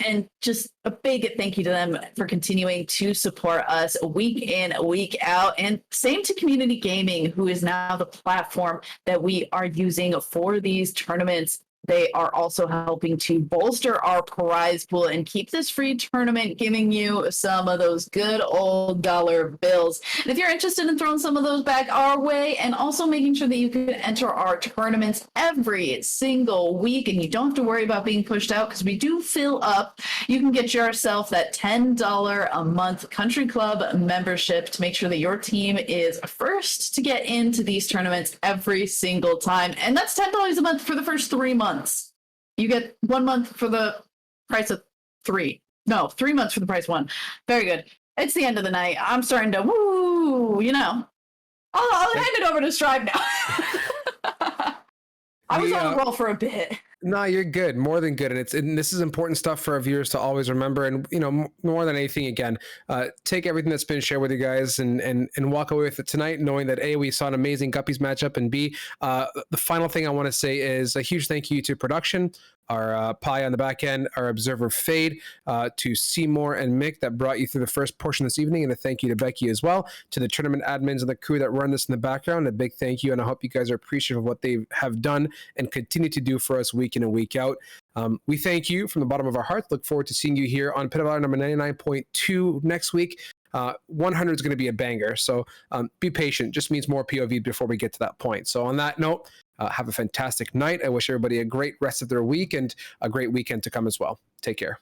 And just a big thank you to them for continuing to support us week in, week out. And same to Community Gaming, who is now the platform that we are using for these tournaments. They are also helping to bolster our prize pool and keep this free tournament giving you some of those good old dollar bills. And if you're interested in throwing some of those back our way and also making sure that you can enter our tournaments every single week and you don't have to worry about being pushed out because we do fill up, you can get yourself that $10 a month country club membership to make sure that your team is first to get into these tournaments every single time. And that's $10 a month for the first 3 months. You get 1 month for the price of 3. No, 3 months for the price of 1. Very good. It's the end of the night. I'm starting to woo, you know. I'll hand it over to Strive now. I was on a roll for a bit. No, you're good, more than good, and this is important stuff for our viewers to always remember. And more than anything, again, take everything that's been shared with you guys and walk away with it tonight, knowing that A, we saw an amazing Guppies matchup, and B, the final thing I want to say is a huge thank you to production, our Pi on the back end, our observer Fade, to Seymour and Mick that brought you through the first portion this evening, and a thank you to Becky as well, to the tournament admins and the crew that run this in the background. A big thank you, and I hope you guys are appreciative of what they have done and continue to do for us week in and week out. We thank you from the bottom of our hearts. Look forward to seeing you here on Pit of Valor number 99.2 next week. 100 is going to be a banger, so be patient. Just means more POV before we get to that point. So on that note, have a fantastic night. I wish everybody a great rest of their week and a great weekend to come as well. Take care.